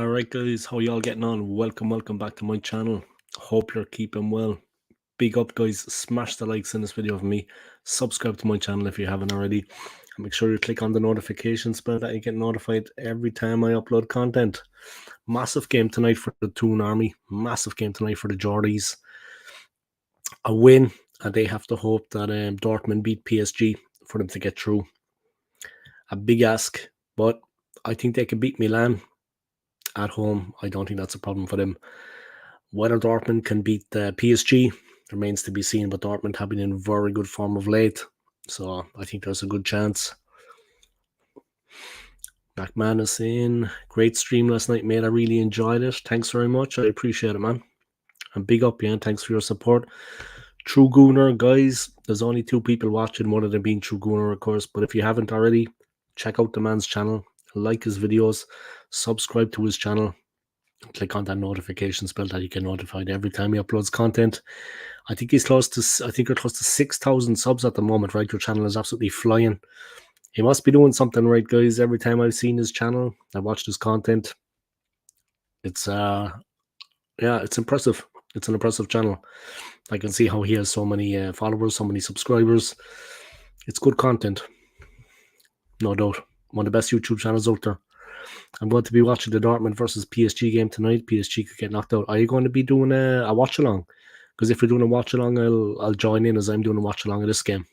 All right, guys, how y'all getting on? Welcome back to my channel. Hope you're keeping well. Big up, guys. Smash the likes in this video for me. Subscribe to my channel if you haven't already. And make sure you click on the notifications bell that you get notified every time I upload content. Massive game tonight for the Toon Army. Massive game tonight for the Geordies. A win, and they have to hope that Dortmund beat PSG for them to get through. A big ask, but I think they can beat Milan at home. I don't think that's a problem for them. Whether Dortmund can beat the PSG remains to be seen, but Dortmund have been in very good form of late, so I think there's a good chance. McManus in. Great stream last night, mate. I really enjoyed it. Thanks very much. I appreciate it, man. And big up, yeah. Thanks for your support. True Gooner, guys. There's only 2 people watching, one of them being True Gooner, of course. But if you haven't already, check out the man's channel. Like his videos. Subscribe to his channel. Click on that notifications bell that you get notified every time he uploads content. I think he's close to, I think you're close to 6,000 subs at the moment, right? Your channel is absolutely flying. He must be doing something right, guys. Every time I've seen his channel, I've watched his content. It's yeah, it's impressive. It's an impressive channel. I can see how he has so many followers, so many subscribers. It's good content, no doubt. One of the best YouTube channels out there. I'm going to be watching the Dortmund versus PSG game tonight. PSG could get knocked out. Are you going to be doing a watch along? Because if you're doing a watch along, I'll join in as I'm doing a watch along of this game.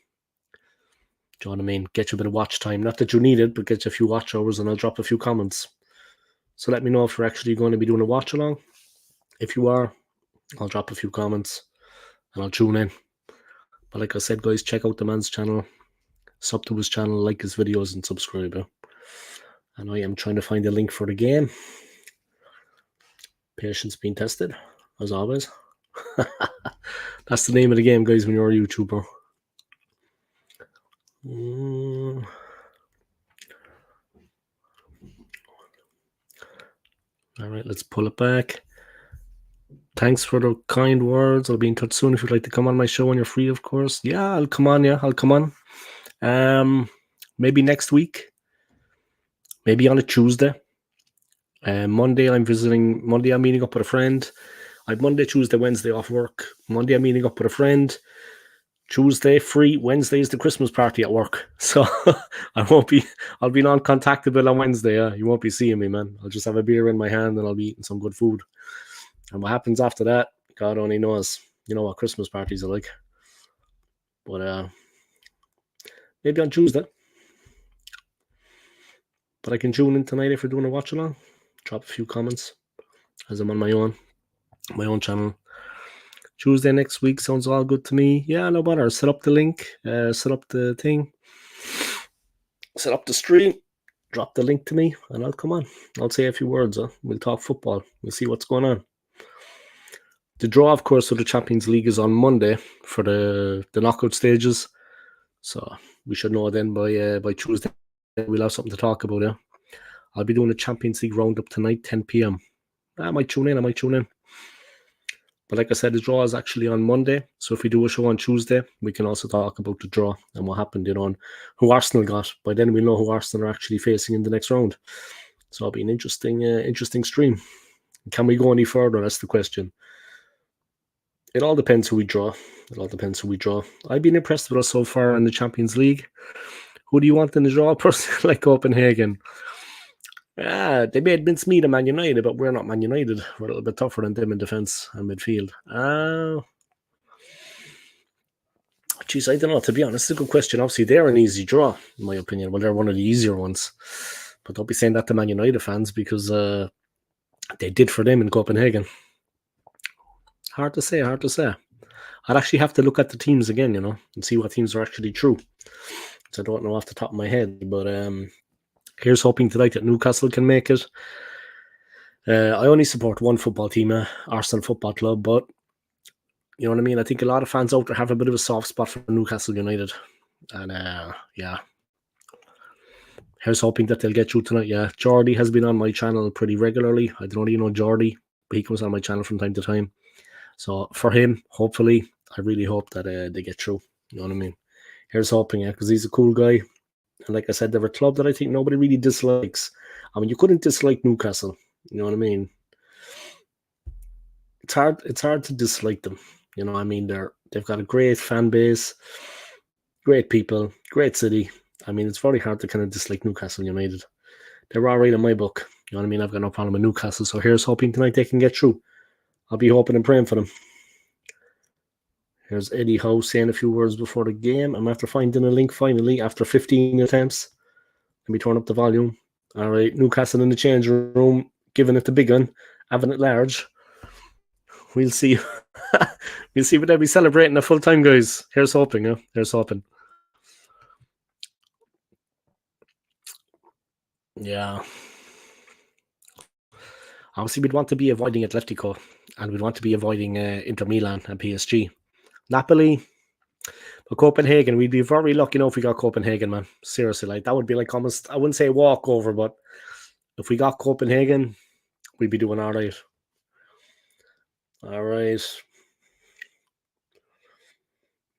Do you know what I mean? Get you a bit of watch time. Not that you need it, but get you a few watch hours, and I'll drop a few comments. So let me know if you're actually going to be doing a watch along. If you are, I'll drop a few comments and I'll tune in. But like I said, guys, check out the man's channel. Sub to his channel, like his videos, and subscribe. And I am trying to find a link for the game. Patience being tested, as always. That's the name of the game, guys, when you're a YouTuber. All right, let's pull it back. Thanks for the kind words. I'll be in touch soon if you'd like to come on my show when you're free, of course. Yeah, I'll come on. Yeah, I'll come on. Maybe next week. Maybe on a Tuesday. Monday, I'm visiting. Monday, I'm meeting up with a friend. I have Monday, Tuesday, Wednesday off work. Monday, I'm meeting up with a friend. Tuesday, free. Wednesday is the Christmas party at work. So I'll be non-contactable on Wednesday. Yeah? You won't be seeing me, man. I'll just have a beer in my hand and I'll be eating some good food. And what happens after that, God only knows. You know what Christmas parties are like. But maybe on Tuesday. But I can tune in tonight if you're doing a watch along. Drop a few comments as I'm on my own channel. Tuesday next week sounds all good to me. Yeah, no bother. Set up the link, set up the thing, set up the stream, drop the link to me, and I'll come on. I'll say a few words. We'll talk football. We'll see what's going on. The draw, of course, of the Champions League is on Monday for the knockout stages. So we should know then by Tuesday we'll have something to talk about. Yeah, I'll be doing a Champions League roundup tonight, 10 p.m. I might tune in. But like I said, the draw is actually on Monday. So if we do a show on Tuesday, we can also talk about the draw and what happened, and who Arsenal got. By then we'll know who Arsenal are actually facing in the next round. So it'll be an interesting stream. Can we go any further? That's the question. It all depends who we draw. I've been impressed with us so far in the Champions League. Who do you want in the draw? Personally, like Copenhagen. They made mincemeat of Man United, but we're not Man United. We're a little bit tougher than them in defence and midfield. Geez, I don't know. To be honest, it's a good question. Obviously, they're an easy draw, in my opinion. Well, they're one of the easier ones. But don't be saying that to Man United fans because they did for them in Copenhagen. Hard to say. I'd actually have to look at the teams again, and see what teams are actually true. So I don't know off the top of my head, but here's hoping tonight that Newcastle can make it. I only support one football team, Arsenal Football Club, but you know what I mean? I think a lot of fans out there have a bit of a soft spot for Newcastle United. And yeah. Here's hoping that they'll get through tonight. Yeah, Jordy has been on my channel pretty regularly. I don't know Jordy, but he comes on my channel from time to time. So for him, hopefully, I really hope that they get through. You know what I mean? Here's hoping, because he's a cool guy. And like I said, they're a club that I think nobody really dislikes. I mean, you couldn't dislike Newcastle. You know what I mean? It's hard to dislike them. You know, I mean, they've got a great fan base, great people, great city. I mean, it's very hard to kind of dislike Newcastle United. They're all right in my book. You know what I mean? I've got no problem with Newcastle. So here's hoping tonight they can get through. I'll be hoping and praying for them. Here's Eddie Howe saying a few words before the game. I'm after finding a link finally after 15 attempts. Let me turn up the volume. All right, Newcastle in the changing room, giving it the big one, having it large. We'll see. We'll see what they'll be celebrating a full time, guys. Here's hoping, huh? Here's hoping. Yeah. Obviously, we'd want to be avoiding Atletico, and we'd want to be avoiding Inter Milan and PSG. Napoli, but Copenhagen, we'd be very lucky if we got Copenhagen, man. Seriously, like that would be like almost, I wouldn't say a walkover, but if we got Copenhagen, we'd be doing all right. All right.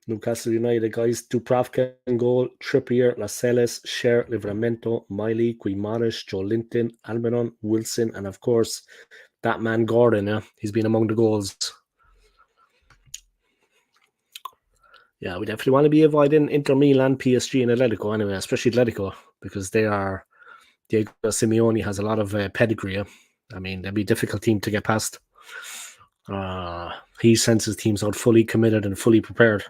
Newcastle United, guys. Dubravka in goal, Trippier, Lascelles, Scher, Livramento, Miley, Guimaraes, Joe Linton, Almiron, Wilson, and of course, that man Gordon. Yeah, he's been among the goals. Yeah, we definitely want to be avoiding Inter Milan, PSG, and Atletico anyway, especially Atletico, because they are. Diego Simeone has a lot of pedigree. Yeah? I mean, they'd be a difficult team to get past. He sends his teams out fully committed and fully prepared.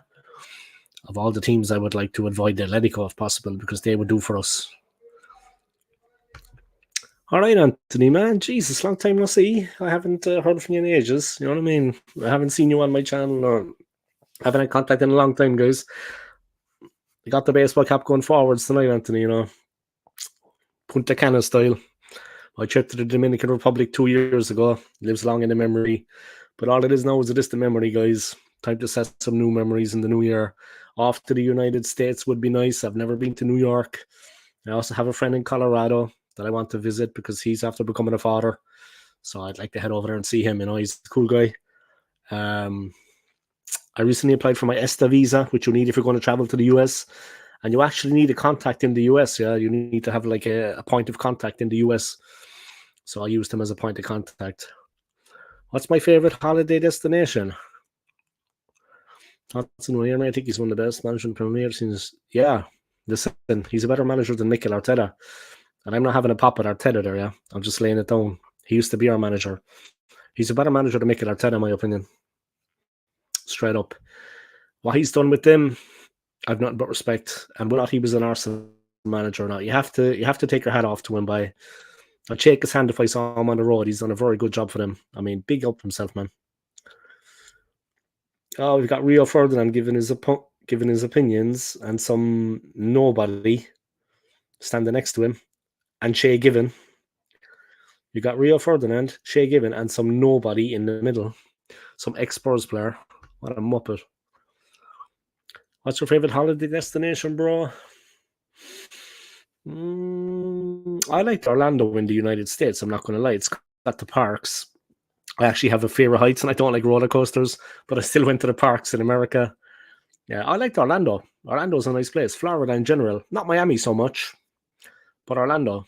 Of all the teams, I would like to avoid the Atletico if possible, because they would do for us. All right, Anthony, man. Jesus, long time no see. I haven't heard from you in ages. You know what I mean? I haven't seen you on my channel or haven't had contact in a long time, guys. We got the baseball cap going forwards tonight, Anthony, you know. Punta Cana style. My trip to the Dominican Republic 2 years ago lives long in the memory. But all it is now is a distant memory, guys. Time to set some new memories in the new year. Off to the United States would be nice. I've never been to New York. I also have a friend in Colorado that I want to visit because he's after becoming a father. So I'd like to head over there and see him. You know, he's a cool guy. I recently applied for my ESTA visa, which you need if you're going to travel to the US. And you actually need a contact in the US. Yeah, you need to have like a point of contact in the US. So I used him as a point of contact. What's my favorite holiday destination? Hudson O'Neill, I think he's one of the best managers in the Premier League since. Yeah, listen, he's a better manager than Mikel Arteta. And I'm not having a pop at Arteta there, yeah. I'm just laying it down. He used to be our manager. He's a better manager than Mikel Arteta, in my opinion. Straight up. What he's done with them, I've nothing but respect. And whether he was an Arsenal manager or not, you have to take your hat off to him by. I'd shake his hand if I saw him on the road. He's done a very good job for them. I mean, big up himself, man. Oh, we've got Rio Ferdinand giving his opinions, and some nobody standing next to him, and Shay Given. You got Rio Ferdinand, Shay Given, and some nobody in the middle. Some ex-Spurs player. What a muppet. What's your favorite holiday destination, bro? I liked Orlando in the United States. I'm not going to lie. It's got the parks. I actually have a fear of heights and I don't like roller coasters, but I still went to the parks in America. Yeah, I liked Orlando. Orlando's a nice place. Florida in general. Not Miami so much, but Orlando.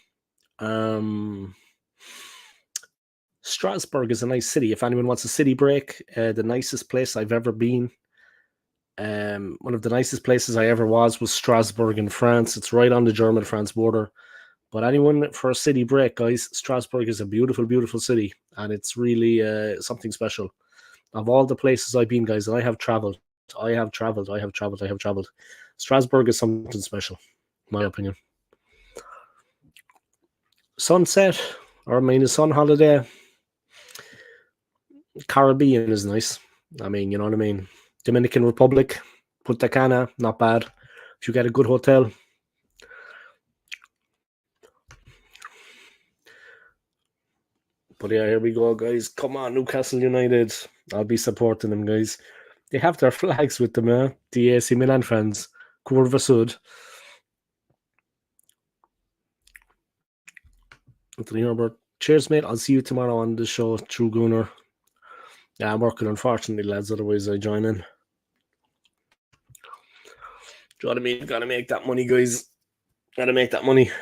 Strasbourg is a nice city. If anyone wants a city break, the nicest place I've ever been. One of the nicest places I ever was Strasbourg in France. It's right on the German-France border. But anyone for a city break, guys, Strasbourg is a beautiful, beautiful city. And it's really something special. Of all the places I've been, guys, and I have traveled. Strasbourg is something special, in my opinion. Sunset, or I mean, a sun holiday. Caribbean is nice. I mean, you know what I mean? Dominican Republic, Punta Cana, not bad. If you get a good hotel. But yeah, here we go, guys. Come on, Newcastle United. I'll be supporting them, guys. They have their flags with them, the AC Milan fans. Curva Sud. Anthony Herbert. Cheers, mate. I'll see you tomorrow on the show, True Gunner. Yeah, I'm working, unfortunately, lads. Otherwise, I join in. Do you know what I mean? Gotta make that money, guys. Gotta make that money.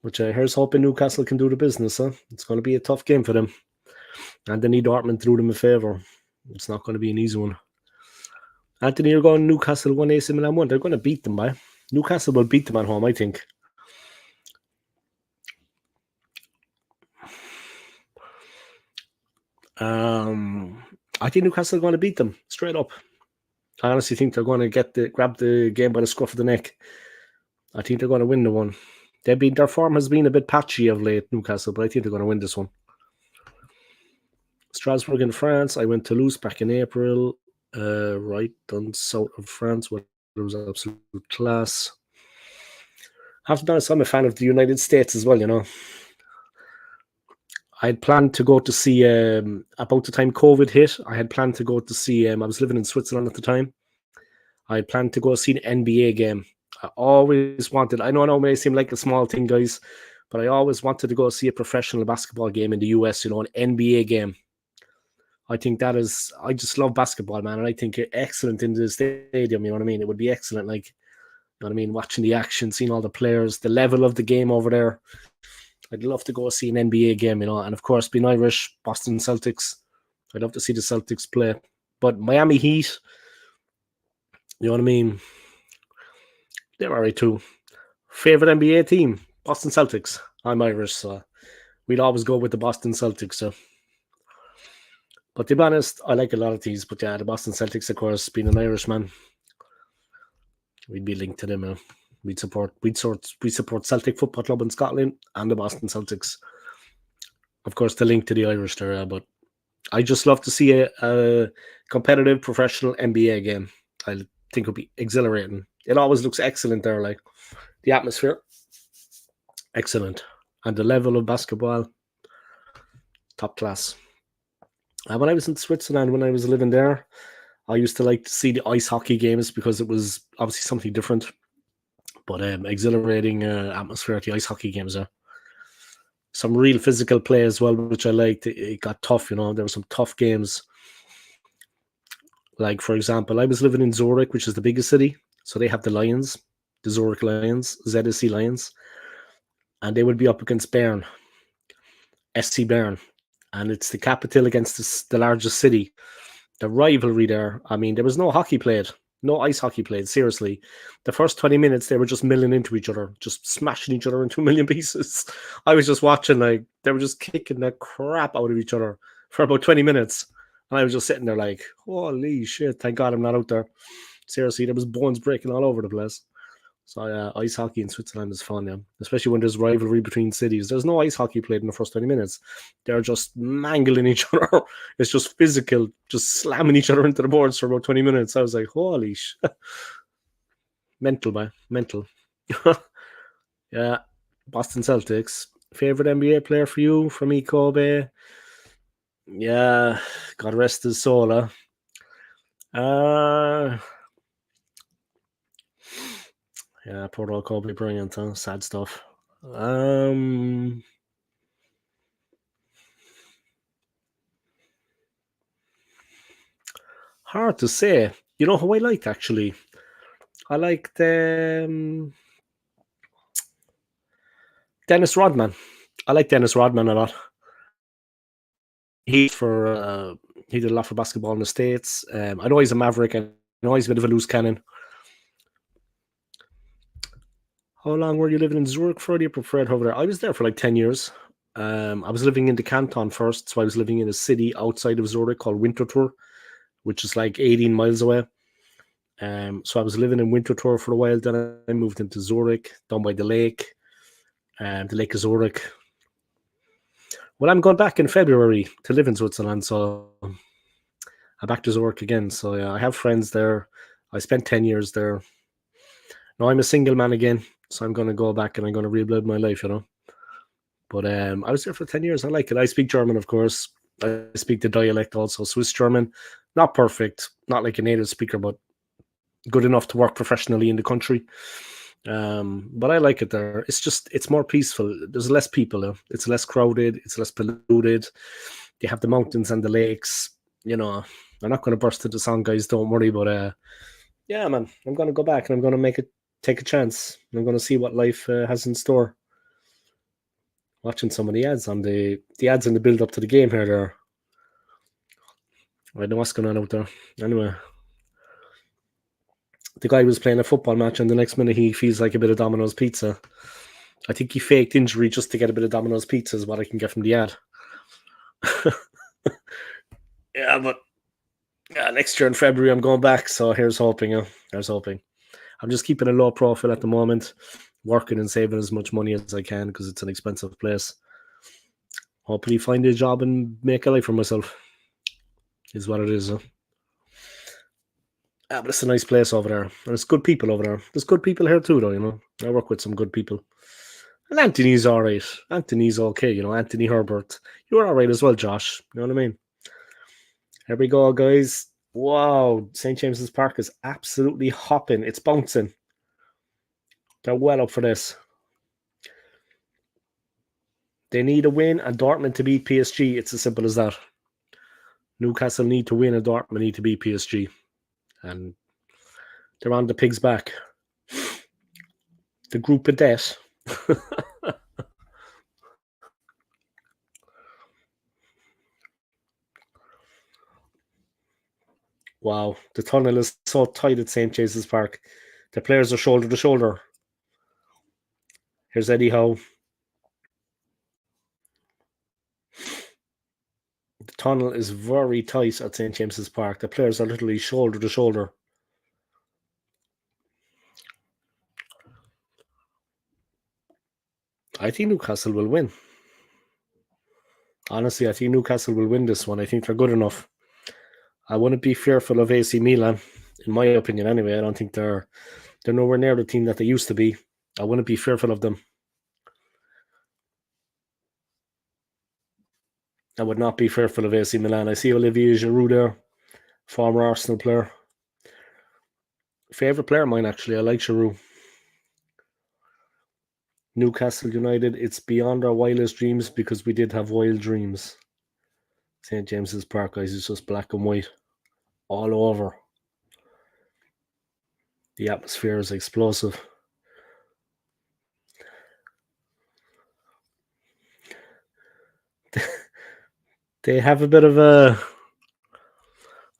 Which here's hoping Newcastle can do the business. Huh? It's going to be a tough game for them. And they need Dortmund to do them a favour. It's not going to be an easy one. Anthony, you're going Newcastle 1, AC Milan 1. They're going to beat them, by. Newcastle will beat them at home, I think. I think Newcastle are going to beat them straight up. I honestly think they're going to grab the game by the scruff of the neck. I think they're going to win the one. Their form has been a bit patchy of late, Newcastle, but I think they're going to win this one. Strasbourg in France. I went to Toulouse back in April, right down south of France, where there was absolute class. I have to be honest, I'm a fan of the United States as well, you know. I had planned to go to see, about the time COVID hit, I had planned to go to see, I was living in Switzerland at the time. I had planned to go see an NBA game. I always wanted, I know it may seem like a small thing, guys, but I always wanted to go see a professional basketball game in the US, you know, an NBA game. I think that is, I just love basketball, man, and I think excellent in the stadium, you know what I mean? It would be excellent, like, you know what I mean, watching the action, seeing all the players, the level of the game over there. I'd love to go see an NBA game, you know, and of course, being Irish, Boston Celtics, I'd love to see the Celtics play. But Miami Heat, you know what I mean? They're all right too. Favorite NBA team, Boston Celtics. I'm Irish, so we'd always go with the Boston Celtics. So, but to be honest, I like a lot of teams. But yeah, the Boston Celtics, of course, being an Irishman, we'd be linked to them. We'd support Celtic Football Club in Scotland and the Boston Celtics. Of course, the link to the Irish there, but I just love to see a competitive professional NBA game. I think it would be exhilarating. It always looks excellent there, like the atmosphere, excellent, and the level of basketball, top class. When I was in Switzerland, when I was living there, I used to like to see the ice hockey games because it was obviously something different, but exhilarating atmosphere at the ice hockey games there. Some real physical play as well, which I liked. It got tough, you know. There were some tough games. Like, for example, I was living in Zurich, which is the biggest city. So they have the Lions, the Zurich Lions, ZSC Lions. And they would be up against Bern, SC Bern. And it's the capital against the largest city. The rivalry there, I mean, there was no hockey played. No ice hockey played, seriously. The first 20 minutes, they were just milling into each other, just smashing each other into a million pieces. I was just watching, like, they were just kicking the crap out of each other for about 20 minutes. And I was just sitting there like, holy shit, thank God I'm not out there. Seriously, there was bones breaking all over the place. So ice hockey in Switzerland is fun, yeah. Especially when there's rivalry between cities. There's no ice hockey played in the first 20 minutes. They're just mangling each other. It's just physical, just slamming each other into the boards for about 20 minutes. I was like, holy shit. Mental, man. Mental. Yeah. Boston Celtics. Favorite NBA player for you? For me, Kobe. Yeah. God rest his soul, Yeah, poor old Kobe Bryant, huh? Sad stuff. Hard to say. You know who I liked, actually? I liked Dennis Rodman. I like Dennis Rodman a lot. He did a lot for basketball in the States. I know he's a maverick. I know he's a bit of a loose cannon. How long were you living in Zurich for? Do you prefer it over there? I was there for like 10 years. I was living in the canton first, so I was living in a city outside of Zurich called Winterthur, which is like 18 miles away. So I was living in Winterthur for a while. Then I moved into Zurich, down by the lake of Zurich. Well, I'm going back in February to live in Switzerland, so I'm back to Zurich again. So yeah, I have friends there. I spent 10 years there. Now I'm a single man again, so I'm going to go back and I'm going to rebuild my life, you know. But I was there for 10 years. I like it. I speak German, of course. I speak the dialect also, Swiss German. Not perfect, not like a native speaker, but good enough to work professionally in the country. But I like it there. It's more peaceful. There's less people. It's less crowded. It's less polluted. You have the mountains and the lakes. You know, I'm not going to burst into song, guys. Don't worry. But yeah, man, I'm going to go back and I'm going to take a chance. I'm going to see what life has in store. Watching some of the ads on the ads in the build up to the game here. There, I don't know what's going on out there. Anyway, the guy was playing a football match, and the next minute he feels like a bit of Domino's pizza. I think he faked injury just to get a bit of Domino's pizza, is what I can get from the ad. Yeah, but next year in February I'm going back, so here's hoping. Here's hoping. I'm just keeping a low profile at the moment, working and saving as much money as I can because it's an expensive place. Hopefully find a job and make a life for myself. Is what it is. But it's a nice place over there. And it's good people over there. There's good people here too, though, I work with some good people. And Anthony's all right. Anthony's okay, Anthony Herbert. You're all right as well, Josh. You know what I mean? Here we go, guys. Wow, St. James's Park is absolutely hopping. It's bouncing. They're well up for this. They need a win and Dortmund to beat PSG. It's as simple as that. Newcastle need to win and Dortmund need to beat PSG. And they're on the pig's back. The group of death. Wow, the tunnel is so tight at St. James's Park. The players are shoulder to shoulder. Here's Eddie Howe. The tunnel is very tight at St. James's Park. The players are literally shoulder to shoulder. I think Newcastle will win. Honestly, I think Newcastle will win this one. I think they're good enough. I wouldn't be fearful of AC Milan, in my opinion anyway. I don't think they're nowhere near the team that they used to be. I wouldn't be fearful of them. I would not be fearful of AC Milan. I see Olivier Giroud there, former Arsenal player. Favourite player of mine, actually. I like Giroud. Newcastle United, it's beyond our wildest dreams because we did have wild dreams. St. James's Park, guys, is just black and white all over. The atmosphere is explosive. They have a bit of a...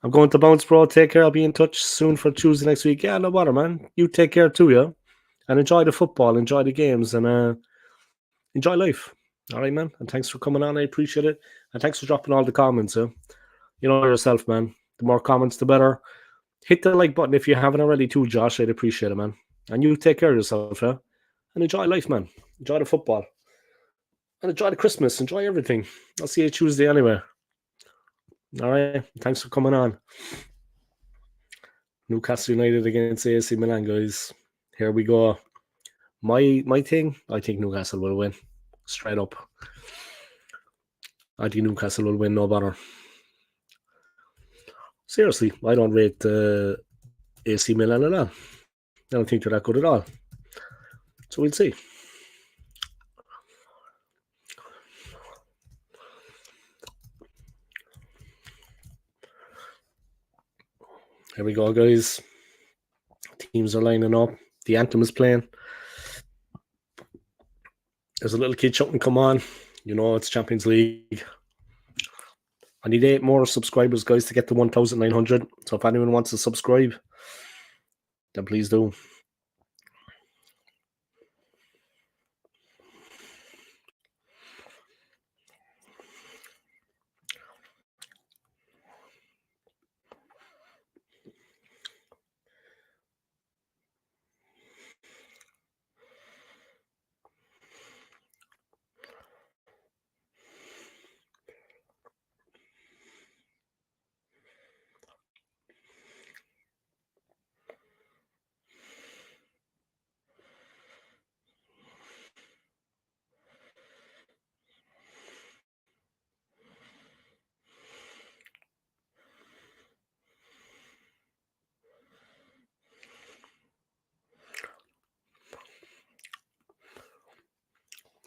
I'm going to bounce, bro. Take care. I'll be in touch soon for Tuesday next week. Yeah, no bother, man. You take care too, yeah? And enjoy the football, enjoy the games, and enjoy life. All right, man. And thanks for coming on. I appreciate it. And thanks for dropping all the comments. You know yourself, man. The more comments, the better. Hit the like button if you haven't already too, Josh. I'd appreciate it, man. And you take care of yourself, yeah? And enjoy life, man. Enjoy the football. And enjoy the Christmas. Enjoy everything. I'll see you Tuesday anyway. All right. Thanks for coming on. Newcastle United against AC Milan, guys. Here we go. My thing, I think Newcastle will win. Straight up. I think Newcastle will win, no bother. Seriously, I don't rate AC Milan at all. I don't think they're that good at all. So we'll see. Here we go, guys. Teams are lining up. The anthem is playing. There's a little kid shouting, come on. It's Champions League. I need 8 more subscribers, guys, to get to 1,900. So if anyone wants to subscribe, then please do.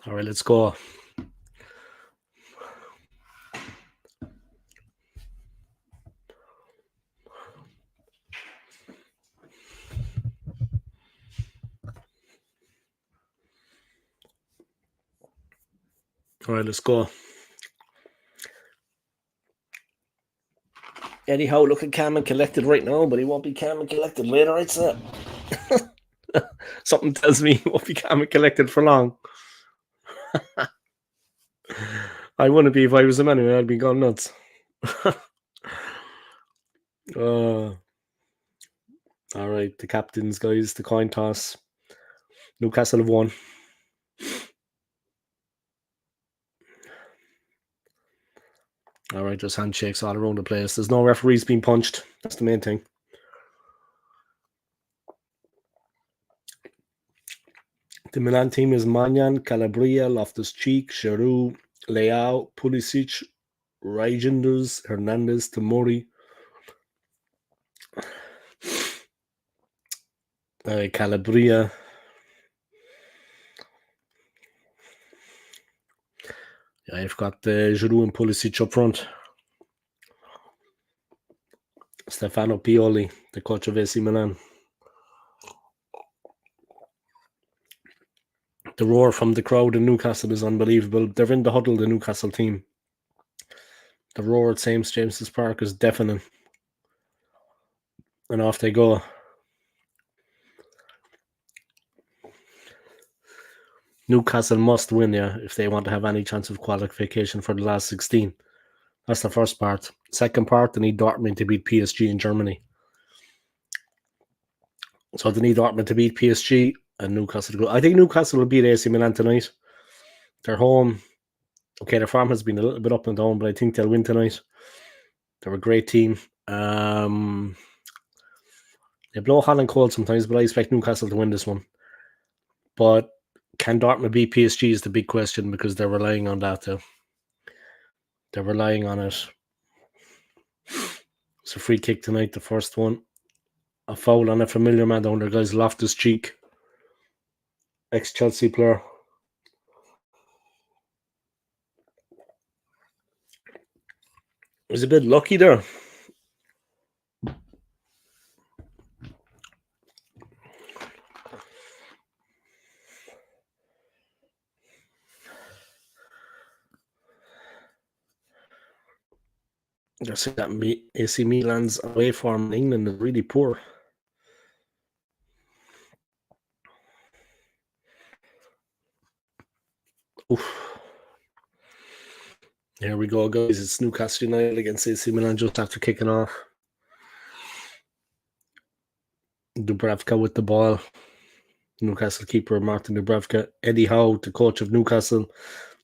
All right, let's go. All right, let's go. Eddie Howe looking calm and collected right now, but he won't be calm and collected later, I'd say. Something tells me he won't be calm and collected for long. I wouldn't be if I was him anyway. I'd be going nuts. All right, the captains, guys, the coin toss. Newcastle have won. All right, there's handshakes all around the place. There's no referees being punched. That's the main thing. The Milan team is Manyan, Calabria, Loftus-Cheek, Giroud, Leao, Pulisic, Reijnders, Hernandez, Tomori, Calabria. Yeah, I've got Giroud and Pulisic up front. Stefano Pioli, the coach of AC Milan. The roar from the crowd in Newcastle is unbelievable. They're in the huddle, the Newcastle team. The roar at St. James's Park is deafening. And off they go. Newcastle must win, yeah, if they want to have any chance of qualification for the last 16. That's the first part. Second part, they need Dortmund to beat PSG in Germany. So they need Dortmund to beat PSG and Newcastle to go. I think Newcastle will beat AC Milan tonight. They're home. Okay, their form has been a little bit up and down, but I think they'll win tonight. They're a great team. They blow hot and cold sometimes, but I expect Newcastle to win this one. But can Dortmund beat PSG is the big question because they're relying on that. They're relying on it. It's a free kick tonight, the first one. A foul on a familiar man down there, guys. Loftus-Cheek, ex-Chelsea player. Was a bit lucky there. Just that AC Milan's away form in England is really poor. Oof. Here we go, guys. It's Newcastle United against AC Milan just after kicking off. Dubravka with the ball. Newcastle keeper Martin Dubravka. Eddie Howe, the coach of Newcastle.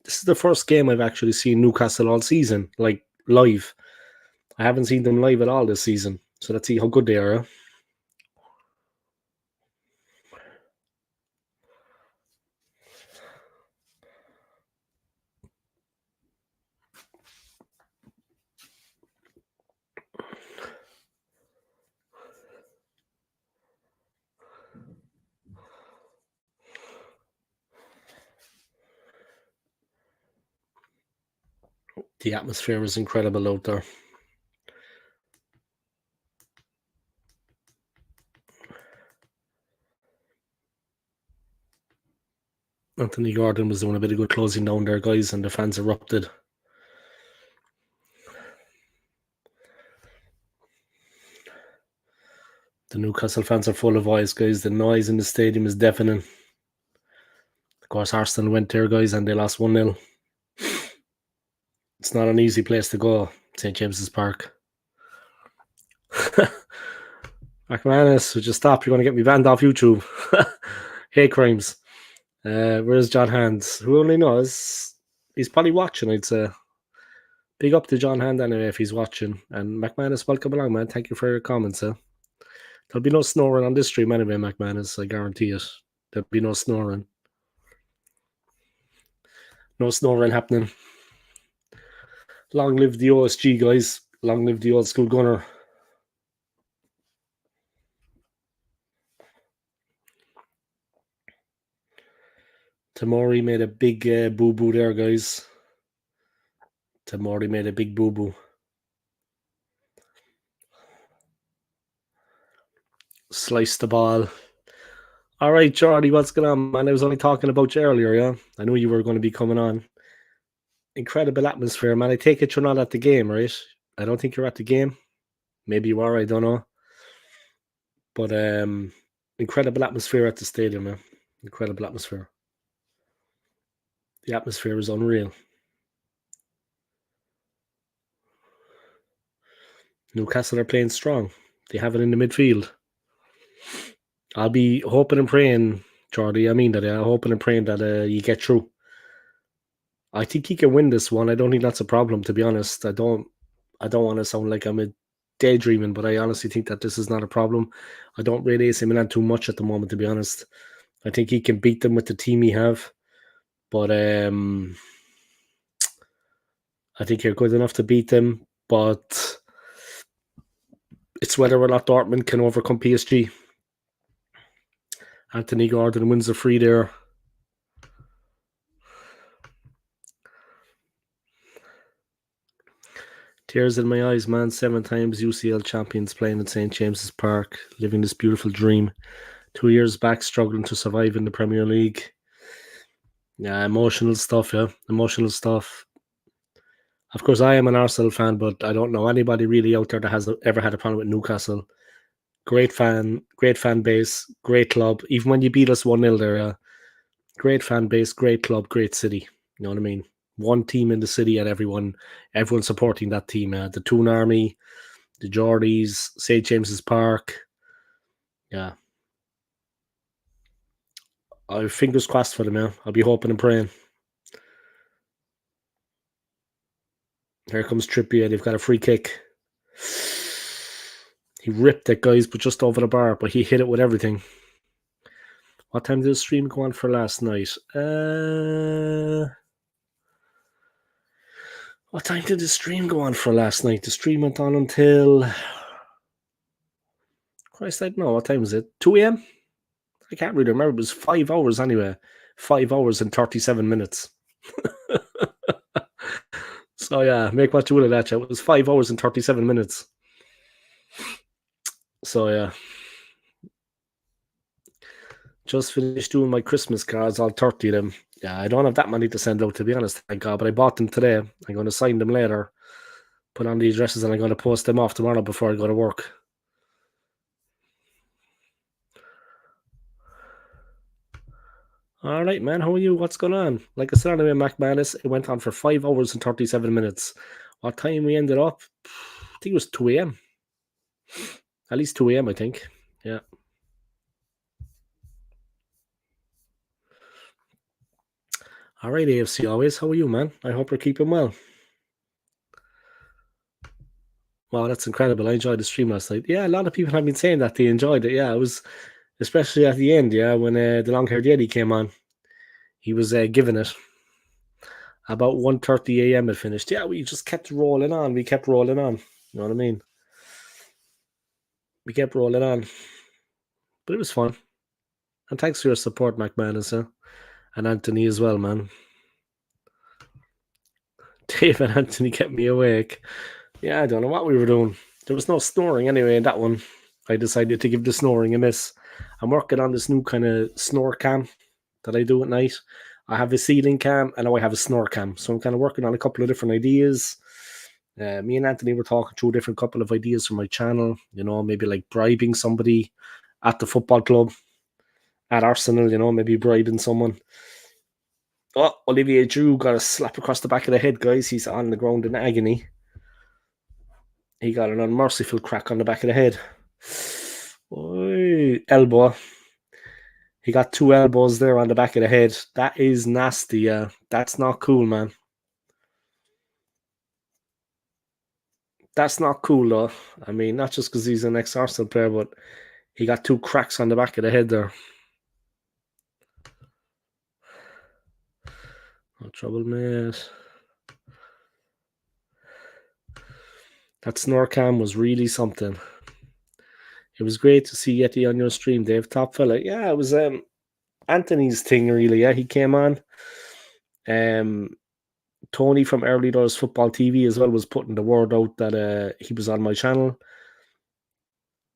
This is the first game I've actually seen Newcastle all season, like live. I haven't seen them live at all this season. So let's see how good they are. The atmosphere is incredible out there. Anthony Gordon was doing a bit of good closing down there, guys, and the fans erupted. The Newcastle fans are full of voice, guys. The noise in the stadium is deafening. Of course, Arsenal went there, guys, and they lost 1-0. It's not an easy place to go, St. James's Park. McManus, would you stop? You're going to get me banned off YouTube. Hate crimes. Where's John Hands? Who only knows? He's probably watching, I'd say. Big up to John Hand anyway if he's watching. And McManus, welcome along, man. Thank you for your comments. There'll be no snoring on this stream anyway, McManus. I guarantee it. There'll be no snoring. No snoring happening. Long live the OSG, guys. Long live the old school gunner. Tomori made a big boo-boo there, guys. Tomori made a big boo-boo. Sliced the ball. All right, Charlie, what's going on, man? I was only talking about you earlier, yeah? I knew you were going to be coming on. Incredible atmosphere, man. I take it you're not at the game, right? I don't think you're at the game. Maybe you are, I don't know. But incredible atmosphere at the stadium, man. Incredible atmosphere. The atmosphere is unreal. Newcastle are playing strong. They have it in the midfield. I'll be hoping and praying, Jordy. I mean that. I'm hoping and praying that you get through. I think he can win this one. I don't think that's a problem, to be honest. I don't want to sound like I'm a daydreaming, but I honestly think that this is not a problem. I don't rate AC Milan too much at the moment, to be honest. I think he can beat them with the team he have, but I think you're good enough to beat them. But it's whether or not Dortmund can overcome PSG. Anthony Gordon wins the free there. Tears in my eyes, man. 7 times UCL champions playing in St. James's Park, living this beautiful dream. 2 years back, struggling to survive in the Premier League. Yeah, emotional stuff, yeah. Emotional stuff. Of course, I am an Arsenal fan, but I don't know anybody really out there that has ever had a problem with Newcastle. Great fan base, great club. Even when you beat us 1-0 there, great fan base, great club, great city. You know what I mean? One team in the city and everyone supporting that team. The Toon Army, the Geordies, St. James's Park. Yeah. I have fingers crossed for them, yeah. I'll be hoping and praying. Here comes Trippier. They've got a free kick. He ripped it, guys, but just over the bar, but he hit it with everything. What time did the stream go on for last night? What time did the stream go on for last night? The stream went on until... Christ, I don't know. What time is it? 2 a.m.? I can't really remember. It was 5 hours anyway. 5 hours and 37 minutes. So, yeah, make what you will of that. It was 5 hours and 37 minutes. So, yeah. Just finished doing my Christmas cards, all 30 of them. Yeah, I don't have that many to send out, to be honest, thank God, but I bought them today. I'm going to sign them later, put on the addresses, and I'm going to post them off tomorrow before I go to work. All right, man, how are you? What's going on? Like I said, anyway, Mac Madness, it went on for 5 hours and 37 minutes. What time we ended up? I think it was 2 a.m. At least 2 a.m., I think. Yeah. All right, AFC always. How are you, man? I hope you're keeping well. Wow, that's incredible. I enjoyed the stream last night. Yeah, a lot of people have been saying that they enjoyed it. Yeah, it was, especially at the end, yeah, when the long-haired Yeti came on. He was giving it. About 1:30 a.m. it finished. Yeah, we just kept rolling on. We kept rolling on. You know what I mean? We kept rolling on. But it was fun. And thanks for your support, McManus, and Anthony as well, man. Dave and Anthony kept me awake. Yeah, I don't know what we were doing. There was no snoring anyway in that one. I decided to give the snoring a miss. I'm working on this new kind of snore cam that I do at night. I have a ceiling cam and now I have a snore cam. So I'm kind of working on a couple of different ideas. Me and Anthony were talking through a different couple of ideas for my channel. You know, maybe like bribing somebody at the football club, at Arsenal, you know, maybe bribing someone. Oh, Olivier Giroud got a slap across the back of the head, guys. He's on the ground in agony. He got an unmerciful crack on the back of the head. Oy, elbow. He got 2 elbows there on the back of the head. That is nasty, yeah. That's not cool, man. That's not cool, though. I mean, not just because he's an ex-Arsenal player, but he got 2 cracks on the back of the head there. No trouble, mate. That snore cam was really something. It was great to see Yeti on your stream, Dave. Top fella. Yeah, it was Anthony's thing, really. Yeah, he came on. Tony from Early Doors Football TV as well was putting the word out that he was on my channel.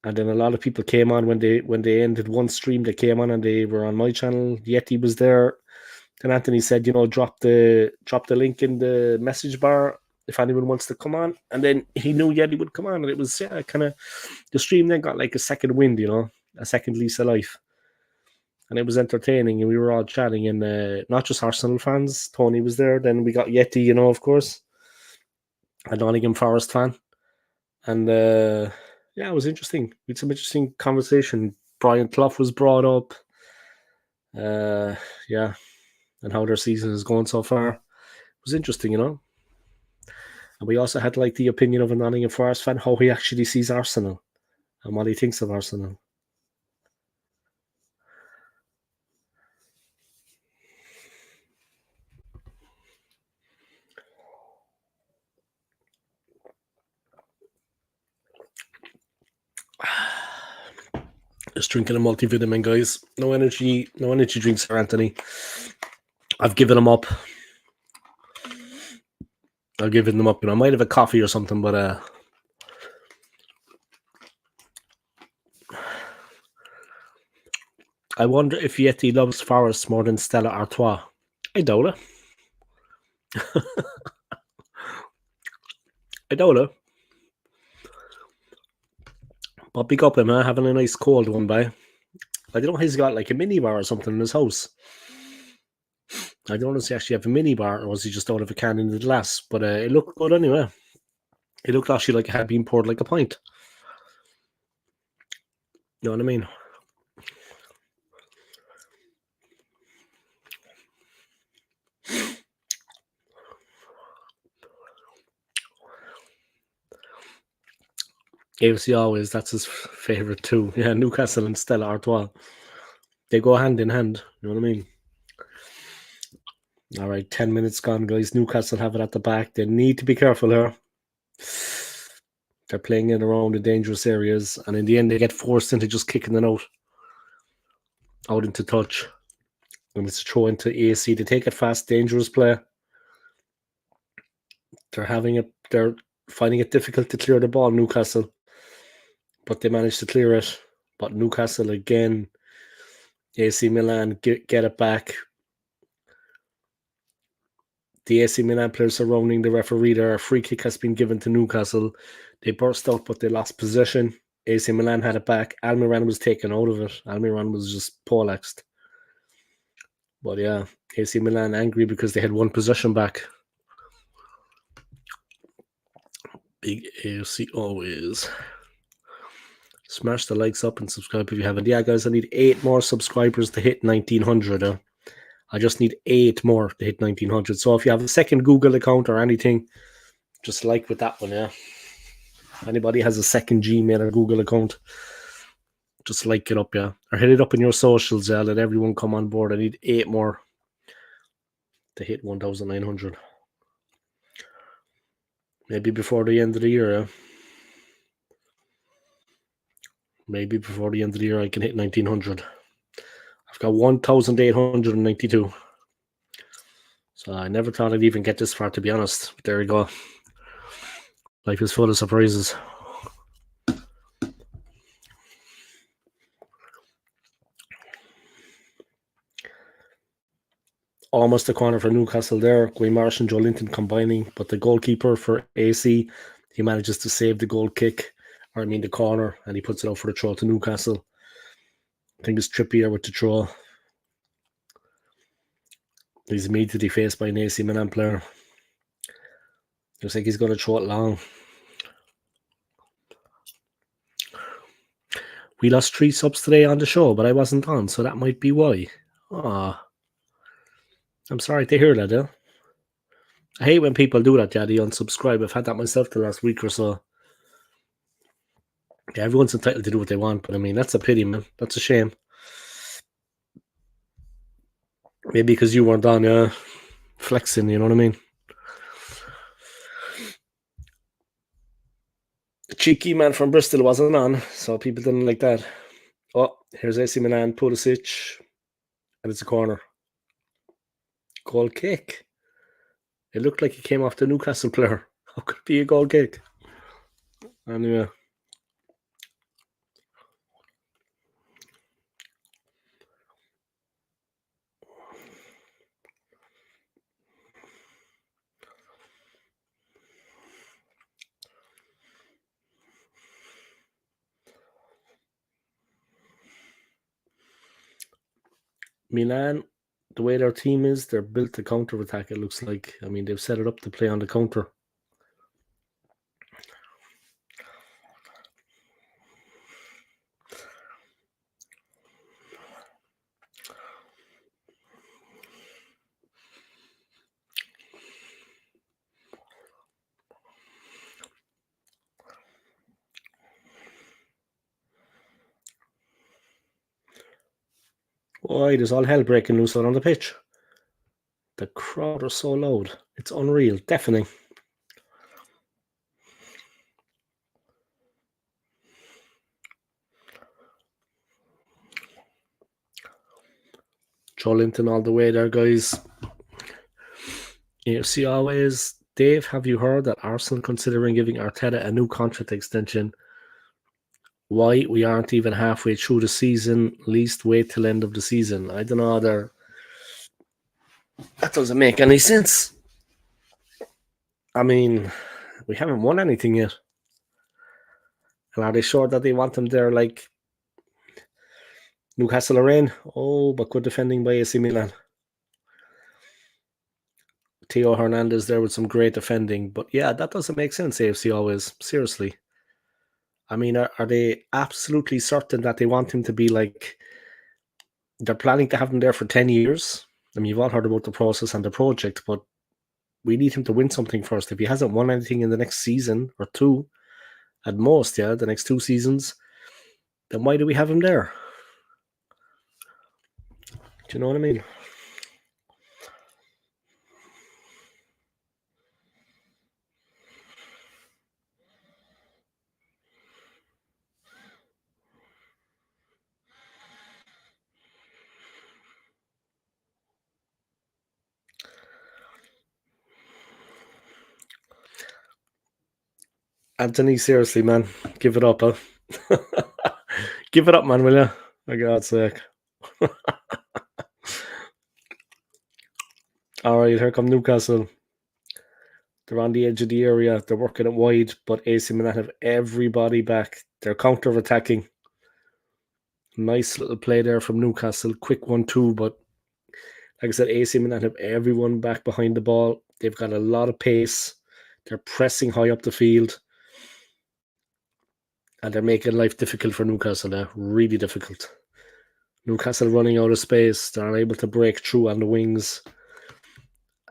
And then a lot of people came on when they ended one stream. They came on and they were on my channel. Yeti was there. Then Anthony said, drop the link in the message bar if anyone wants to come on. And then he knew Yeti would come on, and it was kind of the stream then got like a second wind, a second lease of life. And it was entertaining, and we were all chatting, and not just Arsenal fans. Tony was there. Then we got Yeti, of course, a Nottingham Forest fan. And it was interesting. We had some interesting conversation. Brian Clough was brought up. And how their season is going so far. It was interesting, And we also had like the opinion of a Nottingham Forest fan, how he actually sees Arsenal and what he thinks of Arsenal. Just drinking a multivitamin, guys. No energy drinks for Anthony. I've given them up. I might have a coffee or something, but I wonder if Yeti loves Forest more than Stella Artois. I doubt it. I doubt it. But big up him, having a nice cold one by. I don't know if he's got like a mini bar or something in his house. I don't know if he actually have a mini bar or was he just out of a can in the glass. But it looked good anyway. It looked actually like it had been poured like a pint. You know what I mean? AFC always, that's his favourite too. Yeah, Newcastle and Stella Artois. They go hand in hand. You know what I mean? All right, 10 minutes gone, guys. Newcastle have it at the back. They need to be careful here. They're playing in around the dangerous areas, and in the end, they get forced into just kicking it out into touch. And it's a throw into AC. They take it fast, dangerous play. They're finding it difficult to clear the ball, Newcastle. But they managed to clear it. But Newcastle again, AC Milan get it back. The AC Milan players surrounding the referee there. A free kick has been given to Newcastle. They burst out, but they lost possession. AC Milan had it back. Almiron was taken out of it. Almiron was just poleaxed. But yeah, AC Milan angry because they had one possession back. Big AFC always. Smash the likes up and subscribe if you haven't. Yeah, guys, I need 8 more subscribers to hit 1900. I just need 8 more to hit 1900. So if you have a second Google account or anything, just like with that one, yeah. If anybody has a second Gmail or Google account, just like it up, yeah. Or hit it up in your socials, yeah. Let everyone come on board. I need 8 more to hit 1900. Maybe before the end of the year, yeah. Maybe before the end of the year I can hit 1900. I've got 1892. So I never thought I'd even get this far, to be honest. But there we go. Life is full of surprises. Almost a corner for Newcastle there. Guy Marsh and Joe Linton combining, but the goalkeeper for AC, he manages to save the goal kick, the corner, and he puts it out for the throw to Newcastle. I think it's Trippier with the throw. He's immediately faced by an AC Milan player. Looks like he's going to throw it long. We lost 3 subs today on the show, but I wasn't on, so that might be why. I'm sorry to hear that, yeah. I hate when people do that, yeah, they unsubscribe. I've had that myself the last week or so. Yeah, everyone's entitled to do what they want, but that's a pity, man. That's a shame. Maybe because you weren't on, flexing, you know what I mean? The cheeky man from Bristol wasn't on, so people didn't like that. Oh, here's AC Milan, Pulisic, and it's a corner. Goal kick. It looked like it came off the Newcastle player. How could it be a goal kick? Anyway. Milan, the way their team is, they're built to counter attack. It looks like. I mean, they've set it up to play on the counter. Why, there's all hell breaking loose out on the pitch. The crowd are so loud. It's unreal. Deafening. Joelinton all the way there, guys. AFC always. Dave, have you heard that Arsenal considering giving Arteta a new contract extension? Why? We aren't even halfway through the season. Least wait till end of the season. I don't know. That doesn't make any sense. I mean, we haven't won anything yet. And are they sure that they want him there like Newcastle are in? Oh, but good defending by AC Milan. Theo Hernandez there with some great defending. But yeah, that doesn't make sense, AFC always. Seriously. I mean, are they absolutely certain that they want him to be like, they're planning to have him there for 10 years? I mean, you've all heard about the process and the project, but we need him to win something first. If he hasn't won anything in the next season or two, at most, the next 2 seasons, then why do we have him there? Do you know what I mean? Anthony, seriously, man, give it up, huh? Give it up, man, will you? For God's sake. All right, here come Newcastle. They're on the edge of the area. They're working it wide, but AC Milan have everybody back. They're counter-attacking. Nice little play there from Newcastle. Quick 1-2, but like I said, AC Milan have everyone back behind the ball. They've got a lot of pace. They're pressing high up the field. And they're making life difficult for Newcastle now. Really difficult. Newcastle running out of space. They're unable to break through on the wings.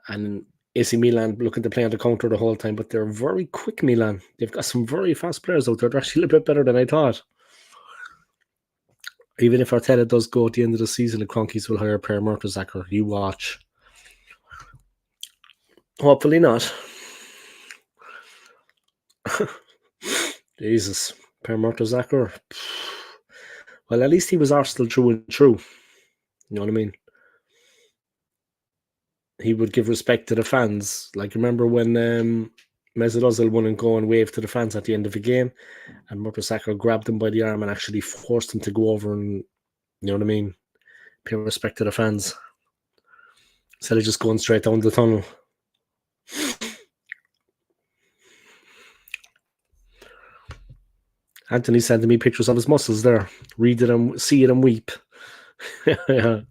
And AC Milan looking to play on the counter the whole time, but they're very quick, Milan. They've got some very fast players out there. They're actually a little bit better than I thought. Even if Arteta does go at the end of the season, the Cronkies will hire Per Mertesacker. You watch. Hopefully not. Jesus. Per Mertesacker. Well, at least he was Arsenal through and through. You know what I mean? He would give respect to the fans. Like, remember when Mesut Ozil wouldn't go and wave to the fans at the end of the game, and Mertesacker grabbed him by the arm and actually forced him to go over and, you know what I mean, pay respect to the fans instead of just going straight down the tunnel. Anthony sending me pictures of his muscles there. Read it and see it and weep. Yeah.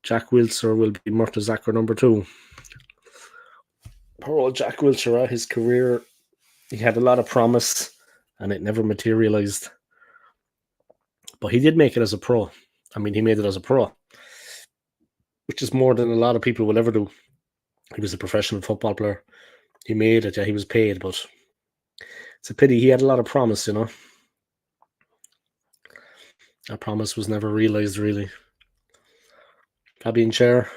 Jack Wilshere will be Mertesacker number 2. Poor old Jack Wilshere, his career, he had a lot of promise and it never materialized. But he did make it as a pro. I mean, he made it as a pro, which is more than a lot of people will ever do. He was a professional football player. He made it, yeah, he was paid, but it's a pity. He had a lot of promise, you know. That promise was never realized, really. Fabian Schär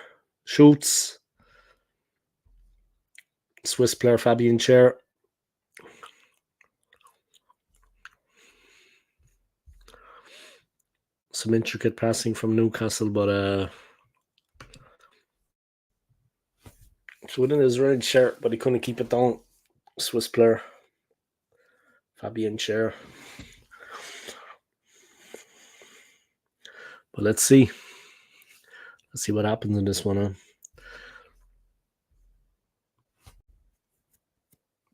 shoots. Swiss player Fabian Schär. Some intricate passing from Newcastle, but it's within his red shirt, but he couldn't keep it down. Swiss player Fabian Schär. But let's see. Let's see what happens in this one. Huh?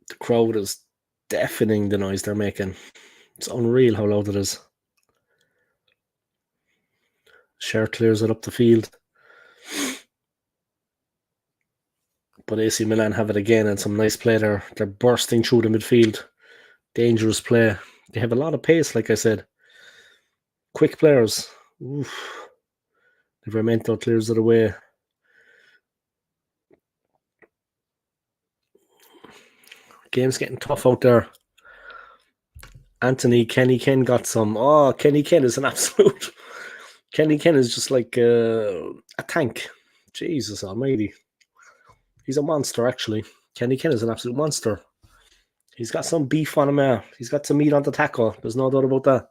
The crowd is deafening the noise they're making. It's unreal how loud it is. Sher clears it up the field. But AC Milan have it again, and some nice play there. They're bursting through the midfield. Dangerous play. They have a lot of pace, like I said. Quick players. Oof. Livramento clears it away. Game's getting tough out there. Kenny Ken got some. Oh, Kenny Ken is an absolute. Kenny Ken is just like a tank. Jesus almighty. He's a monster, actually. Kenny Ken is an absolute monster. He's got some beef on him. He's got some meat on the tackle. There's no doubt about that.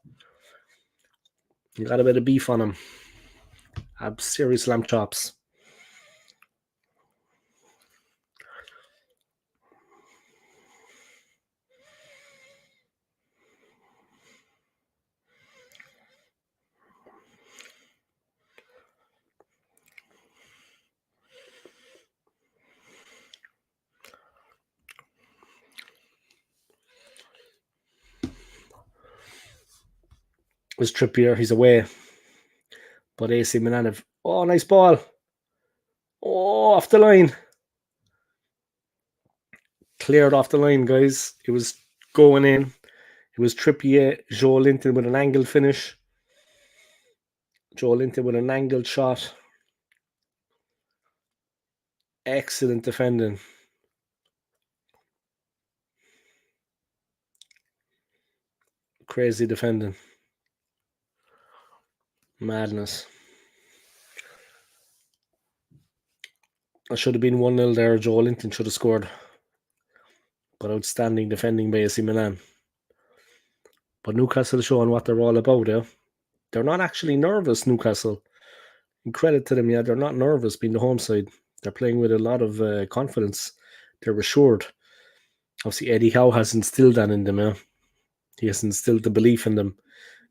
He got a bit of beef on him. Have serious lamb chops. It's Trippier. He's away. But AC Milan have... Oh, nice ball. Oh, off the line. Cleared off the line, guys. It was going in. It was Trippier, Joelinton with an angled finish. Joelinton with an angled shot. Excellent defending. Crazy defending. Madness. I should have been 1-0 there. Joelinton should have scored. But outstanding defending by AC Milan. But Newcastle showing what they're all about, yeah. They're not actually nervous, Newcastle. In credit to them, yeah, they're not nervous being the home side. They're playing with a lot of confidence. They're assured. Obviously, Eddie Howe has instilled that in them, yeah. He has instilled the belief in them.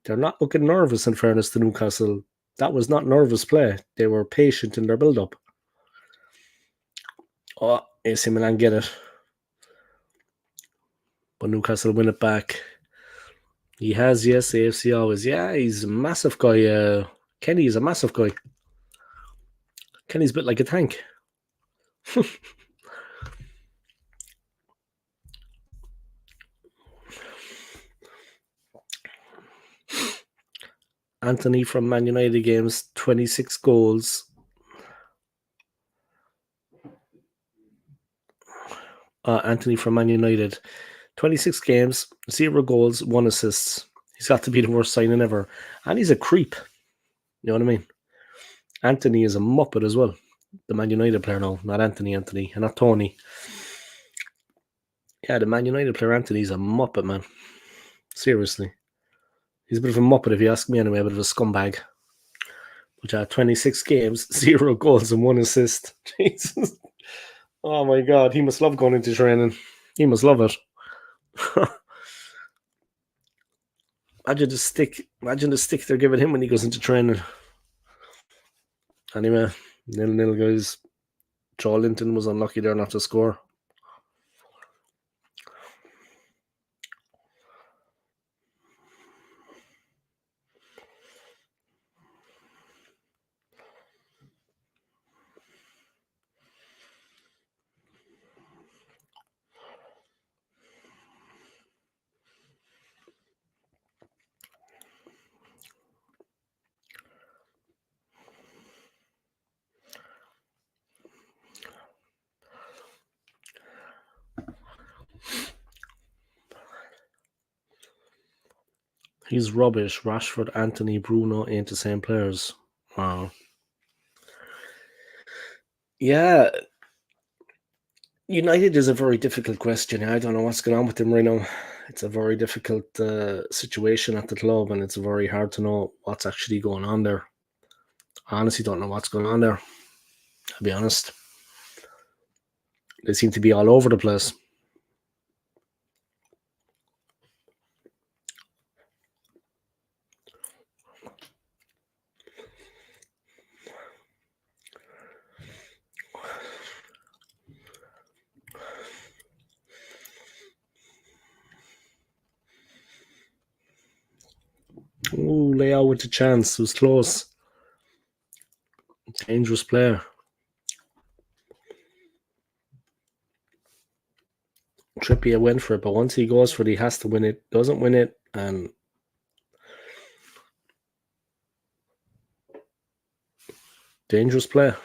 They're not looking nervous, in fairness to Newcastle. That was not nervous play. They were patient in their build-up. Oh, AC Milan get it. But Newcastle win it back. He has, yes, AFC always. Yeah, he's a massive guy. Kenny is a massive guy. Kenny's a bit like a tank. Anthony from Man United games, 26 goals. Anthony from Man United, 26 games, 0 goals, 1 assist. He's got to be the worst signing ever. And he's a creep. You know what I mean? Anthony is a muppet as well. The Man United player now, not Anthony, and not Tony. Yeah, the Man United player Anthony's a muppet, man. Seriously. He's a bit of a muppet if you ask me anyway, a bit of a scumbag. But 26 games, 0 goals and 1 assist. Jesus. Oh my God, he must love going into training. He must love it. Imagine the stick they're giving him when he goes into training. Anyway, 0-0, guys. Joelinton was unlucky there not to score. He's rubbish. Rashford, Anthony, Bruno ain't the same players. Wow. Yeah. United is a very difficult question. I don't know what's going on with them right now. It's a very difficult situation at the club, and it's very hard to know what's actually going on there. I honestly don't know what's going on there. I'll be honest. They seem to be all over the place. Ooh, Leao with a chance. It was close. Dangerous player. Trippier went for it, but once he goes for it, he has to win it. Doesn't win it, and dangerous player.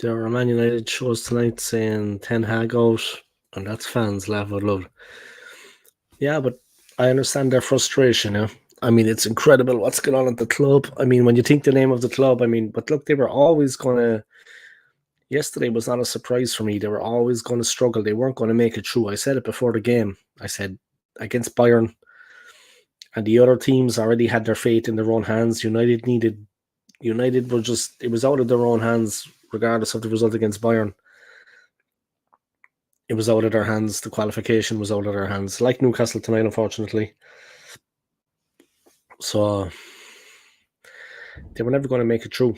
There are Man United shows tonight saying Ten Hag out, and that's fans laugh out loud. Yeah, but I understand their frustration. Yeah, I mean it's incredible what's going on at the club. I mean, when you think the name of the club, I mean, but look, they were always gonna. Yesterday was not a surprise for me. They were always going to struggle. They weren't going to make it through. I said it before the game. I said against Bayern, and the other teams already had their fate in their own hands. United were just, it was out of their own hands, regardless of the result against Bayern. It was out of their hands. The qualification was out of their hands, like Newcastle tonight, unfortunately. So they were never going to make it through.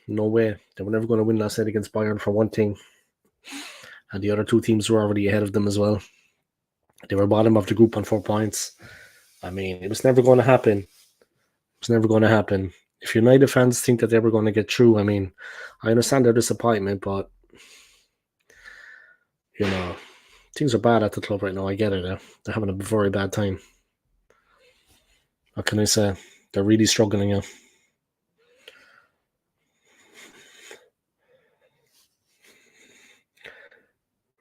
No way. They were never going to win last night against Bayern, for one thing. And the other two teams were already ahead of them as well. They were bottom of the group on 4 points. I mean, it was never going to happen. It was never going to happen. If United fans think that they were going to get through, I mean, I understand their disappointment, but, you know, things are bad at the club right now. I get it. They're having a very bad time. What can I say? They're really struggling now.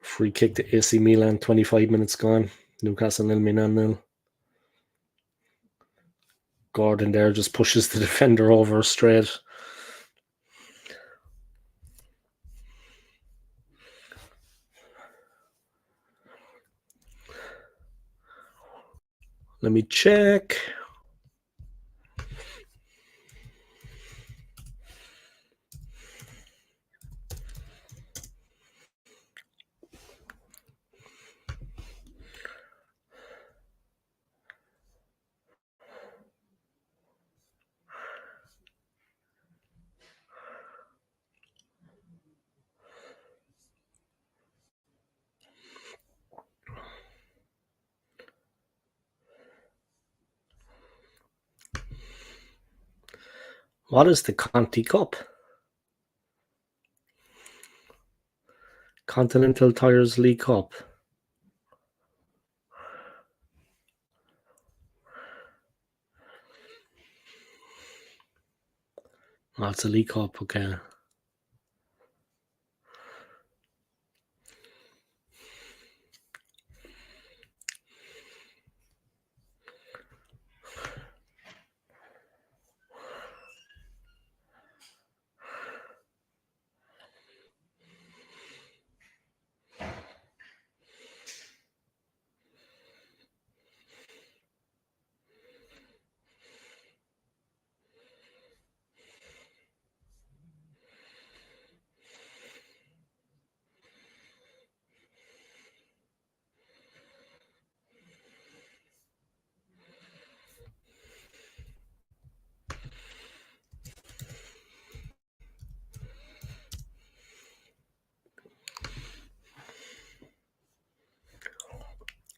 Free kick to AC Milan, 25 minutes gone. Newcastle 0-0. Gordon there just pushes the defender over straight. Let me check. What is the Conti Cup? Continental Tires League Cup. Oh, it's a League Cup, okay.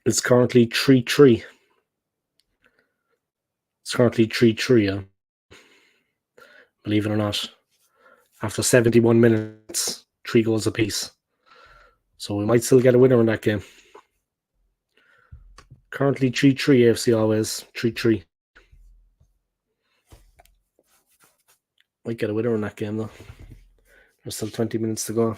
It's currently 3-3. It's currently 3-3, yeah. Believe it or not. After 71 minutes, 3 goals apiece. So we might still get a winner in that game. Currently 3-3 AFC always. 3-3. Might get a winner in that game, though. There's still 20 minutes to go.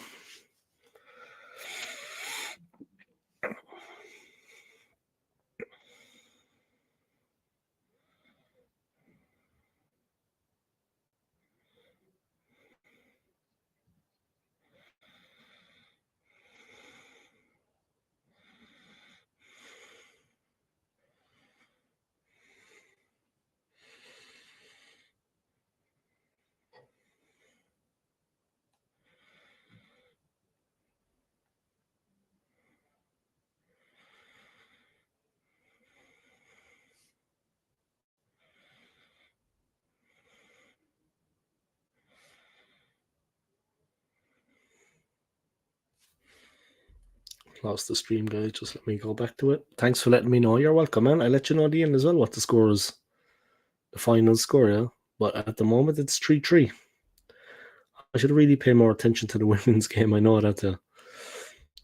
Lost the stream, guys. Just let me go back to it. Thanks for letting me know. You're welcome, man. I'll let you know at the end as well what the score is. The final score, yeah. But at the moment, it's 3-3. I should really pay more attention to the women's game. I know that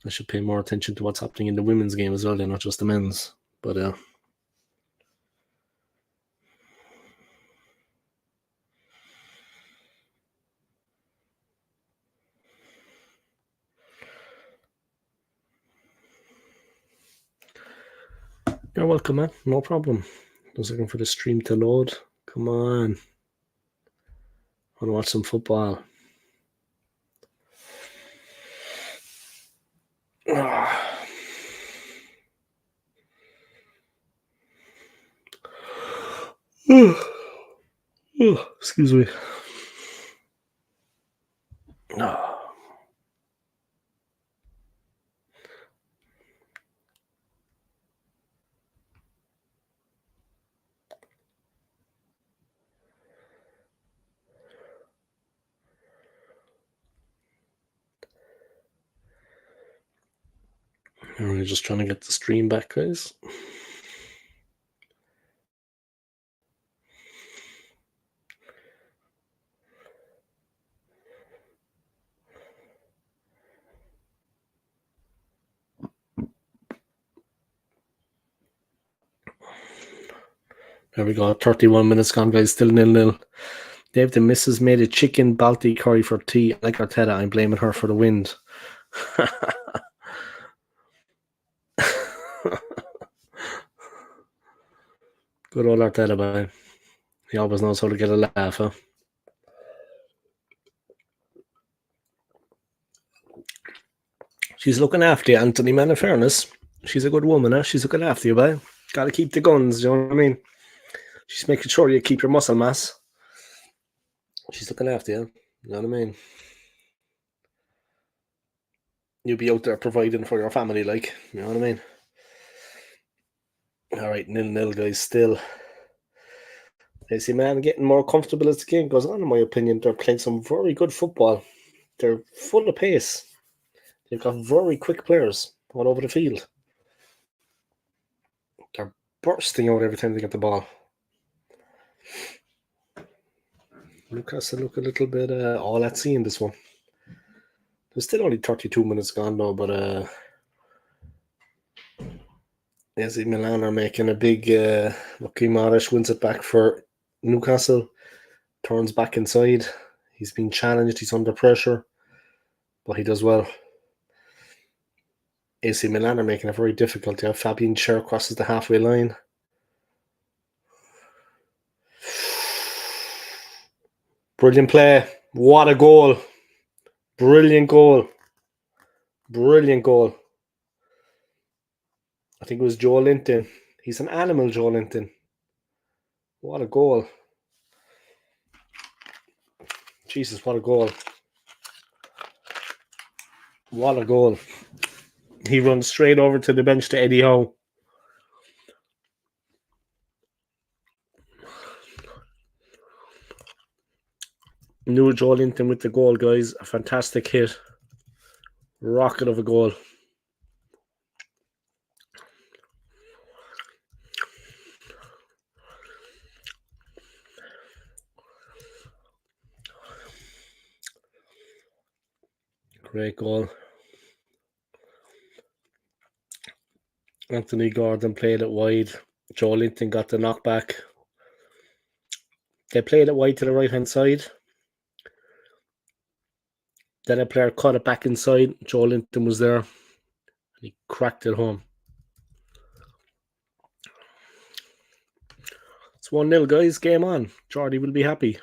I should pay more attention to what's happening in the women's game as well, not just the men's. But you're welcome, man. No problem. Just looking for the stream to load. Come on. I want to watch some football. Excuse me. We're just trying to get the stream back, guys. There we go. 31 minutes gone, guys. Still 0-0. Dave, the missus made a chicken Balti curry for tea. Like Arteta, I'm blaming her for the wind. Good old Arteta, boy. He always knows how to get a laugh, huh? She's looking after you, Anthony, man, in fairness. She's a good woman, huh? She's looking after you, boy. Gotta keep the guns, you know what I mean? She's making sure you keep your muscle mass. She's looking after you, you know what I mean? You'll be out there providing for your family, like, you know what I mean? All right, 0-0, guys, still. AC Milan getting more comfortable as the game goes on, in my opinion. They're playing some very good football. They're full of pace. They've got very quick players all over the field. They're bursting out every time they get the ball. Newcastle look a little bit all at sea in this one. There's still only 32 minutes gone though, but AC Milan are making a big Lucky Marish wins it back for Newcastle, turns back inside. He's being challenged, he's under pressure, but he does well. AC Milan are making it very difficult. Fabian Schär crosses the halfway line. Brilliant play. What a goal. Brilliant goal. Brilliant goal. I think it was Joe Linton. He's an animal, Joe Linton. What a goal. Jesus, what a goal. What a goal. He runs straight over to the bench to Eddie Howe. New Joe Linton with the goal, guys. A fantastic hit. Rocket of a goal. Great goal. Anthony Gordon played it wide. Joe Linton got the knockback. They played it wide to the right-hand side. Then a player cut it back inside. Joe Linton was there. And he cracked it home. It's 1-0, guys. Game on. Jordy will be happy.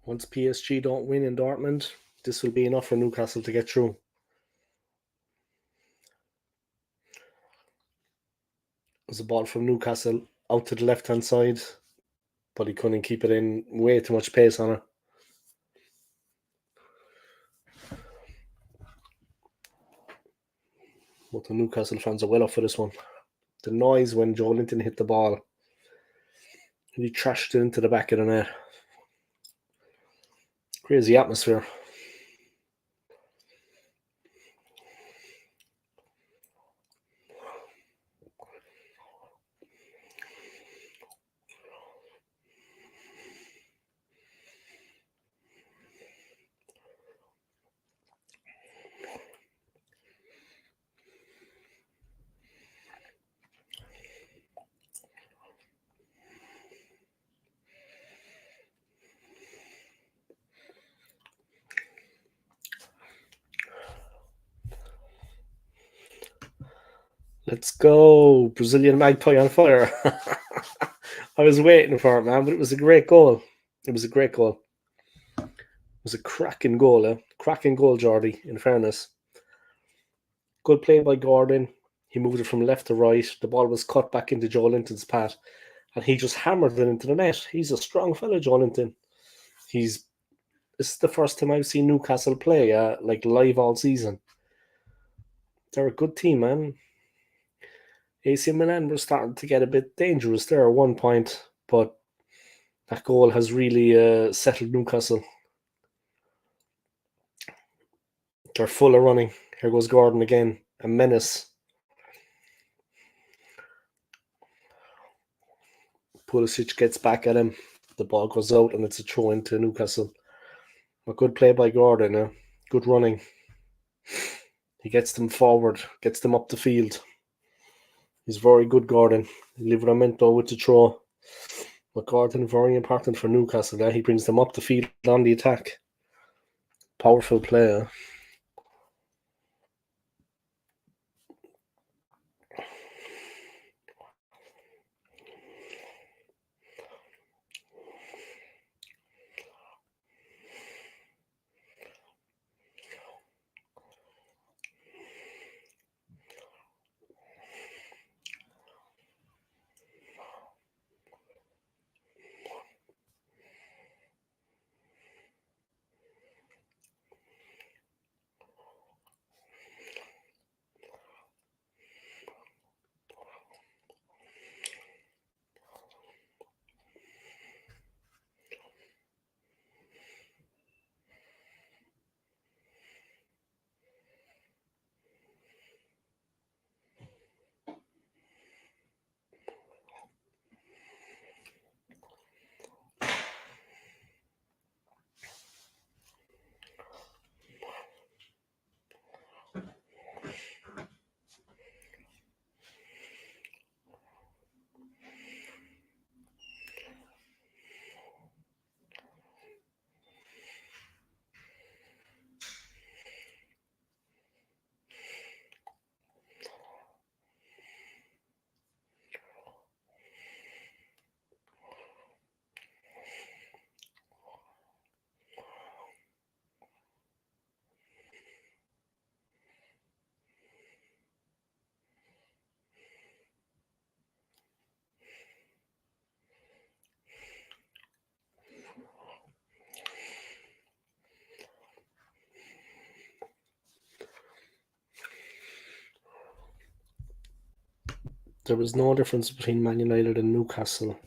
Once PSG don't win in Dortmund, this will be enough for Newcastle to get through. It was a ball from Newcastle out to the left-hand side, but he couldn't keep it in. Way too much pace on it. But the Newcastle fans are well up for this one. The noise when Joe Linton hit the ball, he trashed it into the back of the net. Crazy atmosphere. Let's go. Brazilian Magpie on fire. I was waiting for it, man, but it was a great goal. It was a great goal. It was a cracking goal, Cracking goal, Jordy, in fairness. Good play by Gordon. He moved it from left to right. The ball was cut back into Joe Linton's path, and he just hammered it into the net. He's a strong fellow, Joe Linton. This is the first time I've seen Newcastle play like live all season. They're a good team, man. AC Milan were starting to get a bit dangerous there at one point, but that goal has really settled Newcastle. They're full of running. Here goes Gordon again. A menace. Pulisic gets back at him. The ball goes out and it's a throw into Newcastle. A good play by Gordon. Good running. He gets them forward, gets them up the field. He's very good, Gordon. Livramento with the throw. But Gordon, very important for Newcastle. He brings them up the field on the attack. Powerful player. There was no difference between Man United and Newcastle.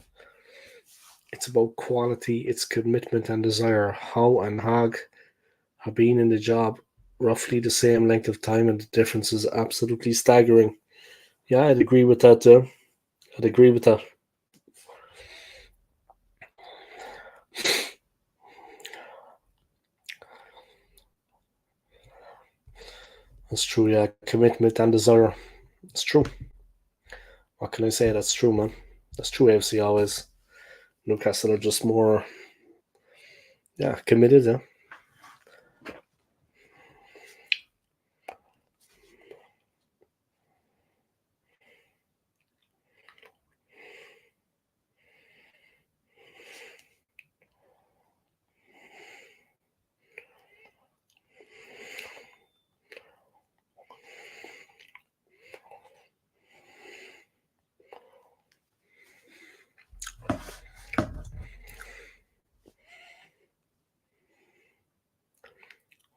It's about quality, it's commitment and desire. Howe and Hogg have been in the job roughly the same length of time, and the difference is absolutely staggering. Yeah, I'd agree with that. I'd agree with that. That's true. Yeah, commitment and desire. It's true. What can I say? That's true, man. That's true. AFC always. Newcastle are just more, yeah, committed. Yeah.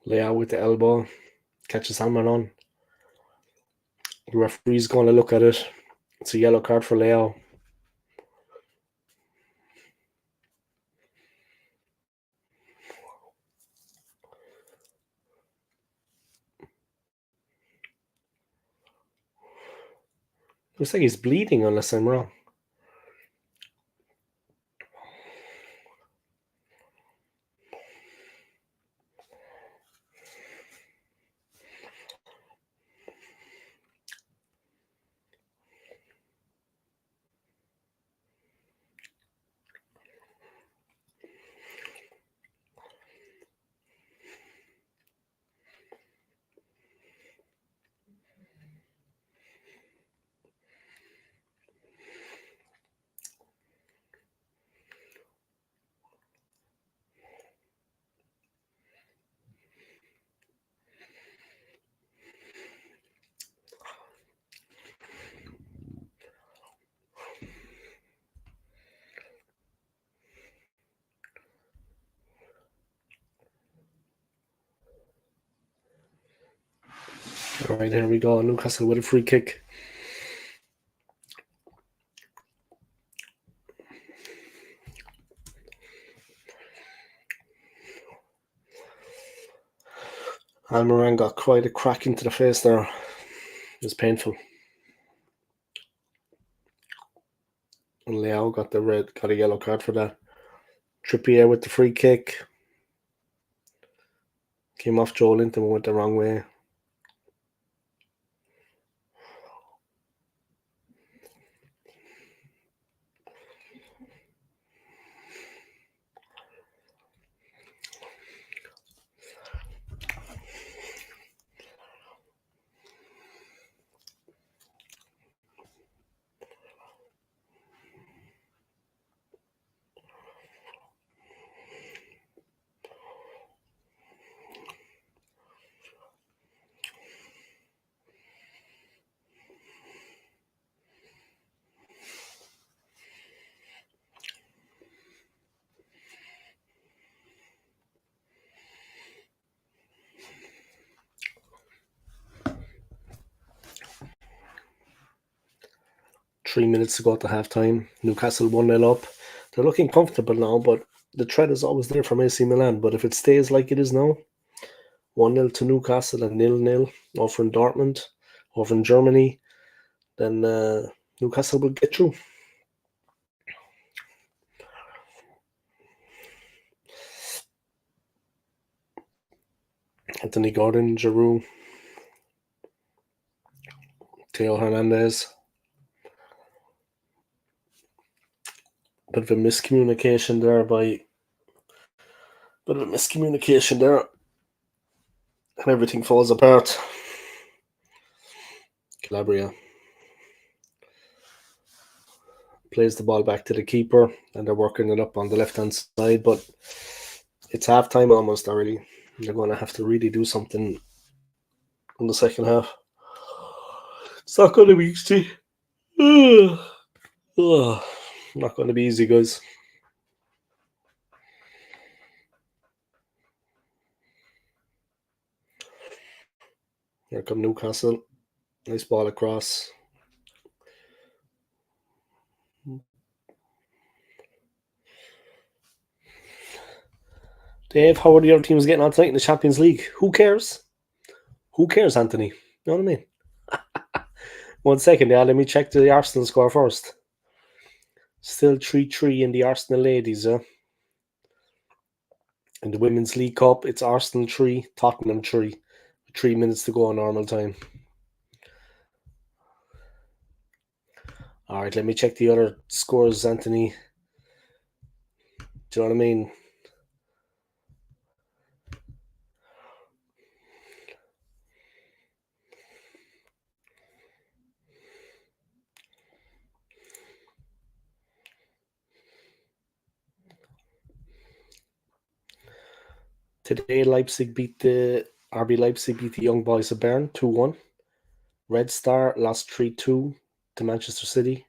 Leao with the elbow catches Salman on. The referee's going to look at it. It's a yellow card for Leao. Looks like he's bleeding, unless I'm wrong. All right, here we go. Newcastle with a free kick. Almiron got quite a crack into the face there. It was painful. And Leao got got a yellow card for that. Trippier with the free kick. Came off Joelinton and went the wrong way. Three minutes to go at the half time. Newcastle 1-0 up. They're looking comfortable now, but the threat is always there from AC Milan. But if it stays like it is now, 1-0 to Newcastle and 0-0 over in Dortmund, over in Germany, then Newcastle will get through. Anthony Gordon, Giroud, Theo Hernandez. Bit of a miscommunication there. And everything falls apart. Calabria plays the ball back to the keeper, and they're working it up on the left-hand side, but it's half-time almost already. They're going to have to really do something in the second half. It's not going to be easy. Not going to be easy, guys. Here come Newcastle. Nice ball across. Dave, how are the other teams getting on tonight in the Champions League? Who cares? Who cares, Anthony? You know what I mean? 1 second, yeah. Let me check the Arsenal score first. Still 3-3 in the Arsenal ladies, yeah. In the Women's League Cup, it's Arsenal 3, Tottenham 3. 3 minutes to go on normal time. All right, let me check the other scores, Anthony. Do you know what I mean? Today, RB Leipzig beat the Young Boys of Bern 2-1. Red Star lost 3-2 to Manchester City.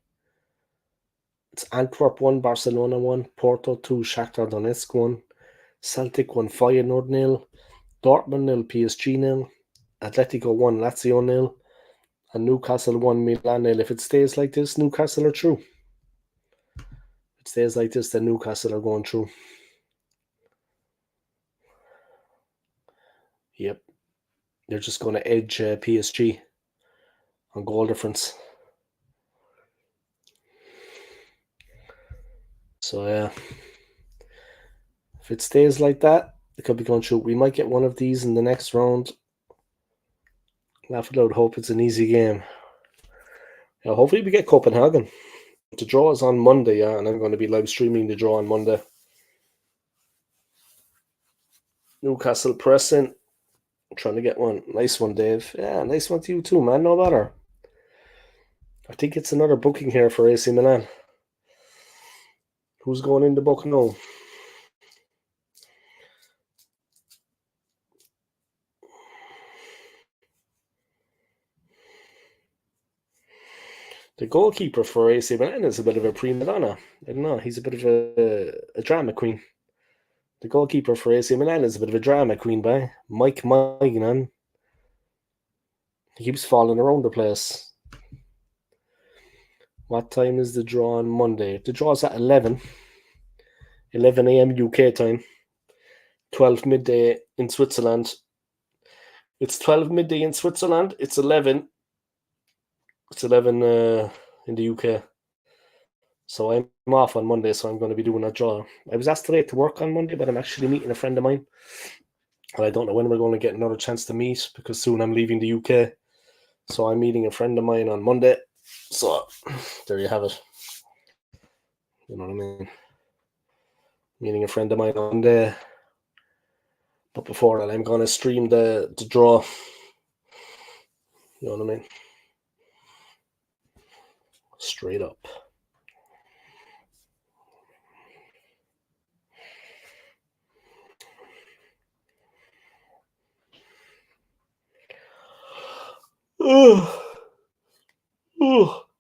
It's Antwerp 1, Barcelona 1, Porto 2, Shakhtar Donetsk 1, Celtic 1, Feyenoord 0, Dortmund 0, PSG 0, Atletico 1, Lazio 0, and Newcastle 1, Milan 0. If it stays like this, Newcastle are through. If it stays like this, then Newcastle are going through. Yep. They're just going to edge PSG on goal difference. So, yeah. If it stays like that, it could be going through. We might get one of these in the next round. Laugh it out. Hope it's an easy game. Yeah, hopefully we get Copenhagen. The draw is on Monday, yeah, and I'm going to be live streaming the draw on Monday. Newcastle pressing. Trying to get one. Nice one, Dave. Yeah, nice one to you too, man. No matter. I think it's another booking here for AC Milan. Who's going in the book now? The goalkeeper for AC Milan is a bit of a prima donna. I don't know. He's a bit of a drama queen. The goalkeeper for AC Milan is a bit of a drama queen, by Mike Maignan. He keeps falling around the place. What time is the draw on Monday? The draw's at 11 a.m. UK time. 12 midday in Switzerland. It's 12 midday in Switzerland. It's 11. It's 11 in the UK. So I'm off on Monday, so I'm going to be doing a draw. I was asked today to work on Monday, but I'm actually meeting a friend of mine. And I don't know when we're going to get another chance to meet because soon I'm leaving the UK. So I'm meeting a friend of mine on Monday. So there you have it. You know what I mean? Meeting a friend of mine on Monday. But before that, I'm going to stream the draw. You know what I mean? Straight up.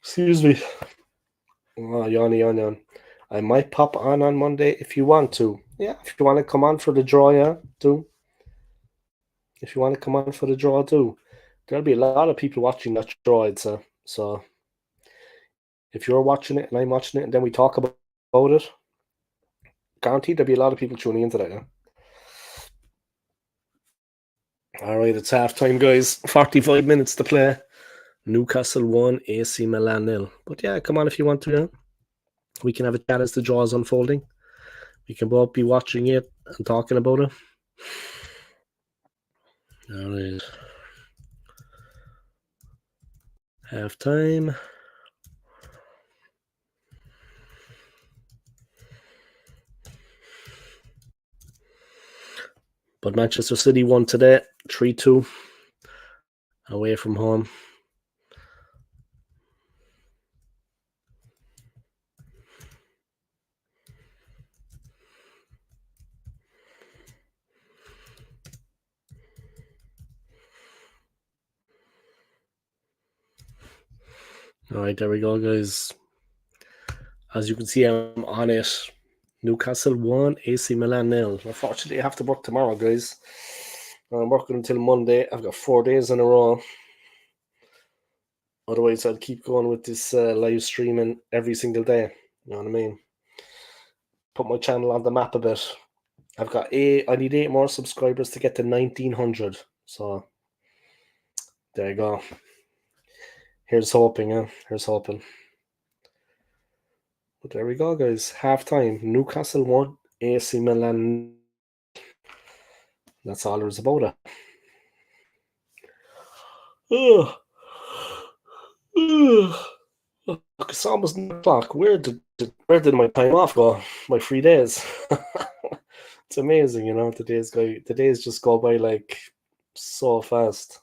Excuse me. Oh, yawn. I might pop on Monday if you want to. Yeah, if you want to come on for the draw, yeah, do. If you want to come on for the draw, do. There'll be a lot of people watching that draw, I'd say. So if you're watching it and I'm watching it and then we talk about it, guaranteed there'll be a lot of people tuning into that, yeah. All right, it's halftime, guys. 45 minutes to play. Newcastle 1, AC Milan 0. But yeah, come on if you want to, yeah. We can have a chat as the draw is unfolding. We can both be watching it and talking about it. All right. Halftime. But Manchester City won today, 3-2, away from home. All right, there we go, guys. As you can see, I'm on it. Newcastle 1, AC Milan 0. Unfortunately, I have to work tomorrow, guys. I'm working until Monday. I've got 4 days in a row. Otherwise, I'll keep going with this live streaming every single day. You know what I mean? Put my channel on the map a bit. I've got eight. I need 8 more subscribers to get to 1900. So there you go. Here's hoping, yeah. Here's hoping. But there we go, guys. Half time. Newcastle won. AC Milan. That's all there is about it. Ugh. Ugh. Look, it's almost 9 o'clock. Where did my time off go? My 3 days. It's amazing, you know. The days just go by like so fast.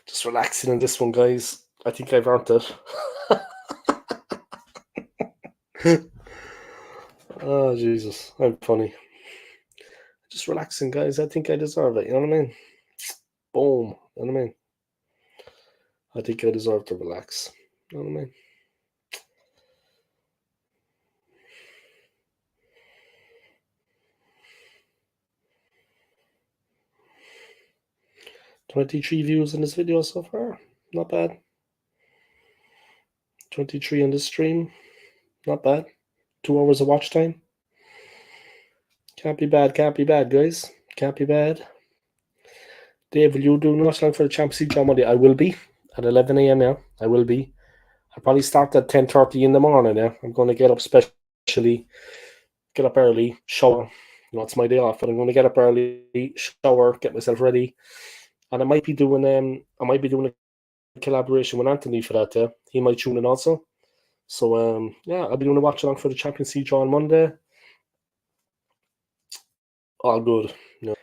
Just relaxing in this one, guys. I think I've earned it. Oh Jesus, I'm funny. Just relaxing, guys. I think I deserve it. You know what I mean? Boom. You know what I mean? I think I deserve to relax. You know what I mean? 23 views in this video so far. Not bad. 23 on this stream. Not bad. 2 hours of watch time. Can't be bad, guys. Can't be bad. Dave, will you do National for the Champions League on Monday? I will be at 11 a.m. Yeah, I will be. I'll probably start at 10:30 in the morning. Yeah, I'm going to get up get up early, shower. You know, it's my day off, but I'm going to get up early, shower, get myself ready, and I might be doing a collaboration with Anthony for that. Yeah, he might tune in also. So yeah, I'll be doing a watch along for the Champions League on Monday. All good. You know,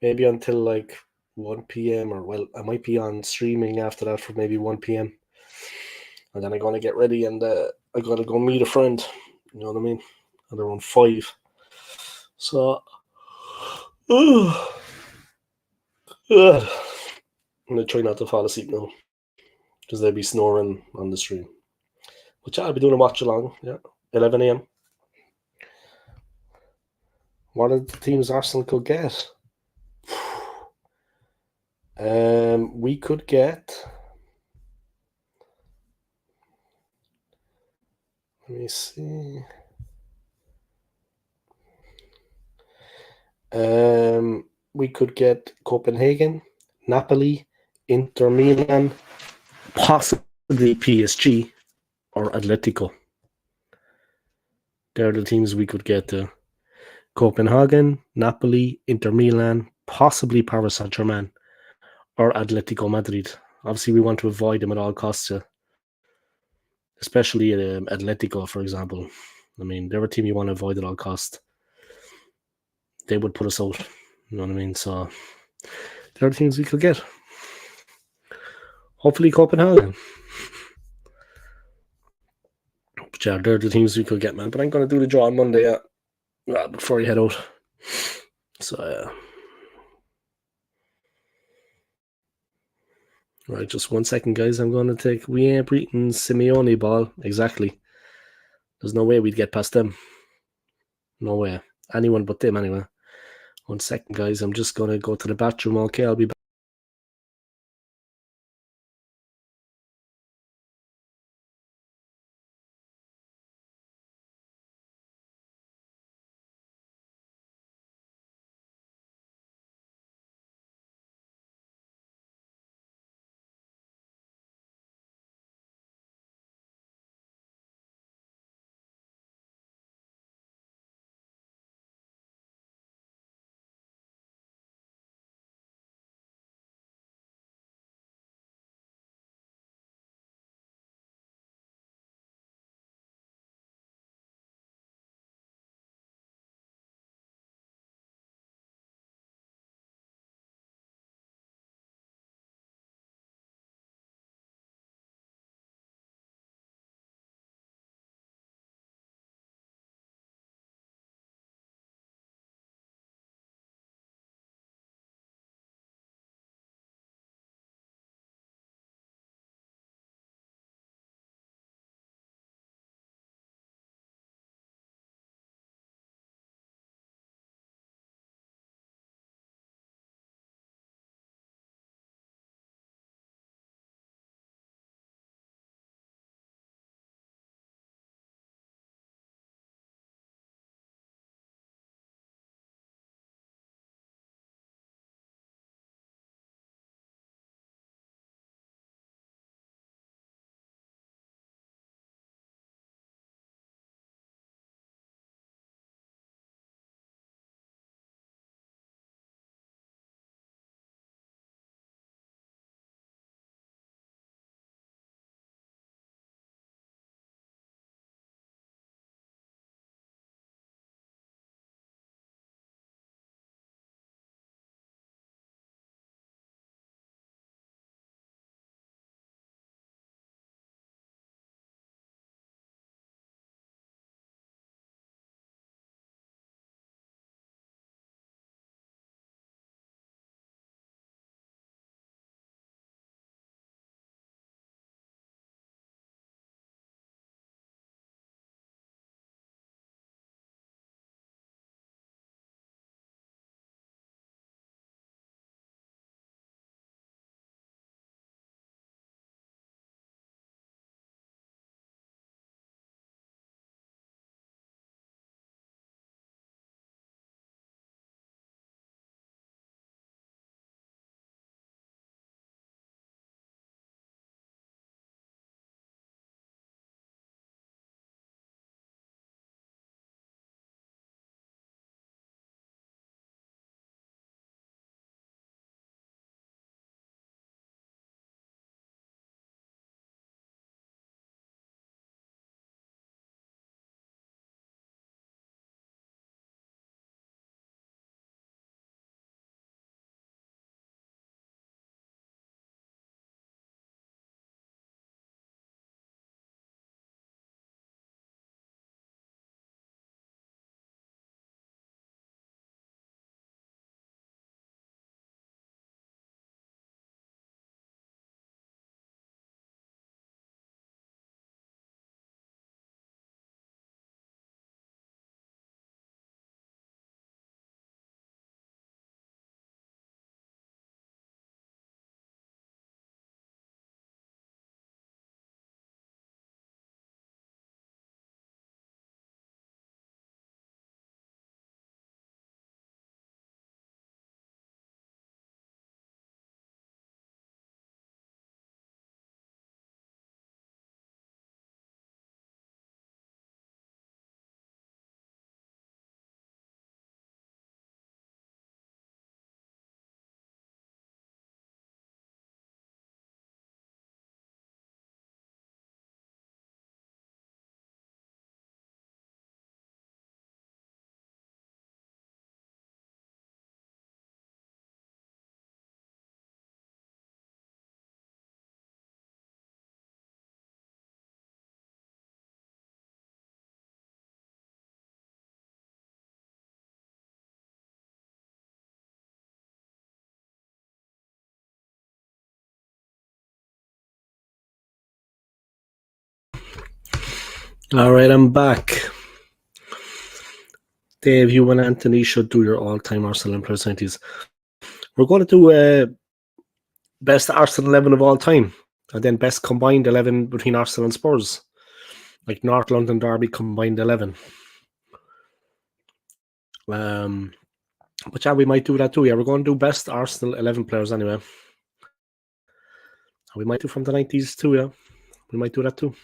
maybe until like 1 p.m. or well, I might be on streaming after that for maybe 1 p.m. And then I'm gonna get ready and I gotta go meet a friend. You know what I mean? At around 5. So, I'm gonna try not to fall asleep now because they'll be snoring on the stream. But yeah, I'll be doing a watch along. Yeah, 11 a.m. What are the teams Arsenal could get? We could get. Let me see. We could get Copenhagen, Napoli, Inter Milan, possibly PSG or Atletico. They're the teams we could get to. Copenhagen, Napoli, Inter Milan, possibly Paris Saint-Germain or Atletico Madrid. Obviously, we want to avoid them at all costs, especially Atletico, for example. I mean, they're a team you want to avoid at all costs. They would put us out. You know what I mean? So there are things we could get. Hopefully, Copenhagen. But yeah, they're the teams we could get, man. But I'm going to do the draw on Monday, before you head out. So, right, just 1 second, guys. I'm going to take. We ain't beating Simeone ball. Exactly. There's no way we'd get past them. No way. Anyone but them, anyway. 1 second, guys. I'm just going to go to the bathroom. Okay, I'll be back. All right, I'm back. Dave, you and Anthony should do your all-time Arsenal and Plus 90s. We're going to do best Arsenal 11 of all time, and then best combined 11 between Arsenal and Spurs. Like North London Derby combined 11. But yeah, we might do that too. Yeah, we're going to do best Arsenal 11 players anyway. We might do from the 90s too, yeah. We might do that too.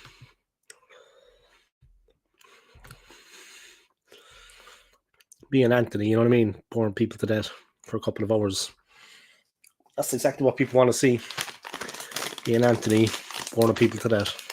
Me and Anthony, you know what I mean? Boring people to death for a couple of hours. That's exactly what people want to see. Me and Anthony boring people to death.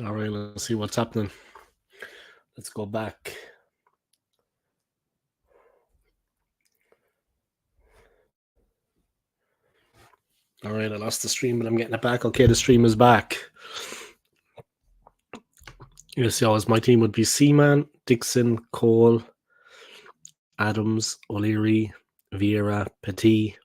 All right, let's see what's happening. Let's go back. All right, I lost the stream, but I'm getting it back. Okay, the stream is back. You see, always my team would be Seaman, Dixon, Cole, Adams, O'Leary, Vieira, Petit,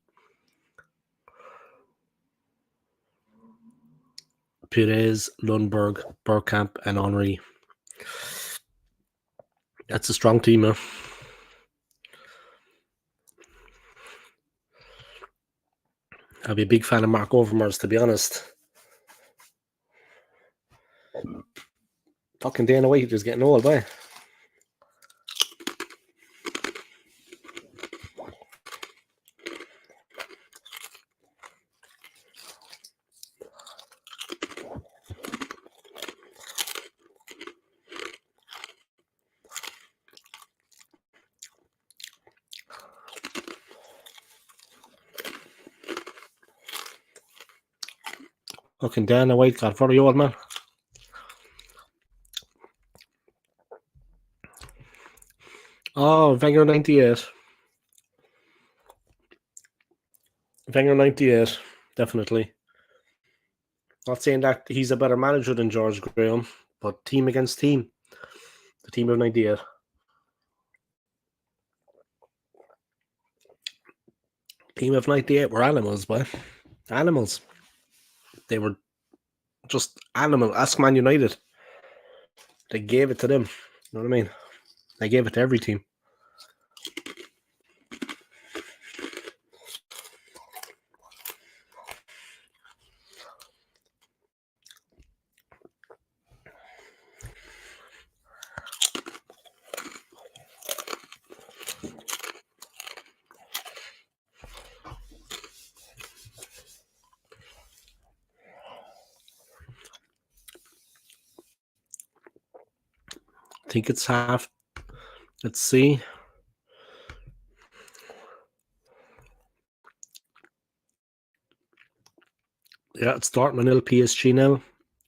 Pires, Lundberg, Bergkamp, and Henry. That's a strong team, huh? I'd be a big fan of Mark Overmars, to be honest. Fucking Dana White is getting old, boy. Fucking Dana White got very old, man. Oh, Wenger 98. Wenger 98, definitely. Not saying that he's a better manager than George Graham, but team against team. The team of 98. Team of 98 were animals, boy. Animals. They were just animal. Ask Man United. They gave it to them. You know what I mean? They gave it to every team. I think it's half. Let's see. Yeah, it's Dortmund nil, PSG nil,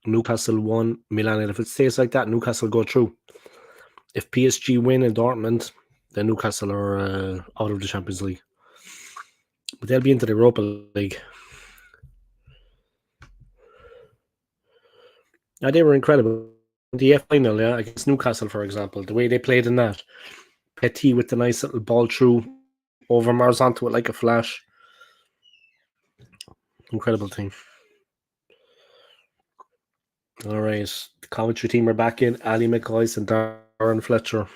Newcastle 1, Milan nil. If it stays like that, Newcastle go through. If PSG win in Dortmund, then Newcastle are out of the Champions League. But they'll be into the Europa League. Yeah, they were incredible. The F final, yeah, against Newcastle, for example, the way they played in that. Petit with the nice little ball through over Mars onto it like a flash. Incredible thing. All right. The commentary team are back in. Ali McCoy and Darren Fletcher.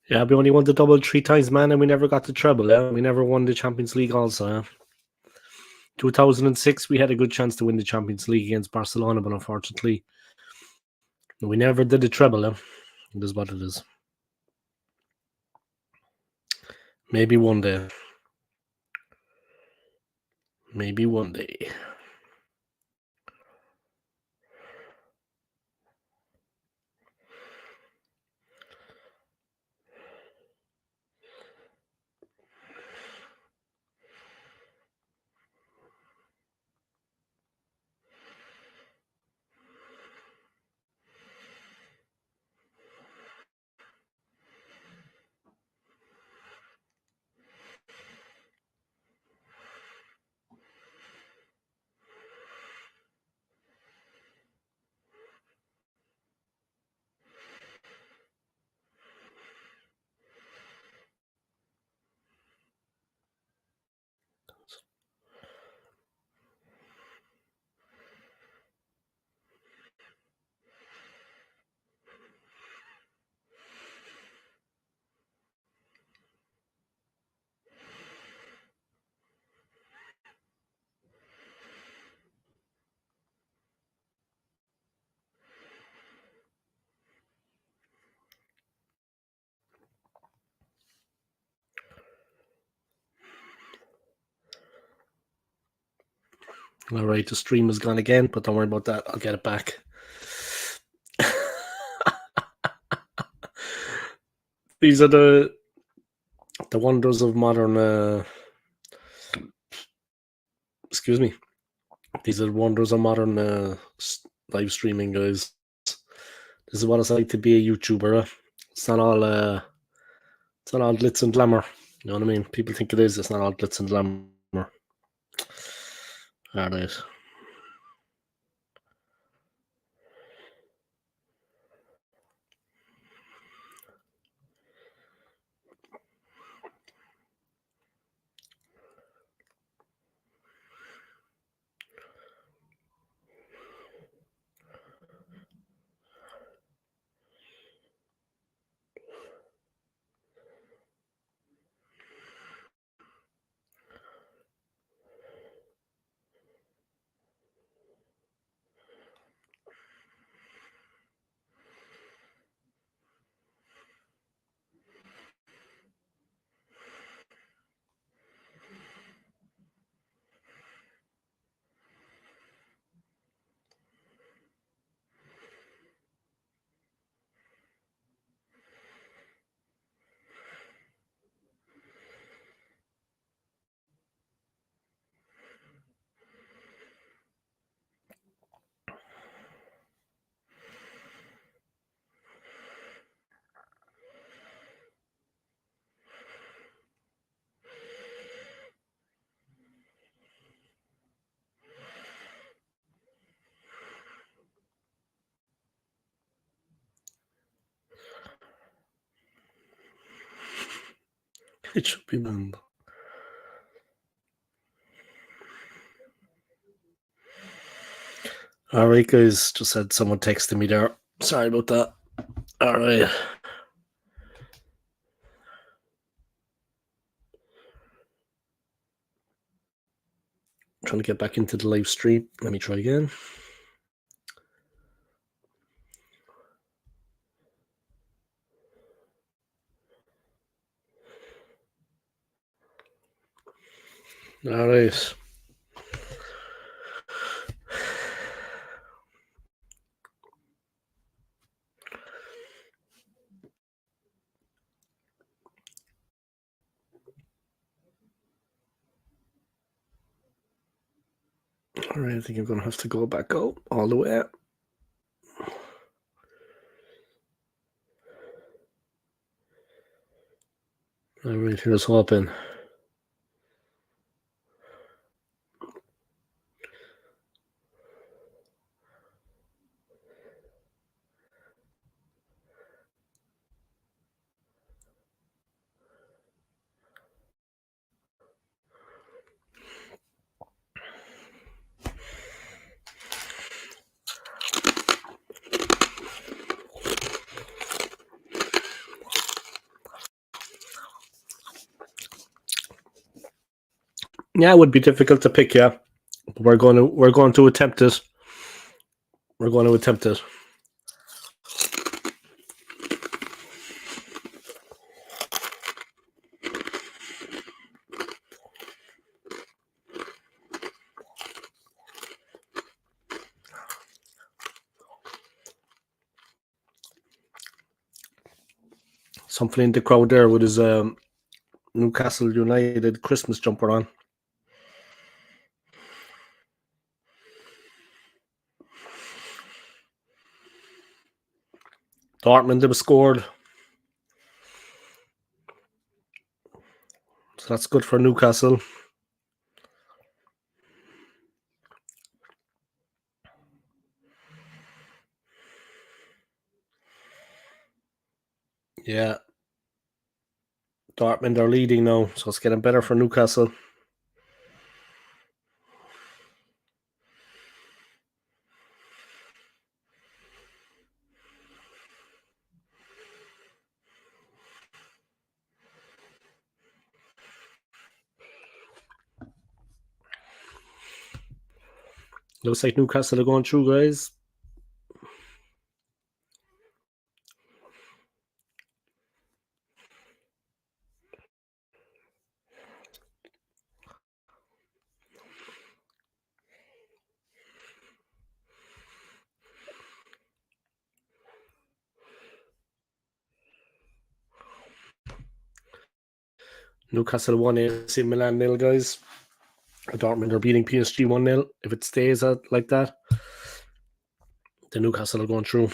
Yeah, we only won the double 3 times, man, and we never got the treble. Yeah, we never won the Champions League. Also, yeah. 2006, we had a good chance to win the Champions League against Barcelona, but unfortunately, we never did the treble. Yeah. It is what it is. Maybe one day. Maybe one day. All right, the stream is gone again, but don't worry about that. I'll get it back. These are the wonders of modern. Excuse me. These are the wonders of modern live streaming, guys. This is what it's like to be a YouTuber. It's not all. It's not all glitz and glamour. You know what I mean? People think it is. It's not all glitz and glamour. All right. It should be banned. All right, guys. Just had someone texting me there. Sorry about that. All right. Trying to get back into the live stream. Let me try again. All right. All right, I think I'm going to have to go back out all the way. All right, here's hoping. Yeah, it would be difficult to pick, yeah. But we're going to attempt it. We're going to attempt it. Something in the crowd there with his Newcastle United Christmas jumper on. Dortmund have scored. So that's good for Newcastle. Yeah. Dortmund are leading now, so it's getting better for Newcastle. Looks like Newcastle are going through, guys. Newcastle 1 AC Milan 0, guys. Dortmund are beating PSG 1-0. If it stays like that, then Newcastle are going through.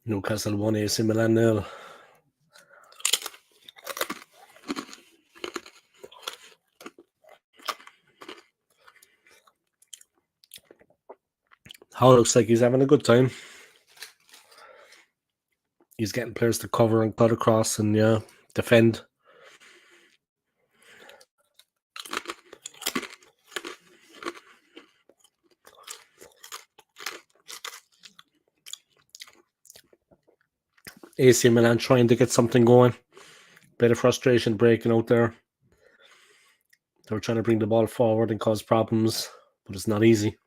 Newcastle 1 AC Milan 0. How looks like he's having a good time. He's getting players to cover and cut across and defend. AC Milan trying to get something going. Bit of frustration breaking out there. They were trying to bring the ball forward and cause problems, but it's not easy.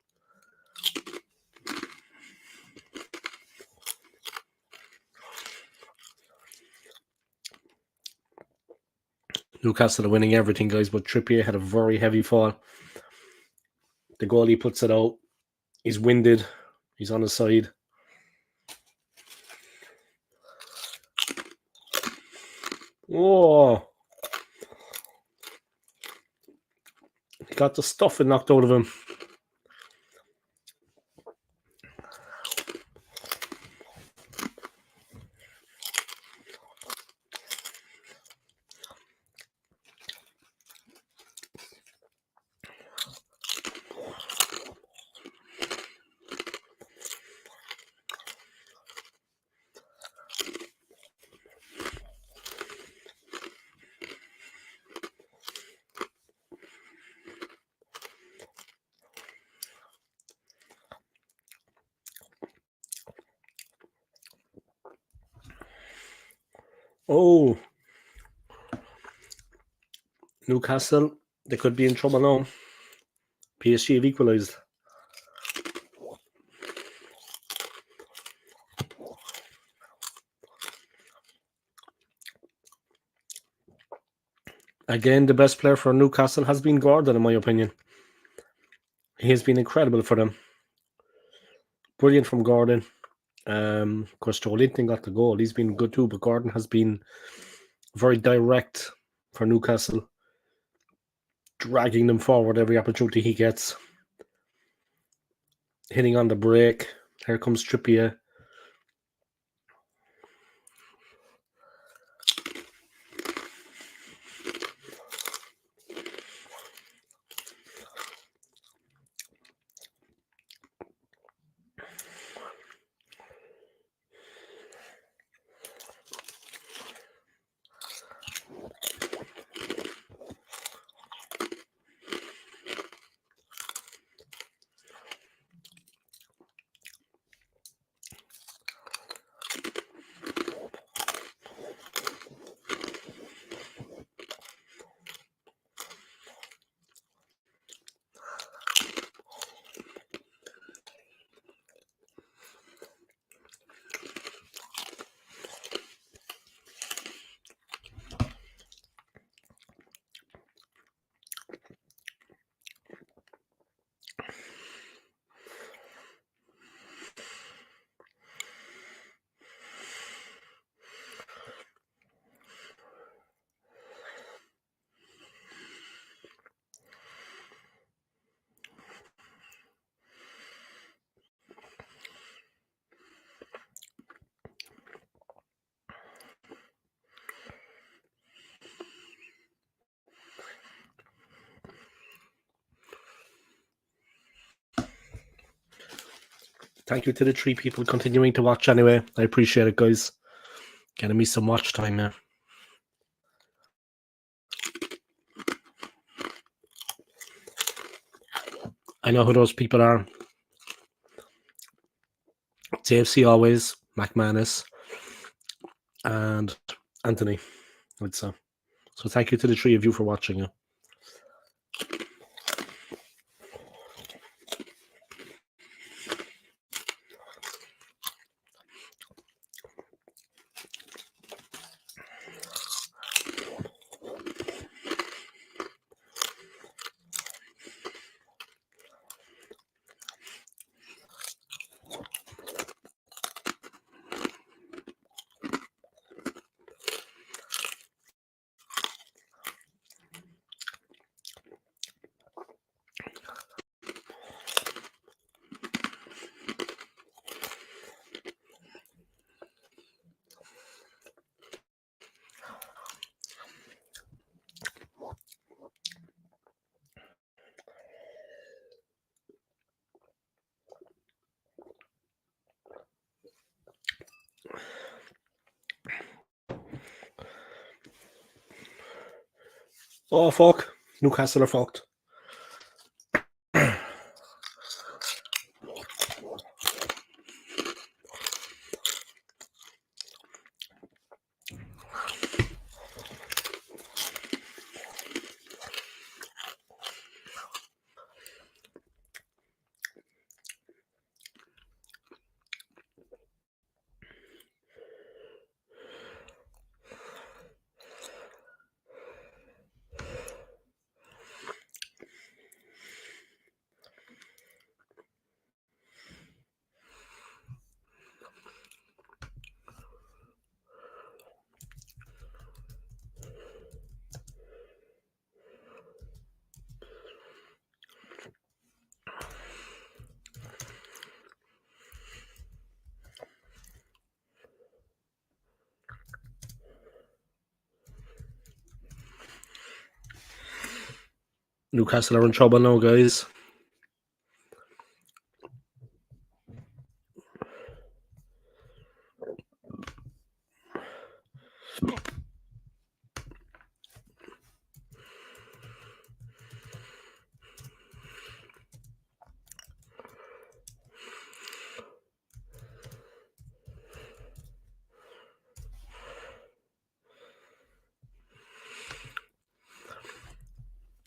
Newcastle are winning everything, guys, but Trippier had a very heavy fall. The goalie puts it out. He's winded. He's on his side. Oh! He got the stuffing knocked out of him. Oh! Newcastle, they could be in trouble now. PSG have equalised. Again, the best player for Newcastle has been Gordon, in my opinion. He has been incredible for them. Brilliant from Gordon. Of course, Joe Linton got the goal. He's been good too, but Gordon has been very direct for Newcastle, dragging them forward every opportunity he gets. Hitting on the break. Here comes Trippier. Thank you to the 3 people continuing to watch anyway. I appreciate it, guys. Getting me some watch time now. I know who those people are. It's AFC always, McManus, and Anthony. So thank you to the 3 of you for watching. Oh, fuck. Newcastle are fucked. Newcastle are in trouble now, guys.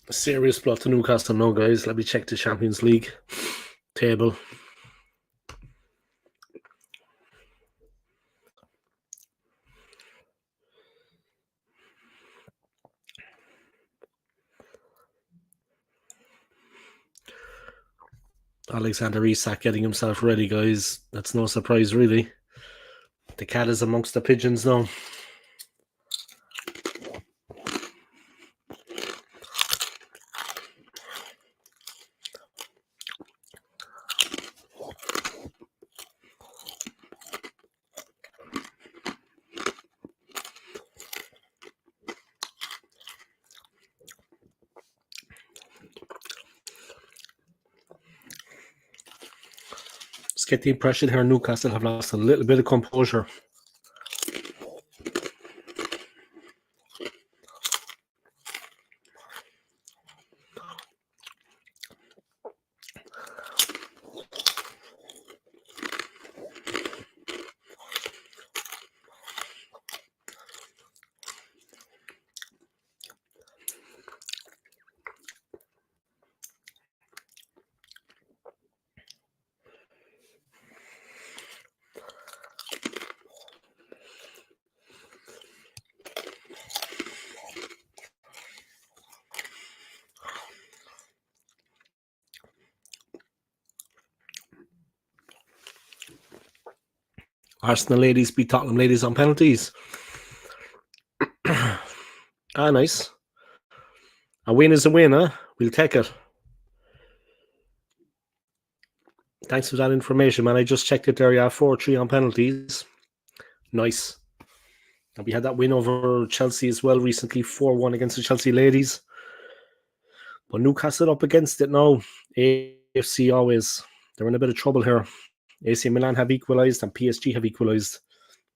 Serious plot to Newcastle now, guys. Let me check the Champions League table. Alexander Isak getting himself ready, guys. That's no surprise, really. The cat is amongst the pigeons now. Just get the impression here Newcastle have lost a little bit of composure. Arsenal ladies beat Tottenham ladies on penalties. Nice. A win is a win, huh? We'll take it. Thanks for that information, man. I just checked it there. Yeah, 4-3 on penalties. Nice. And we had that win over Chelsea as well recently, 4-1 against the Chelsea ladies. But Newcastle up against it now. AFC always. They're in a bit of trouble here. AC Milan have equalised and PSG have equalised.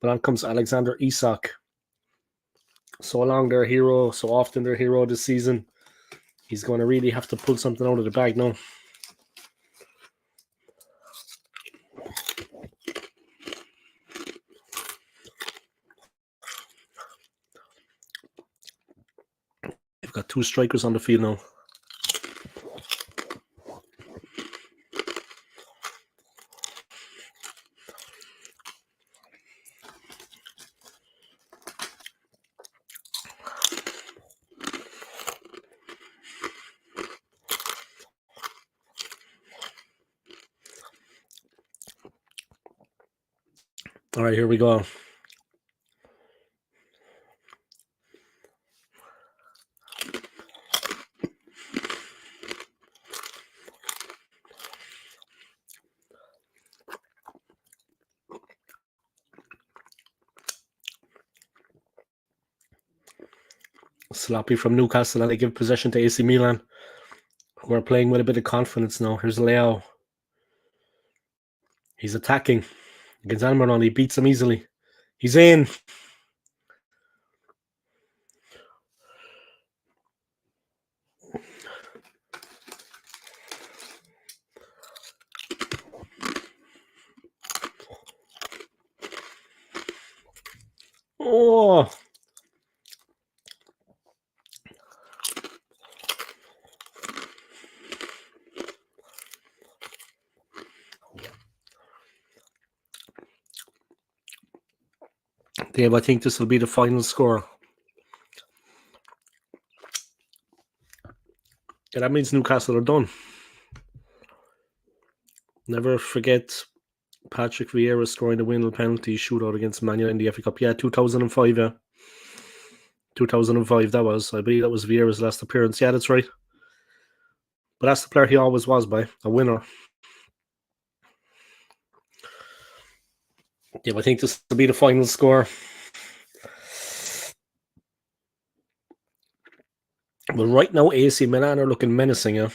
But on comes Alexander Isak. So long their hero, so often their hero this season. He's going to really have to pull something out of the bag now. They've got two strikers on the field now. All right, here we go. Sloppy from Newcastle, and they give possession to AC Milan, who are playing with a bit of confidence now. Here's Leao. He's attacking against Almiron. He beats him easily. He's in. Oh. Dave, I think this will be the final score. Yeah, that means Newcastle are done. Never forget Patrick Vieira scoring the winning penalty shootout against Man United in the FA Cup. Yeah, 2005, yeah. 2005, that was. I believe that was Vieira's last appearance. Yeah, that's right. But that's the player he always was, by a winner. Yeah, I think this will be the final score. But right now, AC Milan are looking menacing. Yeah,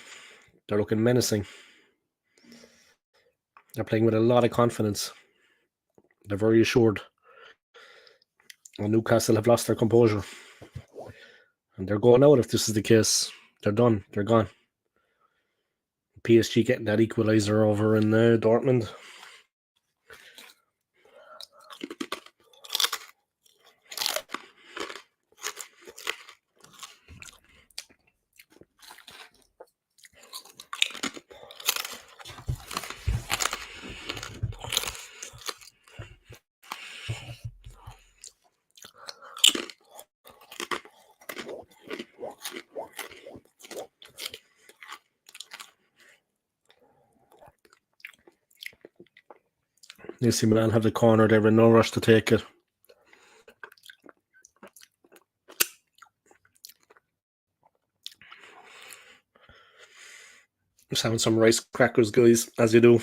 they're looking menacing. They're playing with a lot of confidence. They're very assured. And Newcastle have lost their composure. And they're going out if this is the case. They're done. They're gone. PSG getting that equaliser over in Dortmund. AC Milan have the corner. They're in no rush to take it. Just having some rice crackers, guys, as you do.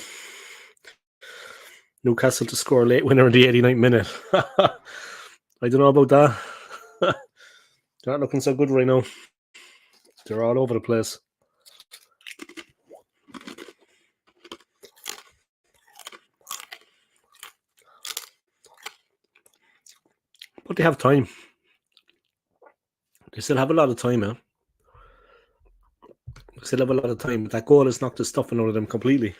Newcastle to score a late winner in the 89th minute. I don't know about that. They're not looking so good right now. They're all over the place. But they have time. They still have a lot of time, eh? They still have a lot of time. That goal has knocked the stuffing out of them completely.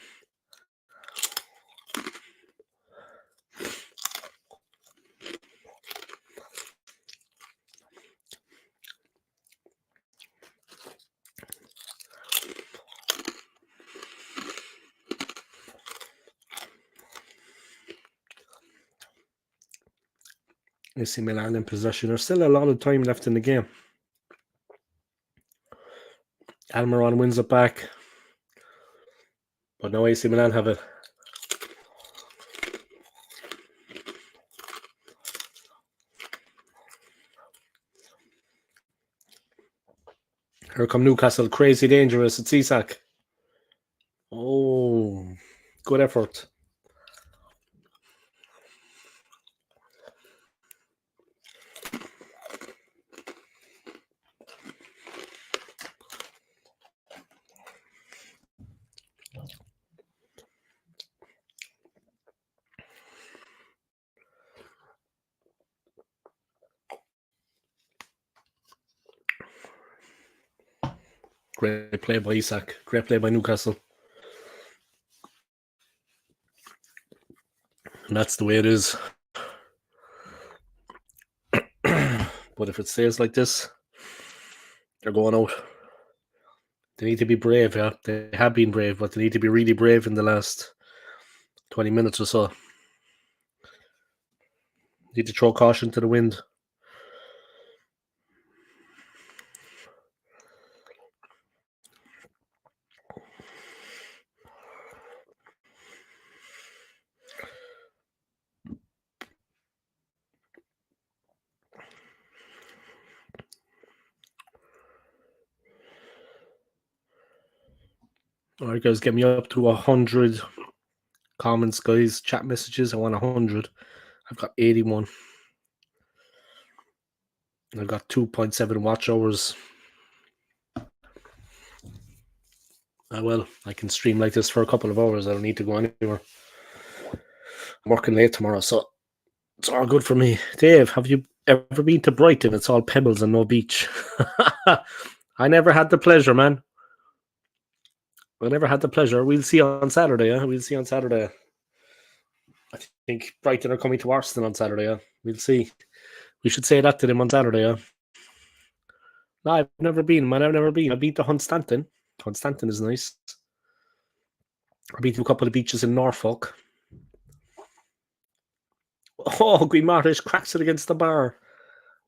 AC Milan in possession. There's still a lot of time left in the game. Almiron wins it back. But now AC Milan have it. Here come Newcastle. Crazy dangerous. It's Isak. Oh, good effort. Great play by Isak. Great play by Newcastle. And that's the way it is. But if it stays like this, they're going out. They need to be brave, yeah. They have been brave, but they need to be really brave in the last 20 minutes or so. Need to throw caution to the wind. All right, guys, get me up to 100 comments, guys. Chat messages. I want 100. I've got 81. I've got 2.7 watch hours. Well, I can stream like this for a couple of hours. I don't need to go anywhere. I'm working late tomorrow, so it's all good for me. Dave, have you ever been to Brighton? It's all pebbles and no beach. I never had the pleasure, man. I never had the pleasure. We'll see on Saturday. Yeah? We'll see on Saturday. I think Brighton are coming to Arsenal on Saturday. Yeah? We'll see. We should say that to them on Saturday. Yeah? No, I've never been, man. I've never been. I've been to Hunstanton. Hunstanton is nice. I've been to a couple of beaches in Norfolk. Oh, Guimaraes cracks it against the bar.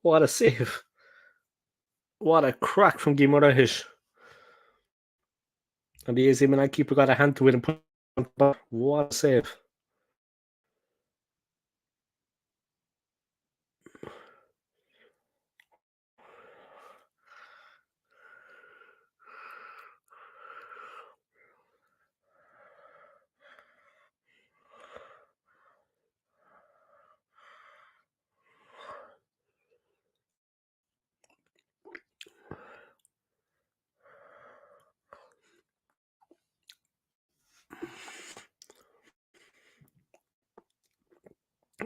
What a save. What a crack from Guimaraes. And the AC Milan keeper got a hand to it and put it on the bar. What a save.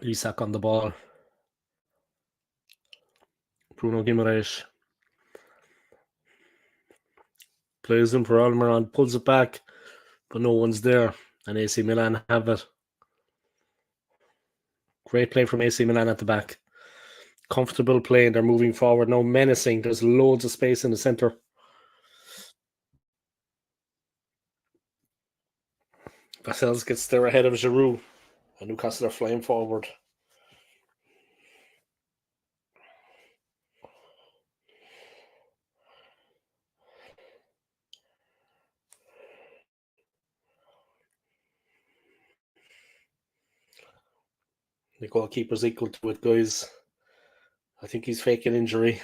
Isak on the ball. Bruno Guimaraes plays in for Almiron, pulls it back, but no one's there, and AC Milan have it. Great play from AC Milan at the back. Comfortable play, and they're moving forward now, menacing. There's loads of space in the centre. Vassels gets there ahead of Giroud, and Newcastle are flying forward. The goalkeeper's equal to it, guys. I think he's faking injury.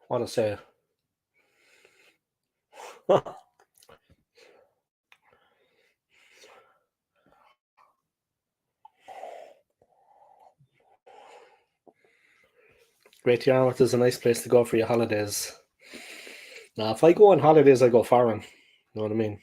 What a save. Great Yarmouth is a nice place to go for your holidays. Now, if I go on holidays, I go foreign. You know what I mean?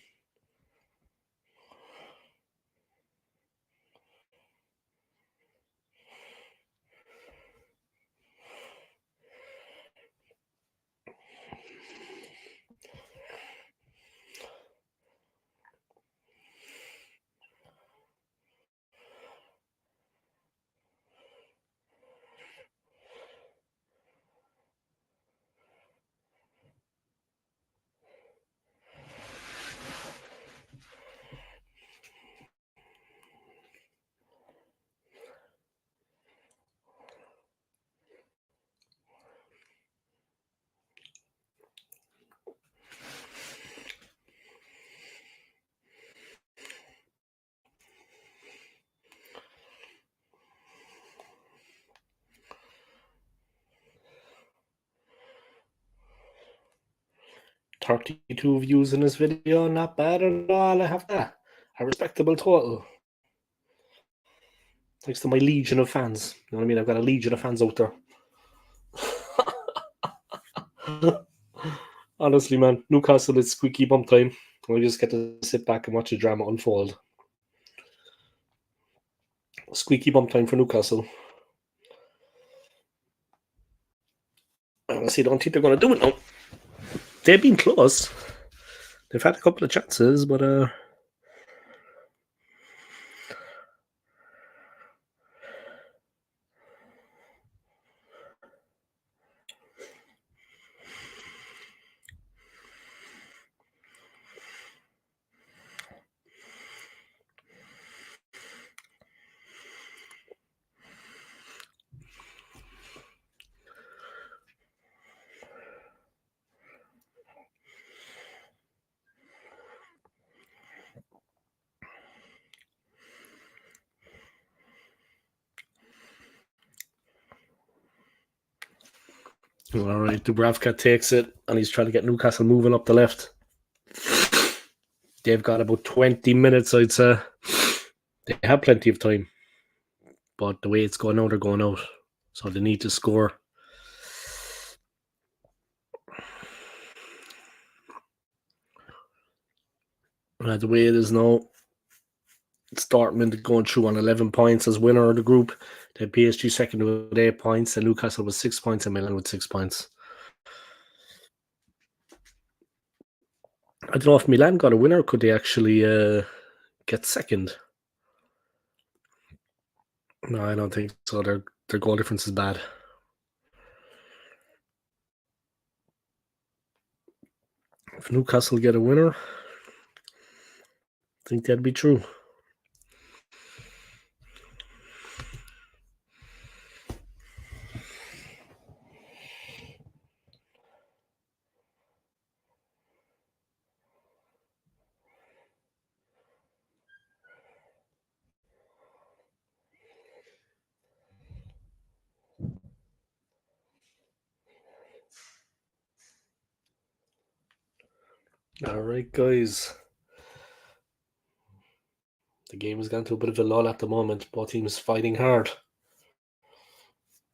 $32 views in this video, not bad at all. I have that. A respectable total. Thanks to my legion of fans. You know what I mean? I've got a legion of fans out there. Honestly, man, Newcastle is squeaky bum time. We just get to sit back and watch the drama unfold. Squeaky bum time for Newcastle. Honestly, I don't think they're going to do it now. They've been close. They've had a couple of chances, but all right, Dubravka takes it, and he's trying to get Newcastle moving up the left. They've got about 20 minutes, I'd say. They have plenty of time. But the way it's going now, they're going out. So they need to score. The way it is now, it's Dortmund going through on 11 points as winner of the group. Then PSG second with 8 points, and Newcastle with 6 points, and Milan with 6 points. I don't know if Milan got a winner. Could they actually get second? No, I don't think so. Their goal difference is bad. If Newcastle get a winner, I think that'd be true. All right, guys. The game has gone to a bit of a lull at the moment. Both teams fighting hard.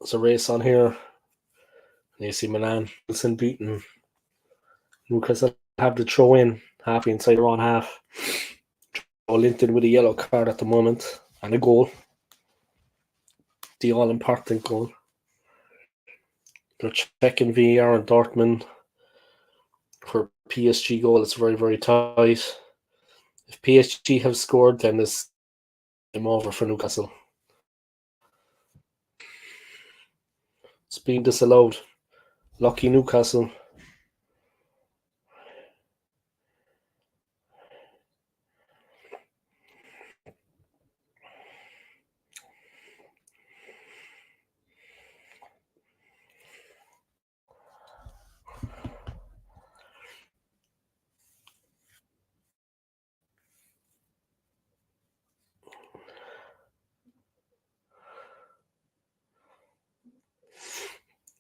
There's a race on here. AC Milan, Wilson beaten. Newcastle have the throw in. half inside their own half. Joelinton with a yellow card at the moment and a goal. The all-important goal. They're checking VAR and Dortmund for PSG goal. It's very, very tight. If PSG have scored, then it's game over for Newcastle. It's being disallowed. Lucky Newcastle.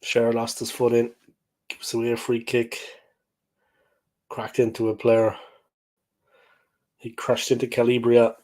Schär lost his foot in. Gives away a free kick. Cracked into a player. He crashed into Calabria.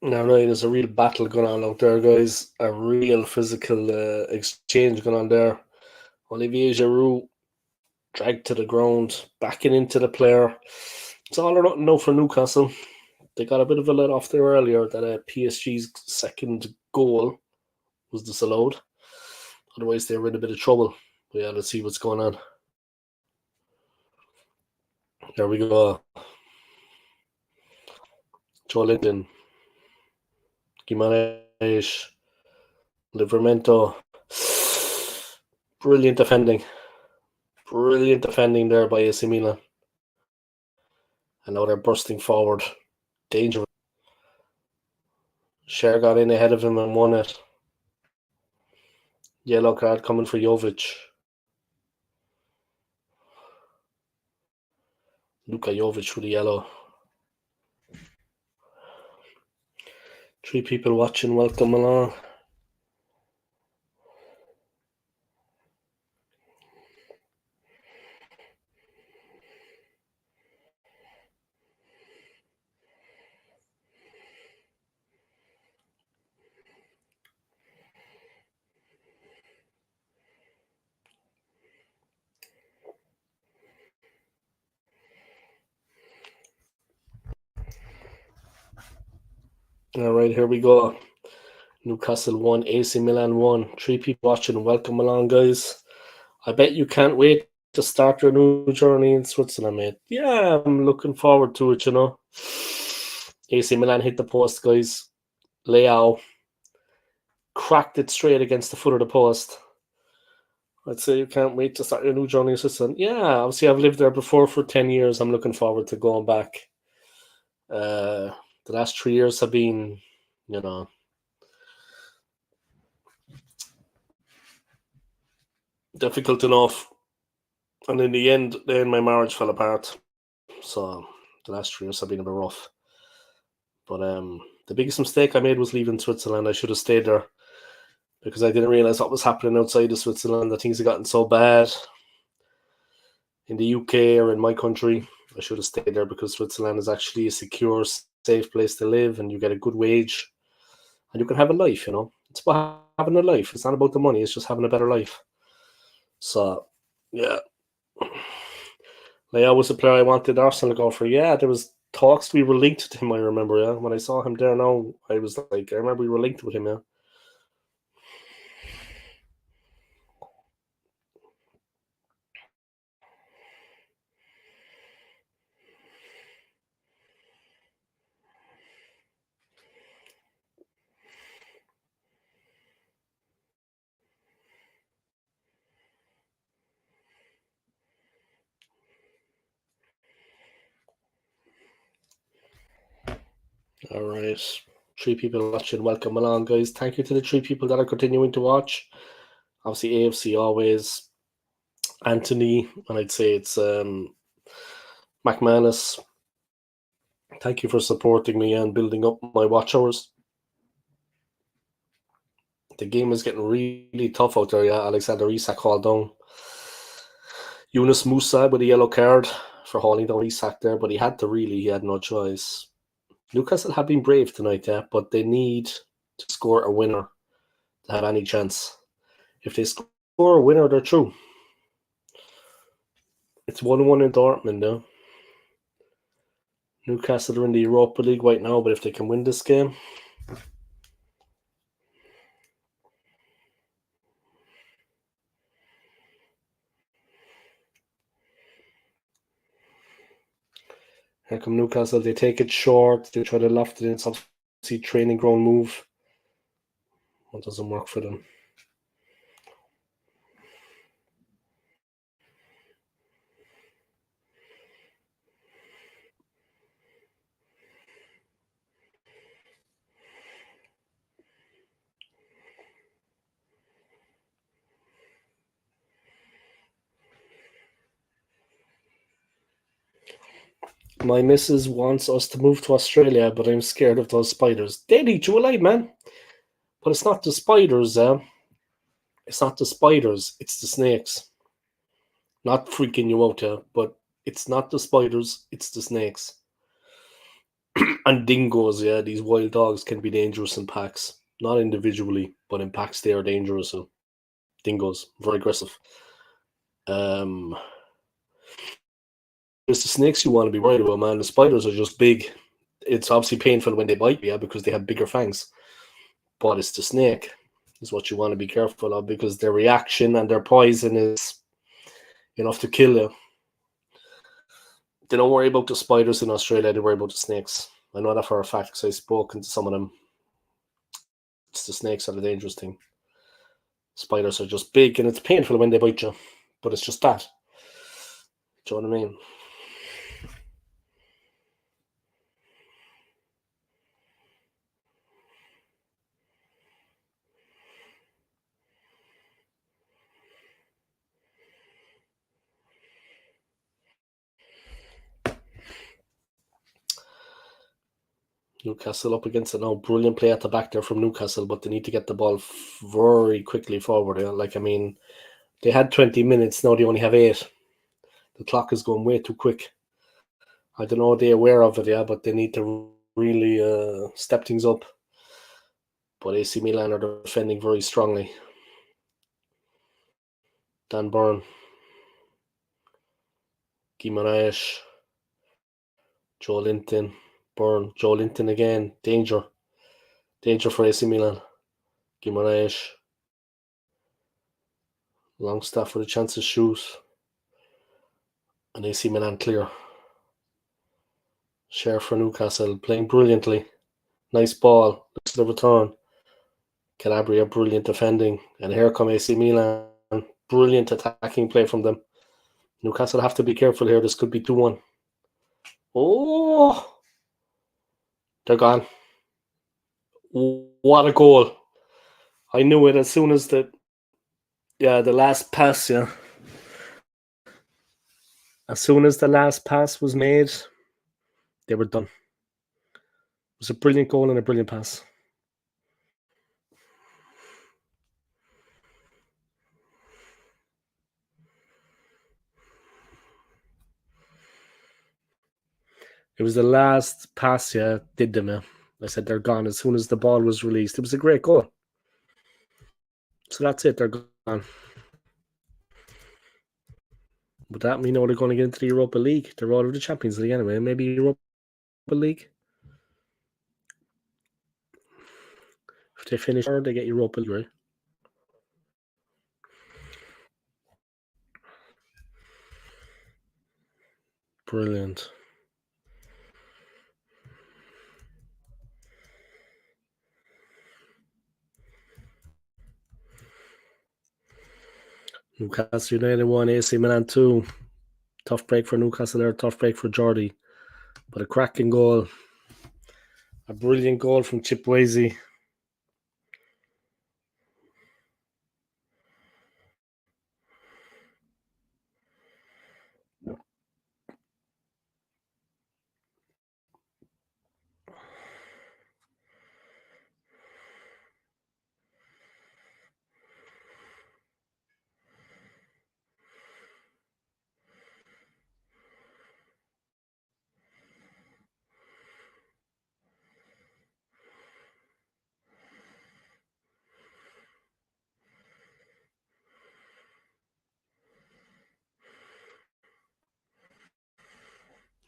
Now, right, there's a real battle going on out there, guys. A real physical exchange going on there. Olivier Giroud dragged to the ground, backing into the player. It's all or nothing now for Newcastle. They got a bit of a let off there earlier that PSG's second goal was disallowed. Otherwise, they were in a bit of trouble. But yeah, let's see what's going on. There we go. Joelinton. Gimenez. Livramento. Brilliant defending. Brilliant defending there by AC Milan. And now they're bursting forward. Dangerous. Schär got in ahead of him and won it. Yellow card coming for Jovic. Luka Jovic with a yellow. 3 people watching. Welcome along. All right, here we go. Newcastle 1, AC Milan 1. 3 people watching. Welcome along, guys. I bet you can't wait to start your new journey in Switzerland, mate. Yeah, I'm looking forward to it, you know. AC Milan hit the post, guys. Leao cracked it straight against the foot of the post. I'd say you can't wait to start your new journey in Switzerland. Yeah, obviously I've lived there before for 10 years. I'm looking forward to going back. The last 3 years have been, you know, difficult enough. And in the end, then my marriage fell apart. So the last 3 years have been a bit rough. But the biggest mistake I made was leaving Switzerland. I should have stayed there because I didn't realize what was happening outside of Switzerland. That things had gotten so bad in the UK or in my country. I should have stayed there because Switzerland is actually a secure, safe place to live, and you get a good wage, and you can have a life. You know, it's about having a life. It's not about the money. It's just having a better life. So, yeah. Leao was the player I wanted Arsenal to go for. Yeah, there was talks we were linked to him, I remember, yeah. When I saw him there now, I was like, I remember we were linked with him, yeah. All right. 3 people watching, welcome along, guys. Thank you to the 3 people that are continuing to watch. Obviously, AFC always. Anthony, and I'd say it's McManus. Thank you for supporting me and building up my watch hours. The game is getting really tough out there, yeah. Alexander Isak hauled down Yunus Musa with a yellow card for hauling down Isak there, but he had no choice. Newcastle have been brave tonight, yeah, but they need to score a winner to have any chance. If they score a winner, they're through. It's 1-1 in Dortmund now. Newcastle are in the Europa League right now, but if they can win this game, here come Newcastle. They take it short. They try to loft it in some training ground move. It doesn't work for them. My missus wants us to move to Australia, but I'm scared of those spiders. They'd eat you alive, man. But it's not the spiders, it's not the spiders, it's the snakes. Not freaking you out, but it's not the spiders, it's the snakes. And dingoes, yeah, these wild dogs can be dangerous in packs. Not individually, but in packs they are dangerous. So dingoes, very aggressive. It's the snakes you want to be worried about, man. The spiders are just big. It's obviously painful when they bite you, yeah, because they have bigger fangs. But it's the snake is what you want to be careful of, because their reaction and their poison is enough to kill you. They don't worry about the spiders in Australia, they worry about the snakes. I know that for a fact because I've spoken to some of them. It's the snakes that are the dangerous thing. Spiders are just big and it's painful when they bite you, but it's just that. Do you know what I mean? Newcastle up against it now. Brilliant play at the back there from Newcastle, but they need to get the ball very quickly forward. Yeah? Like, I mean, they had 20 minutes, now they only have 8. The clock is going way too quick. I don't know if they're aware of it, yeah, but they need to really step things up. But AC Milan are defending very strongly. Dan Burn, Guimaraes, Joelinton, Burn, Joelinton again. Danger for AC Milan. Guimaraes, Longstaff with a chance to shoot. And AC Milan clear. Share for Newcastle, playing brilliantly. Nice ball. Looks the return. Calabria, brilliant defending. And here come AC Milan. Brilliant attacking play from them. Newcastle have to be careful here. This could be 2-1. Oh! They're gone. What a goal. I knew it as soon as the last pass, yeah. As soon as the last pass was made, they were done. It was a brilliant goal and a brilliant pass. It was the last pass, yeah, did them, yeah. I said they're gone as soon as the ball was released. It was a great goal. So that's it, they're gone. But that we know they're going to get into the Europa League. They're out of the Champions League anyway. Maybe Europa League. If they finish third, they get Europa League, right? Brilliant. Newcastle United 1, AC Milan 2. Tough break for Newcastle there, tough break for Jordi. But a cracking goal. A brilliant goal from Chukwueze.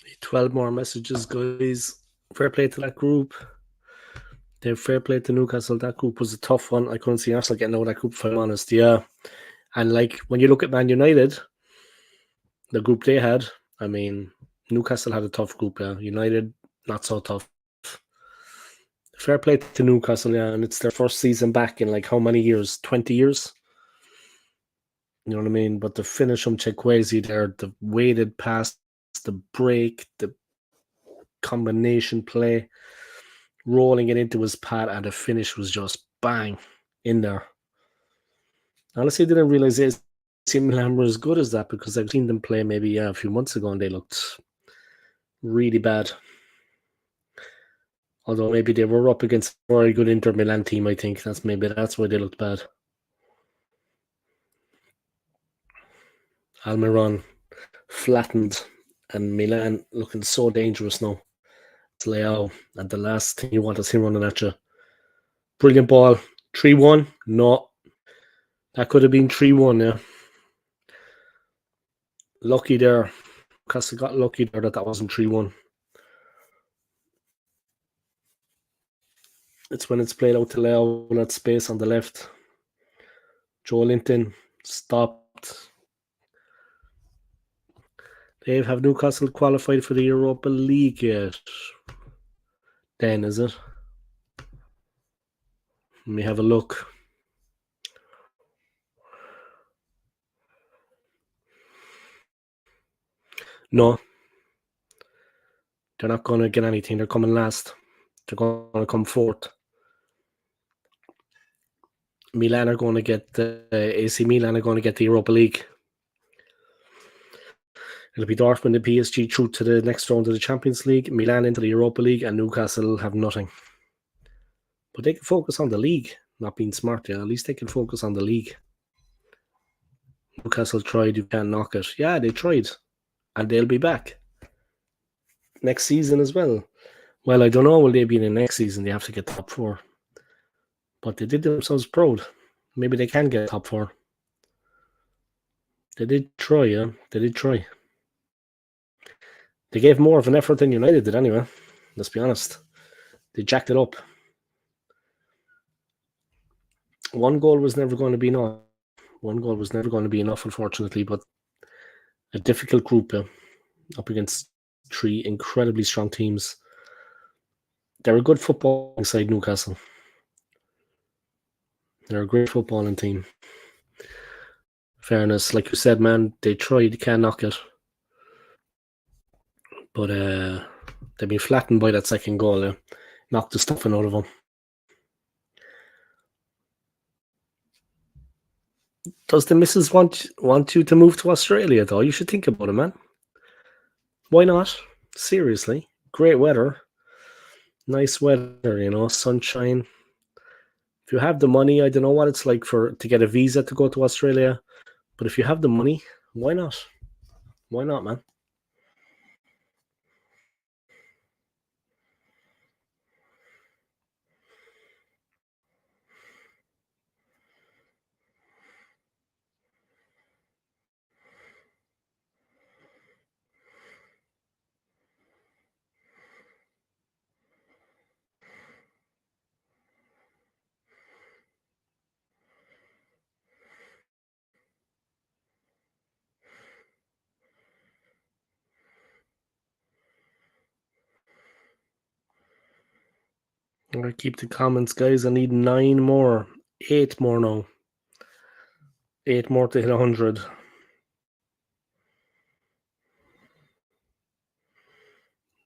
Need 12 more messages, guys. Fair play to that group. They fair play to Newcastle. That group was a tough one. I couldn't see Arsenal getting out of that group, if I'm honest. Yeah. And like when you look at Man United, the group they had, I mean, Newcastle had a tough group, yeah. United, not so tough. Fair play to Newcastle, yeah. And it's their first season back in like how many years? 20 years? You know what I mean? But the finish from Chukwueze there, the weighted pass, the break, the combination play, rolling it into his pad, and the finish was just bang in there. Honestly, I didn't realize AC Milan were as good as that because I've seen them play maybe a few months ago and they looked really bad. Although maybe they were up against a very good Inter Milan team, I think that's why they looked bad. Almiron flattened, and Milan looking so dangerous now. It's Leao, and the last thing you want is him running at you. Brilliant ball, 3-1. No, that could have been 3-1. Yeah, lucky there. Castle got lucky there that wasn't 3-1. It's when it's played out to Leao in that space on the left. Joelinton stopped. Dave, have Newcastle qualified for the Europa League yet? Then, is it? Let me have a look. No. They're not going to get anything. They're coming last. They're going to come fourth. Milan are going to get the AC Milan are going to get the Europa League. It'll be Dortmund and PSG through to the next round of the Champions League, Milan into the Europa League, and Newcastle have nothing. But they can focus on the league, not being smart. Yeah, at least they can focus on the league. Newcastle tried, you can't knock it. Yeah, they tried, and they'll be back next season as well. Well, I don't know. Will they be in the next season? They have to get top four, but they did themselves proud. Maybe they can get top four. They did try, yeah. They did try. They gave more of an effort than United did anyway. Let's be honest. They jacked it up. One goal was never going to be enough. One goal was never going to be enough, unfortunately, but a difficult group up against three incredibly strong teams. They're a good footballing side, Newcastle. They're a great footballing team. Fairness, like you said, man, they tried, can't knock it. But they've been flattened by that second goal. Knocked the stuffing out of them. Does the missus want you to move to Australia, though? You should think about it, man. Why not? Seriously. Great weather. Nice weather, sunshine. If you have the money, I don't know what it's like to get a visa to go to Australia. But if you have the money, why not? Why not, man? I'm going to keep the comments, guys. I need 9 more. 8 more now. 8 more to hit 100.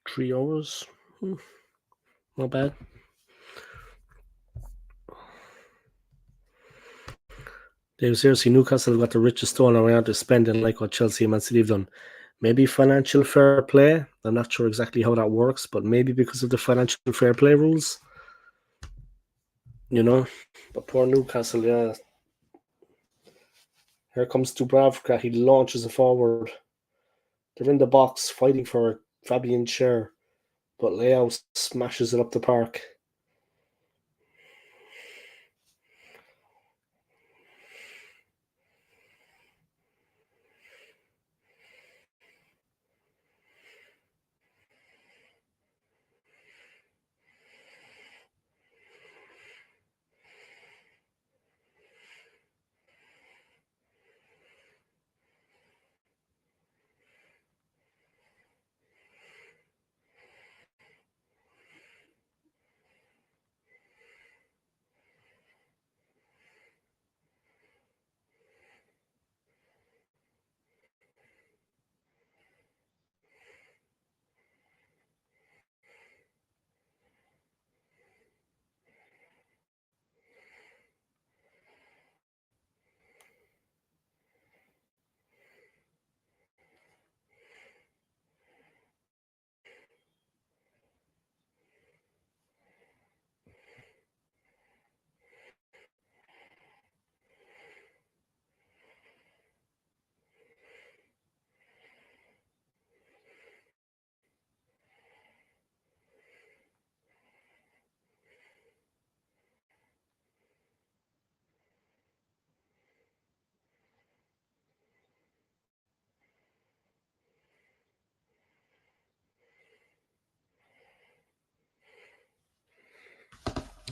Three hours. Not bad. Dave, seriously, Newcastle got the richest owner around to spending like what Chelsea and Man City have done. Maybe financial fair play. I'm not sure exactly how that works, but maybe because of the financial fair play rules. You know? But poor Newcastle, yeah. Here comes Dubravka. He launches it forward. They're in the box fighting for it. Fabian Schär. But Leao smashes it up the park.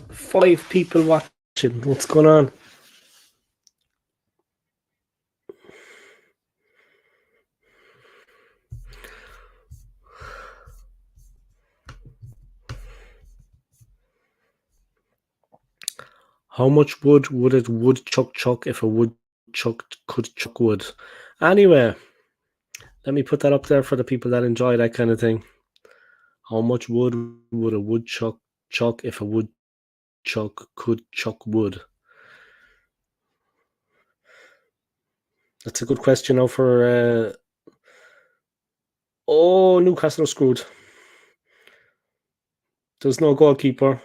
Five people watching. What's going on? How much wood would it woodchuck chuck if a woodchuck could chuck wood? Anyway, let me put that up there for the people that enjoy that kind of thing. How much wood would a woodchuck chuck if a woodchuck could chuck wood? That's a good question now for... Oh, Newcastle are screwed. There's no goalkeeper.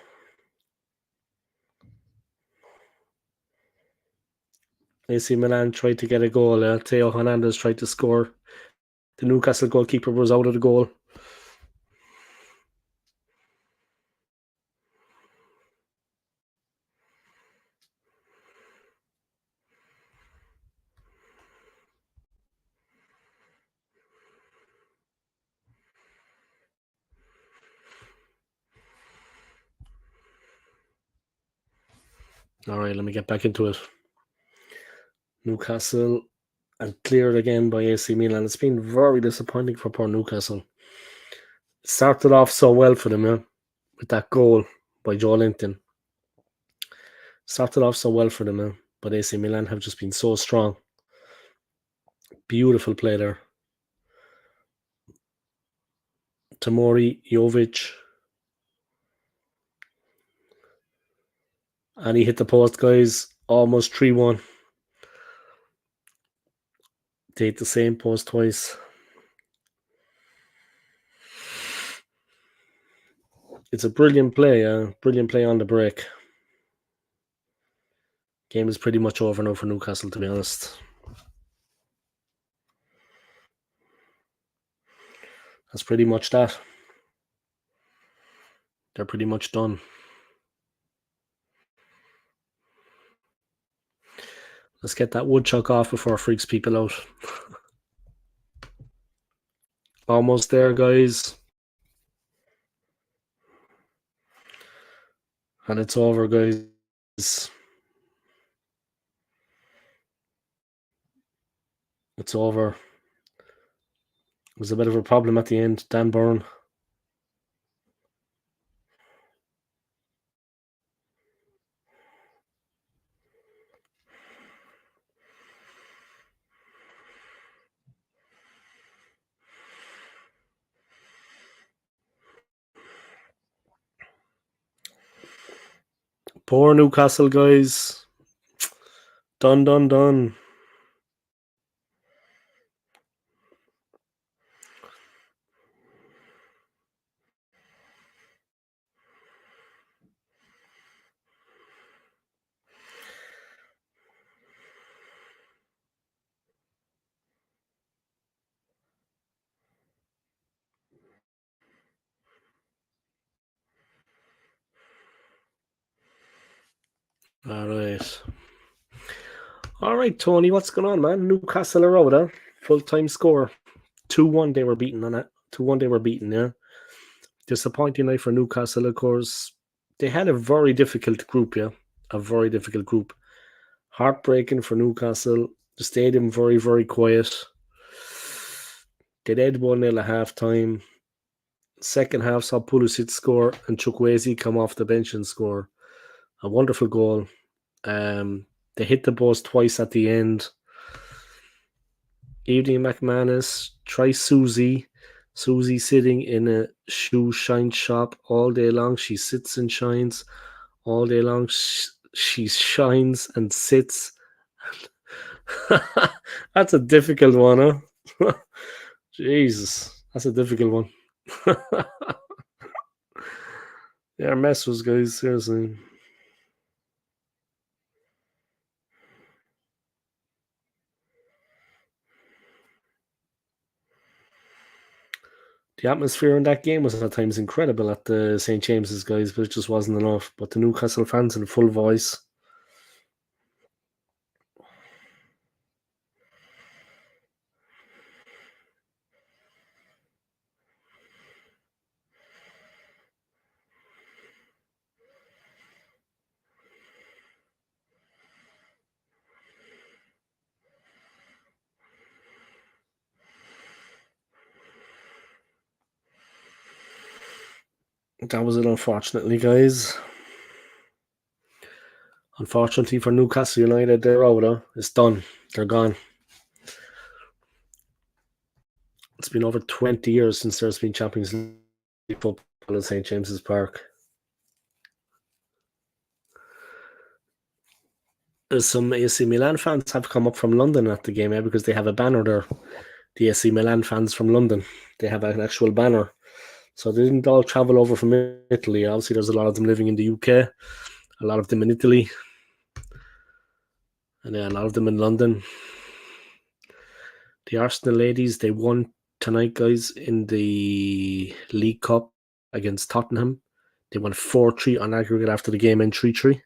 AC Milan tried to get a goal. Theo Hernandez tried to score. The Newcastle goalkeeper was out of the goal. All right, let me get back into it. Newcastle and cleared again by AC Milan. It's been very disappointing for poor Newcastle. It started off so well for them, with that goal by Joelinton. Started off so well for them, but AC Milan have just been so strong. Beautiful play there. Tomori, Jovic. And he hit the post, guys. Almost 3-1. They hit the same post twice. It's a brilliant play. Brilliant play on the break. Game is pretty much over now for Newcastle, to be honest. That's pretty much that. They're pretty much done. Let's get that woodchuck off before it freaks people out. Almost there, guys. And it's over, guys. It's over. It was a bit of a problem at the end. Dan Burn. Poor Newcastle, guys. Done, done, done. All right, Tony, what's going on, man? Newcastle are out, huh? Full-time score. 2-1 they were beaten on it. 2-1 they were beaten, yeah. Disappointing night for Newcastle, of course. They had a very difficult group, yeah. A very difficult group. Heartbreaking for Newcastle. The stadium very, very quiet. They led 1-0 at half-time. Second half saw Pulisic score and Chukwueze come off the bench and score a wonderful goal. They hit the post twice at the end. Evening McManus, try Susie. Susie sitting in a shoe shine shop all day long. She sits and shines all day long. She shines and sits. That's a difficult one, huh? Jesus, that's a difficult one. Yeah, mess was, guys, seriously. The atmosphere in that game was at times incredible at the St. James's, guys, but it just wasn't enough. But the Newcastle fans in full voice. That was it, unfortunately, guys. Unfortunately for Newcastle United, they're out, huh? It's done. They're gone. It's been over 20 years since there's been Champions League football in St. James's Park. Some AC Milan fans have come up from London at the game, because they have a banner there. The AC Milan fans from London, they have an actual banner. So they didn't all travel over from Italy. Obviously, there's a lot of them living in the UK, a lot of them in Italy, and a lot of them in London. The Arsenal ladies, they won tonight, guys, in the League Cup against Tottenham. They won 4-3 on aggregate after the game, and 3-3.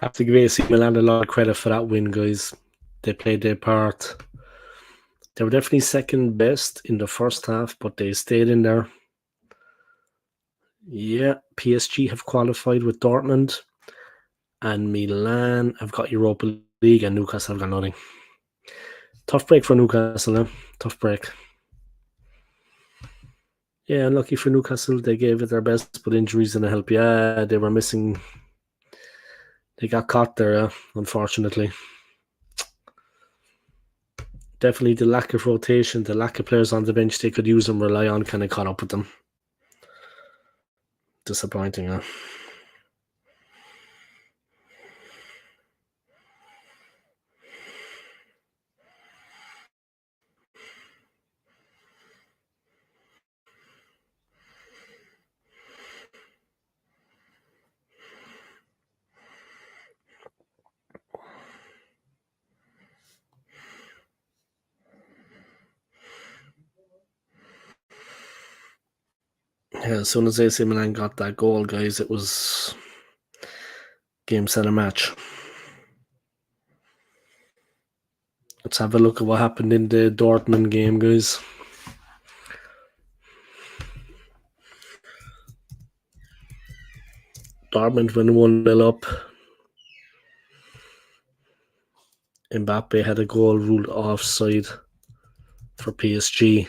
Have to give AC Milan a lot of credit for that win, guys. They played their part. They were definitely second best in the first half, but they stayed in there. Yeah, PSG have qualified with Dortmund, and Milan have got Europa League, and Newcastle have got nothing. Tough break for Newcastle, eh? Tough break. Yeah, unlucky for Newcastle. They gave it their best, but injuries didn't help. Yeah, they were missing. They got caught there, unfortunately. Definitely the lack of rotation, the lack of players on the bench they could use and rely on kind of caught up with them. Disappointing, huh? Yeah, as soon as AC Milan got that goal, guys, it was game, set, and match. Let's have a look at what happened in the Dortmund game, guys. Dortmund went 1-0 up. Mbappe had a goal ruled offside for PSG.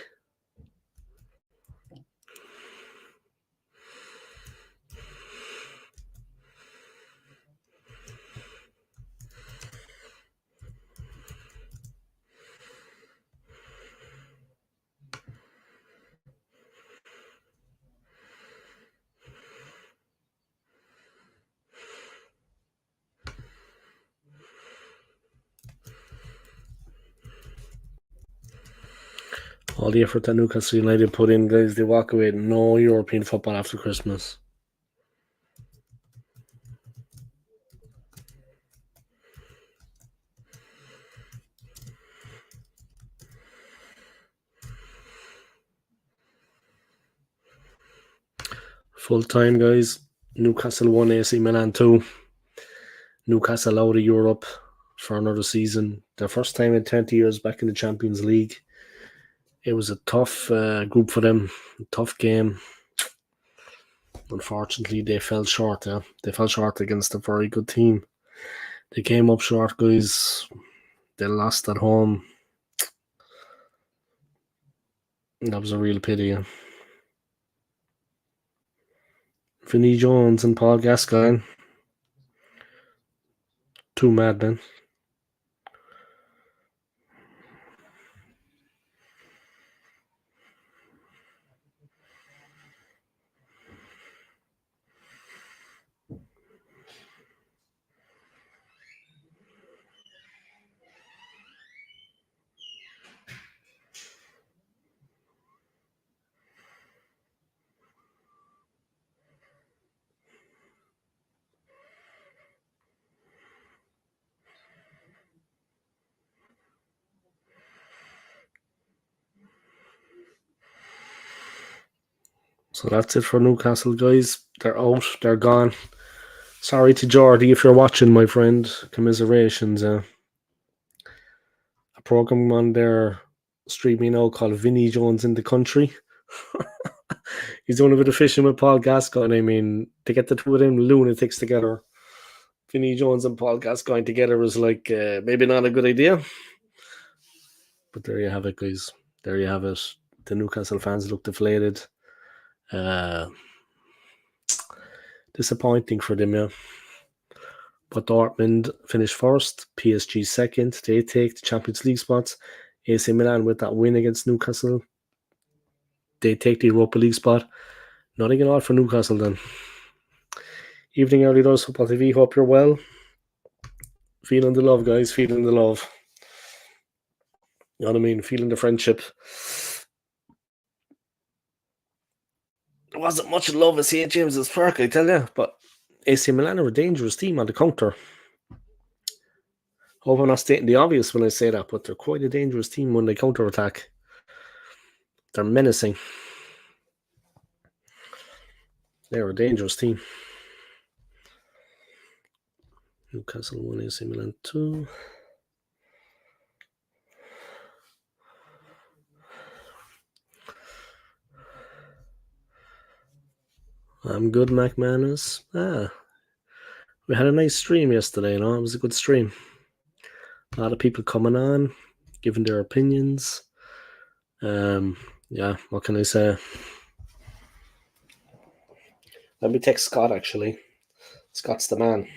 All the effort that Newcastle United put in, guys, they walk away with no European football after Christmas. Full time, guys. Newcastle 1, AC Milan 2. Newcastle out of Europe for another season. Their first time in 20 years back in the Champions League. It was a tough group for them, tough game. Unfortunately, they fell short. They fell short against a very good team. They came up short, guys. They lost at home. That was a real pity. Vinnie Jones and Paul Gascoigne. Two madmen. So that's it for Newcastle, guys. They're out. They're gone. Sorry to Jordy if you're watching, my friend. Commiserations. A program on there streaming now called Vinnie Jones in the Country. He's doing a bit of fishing with Paul Gascoigne. I mean, to get the two of them lunatics together, Vinnie Jones and Paul Gascoigne together was like maybe not a good idea. But there you have it, guys. There you have it. The Newcastle fans look deflated. Disappointing for them, yeah. But Dortmund finished first, PSG second. They take the Champions League spots. AC Milan with that win against Newcastle. They take the Europa League spot. Nothing at all for Newcastle then. Evening Early Doors Football TV. Hope you're well. Feeling the love, guys. Feeling the love. You know what I mean? Feeling the friendship. There wasn't much love at St. James's Park, I tell you. But AC Milan are a dangerous team on the counter. Hope I'm not stating the obvious when I say that, but they're quite a dangerous team when they counter-attack. They're menacing. They're a dangerous team. Newcastle 1, AC Milan 2. I'm good, McManus. We had a nice stream yesterday, you know. It was a good stream. A lot of people coming on, giving their opinions. Yeah, what can I say? Let me text Scott, actually. Scott's the man.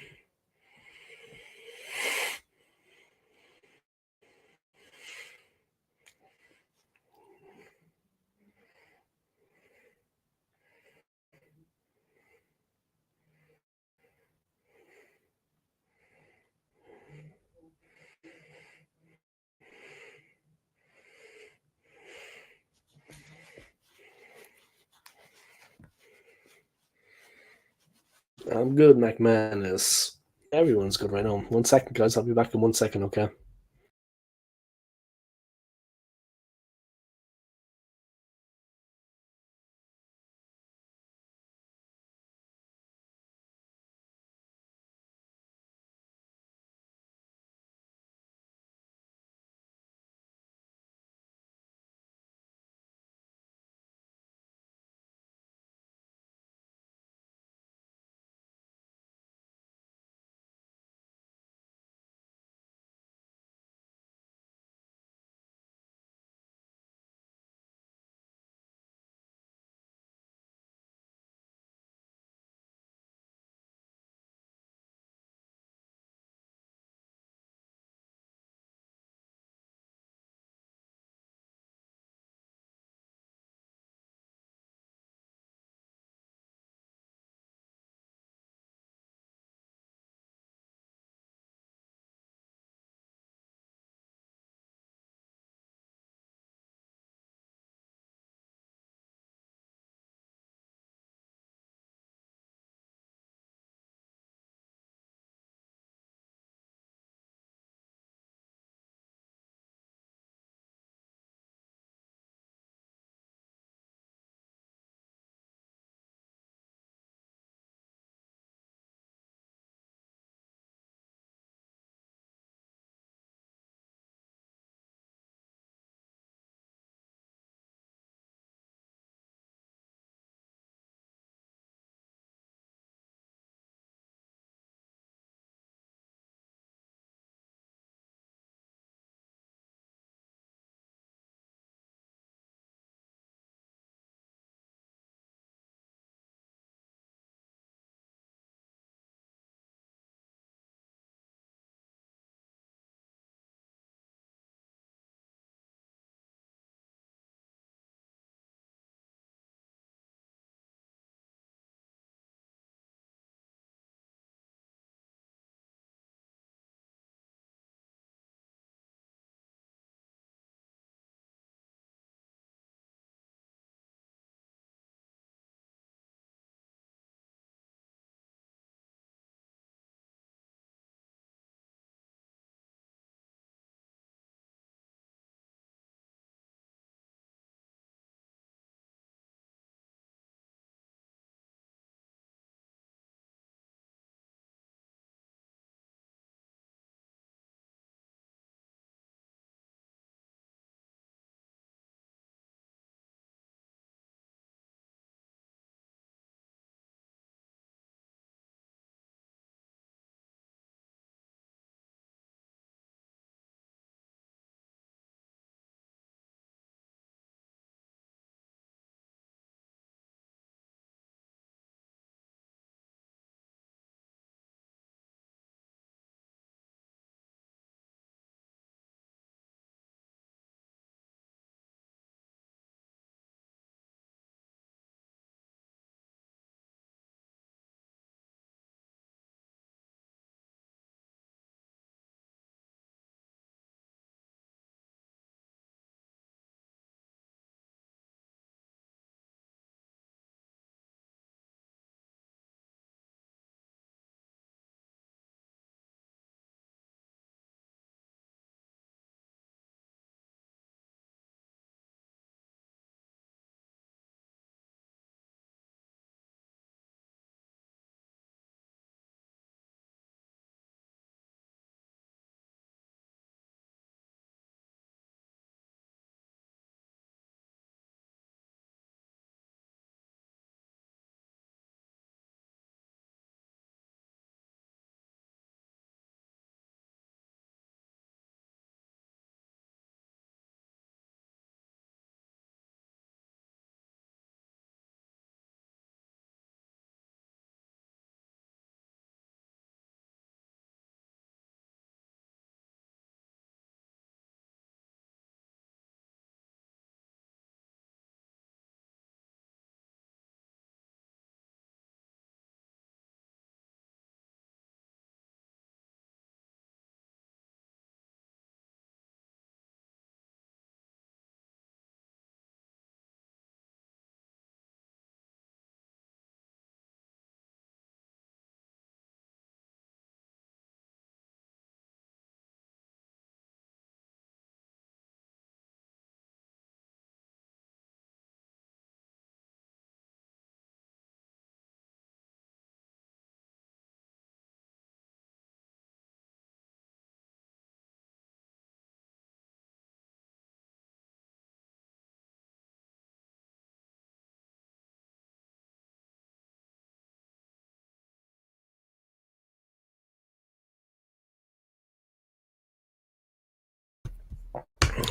I'm good, McManus. Everyone's good right now. 1 second, guys. I'll be back in 1 second, okay?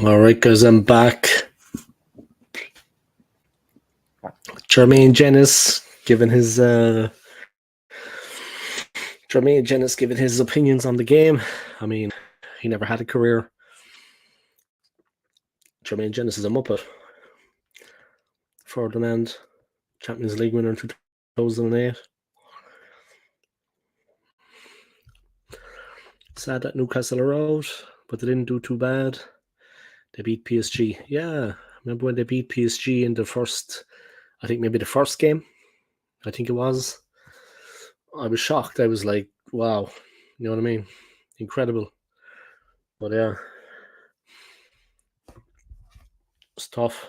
All right, guys, I'm back. Jermaine Jenas giving his opinions on the game. I mean, he never had a career. Jermaine Jenas is a muppet. Ferdinand, Champions League winner in 2008. Sad that Newcastle are out, but they didn't do too bad. They beat PSG. Yeah, remember when they beat PSG in the first, I think maybe the first game? I think it was. I was shocked. I was like, wow. You know what I mean? Incredible. But yeah, it's tough.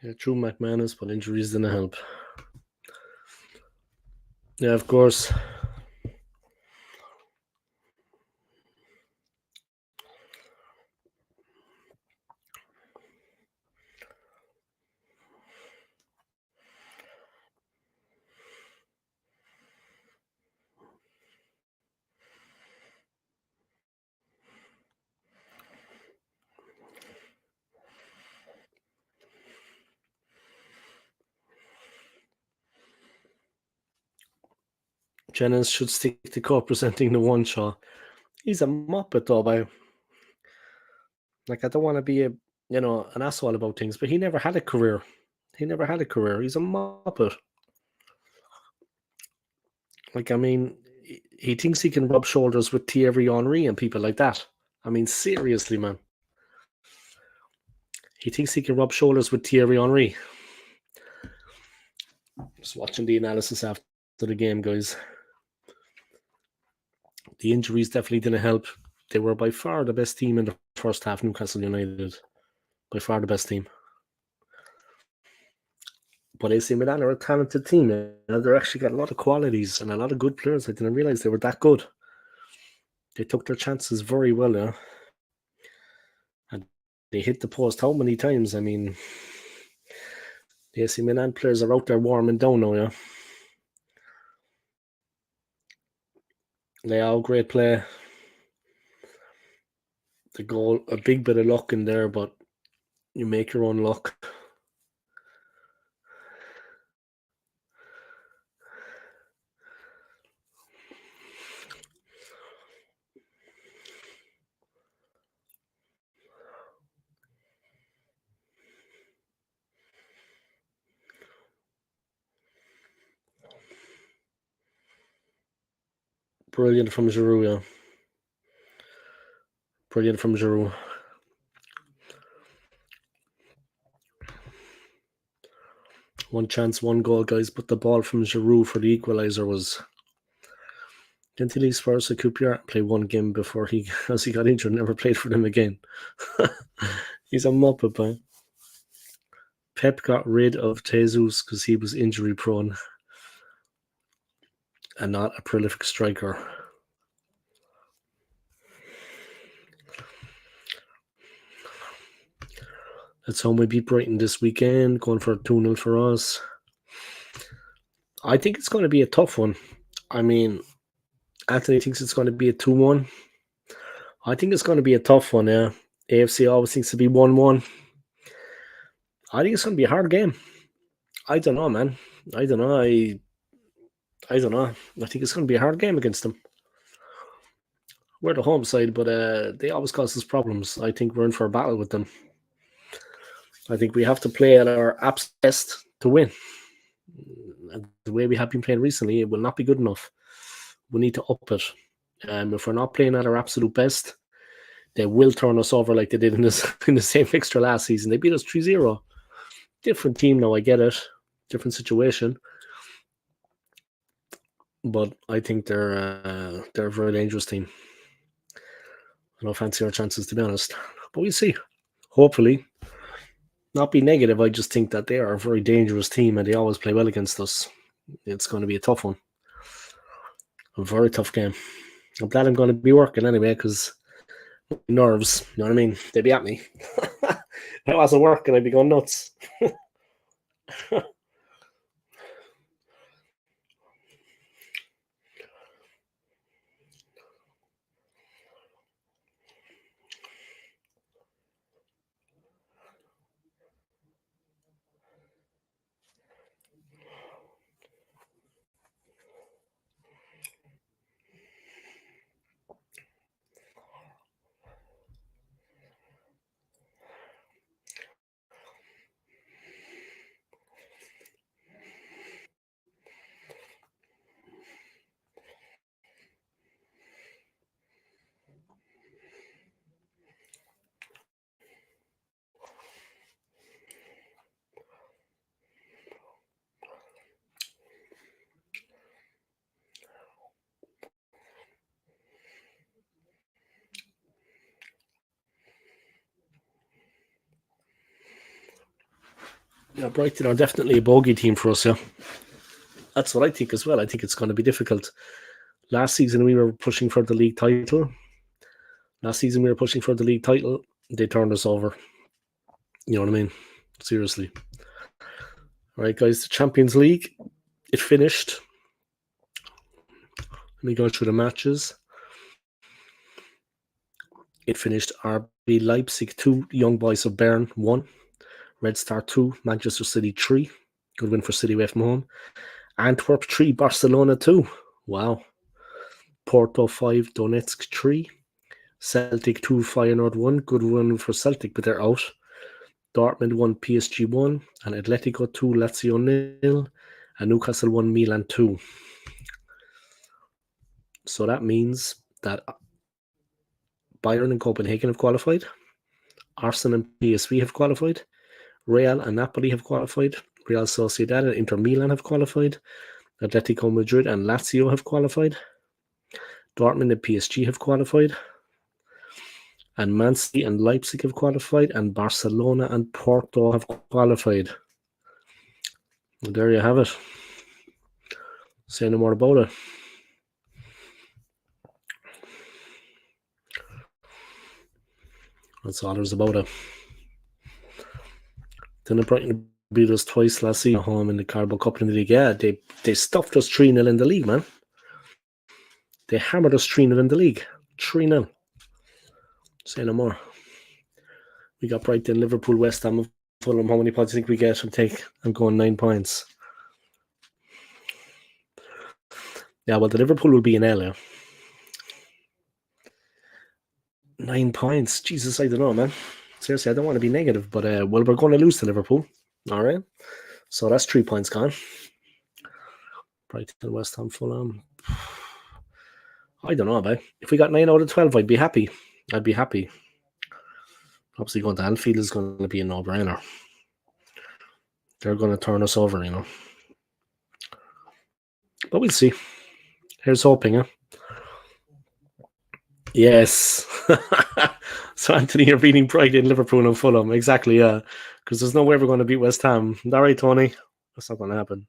Yeah, true McManus, but injuries didn't help. Yeah, of course. Jennings should stick to co-presenting the one shot. He's a muppet though, by like I don't want to be an asshole about things, but he never had a career. He's a muppet. Like, I mean, he thinks he can rub shoulders with Thierry Henry and people like that. I mean, seriously, man. He thinks he can rub shoulders with Thierry Henry. Just watching the analysis after the game, guys. The injuries definitely didn't help. They were by far the best team in the first half, Newcastle United. By far the best team. But AC Milan are a talented team. They're actually got a lot of qualities and a lot of good players. I didn't realize they were that good. They took their chances very well, yeah. And they hit the post how many times? I mean, the AC Milan players are out there warming down now, yeah. They all great play. The goal, a big bit of luck in there, but you make your own luck. Brilliant from Giroud, yeah. Brilliant from Giroud. One chance, one goal, guys. But the ball from Giroud for the equaliser was. Didn't he leave Spurs to Coupier? Play one game before as he got injured, never played for them again. He's a muppet, man. Pep got rid of Jesus because he was injury prone and not a prolific striker. Let's hope we beat Brighton this weekend, going for a 2-0 for us. I think it's going to be a tough one. I mean, Anthony thinks it's going to be a 2-1. I think it's going to be a tough one, yeah. AFC always thinks to be 1-1. I think it's going to be a hard game. I don't know, man. I don't know. I don't know. I think it's going to be a hard game against them. We're the home side, but they always cause us problems. I think we're in for a battle with them. I think we have to play at our absolute best to win. And the way we have been playing recently, it will not be good enough. We need to up it. If we're not playing at our absolute best, they will turn us over like they did in the same fixture last season. They beat us 3-0. Different team now, I get it. Different situation. But I think they're a very dangerous team. I don't fancy our chances, to be honest. But we'll see. Hopefully. Not be negative, I just think that they are a very dangerous team and they always play well against us. It's going to be a tough one. A very tough game. I'm glad I'm going to be working anyway because nerves, you know what I mean? They'd be at me. If I wasn't working, I'd be going nuts. Yeah, Brighton are definitely a bogey team for us, yeah. That's what I think as well. I think it's going to be difficult. Last season, we were pushing for the league title. They turned us over. You know what I mean? Seriously. All right, guys, the Champions League, it finished. Let me go through the matches. It finished RB Leipzig 2, Young Boys of Bern 1, Red Star 2, Manchester City 3. Good win for City away from home. Antwerp 3, Barcelona 2. Wow. Porto 5, Donetsk 3. Celtic 2, Feyenoord 1. Good win for Celtic, but they're out. Dortmund 1, PSG 1. And Atletico 2, Lazio 0. And Newcastle 1, Milan 2. So that means that Bayern and Copenhagen have qualified. Arsenal and PSV have qualified. Real and Napoli have qualified. Real Sociedad and Inter Milan have qualified. Atletico Madrid and Lazio have qualified. Dortmund and PSG have qualified. And Man City and Leipzig have qualified. And Barcelona and Porto have qualified. Well, there you have it. Say no more about it. That's all there's about it. Didn't Brighton beat us twice last season at home in the Carabao Cup in the league? Yeah, they stuffed us 3-0 in the league, man. They hammered us 3-0 in the league. 3-0. Say no more. We got Brighton, Liverpool, West Ham, Fulham. How many points do you think we get? I'm going 9 points. Yeah, well, the Liverpool will be in L. 9 points. Jesus, I don't know, man. Seriously, I don't want to be negative, but well, we're going to lose to Liverpool. All right. So that's 3 points gone. Brighton, West Ham, Fulham. I don't know, man. If we got 9 out of 12, I'd be happy. Obviously, going to Anfield is going to be a no-brainer. They're going to turn us over, you know. But we'll see. Here's hoping, huh? Yes. So, Anthony, you're beating Brighton, Liverpool, and Fulham. Exactly, yeah. Because there's no way we're going to beat West Ham. All right, Tony? That's not going to happen.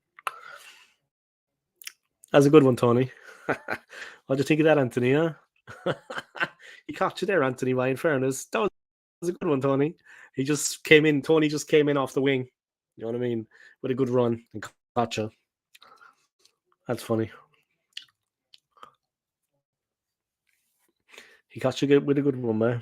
That's a good one, Tony. What do you think of that, Anthony? Huh? He caught you there, Anthony, by in fairness. That was a good one, Tony. Tony just came in off the wing. You know what I mean? With a good run and caught you. That's funny. He caught you with a good run, man.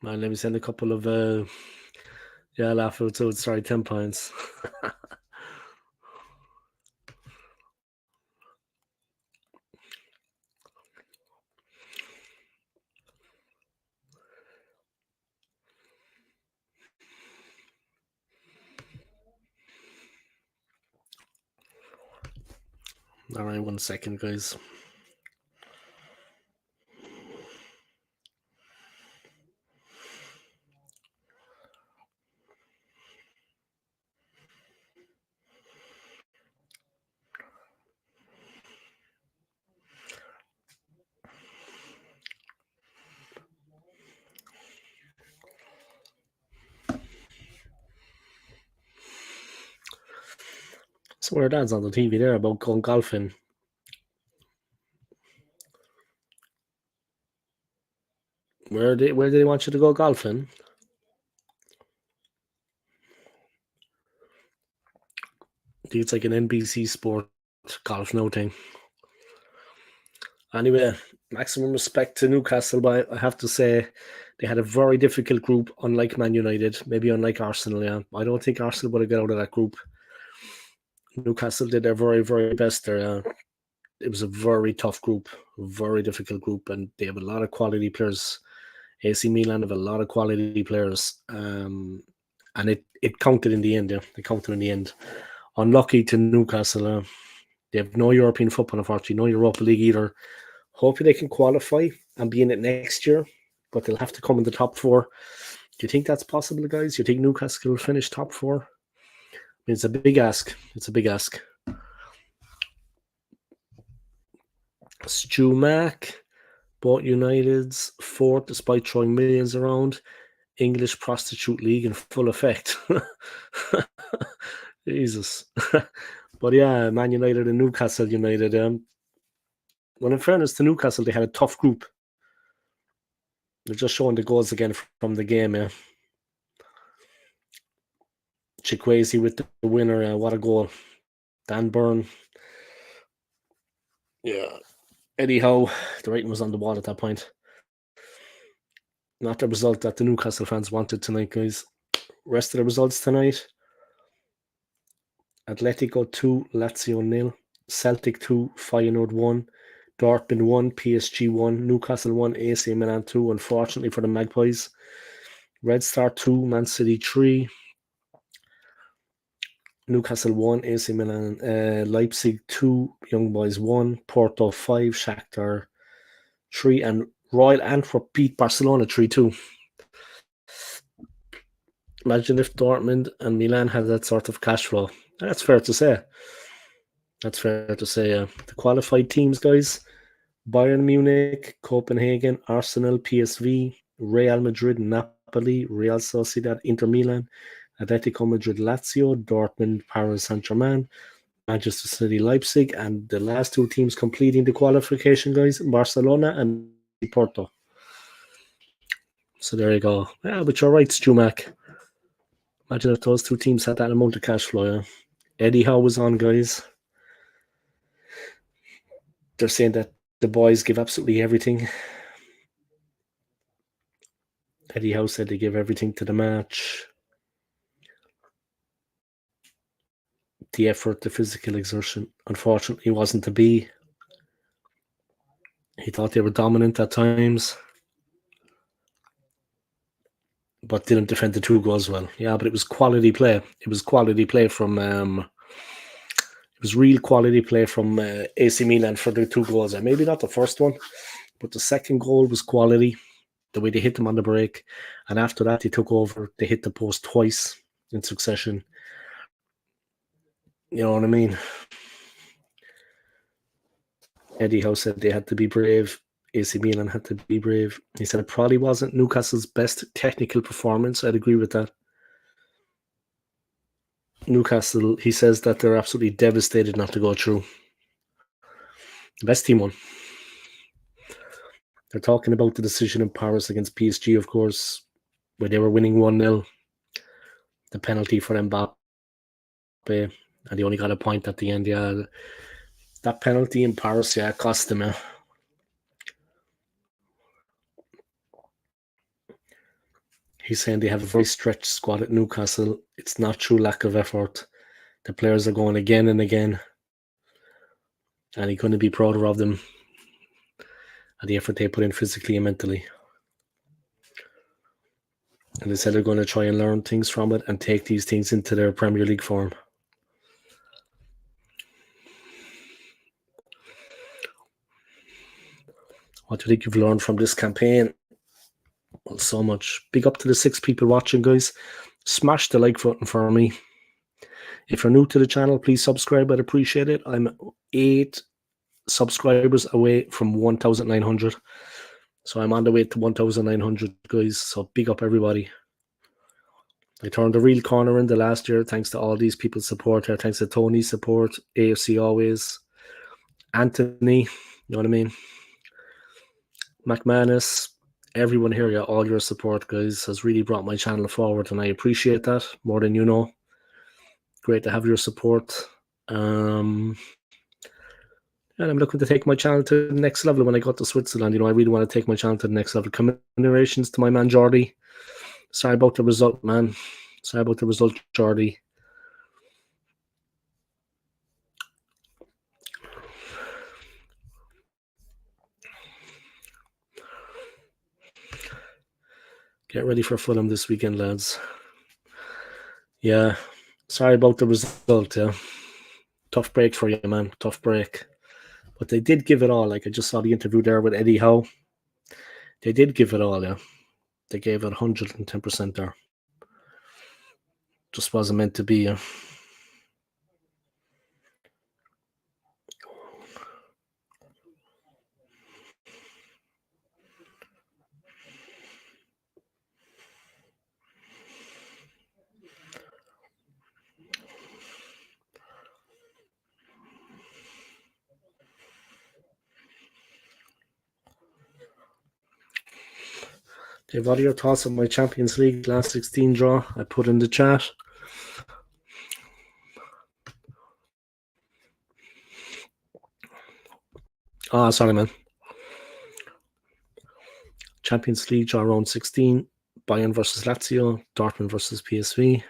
Man, let me send a couple of laugh out. So sorry, 10 points. All right, 1 second, guys. So our dad's on the TV there about going golfing. Where do they want you to go golfing? I think it's like an NBC Sport golf no thing. Anyway, maximum respect to Newcastle, but I have to say they had a very difficult group, unlike Man United, maybe unlike Arsenal. Yeah, I don't think Arsenal would have got out of that group. Newcastle did their very, very best there. It was a very tough group, very difficult group, and they have a lot of quality players. AC Milan have a lot of quality players, and it counted in the end. Yeah, it counted in the end. Unlucky to Newcastle. They have no European football, unfortunately, no Europa League either. Hopefully they can qualify and be in it next year, but they'll have to come in the top 4. Do you think that's possible, guys? Do you think Newcastle will finish top 4? I mean, it's a big ask. It's a big ask. Stu Mack, bought United's 4th despite throwing millions around. English prostitute league in full effect. Jesus. But yeah, Man United and Newcastle United. Well, in fairness to Newcastle, they had a tough group. They're just showing the goals again from the game, yeah. Chikwueze with the winner. What a goal. Dan Burn. Yeah. Eddie Howe, the writing was on the wall at that point. Not the result that the Newcastle fans wanted tonight, guys. Rest of the results tonight. Atletico 2, Lazio 0. Celtic 2, Feyenoord 1. Dortmund 1, PSG 1. Newcastle 1, AC Milan 2, unfortunately for the Magpies. Red Star 2, Man City 3. Newcastle 1, AC Milan, Leipzig 2, Young Boys 1, Porto 5, Shakhtar 3, and Royal Antwerp beat Barcelona 3-2. Imagine if Dortmund and Milan had that sort of cash flow. That's fair to say. That's fair to say. The qualified teams, guys: Bayern Munich, Copenhagen, Arsenal, PSV, Real Madrid, Napoli, Real Sociedad, Inter Milan, Atletico Madrid, Lazio, Dortmund, Paris Saint-Germain, Manchester City, Leipzig, and the last 2 teams completing the qualification, guys: Barcelona and Porto. So there you go. Yeah, but you're right, Stu Mack. Imagine if those 2 teams had that amount of cash flow. Yeah. Eddie Howe was on, guys. They're saying that the boys give absolutely everything. Eddie Howe said they give everything to the match. The effort, the physical exertion, unfortunately, wasn't to be. He thought they were dominant at times, but didn't defend the 2 goals well. Yeah, but it was quality play. It was quality play from. It was real quality play from AC Milan for the 2 goals. And maybe not the first one, but the second goal was quality. The way they hit them on the break, and after that they took over. They hit the post twice in succession. You know what I mean? Eddie Howe said they had to be brave. AC Milan had to be brave. He said it probably wasn't Newcastle's best technical performance. I'd agree with that. Newcastle, he says that they're absolutely devastated not to go through. The best team won. They're talking about the decision in Paris against PSG, of course, where they were winning 1-0. The penalty for Mbappe, and they only got a point at the end. Yeah, that penalty in Paris, yeah, cost them. Yeah. He's saying they have a very stretched squad at Newcastle. It's not through lack of effort. The players are going again and again, and he couldn't be prouder of them and the effort they put in physically and mentally. And they said they're going to try and learn things from it and take these things into their Premier League form. What do you think you've learned from this campaign? Well, so much. Big up to the 6 people watching, guys. Smash the like button for me. If you're new to the channel, please subscribe. I'd appreciate it. I'm 8 subscribers away from 1,900. So I'm on the way to 1,900, guys. So big up, everybody. I turned a real corner in the last year thanks to all these people's support here. Thanks to Tony's support, AFC always, Anthony, you know what I mean? McManus, everyone here, yeah, all your support, guys, has really brought my channel forward, and I appreciate that more than you know. Great to have your support. And I'm looking to take my channel to the next level when I go to Switzerland. You know, I really want to take my channel to the next level. Commemorations to my man Jordy. Sorry about the result, man. Sorry about the result, Jordy. Get ready for Fulham this weekend, lads. Yeah, sorry about the result, yeah. Tough break for you, man. Tough break. But they did give it all. Like, I just saw the interview there with Eddie Howe. They did give it all, yeah. They gave it 110% there. Just wasn't meant to be. Dave, what are your thoughts on my Champions League last 16 draw? I put in the chat. Sorry, man. Champions League draw round 16. Bayern versus Lazio. Dortmund versus PSV.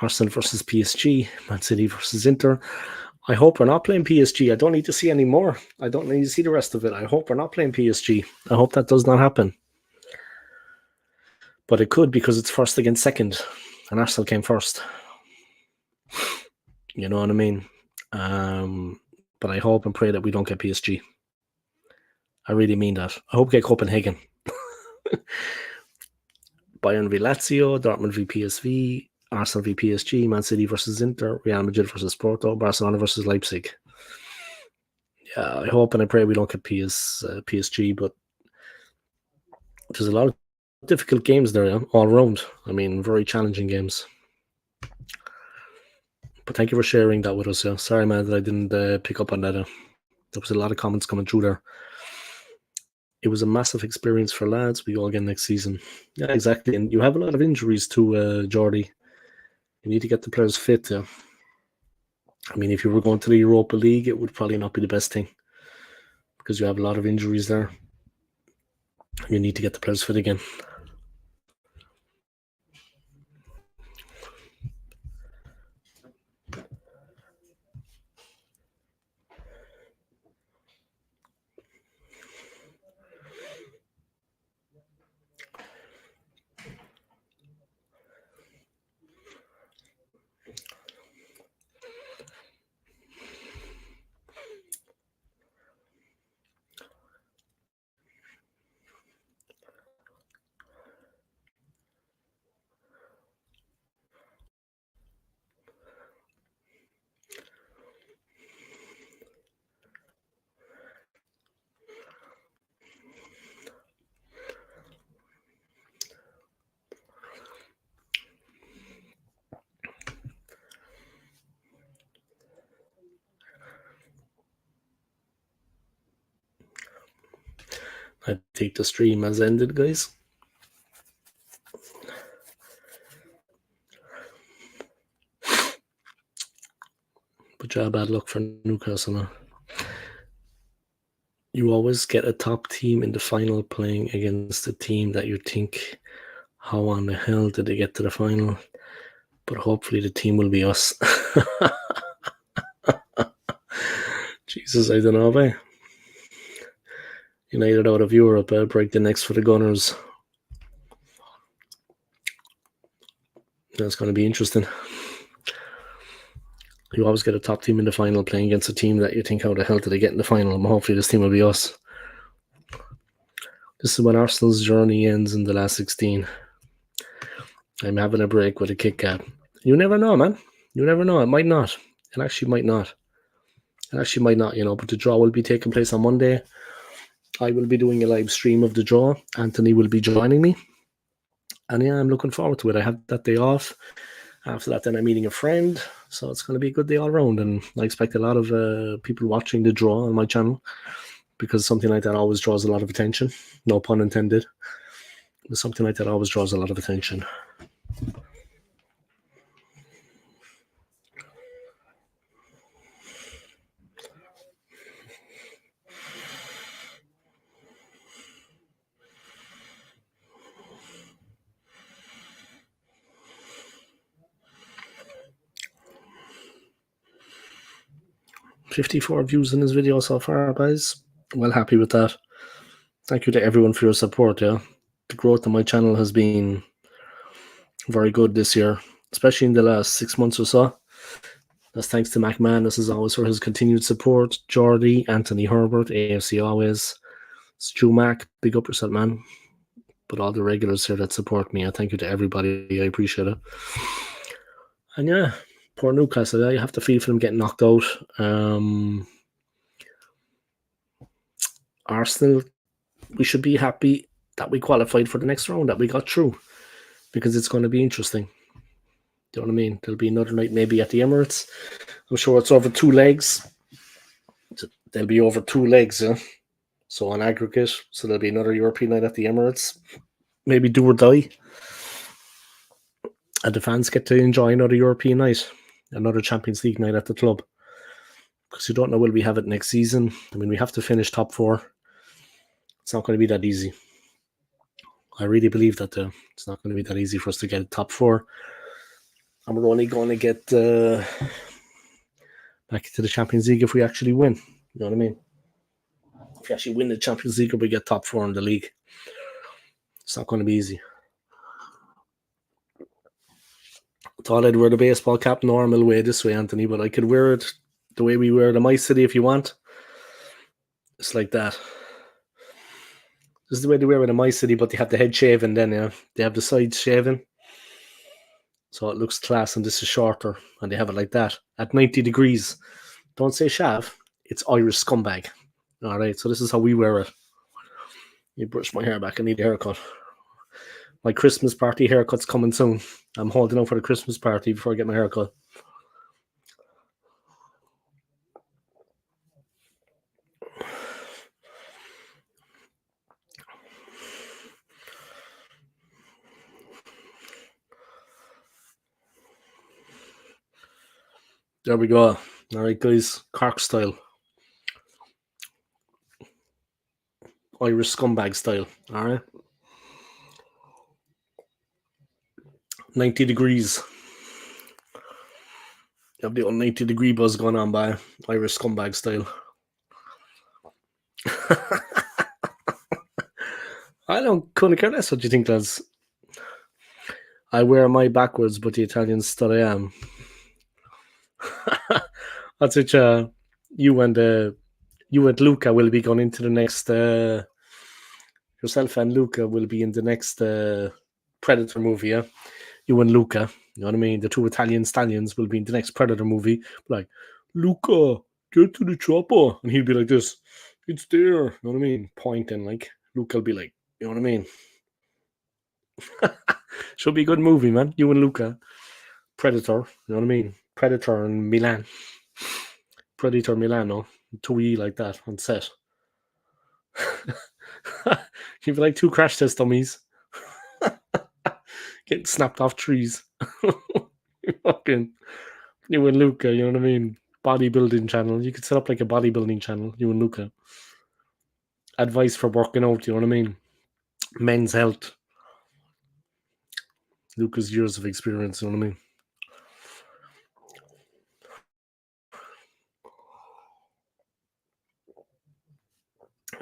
Arsenal versus PSG. Man City versus Inter. I hope we're not playing PSG. I don't need to see any more. I don't need to see the rest of it. I hope we're not playing PSG. I hope that does not happen. But it could, because it's first against second. And Arsenal came first. You know what I mean? But I hope and pray that we don't get PSG. I really mean that. I hope we get Copenhagen. Bayern v Lazio, Dortmund v PSV, Arsenal v PSG, Man City versus Inter, Real Madrid versus Porto, Barcelona versus Leipzig. Yeah, I hope and I pray we don't get PSG, but there's a lot of difficult games there, all around. I mean, very challenging games. But thank you for sharing that with us. Yeah. Sorry, man, that I didn't pick up on that. There was a lot of comments coming through there. It was a massive experience for lads. We go again next season. Yeah, exactly. And you have a lot of injuries too, Jordy. You need to get the players fit. Yeah. I mean, if you were going to the Europa League, it would probably not be the best thing, because you have a lot of injuries there. You need to get the players fit again. I think the stream has ended, guys. But yeah, bad luck for Newcastle now. You always get a top team in the final playing against a team that you think, how on the hell did they get to the final? But hopefully the team will be us. Jesus, I don't know, eh? United out of Europe, break the necks for the Gunners. That's going to be interesting. You always get a top team in the final playing against a team that you think, how the hell did they get in the final? And hopefully this team will be us. This is when Arsenal's journey ends in the last 16. I'm having a break with a Kit Kat. You never know, man. You never know. It might not. It actually might not. It actually might not, but the draw will be taking place on Monday. I will be doing a live stream of the draw. Anthony will be joining me. And yeah, I'm looking forward to it. I have that day off. After that, then I'm meeting a friend. So it's going to be a good day all around. And I expect a lot of people watching the draw on my channel, because something like that always draws a lot of attention. No pun intended. But something like that always draws a lot of attention. $54 views in this video so far, guys. Well happy with that. Thank you to everyone for your support. Yeah, the growth of my channel has been very good this year, especially in the last 6 months or so. That's thanks to McMahon, as always, for his continued support. Jordy, Anthony Herbert, AFC Always, Stu Mac, big up yourself, man. But all the regulars here that support me, thank you to everybody. I appreciate it. And yeah, poor Newcastle. I have to feel for them getting knocked out. Arsenal, we should be happy that we qualified for the next round, that we got through, because it's going to be interesting. Do you know what I mean? There'll be another night maybe at the Emirates. I'm sure it's over 2 legs. There'll be over 2 legs, yeah? So on aggregate, so there'll be another European night at the Emirates. Maybe do or die. And the fans get to enjoy another European night, another Champions League night at the club. Because you don't know will we have it next season. I mean, we have to finish top 4. It's not going to be that easy. I really believe that it's not going to be that easy for us to get top 4. And we're only going to get back into the Champions League if we actually win. You know what I mean? If we actually win the Champions League or we get top 4 in the league, it's not going to be easy. I thought I'd wear the baseball cap normal way this way, Anthony, but I could wear it the way we wear the My City if you want. It's like that. This is the way they wear it in My City, but they have the head shaven then, yeah. They have the sides shaven. So it looks class, and this is shorter, and they have it like that. At 90 degrees. Don't say Shav, it's Irish scumbag. Alright, so this is how we wear it. You brush my hair back, I need a haircut. My Christmas party haircut's coming soon. I'm holding out for the Christmas party before I get my haircut. There we go. All right, guys. Cork style. Irish scumbag style. All right. 90 degrees. You have the old 90 degree buzz going on by Irish scumbag style. I couldn't care less what you think, lads. I wear my backwards, but the Italians still I am. That's it. You and Luca will be going into the next. Yourself and Luca will be in the next Predator movie. Yeah, you and Luca. You know what I mean? The 2 Italian stallions will be in the next Predator movie. Like, Luca, get to the chopper, and he'll be like this. It's there. You know what I mean? Pointing like Luca will be like, you know what I mean? Should be a good movie, man. You and Luca. Predator. You know what I mean? Predator in Milan. Predator Milano. 2E like that on set. You'd be like 2 crash test dummies. Getting snapped off trees. Fucking you and Luca, you know what I mean? Bodybuilding channel. You could set up like a bodybuilding channel, you and Luca. Advice for working out, you know what I mean? Men's health. Luca's years of experience, you know what I mean?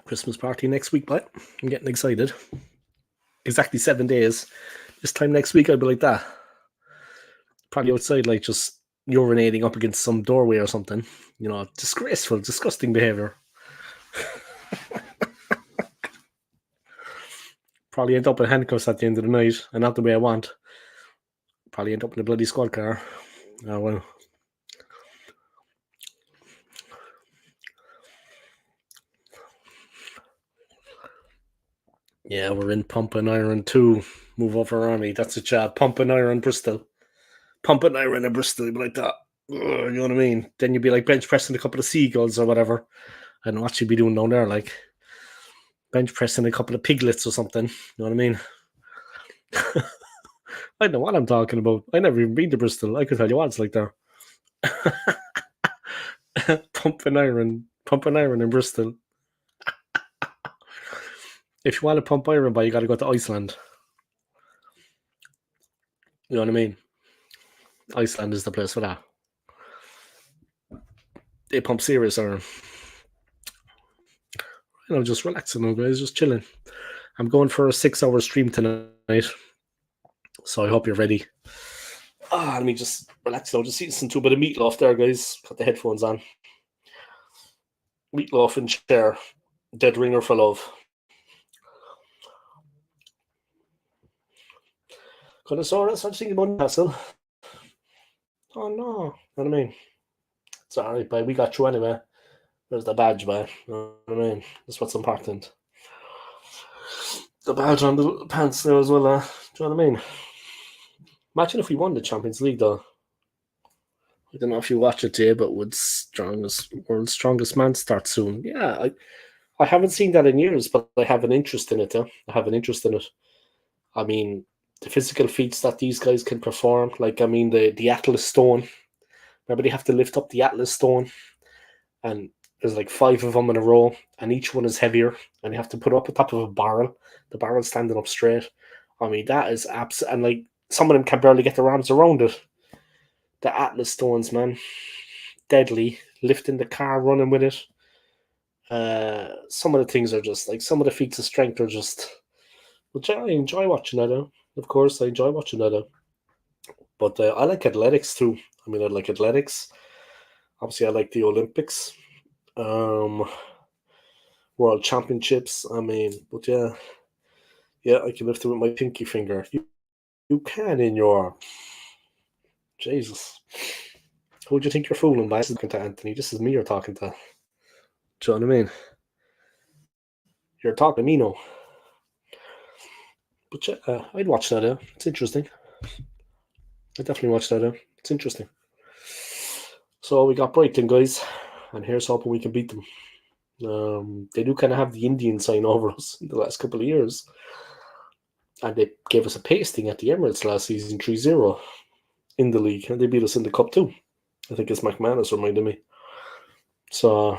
Christmas party next week, but I'm getting excited. Exactly 7 days. This time next week I'll be like that. Probably outside, like just urinating up against some doorway or something. You know, disgraceful, disgusting behavior. Probably end up in handcuffs at the end of the night, and not the way I want. Probably end up in a bloody squad car. Oh well. Yeah, we're in Pumping Iron 2. Move over on me. That's a chat. Pumping Iron Bristol. Pumping Iron in Bristol. You'd be like that. Ugh, you know what I mean? Then you'd be like bench pressing a couple of seagulls or whatever. I don't know what you'd be doing down there, like bench pressing a couple of piglets or something. You know what I mean? I don't know what I'm talking about. I never even been to Bristol. I could tell you what it's like there. Pumping iron in Bristol. If you want to pump iron, you got to go to Iceland. You know what I mean? Iceland is the place for that. They pump serious iron. You know, just relaxing now, guys, just chilling. I'm going for a 6-hour stream tonight, so I hope you're ready. Let me just relax now. Just listen to a bit of Meatloaf there, guys. Got the headphones on. Meatloaf in chair. Dead Ringer for Love. Connosaurus, I'm thinking about Newcastle. Oh no, you know what I mean? It's alright, but we got through anyway. There's the badge, man. You know what I mean? That's what's important. The badge on the pants there as well, do you know what I mean? Imagine if we won the Champions League, though. I don't know if you watch it today, but would world's strongest man start soon? Yeah, I haven't seen that in years, but I have an interest in it. I have an interest in it. I mean, the physical feats that these guys can perform, like I mean, the Atlas Stone. Remember, they have to lift up the Atlas Stone, and there's like 5 of them in a row, and each one is heavier, and you have to put it up on top of a barrel. The barrel standing up straight. I mean, that is and like some of them can barely get their arms around it. The Atlas Stones, man, deadly. Lifting the car, running with it. Some of the things are just like some of the feats of strength are just. Which I enjoy watching that. Of course, I enjoy watching that. But I like athletics too. I mean, I like athletics. Obviously, I like the Olympics, World Championships. I mean, but yeah, I can lift it with my pinky finger. You can in your Jesus. Who do you think you're fooling by? This is talking to Anthony. This is me you're talking to. Do you know what I mean? You're talking to me, no. But yeah, I'd watch that. It's interesting. I definitely watch that. It's interesting. So we got Brighton, guys, and here's hoping we can beat them. They do kind of have the Indian sign over us in the last couple of years. And they gave us a pasting at the Emirates last season, 3-0 in the league. And they beat us in the cup too. I think it's McManus reminded me. So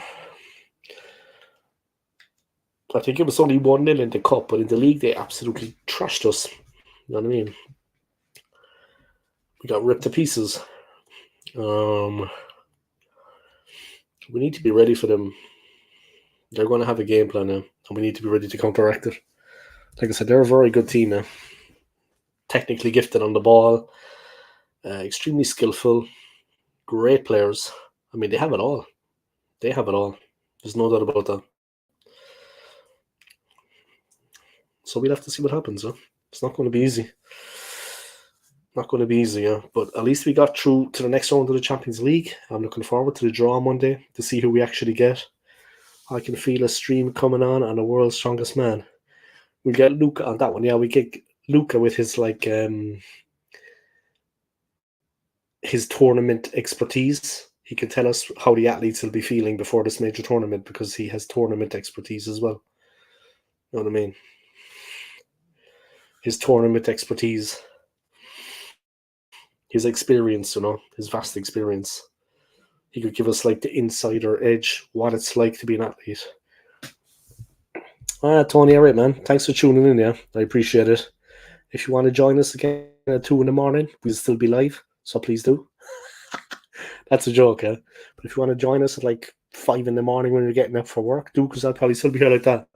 I think it was only 1-0 in the cup, but in the league they absolutely trashed us. You know what I mean? We got ripped to pieces. We need to be ready for them. They're going to have a game plan now, and we need to be ready to counteract it. Like I said, they're a very good team now. Technically gifted on the ball, extremely skillful, great players. I mean, they have it all. They have it all. There's no doubt about that. So we'll have to see what happens. It's not going to be easy. Not going to be easy, but at least we got through to the next round of the Champions League. I'm looking forward to the draw on Monday to see who we actually get. I can feel a stream coming on the world's strongest man. We'll get Luca on that one. Yeah, we get Luca with his his tournament expertise. He can tell us how the athletes will be feeling before this major tournament because he has tournament expertise as well. You know what I mean? His tournament expertise, his experience, his vast experience. He could give us like the insider edge, what it's like to be an athlete. Tony, all right, man. Thanks for tuning in, yeah. I appreciate it. If you want to join us again at 2 in the morning, we'll still be live, so please do. That's a joke, yeah. But if you want to join us at like 5 in the morning when you're getting up for work, do, because I'll probably still be here like that.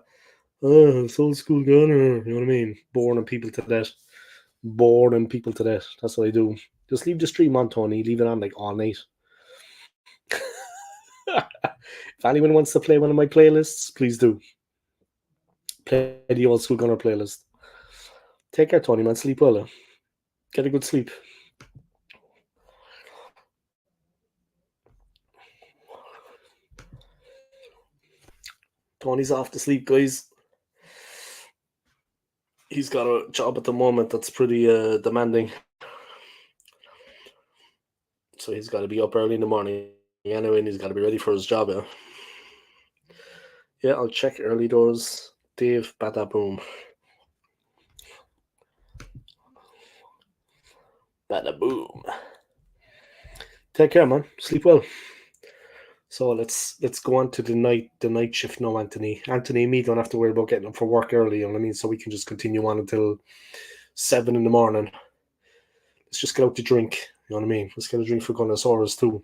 Oh, it's old school gunner. You know what I mean? Boring people to death. Boring people to death. That's what I do. Just leave the stream on, Tony. Leave it on like all night. If anyone wants to play one of my playlists, please do. Play the old school gunner playlist. Take care, Tony, man. Sleep well. Get a good sleep. Tony's off to sleep, guys. He's got a job at the moment that's pretty demanding. So he's got to be up early in the morning anyway, and he's got to be ready for his job, yeah. Yeah, I'll check early doors. Dave, bada boom. Bada boom. Take care, man. Sleep well. So let's go on to the night shift now, Anthony. Anthony and me don't have to worry about getting up for work early, you know what I mean? So we can just continue on until 7 in the morning. Let's just get out to drink, you know what I mean? Let's get a drink for Gunnosaurus too.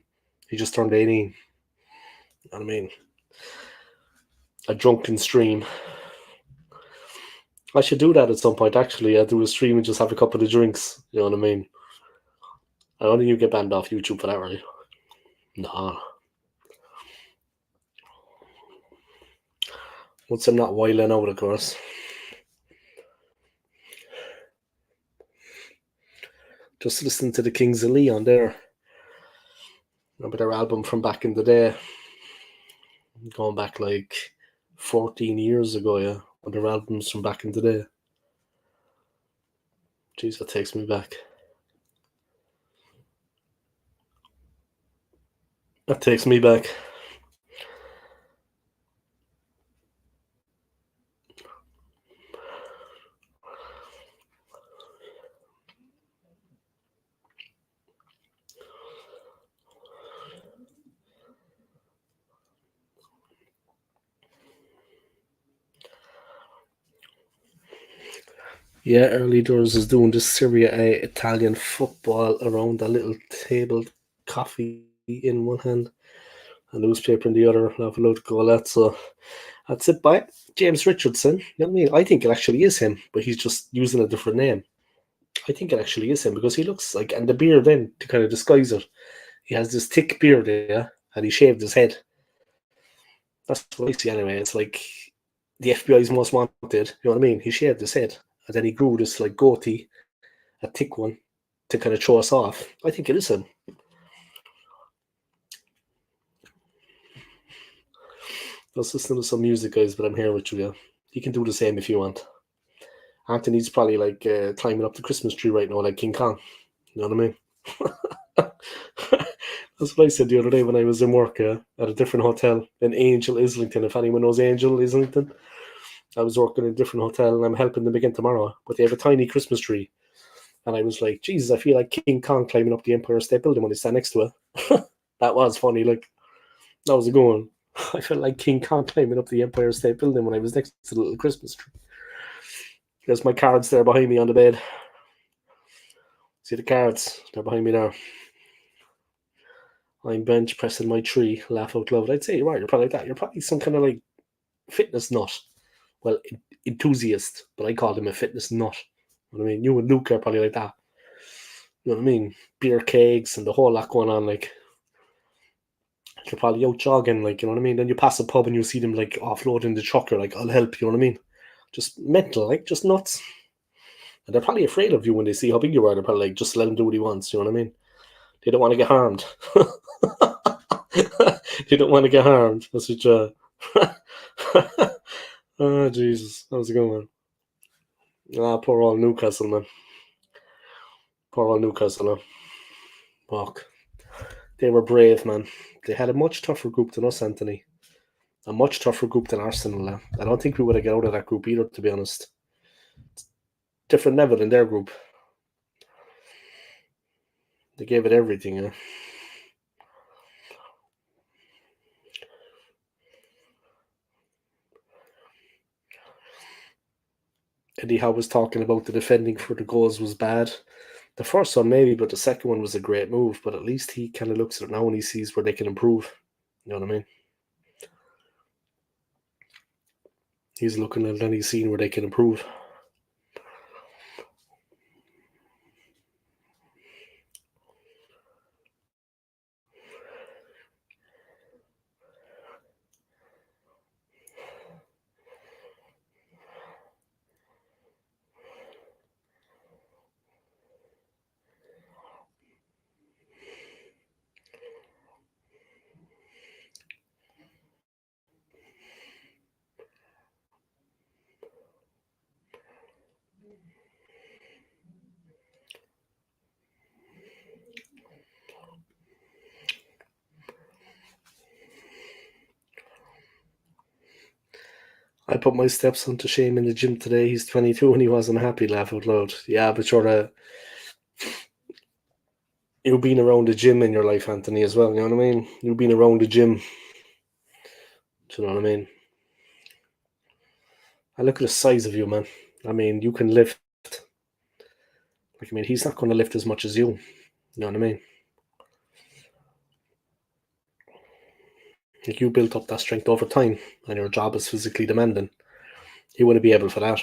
He just turned 18. You know what I mean? A drunken stream. I should do that at some point, actually. I'll do a stream and just have a couple of drinks, you know what I mean? I don't think you get banned off YouTube for that, right? Nah. Once I'm not wilding out, of course. Just listening to the Kings of Leon there. Remember their album from back in the day? Going back like 14 years ago, yeah. On their albums from back in the day. Jeez, that takes me back. That takes me back. Yeah, early doors is doing the Serie A Italian football around a little table, coffee in one hand, a newspaper in the other, have a load of Golette. So that's it by James Richardson. You know what I mean? I think it actually is him, but he's just using a different name. I think it actually is him because he looks like, and the beard then to kind of disguise it, he has this thick beard, yeah, and he shaved his head. That's what I see anyway. It's like the FBI's most wanted. You know what I mean? He shaved his head, and then he grew this like goatee, a thick one, to kind of throw us off. I think it is him. Let's listen to some music, guys. But I'm here with you. Yeah. You can do the same if you want. Anthony's probably like climbing up the Christmas tree right now, like King Kong. You know what I mean? That's what I said the other day when I was in work at a different hotel in Angel, Islington. If anyone knows Angel, Islington, I was working in a different hotel and I'm helping them again tomorrow. But they have a tiny Christmas tree. And I was like, Jesus, I feel like King Kong climbing up the Empire State Building when I stand next to it. That was funny. Like, that was a good one. I felt like King Kong climbing up the Empire State Building when I was next to the little Christmas tree. There's my cards there behind me on the bed. See the cards? They're behind me there. I'm bench pressing my tree, laugh out loud. I'd say you're right, you're probably like that. You're probably some kind of like fitness nut. Well, enthusiast, but I called him a fitness nut. You know what I mean? You and Luke are probably like that. You know what I mean? Beer kegs and the whole lot going on. Like, you're probably out jogging, like, you know what I mean? Then you pass a pub and you see them like offloading the truck. You're like, I'll help, you know what I mean? Just mental, like, just nuts. And they're probably afraid of you when they see how big you are. They're probably like, just let him do what he wants, you know what I mean? They don't want to get harmed. They don't want to get harmed. That's what Oh, Jesus. That was a good one. Ah, poor old Newcastle, man. Poor old Newcastle, man. Fuck. They were brave, man. They had a much tougher group than us, Anthony. A much tougher group than Arsenal. I don't think we would have got out of that group either, to be honest. Different level in their group. They gave it everything, yeah. Eddie Howe was talking about the defending for the goals was bad. The first one, maybe, but the second one was a great move. But at least he kind of looks at it now and he sees where they can improve. You know what I mean? He's looking at it and he's seeing where they can improve. I put my stepson to shame in the gym today. He's 22 and he wasn't happy, laugh out loud. Yeah, but you've been around the gym in your life, Anthony, as well. You know what I mean? You've been around the gym. Do you know what I mean? I look at the size of you, man. I mean, you can lift. Like, I mean, he's not going to lift as much as you. You know what I mean? Like, you built up that strength over time, and your job is physically demanding. He wouldn't be able for that.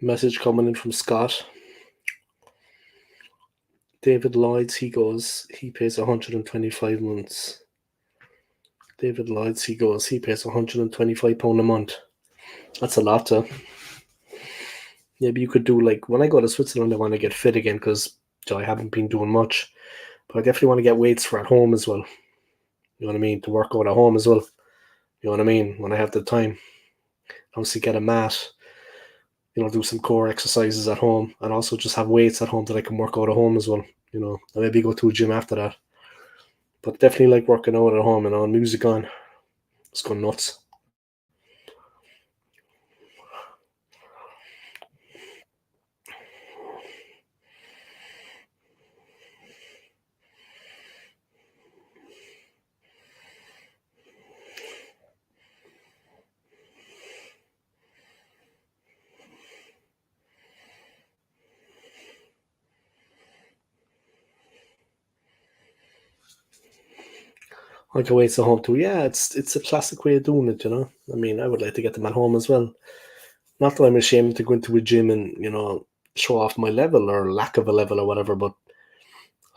Message coming in from Scott. David Lloyds, he pays 125 months. David Lloyds, he pays £125 a month. That's a lot, yeah, but you could do, like, when I go to Switzerland, I want to get fit again because I haven't been doing much. But I definitely want to get weights for at home as well. You know what I mean? To work out at home as well. You know what I mean? When I have the time. Obviously get a mat, do some core exercises at home, and also just have weights at home that I can work out at home as well. And maybe go to a gym after that. But definitely like working out at home, music on. It's going nuts. Like a weights at home too. Yeah, it's a classic way of doing it, I mean, I would like to get them at home as well. Not that I'm ashamed to go into a gym and, show off my level or lack of a level or whatever, but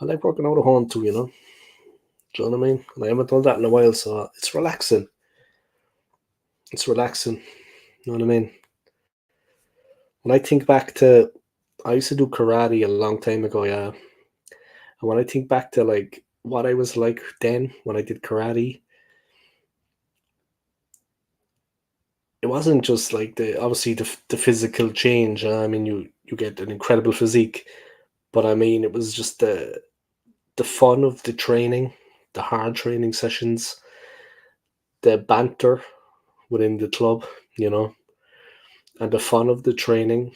I like working out at home too, Do you know what I mean? And I haven't done that in a while, so it's relaxing. It's relaxing. You know what I mean? When I think back to, I used to do karate a long time ago, yeah. And when I think back to like what I was like then when I did karate, it wasn't just like obviously the physical change. I mean, you get an incredible physique, but I mean, it was just the fun of the training, the hard training sessions, the banter within the club, and the fun of the training.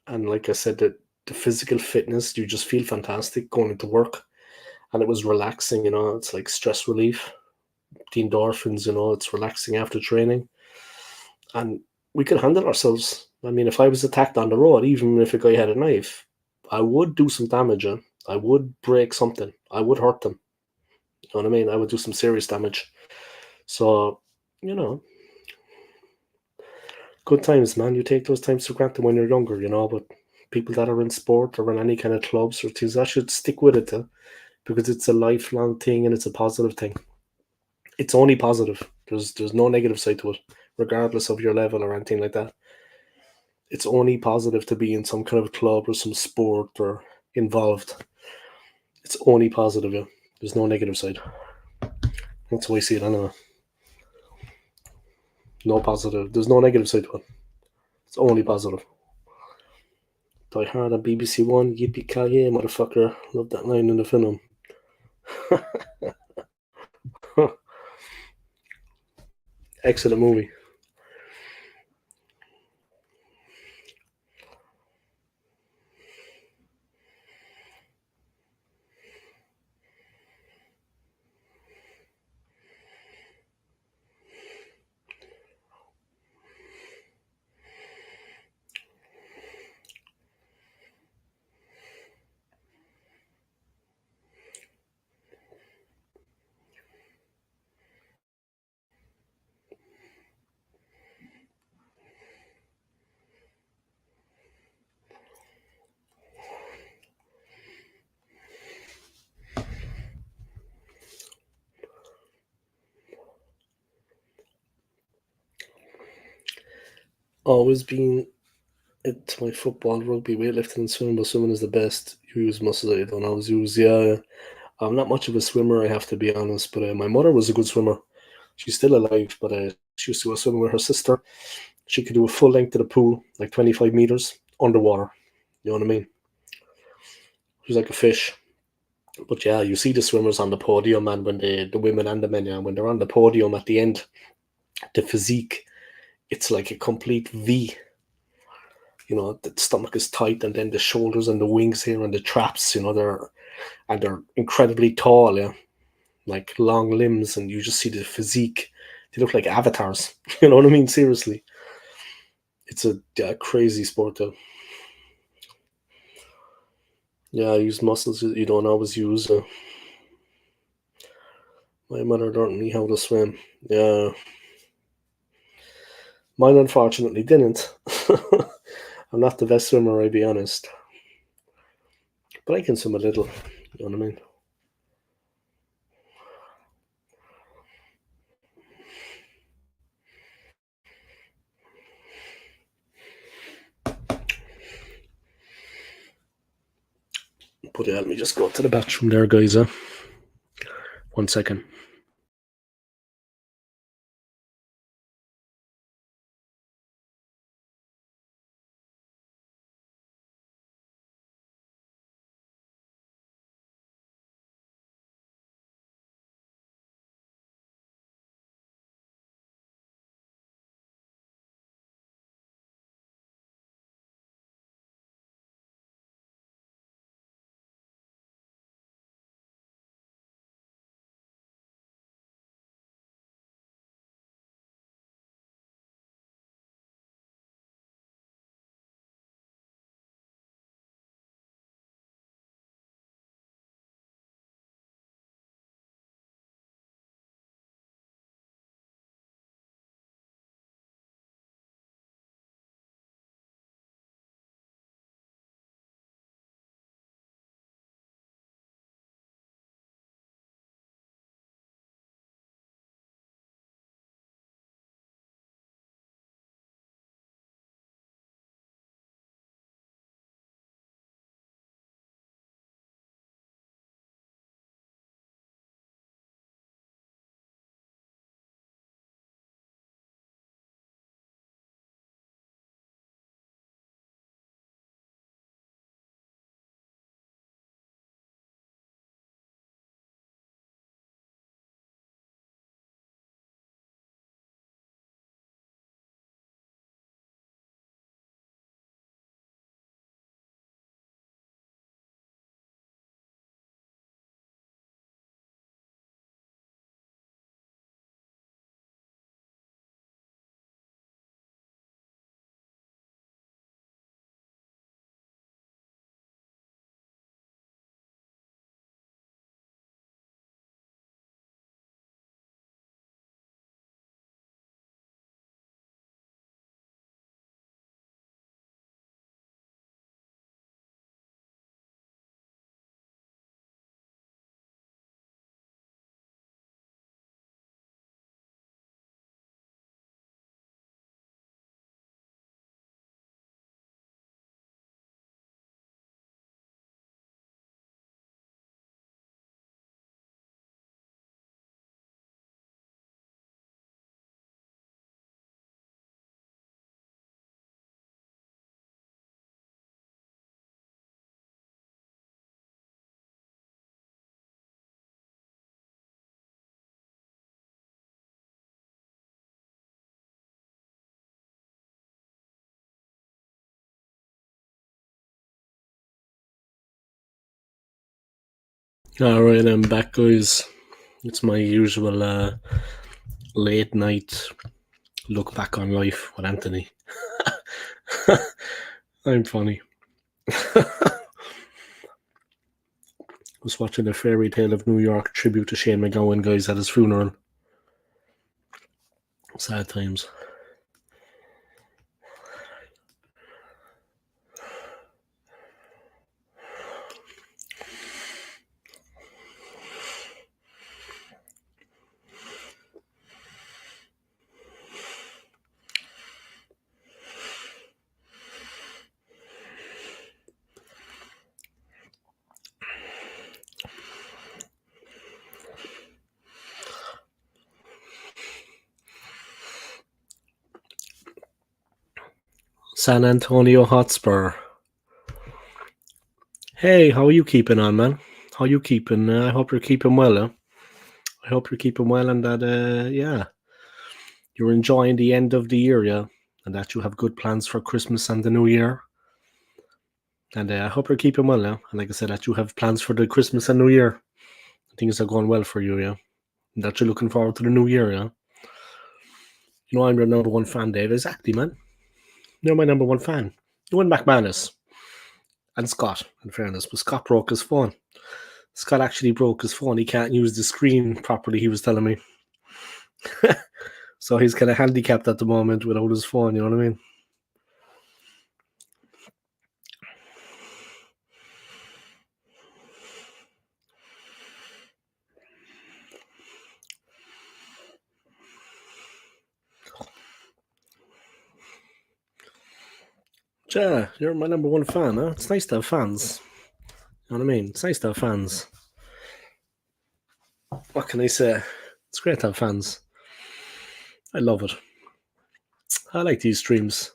And like I said, the physical fitness, you just feel fantastic going into work. And it was relaxing, it's like stress relief, the endorphins, it's relaxing after training. And we could handle ourselves. I mean, if I was attacked on the road, even if a guy had a knife, I would do some damage. I would break something. I would hurt them. You know what I mean? I would do some serious damage. So, you know, good times, man. You take those times for granted when you're younger, but people that are in sport or in any kind of clubs or things, that should stick with it, because it's a lifelong thing and it's a positive thing. It's only positive. There's no negative side to it, regardless of your level or anything like that. It's only positive to be in some kind of club or some sport or involved. It's only positive, yeah. There's no negative side. That's the way I see it anyway. No positive. There's no negative side to it. It's only positive. Die Hard on BBC One, yippee ki yay, motherfucker. Love that line in the film. Excellent movie. Always been into my football, rugby, weightlifting, and swimming, but swimming is the best. You use muscles that you don't always use. Yeah, I'm not much of a swimmer, I have to be honest, but my mother was a good swimmer. She's still alive, but she used to go swimming with her sister. She could do a full length of the pool, like 25 meters underwater. You know what I mean? She was like a fish. But yeah, you see the swimmers on the podium, and when the women and the men, yeah, when they're on the podium at the end, the physique, it's like a complete V. The stomach is tight, and then the shoulders and the wings here and the traps, they're incredibly tall, yeah, like long limbs, and you just see the physique. They look like avatars. You know what I mean? Seriously, it's a crazy sport, though. Yeah, use muscles you don't always use. My mother taught me how to swim. Yeah, mine unfortunately didn't. I'm not the best swimmer, I'll be honest. But I can swim a little, you know what I mean? But yeah, let me just go to the bathroom there, guys. 1 second. Alright, I'm back, guys. It's my usual late night look back on life with Anthony. I'm funny. Was watching a Fairy Tale of New York tribute to Shane McGowan, guys, at his funeral. Sad times. San Antonio Hotspur. Hey, how are you keeping on, man? How you keeping? I hope you're keeping well, I hope you're keeping well and that, yeah, you're enjoying the end of the year, yeah, and that you have good plans for Christmas and the New Year. And I hope you're keeping well, yeah. And like I said, that you have plans for the Christmas and New Year. Things are going well for you, yeah. And that you're looking forward to the New Year, yeah. You know, I'm your number one fan, Dave. Exactly, man. You're my number one fan. You and McManus. And Scott, in fairness. But Scott broke his phone. Scott actually broke his phone. He can't use the screen properly, he was telling me. So he's kind of handicapped at the moment without his phone, you know what I mean? Yeah, you're my number one fan, huh? It's nice to have fans. You know what I mean? It's nice to have fans. What can I say? It's great to have fans. I love it. I like these streams.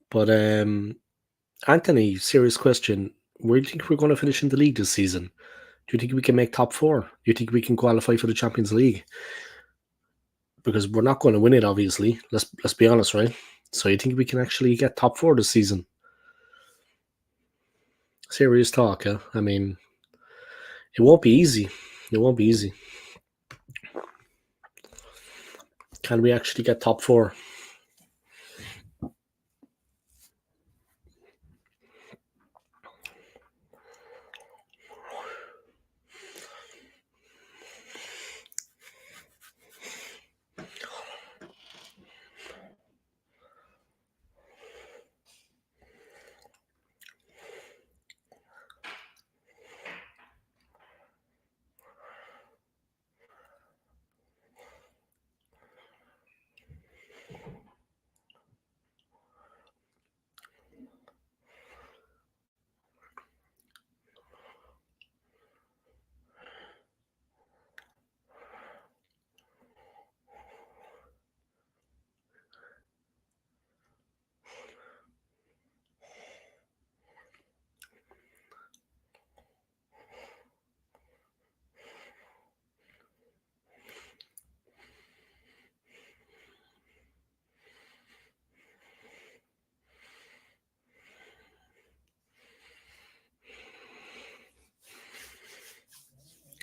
But Anthony, serious question. Where do you think we're going to finish in the league this season? Do you think we can make top four? Do you think we can qualify for the Champions League? Because we're not going to win it, obviously. Let's be honest, right? So you think we can actually get top four this season? Serious talk, huh? I mean, it won't be easy. It won't be easy. Can we actually get top four?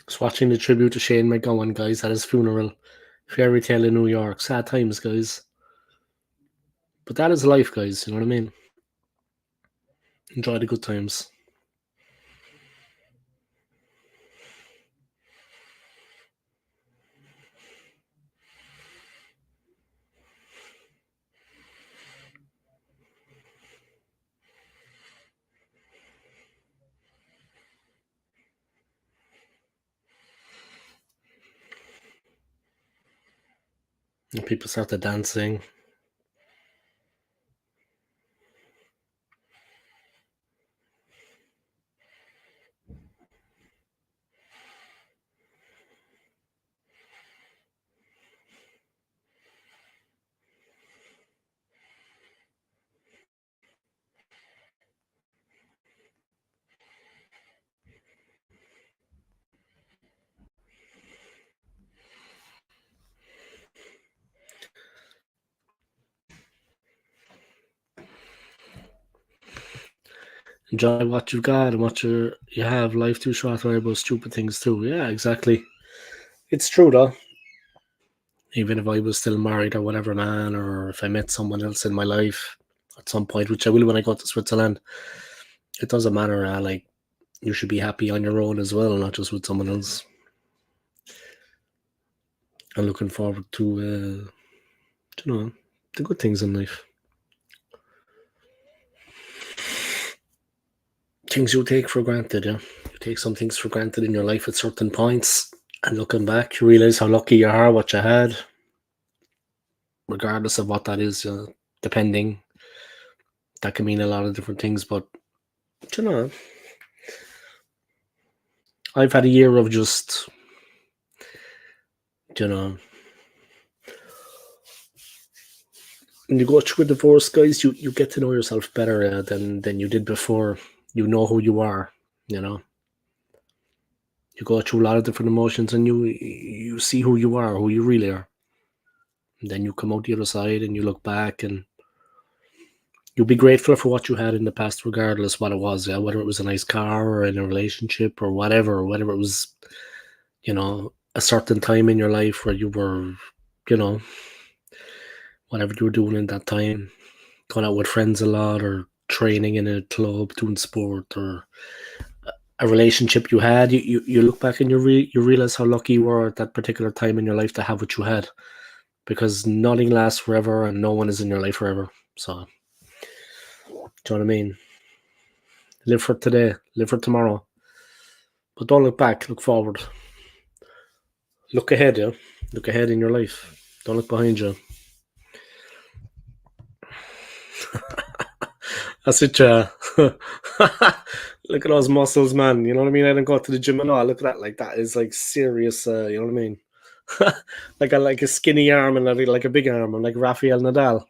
Just watching the tribute to Shane McGowan, guys, at his funeral. Fairy tale in New York. Sad times, guys. But that is life, guys. You know what I mean? Enjoy the good times. And people started dancing. Enjoy what you've got and what you have. Life too short to worry about stupid things too. Yeah, exactly. It's true though. Even if I was still married or whatever, man, or if I met someone else in my life at some point, which I will when I go to Switzerland, it doesn't matter. Like, you should be happy on your own as well, not just with someone else. I'm looking forward to, the good things in life. Things you take for granted, yeah. You take some things for granted in your life at certain points, and looking back, you realize how lucky you are, what you had, regardless of what that is, depending. That can mean a lot of different things, but, I've had a year of just, when you go through a divorce, guys, you get to know yourself better than you did before. You know who you are, You go through a lot of different emotions, and you see who you are, who you really are. And then you come out the other side, and you look back, and you'll be grateful for what you had in the past, regardless what it was. Yeah, whether it was a nice car or in a relationship or whatever, whether it was, a certain time in your life where you were, whatever you were doing in that time, going out with friends a lot, or training in a club, doing sport, or a relationship you had. You look back and you realize how lucky you were at that particular time in your life to have what you had, because nothing lasts forever and no one is in your life forever. So, do you know what I mean? Live for today, live for tomorrow, but don't look back. Look forward. Look ahead, yeah. Look ahead in your life. Don't look behind you. That's it, yeah. Look at those muscles, man. You know what I mean? I don't go to the gym at all. Look at that. Like that is like serious. You know what I mean? like a skinny arm and like a big arm. I'm like Rafael Nadal.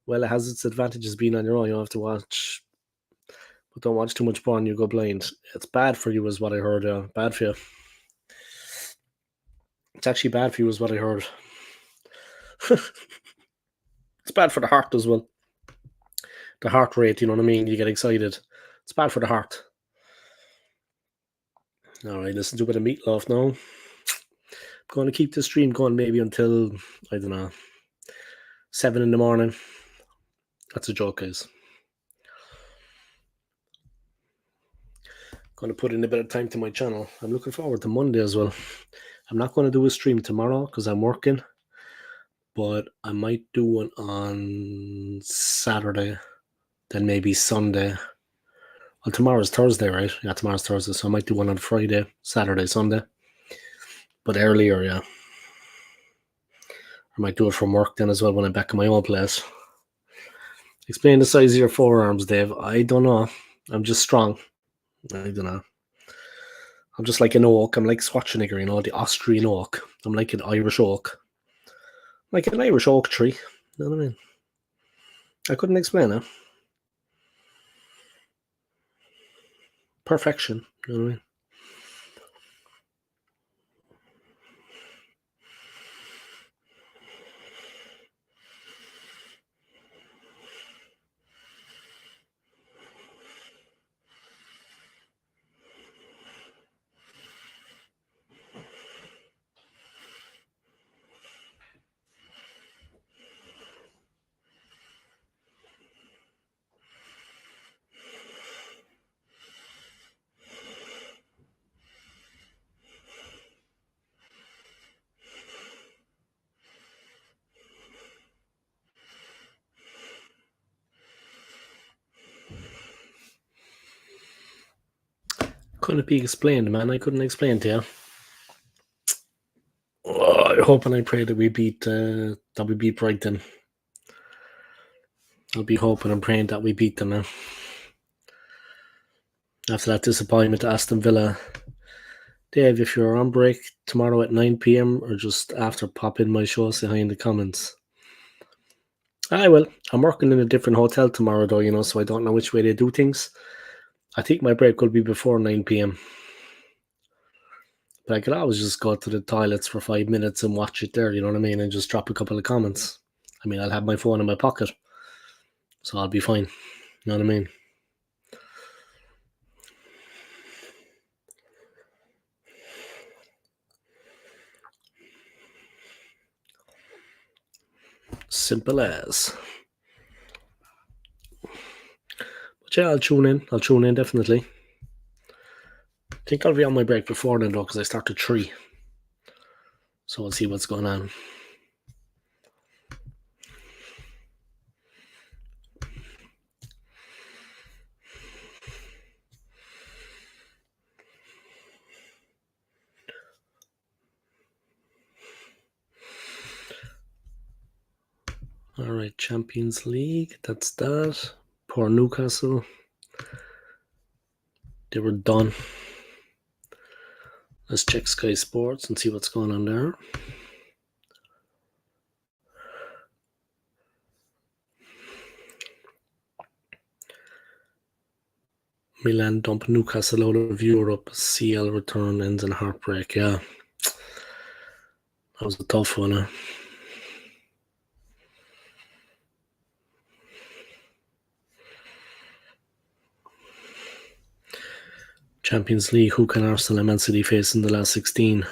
Well, it has its advantages being on your own. You don't have to watch, but don't watch too much porn. You go blind. It's bad for you, is what I heard. Bad for you. It's actually bad for you, is what I heard. It's bad for the heart as well. The heart rate, you know what I mean? You get excited. It's bad for the heart. All right, listen to a bit of Meatloaf now. I'm going to keep the stream going maybe until, I don't know, 7 in the morning. That's a joke, guys. Going to put in a bit of time to my channel. I'm looking forward to Monday as well. I'm not going to do a stream tomorrow because I'm working, but I might do one on Saturday, then maybe Sunday. Well, tomorrow's Thursday, right? Yeah, tomorrow's Thursday, so I might do one on Friday, Saturday, Sunday. But earlier, yeah. I might do it from work then as well when I'm back in my own place. Explain the size of your forearms, Dave. I don't know. I'm just strong. I don't know. I'm just like an oak. I'm like Schwarzenegger, you know, the Austrian oak. I'm like an Irish oak. Like an Irish oak tree. You know what I mean? I couldn't explain it. Perfection. You know what I mean? Couldn't be explained, man. I couldn't explain to you. Oh, I hope and I pray that we beat Brighton. I'll be hoping and praying that we beat them, man. After that disappointment to Aston Villa. Dave, if you're on break tomorrow at 9 p.m. or just after, pop in my show, say hi in the comments. I will. I'm working in a different hotel tomorrow, though, you know, so I don't know which way they do things. I think my break will be before 9 p.m. But I could always just go to the toilets for 5 minutes and watch it there, you know what I mean, and just drop a couple of comments. I mean, I'll have my phone in my pocket, so I'll be fine. You know what I mean? Simple as. But yeah, I'll tune in. I'll tune in, definitely. I think I'll be on my break before then, though, because I start at 3. So we'll see what's going on. All right, Champions League. That's that. Poor Newcastle. They were done. Let's check Sky Sports and see what's going on there. Milan dump Newcastle out of Europe. CL return ends in heartbreak. Yeah. That was a tough one. Huh? Champions League. Who can Arsenal and Man City face in the last 16?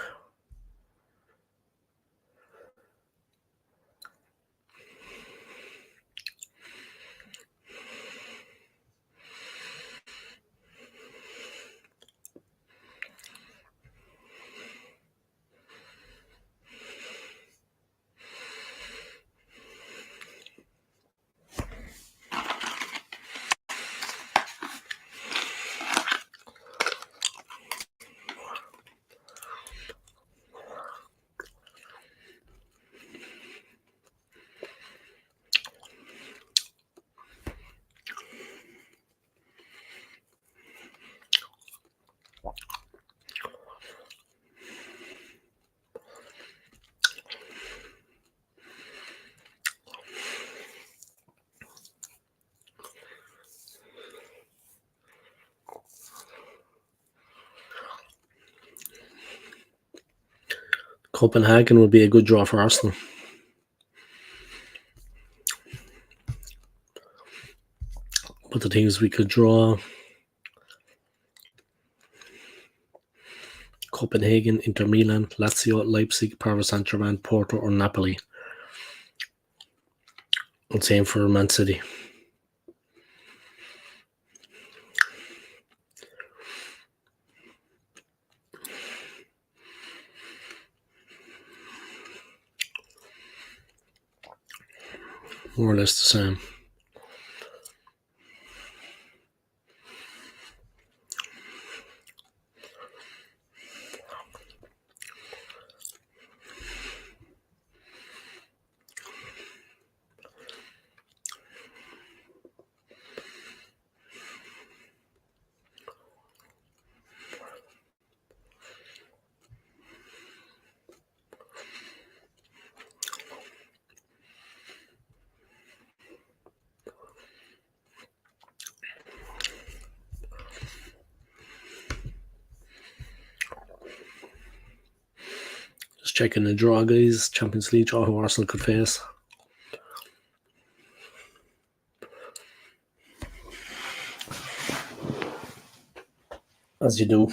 Copenhagen would be a good draw for Arsenal. But the thing is, we could draw Copenhagen, Inter Milan, Lazio, Leipzig, Paris Saint-Germain, Porto, or Napoli. And same for Man City. More or less the same. Just checking the draw, guys. Champions League draw who Arsenal could face. As you do.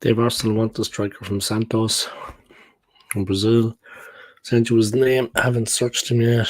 Dave Arsenal want the striker from Santos from Brazil. Sent you his name. Haven't searched him yet.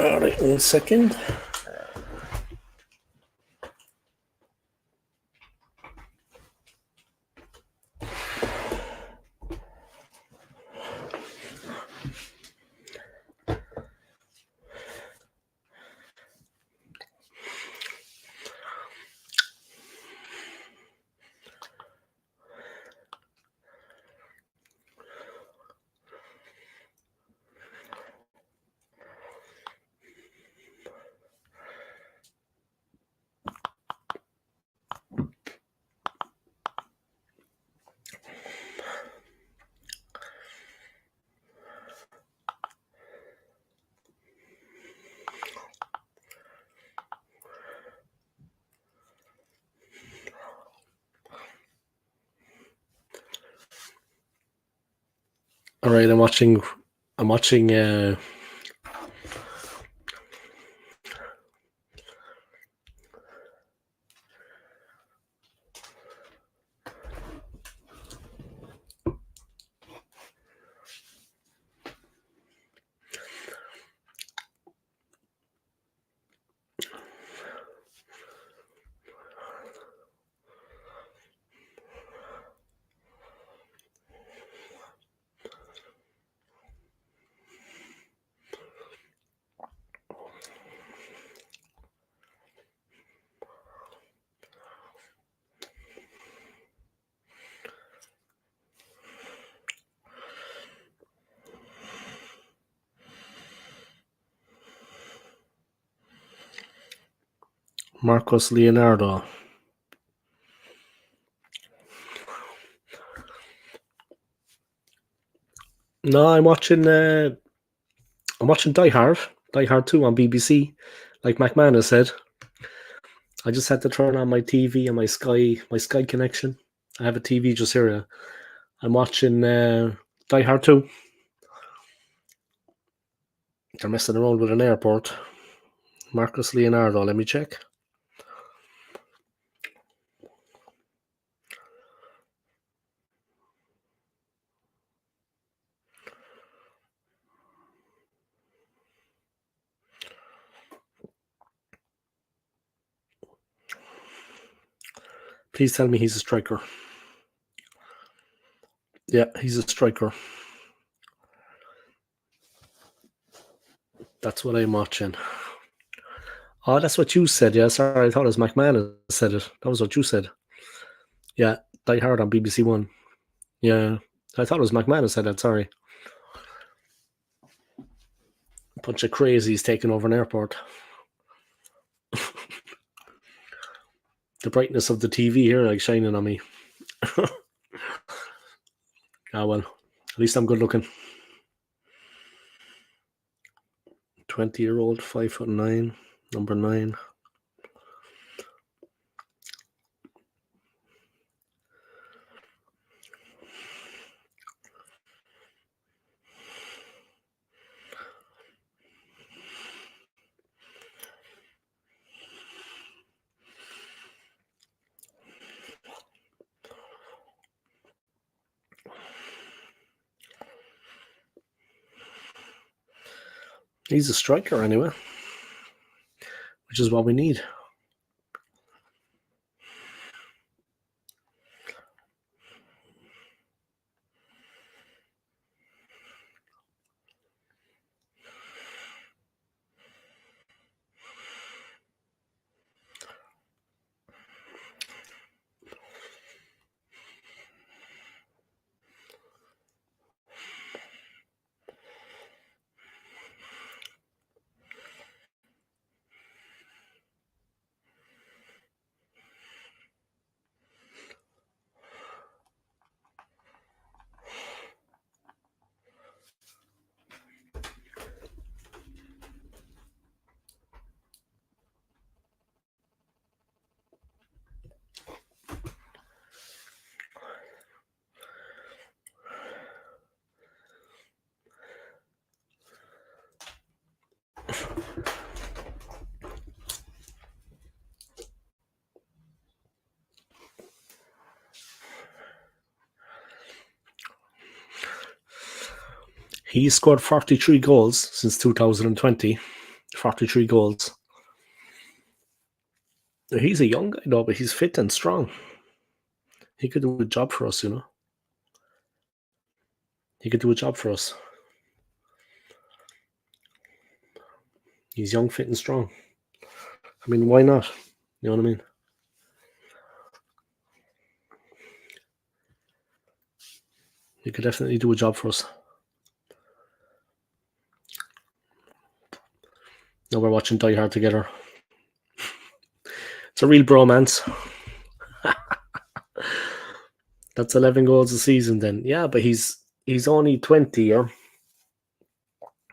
All right, 1 second. All right, I'm watching. Marcos Leonardo. No, I'm watching Die Hard. Die Hard 2 on BBC. Like McManus said. I just had to turn on my TV and my Sky connection. I have a TV just here. I'm watching Die Hard 2. They're messing around with an airport. Marcos Leonardo, let me check. Please tell me he's a striker. Yeah, he's a striker. That's what I'm watching. Oh, that's what you said. Yeah, sorry, I thought it was McMahon said it. That was what you said. Yeah, Die Hard on BBC One. Yeah, I thought it was McMahon who said that. Sorry. A bunch of crazies taking over an airport. The brightness of the TV here, like shining on me. Ah, well, at least I'm good looking. 20-year-old, 5'9", number 9. He's a striker anyway, which is what we need. He scored 43 goals since 2020. 43 goals. He's a young guy though, but he's fit and strong. He could do a job for us, you know. He could do a job for us. He's young, fit, and strong. I mean, why not? You know what I mean? He could definitely do a job for us. Now we're watching Die Hard together. It's a real bromance. That's 11 goals a season then. Yeah, but he's only 20 year.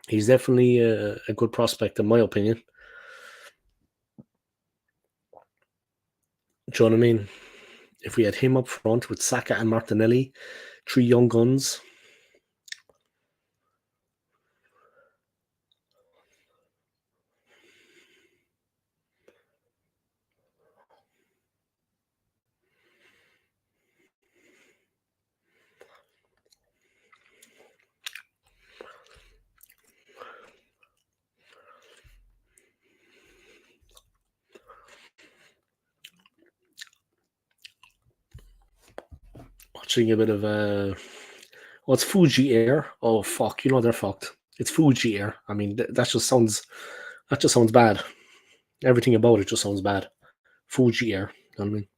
He's definitely a good prospect in my opinion. Do you know what I mean? If we had him up front with Saka and Martinelli, 3 young guns. Watching a bit of what's Fuji Air? Oh fuck! You know they're fucked. It's Fuji Air. I mean that just sounds bad. Everything about it just sounds bad. Fuji Air. You know what I mean?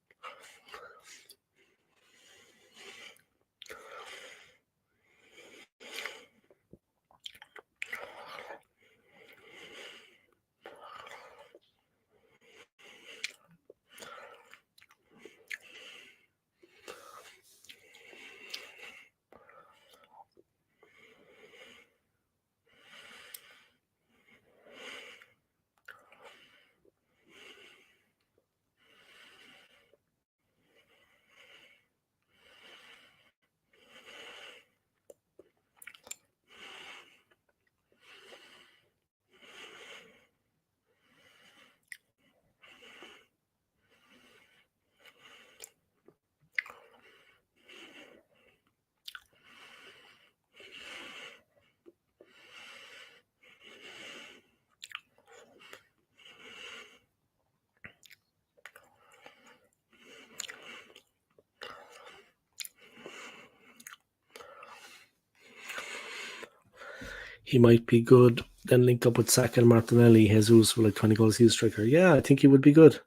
He might be good. Then link up with Saka and Martinelli. Jesus with like 20 goals. He's a striker. Yeah, I think he would be good.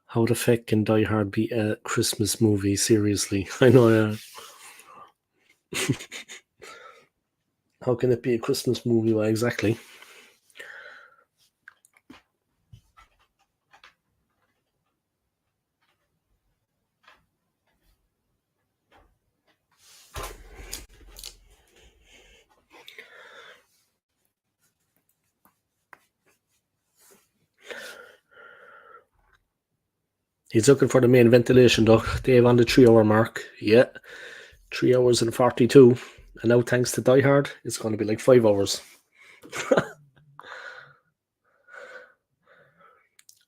How the fuck can Die Hard be a Christmas movie? Seriously, I know. How can it be a Christmas movie? Why exactly? He's looking for the main ventilation duct. Dave on the 3 hour mark. Yeah. 3 hours and 42. And now thanks to Die Hard, it's going to be like 5 hours.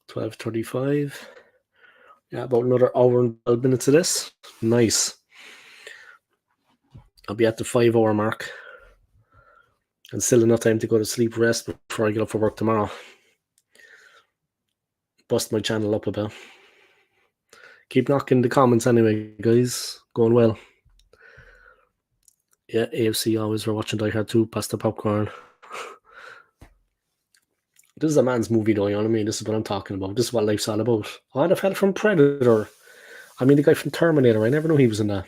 12:35. Yeah, about another hour and 12 minutes of this. Nice. I'll be at the 5 hour mark. And still enough time to go to sleep, rest before I get up for work tomorrow. Bust my channel up a bit. Keep knocking the comments anyway, guys. Going well. Yeah, AFC always. We're watching Die Hard 2. Pass the popcorn. This is a man's movie, though, you know what I mean? This is what I'm talking about. This is what life's all about. Oh, the fella from Predator. I mean, the guy from Terminator. I never knew he was in that.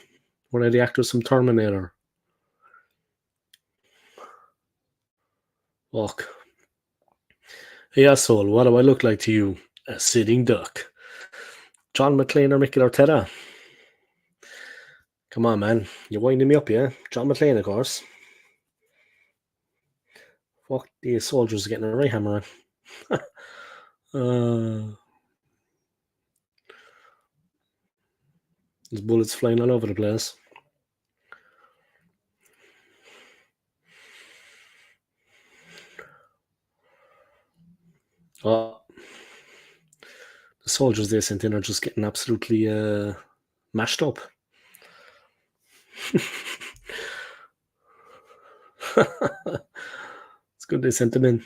One of the actors from Terminator. Fuck. Hey, asshole, what do I look like to you? A sitting duck. John McClane or Mikel Arteta? Come on, man. You're winding me up, yeah? John McClane, of course. Fuck, these soldiers are getting a right hammer on. There's bullets flying all over the place. Oh, the soldiers they sent in are just getting absolutely mashed up. It's It's good they sent them in.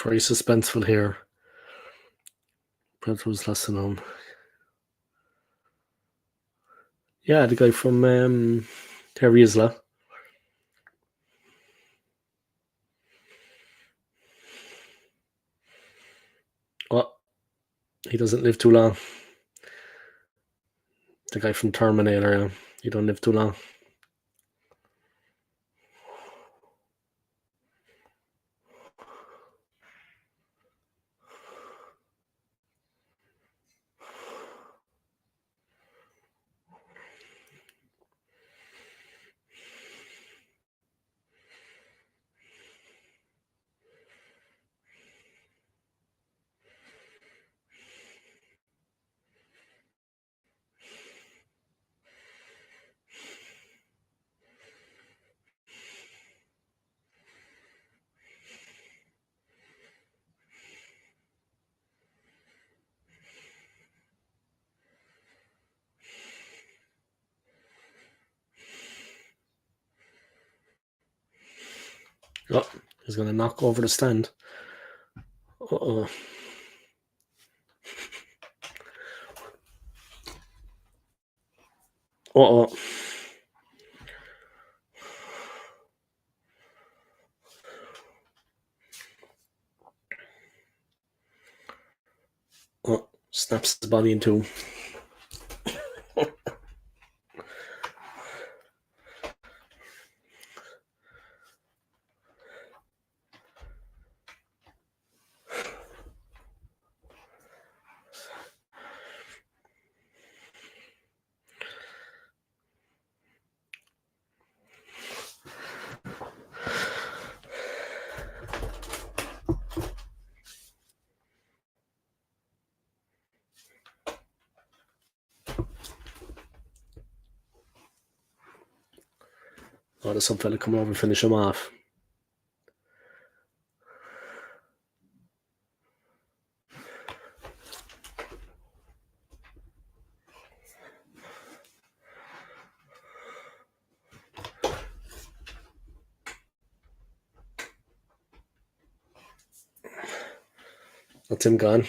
Very suspenseful here. Brentford's lesson on. Yeah, the guy from Terry Isla. Oh, he doesn't live too long. The guy from Terminator, yeah. He don't live too long. Oh, he's going to knock over the stand. Uh-oh. Uh-oh. Oh, snaps his body in two. Oh, there's some fella coming over and finish him off. That's him gone.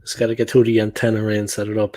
Just got to get through the antenna array and set it up.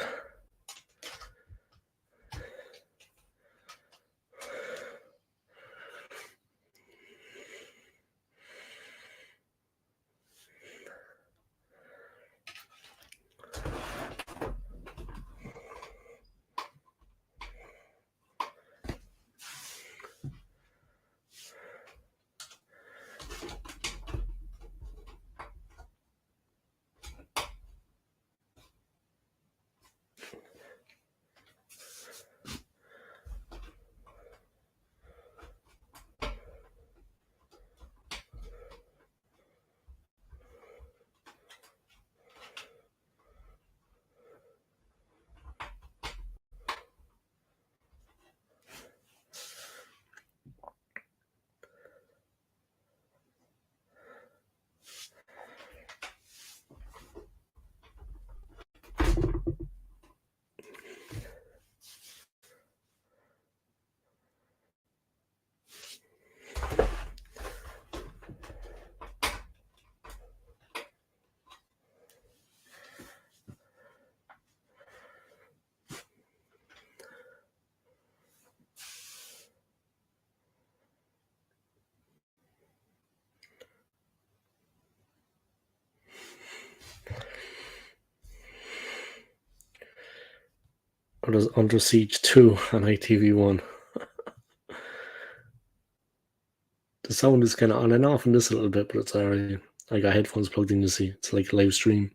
Or does Under Siege 2 on ITV1? The sound is kind of on and off in this a little bit, but it's alright. I got headphones plugged in, you see. It's like a live stream.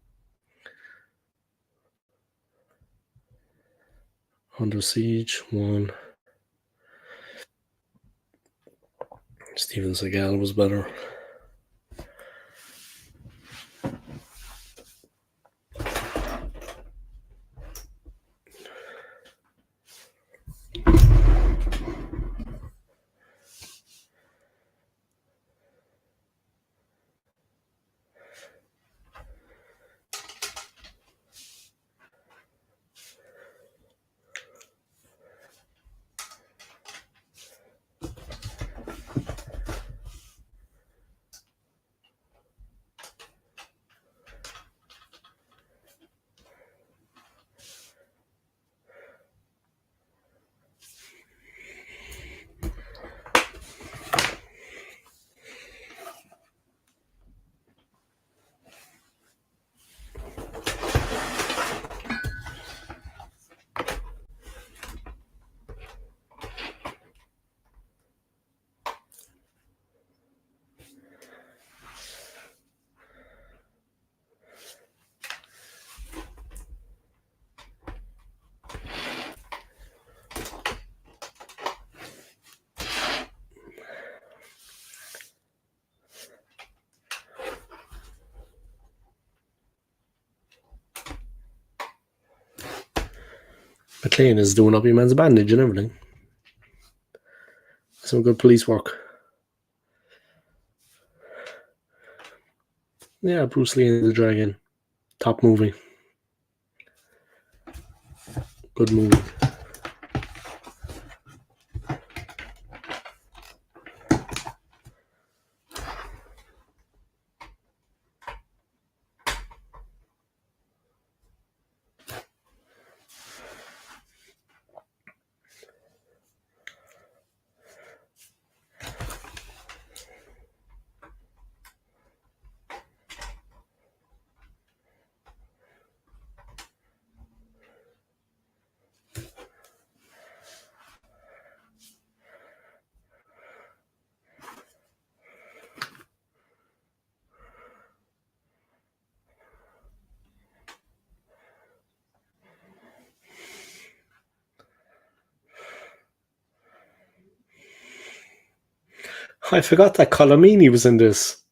Under Siege 1. Steven Seagal was better. McLean is doing up your man's bandage and everything. Some good police work. Yeah, Bruce Lee and the Dragon. Top movie. Good movie. I forgot that Colomini was in this.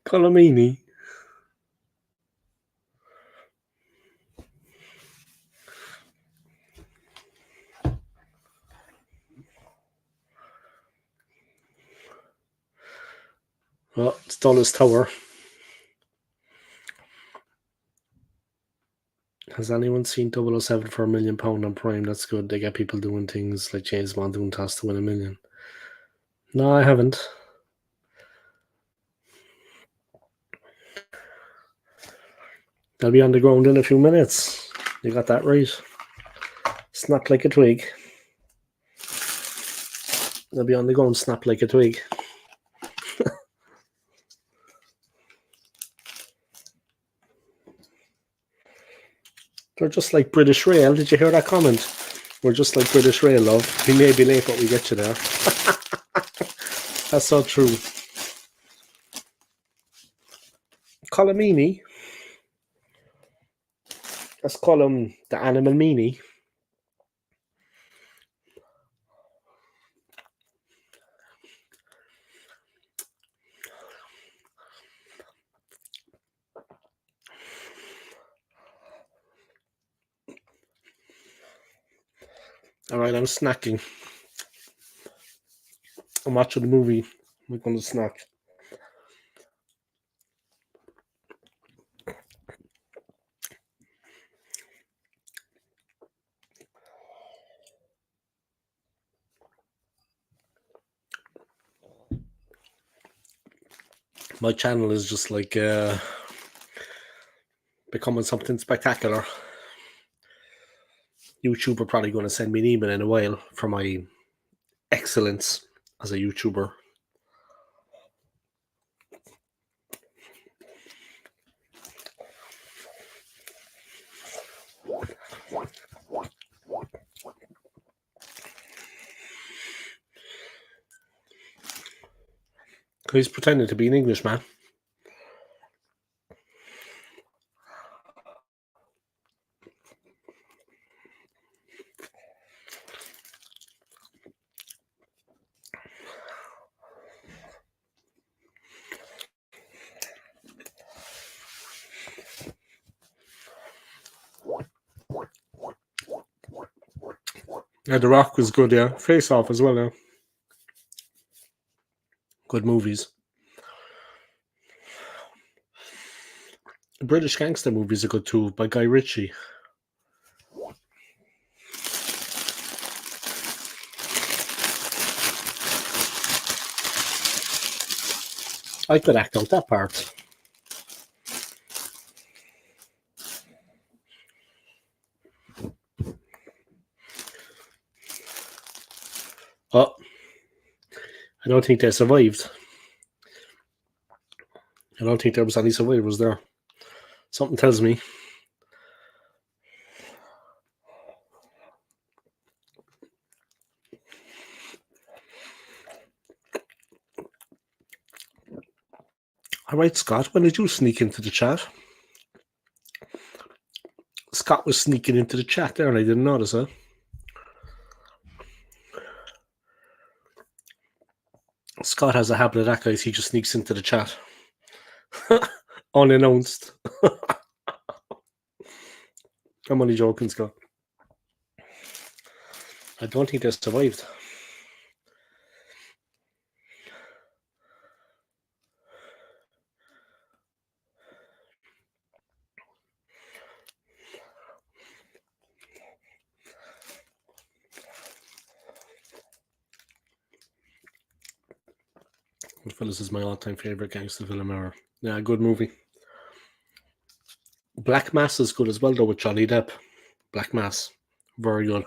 Colomini. Oh, it's Dulles Tower. Has anyone seen 007 for £1 million on Prime? That's good. They get people doing things like James Bond doing tasks to win $1 million. No, I haven't. They'll be on the ground in a few minutes. You got that right. Snap like a twig. They'll be on the ground, snap like a twig. They're just like British Rail. Did you hear that comment? We're just like British Rail, love. We may be late, but we get you there. That's so true. Colomini. Let's call him the Animal Meanie. Alright, I'm snacking. I'm watching the movie. I'm going to snack. My channel is just like becoming something spectacular. YouTube are probably going to send me an email in a while for my excellence as a YouTuber. He's pretending to be an Englishman. Yeah, The Rock was good, yeah. Face Off as well, yeah. Good movies. British gangster movies are good too, by Guy Ritchie. I could act out that part. Oh, I don't think they survived. I don't think there was any survivors there. Something tells me. All right, Scott, when did you sneak into the chat? Scott was sneaking into the chat there and I didn't notice it. Scott has a habit of that, guys. He just sneaks into the chat. Unannounced. I'm only joking, Scott. I don't think they survived. Goodfellas is my all-time favorite gangster film ever. Yeah, good movie. Black Mass is good as well, though, with Johnny Depp. Black Mass, very good.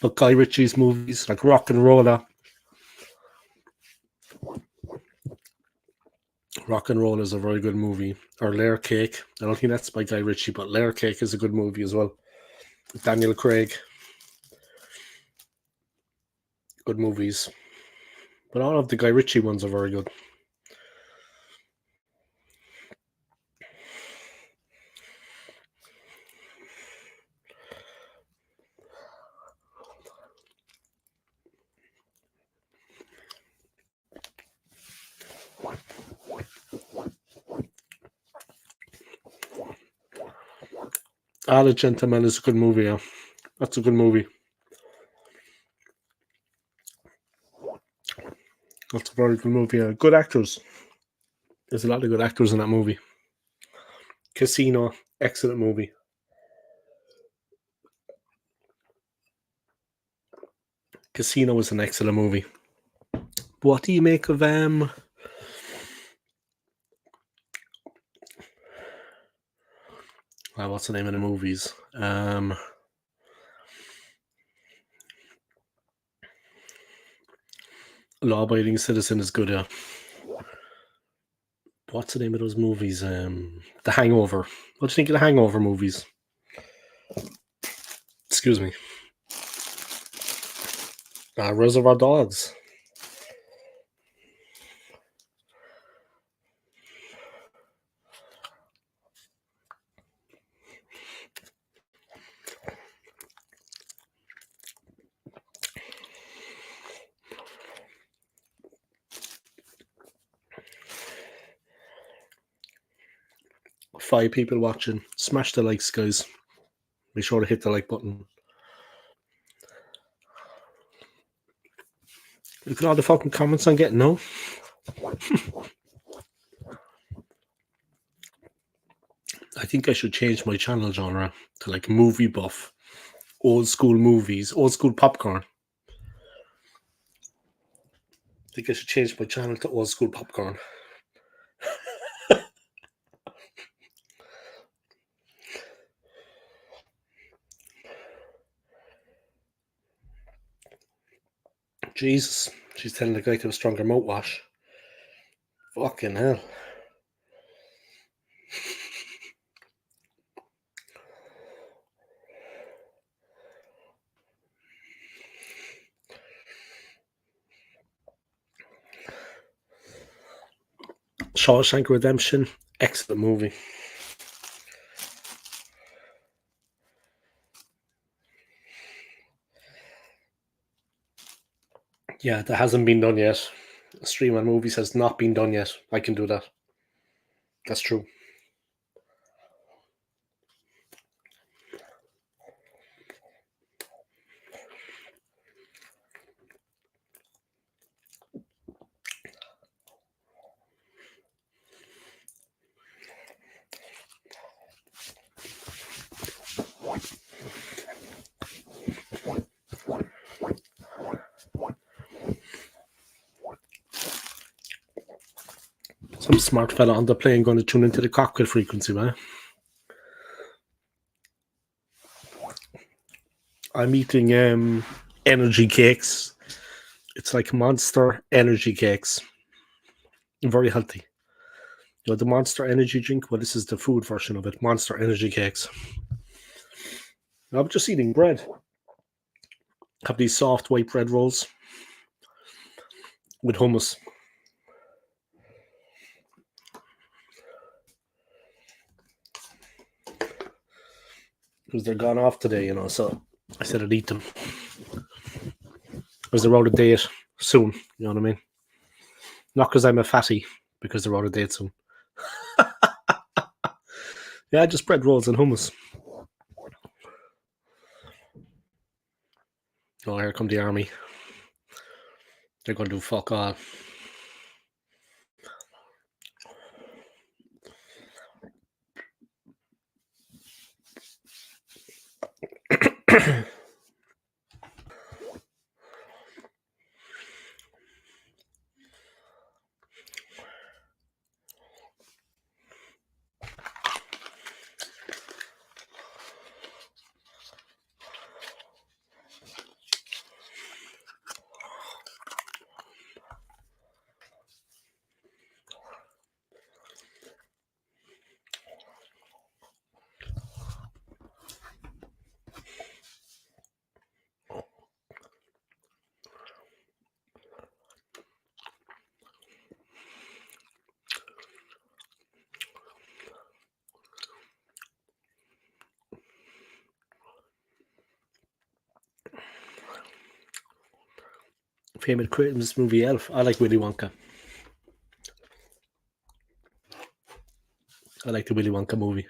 But Guy Ritchie's movies, like Rock and Roller. Rock and Roll is a very good movie. Or Layer Cake. I don't think that's by Guy Ritchie, but Layer Cake is a good movie as well. Daniel Craig. Good movies. But all of the Guy Ritchie ones are very good. The Gentleman is a good movie, yeah. That's a good movie. That's a very good movie, yeah. Good actors. There's a lot of good actors in that movie. Casino, excellent movie. Casino was an excellent movie. What do you make of what's the name of the movies? Law Abiding Citizen is good, yeah. What's the name of those movies? The Hangover. What do you think of the Hangover movies? Excuse me. Reservoir Dogs. Five people watching. Smash the likes, guys. Be sure to hit the like button. Look at all the fucking comments I'm getting now. I think I should change my channel genre to like movie buff. Old school movies. Old school popcorn. I think I should change my channel to old school popcorn. Jesus. She's telling the guy to have a stronger mouthwash. Fucking hell. Shawshank Redemption, excellent movie. Yeah, that hasn't been done yet. Stream on Movies has not been done yet. I can do that. That's true. Some smart fella on the plane going to tune into the cockpit frequency, man. I'm eating energy cakes. It's like Monster energy cakes. Very healthy. You know the Monster energy drink? Well, this is the food version of it. Monster energy cakes. I'm just eating bread. Have these soft white bread rolls with hummus. Because they're gone off today, you know, so I said I'd eat them. Because they're out of date soon, you know what I mean? Not because I'm a fatty, because they're out of date soon. Yeah, just bread rolls and hummus. Oh, here come the army. They're going to do fuck all. Famous Christmas movie Elf. I like Willy Wonka. I like the Willy Wonka movie.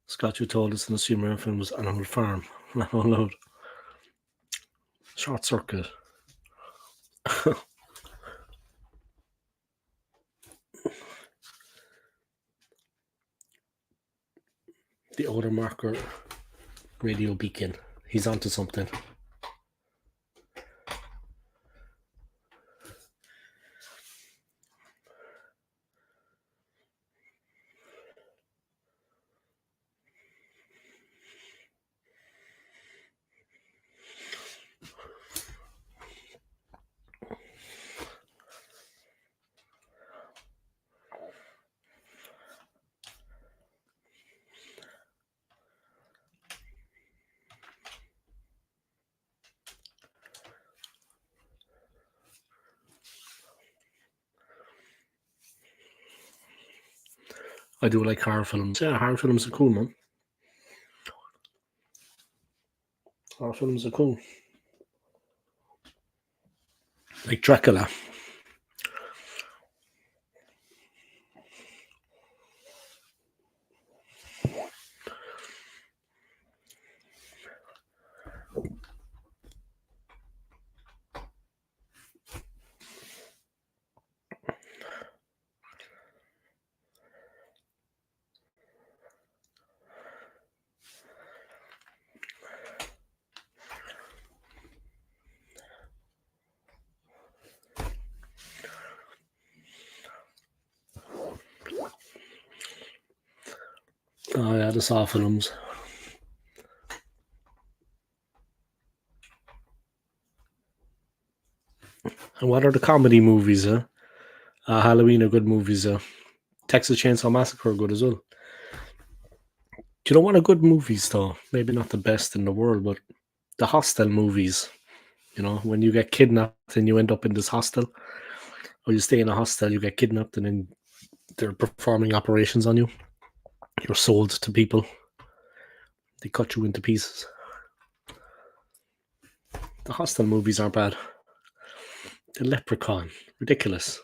Scott, you told us in the Superman film was Animal Farm. Not allowed. Short Circuit. The odor marker radio beacon. He's onto something. I do like horror films. Yeah, horror films are cool, man. Horror films are cool. Like Dracula. Oh yeah, the Saw films. And what are the comedy movies? Halloween are good movies. Texas Chainsaw Massacre are good as well. Do you know what are good movies though? Maybe not the best in the world, but the hostel movies. You know, when you get kidnapped and you end up in this hostel, or you stay in a hostel, you get kidnapped, and then they're performing operations on you. You're sold to people. They cut you into pieces. The hostel movies aren't bad. The Leprechaun, ridiculous.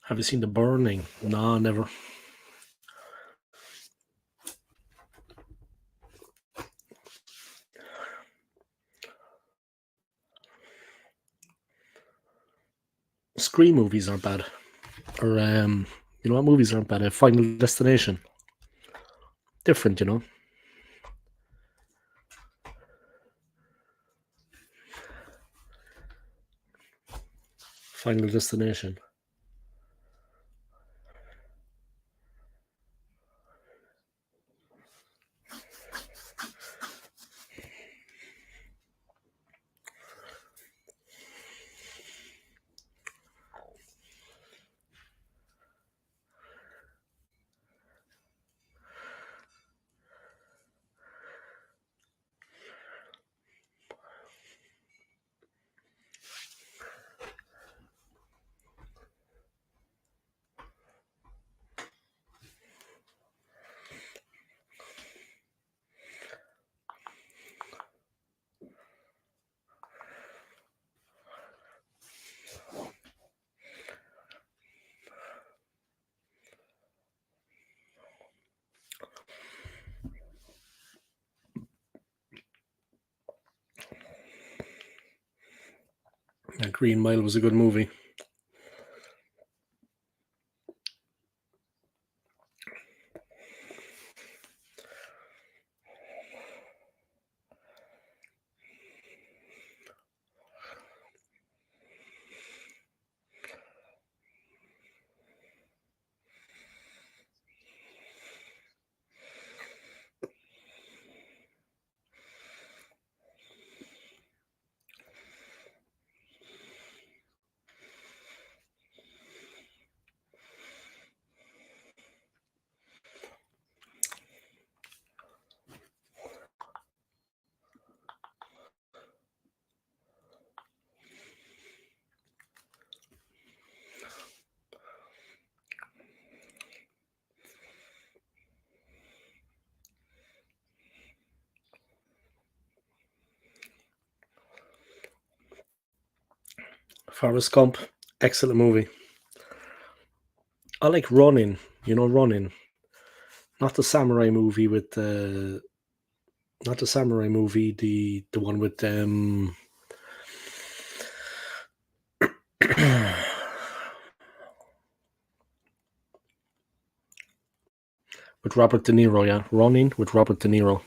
Have you seen The Burning? No, never. Scream movies aren't bad. Or you know what movies aren't bad? Final Destination. Different, you know. Final Destination. Yeah, Green Mile was a good movie. Forrest Gump, excellent movie. I like Running. You know, Running. Not the samurai movie with not the samurai movie. The one with with Robert De Niro. Yeah, Running with Robert De Niro.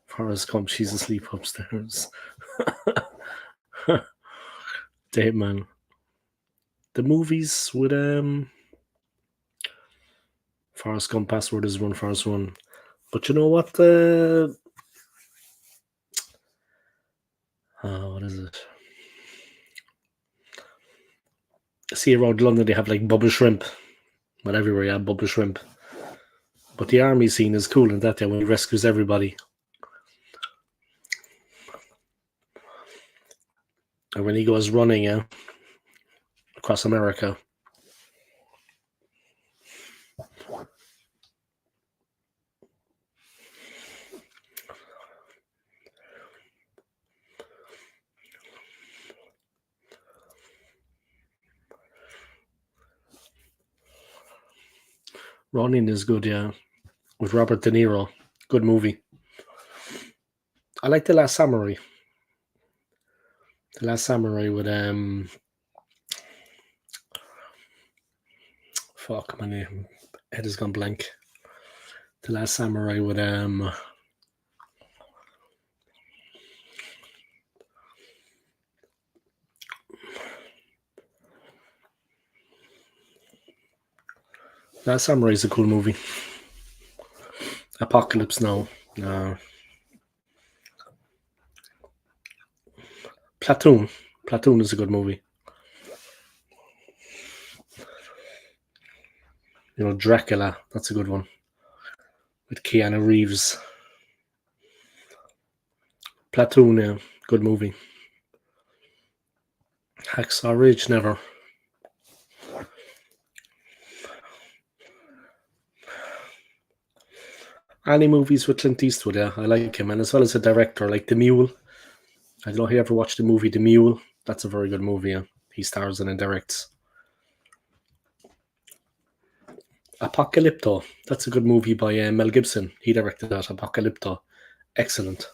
Forrest Gump. She's asleep upstairs. Dave man. The movies with Forrest Gump password is run Forrest run. But you know what? What is it? See, around London they have like bubble shrimp. But everywhere you have bubble shrimp. But the army scene is cool in that day when he rescues everybody. And when he goes running across America. Running is good, yeah. With Robert De Niro. Good movie. I like The Last Samurai. The Last Samurai with fuck, my name head has gone blank. The Last Samurai with Last Samurai is a cool movie. Apocalypse Now. Platoon. Platoon is a good movie. You know, Dracula. That's a good one. With Keanu Reeves. Platoon, yeah. Good movie. Hacksaw Ridge, never. Any movies with Clint Eastwood, yeah. I like him. And as well as a director, like The Mule. I don't know if you ever watched the movie The Mule. That's a very good movie, yeah. He stars in and directs. Apocalypto. That's a good movie by Mel Gibson. He directed that. Apocalypto. Excellent.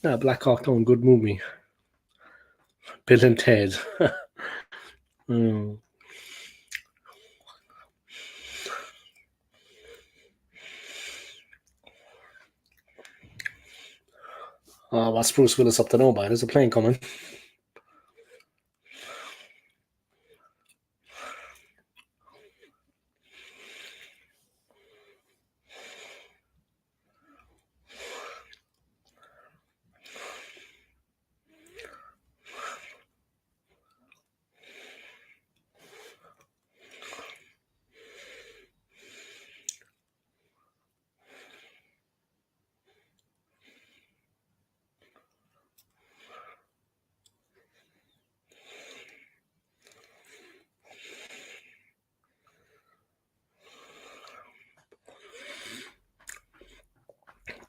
Yeah, Black Hawk Down. Good movie. Bill and Ted. What's Bruce Willis up to now, by? There's a plane coming.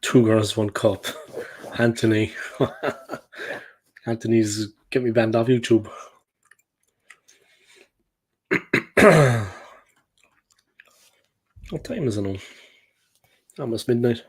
Two Girls, One Cup. Anthony. Anthony's get me banned off YouTube. What time is it now? Almost midnight.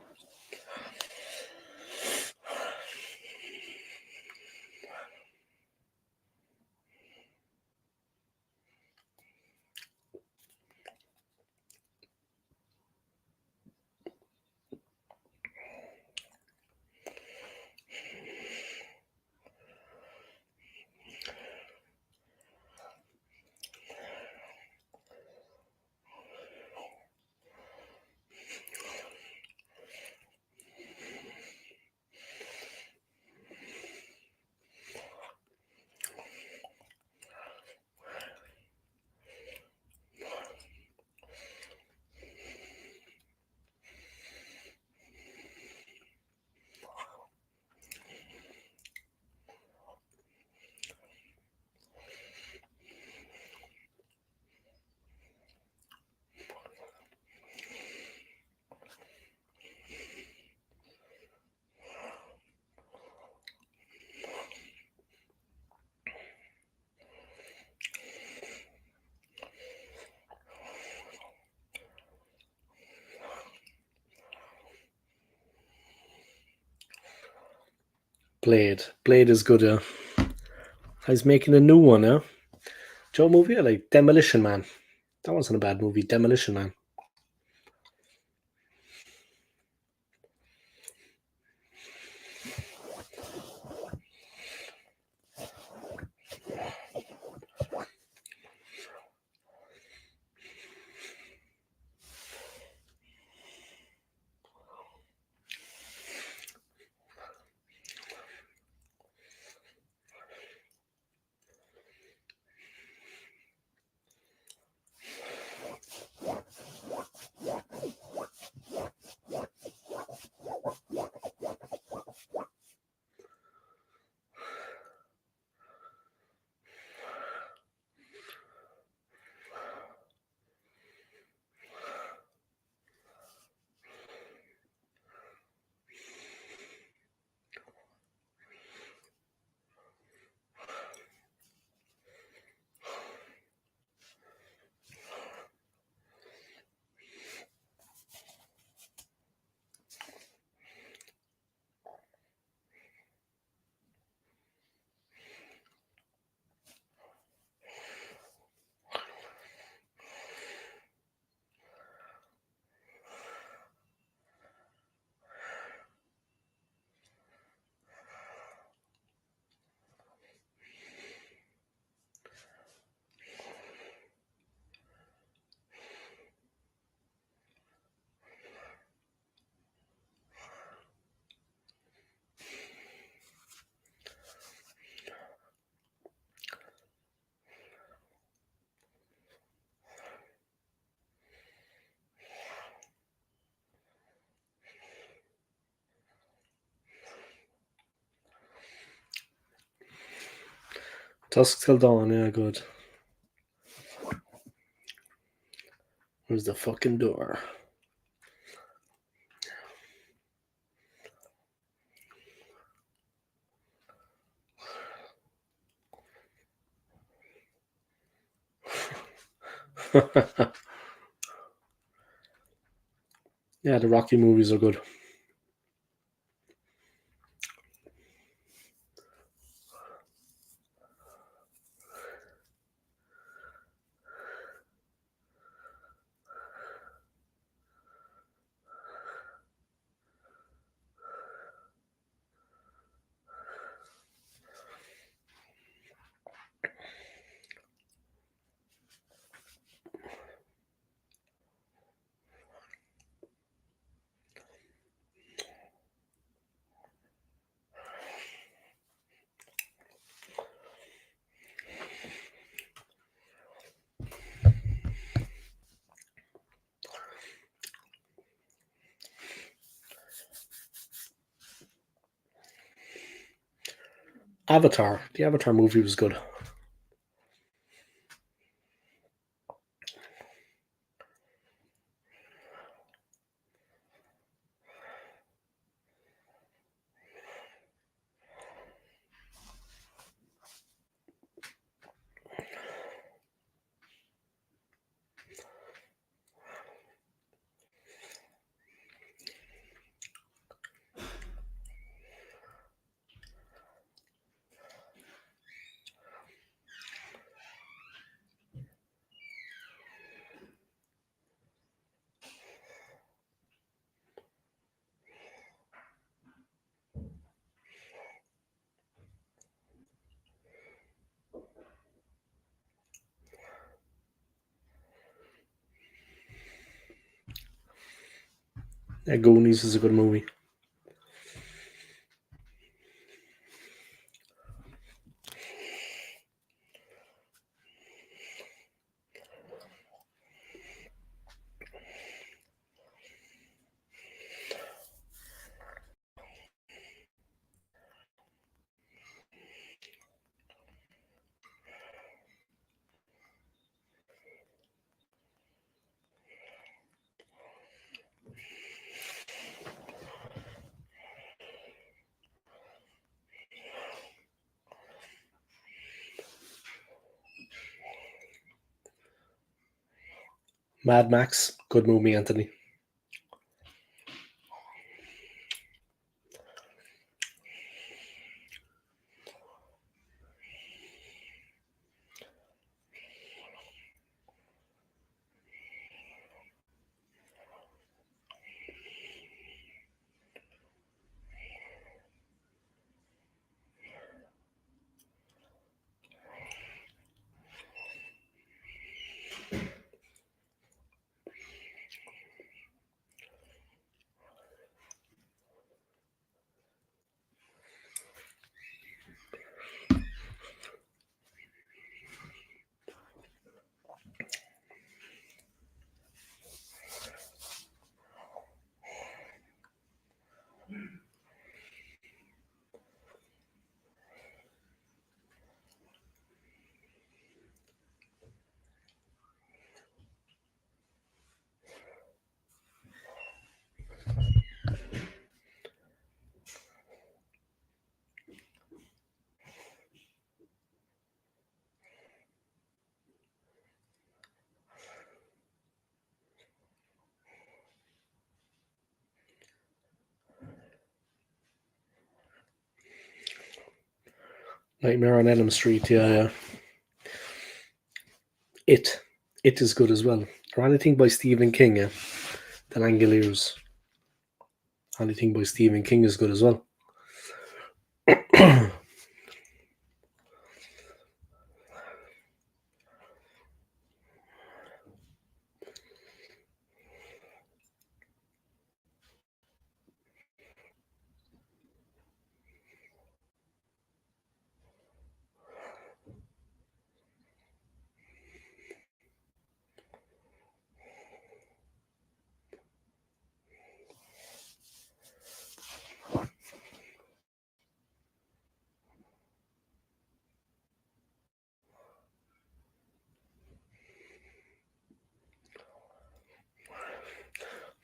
Blade. Blade is good, yeah. He's making a new one, yeah. Joe movie, I like Demolition Man. That wasn't a bad movie, Demolition Man. Dusk Till Dawn, yeah, good. Where's the fucking door? Yeah, the Rocky movies are good. Avatar. The Avatar movie was good. Yeah, Goonies is a good movie. Mad Max, good movie, Anthony. Nightmare on Elm Street, yeah. It. It is good as well. Or anything by Stephen King, yeah. The Langoliers. Anything by Stephen King is good as well.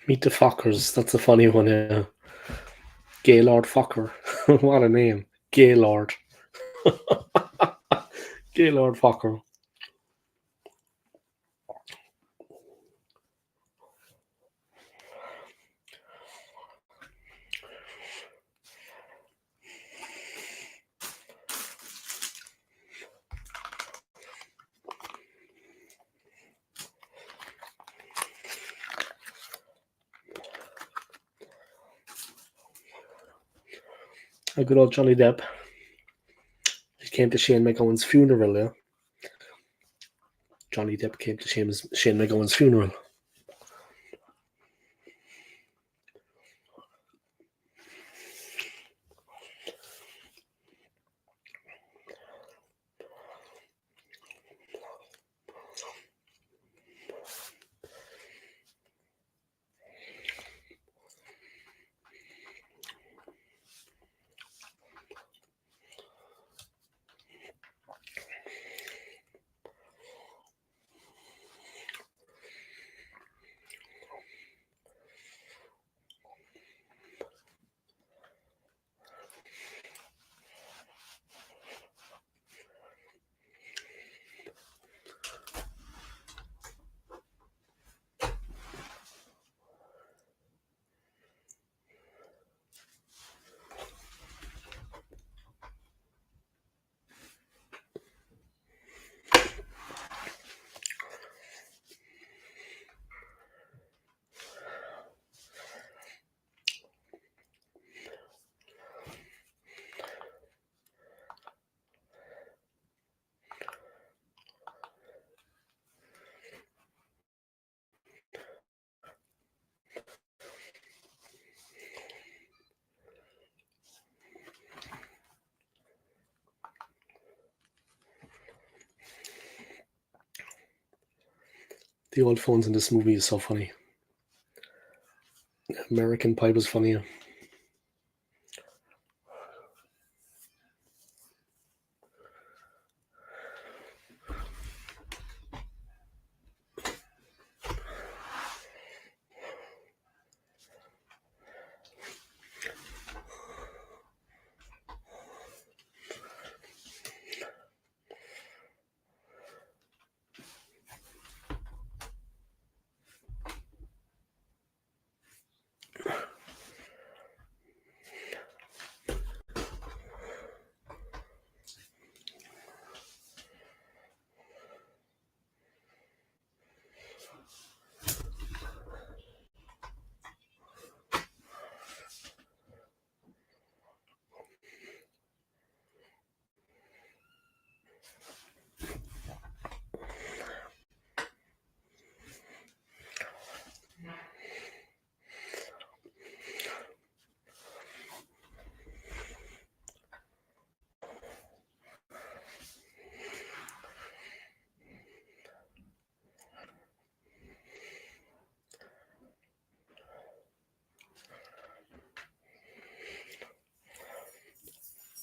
Meet the Fockers. That's a funny one. Yeah. Gaylord Focker. What a name. Gaylord. Gaylord Focker. A good old Johnny Depp. He came to Shane McGowan's funeral, yeah. Johnny Depp came to Shane McGowan's funeral. The old phones in this movie is so funny. American Pie was funny.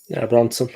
Yeah, Bronson.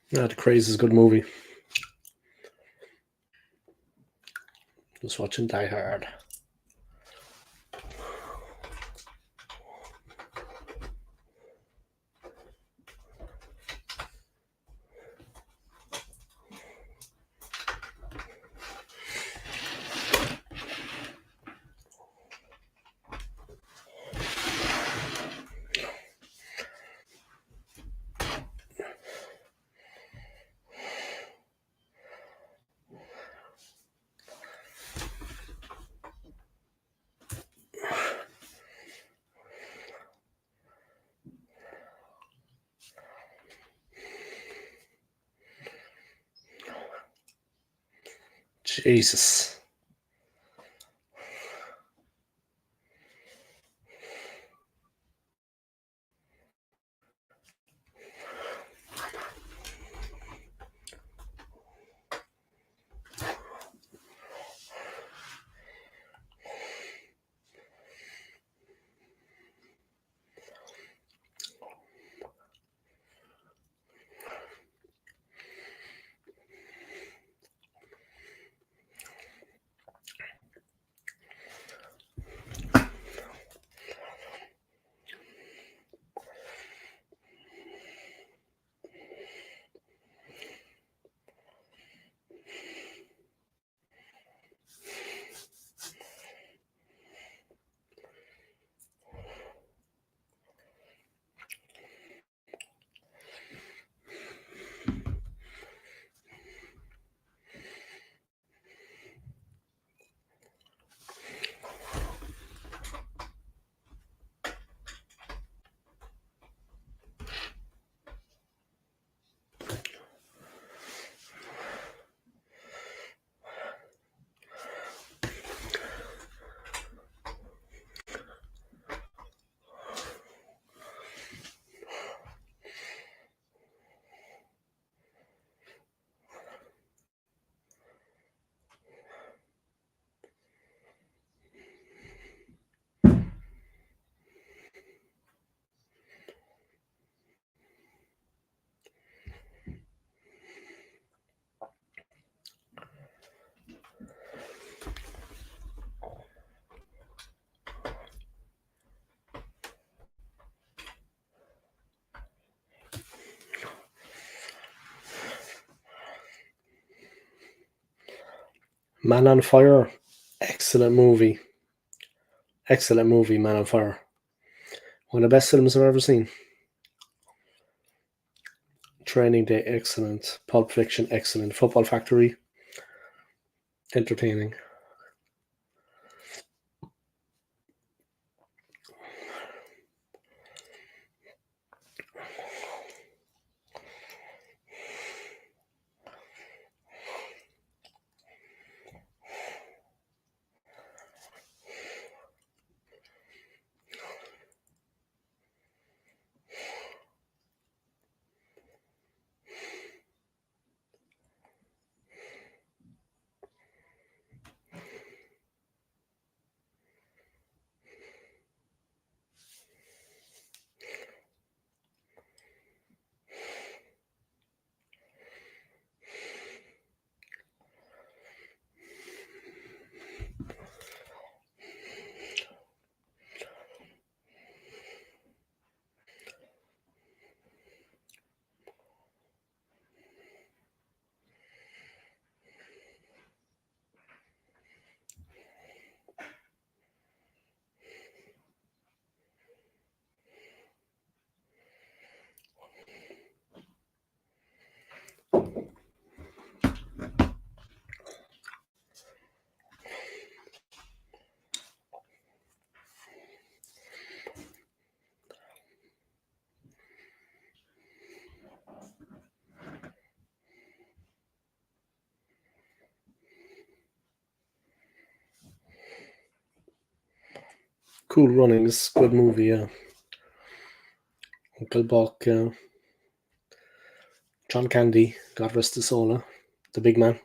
Yeah, The Craze is a good movie. Just watching Die Hard. Jesus. Man on Fire. Excellent movie. Excellent movie, Man on Fire. One of the best films I've ever seen. Training Day, excellent. Pulp Fiction, excellent. Football Factory, entertaining. Cool Runnings, good movie, yeah. Uncle Buck, John Candy, God rest his soul, the big man.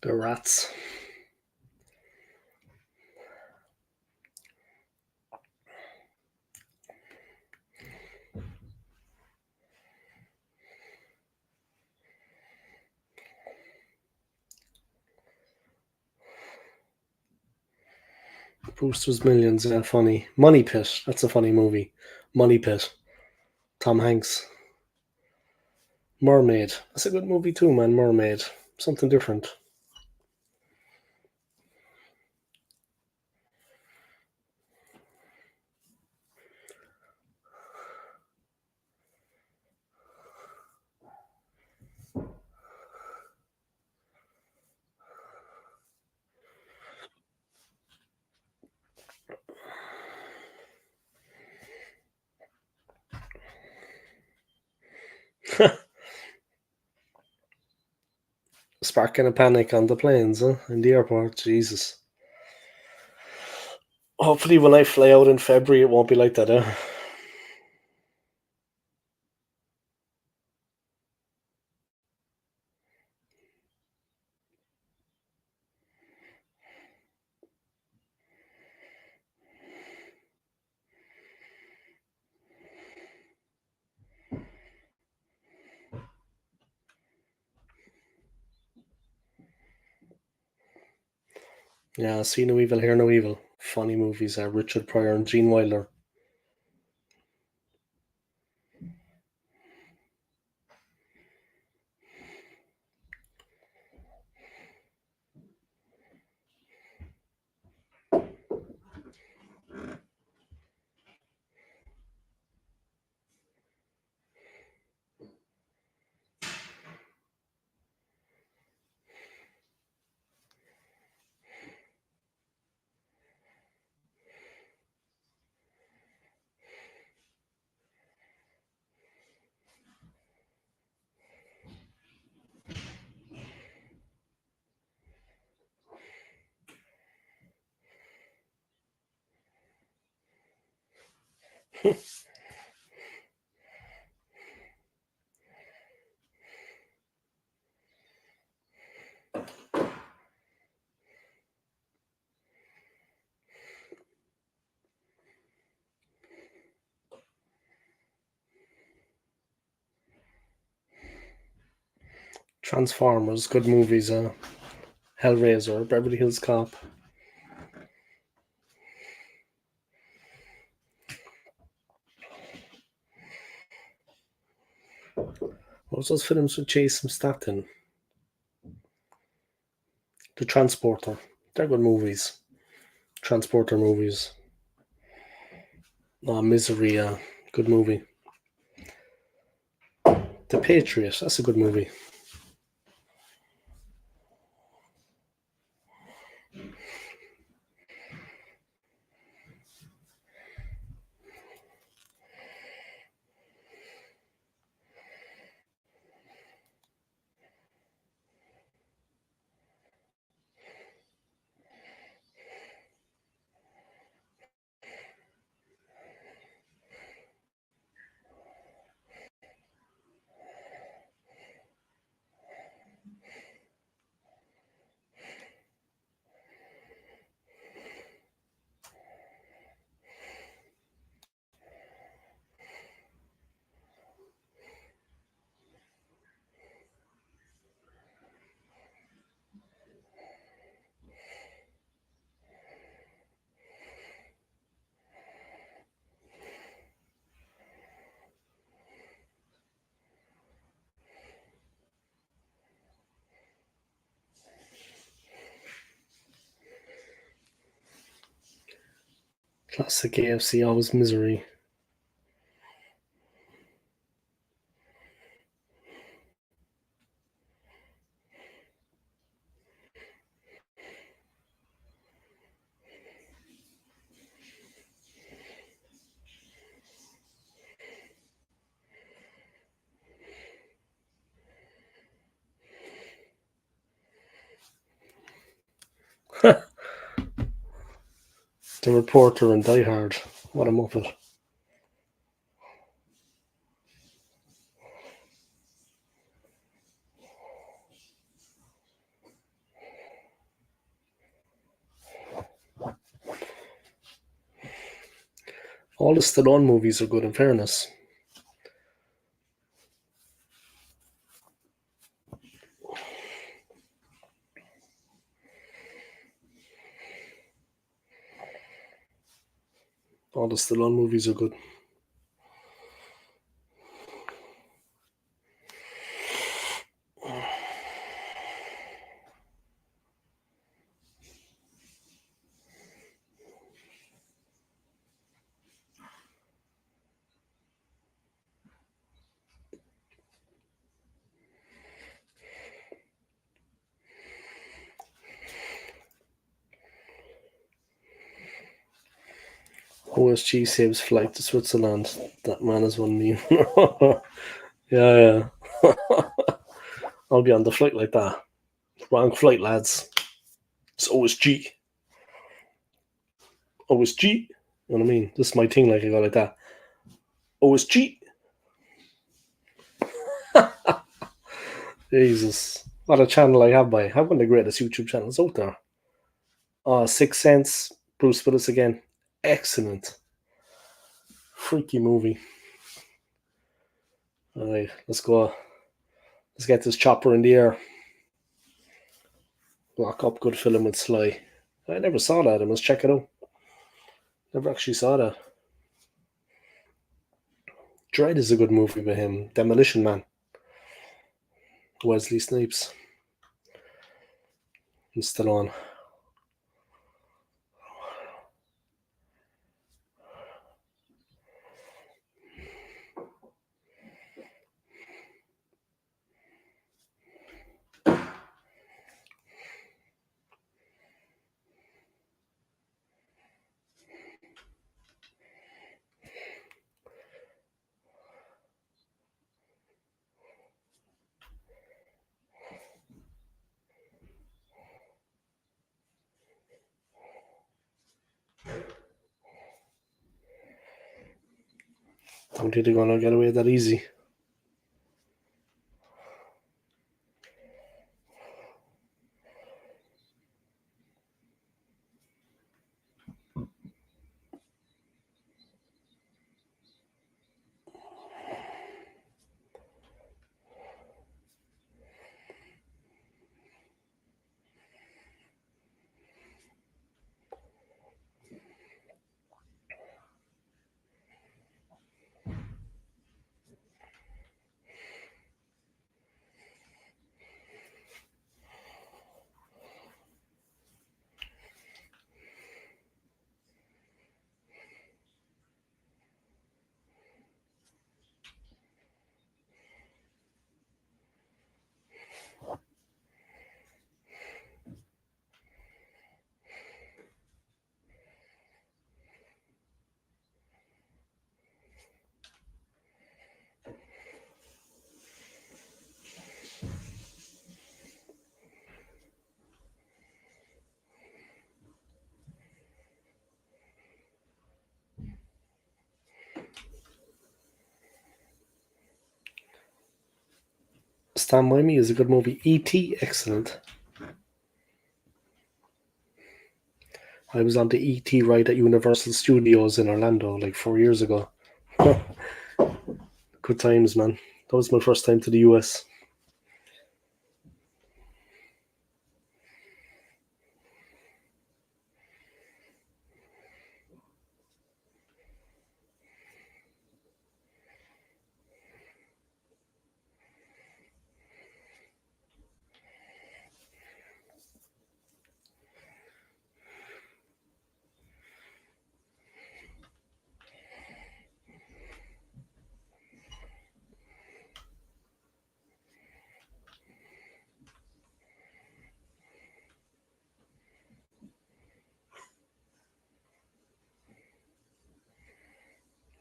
The rats. Brewster's Millions, yeah, funny. Money Pit, that's a funny movie. Money Pit. Tom Hanks. Mermaid. That's a good movie too, man. Mermaid. Something different. Sparking a panic on the planes, huh? In the airport. Jesus. Hopefully, when I fly out in February, it won't be like that, eh? Yeah, see no evil, hear no evil. Funny movies, Richard Pryor and Gene Wilder. Transformers, good movies, Hellraiser, Beverly Hills Cop. What was those films with Jason Statham? The Transporter. They're good movies. Transporter movies. Oh, Misery, good movie. The Patriot, that's a good movie. Classic AFC, always Misery. The Reporter and Die Hard. What a muppet. All the Stallone movies are good, in fairness. All the Stallone movies are good. OSG saves flight to Switzerland. That man is one meme. Yeah, yeah. I'll be on the flight like that. Wrong flight, lads. It's OSG. OSG. You know what I mean? This is my thing, like I go like that. OSG. Jesus. What a channel I have by. Have one of the greatest YouTube channels out there. Sixth Sense. Bruce Willis again. Excellent. Freaky movie. Alright, let's go. Let's get this chopper in the air. Lock up, good film with Sly. I never saw that. I must check it out. Never actually saw that. Dread is a good movie with him. Demolition Man. Wesley Snipes. And Stallone. Don't think they're gonna get away that easy. Stand By Me is a good movie. E.T. excellent. I was on the E.T. ride at Universal Studios in Orlando like 4 years ago. Good times, man. That was my first time to the US.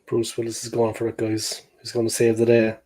Bruce Willis is going for it, guys. He's going to save the day.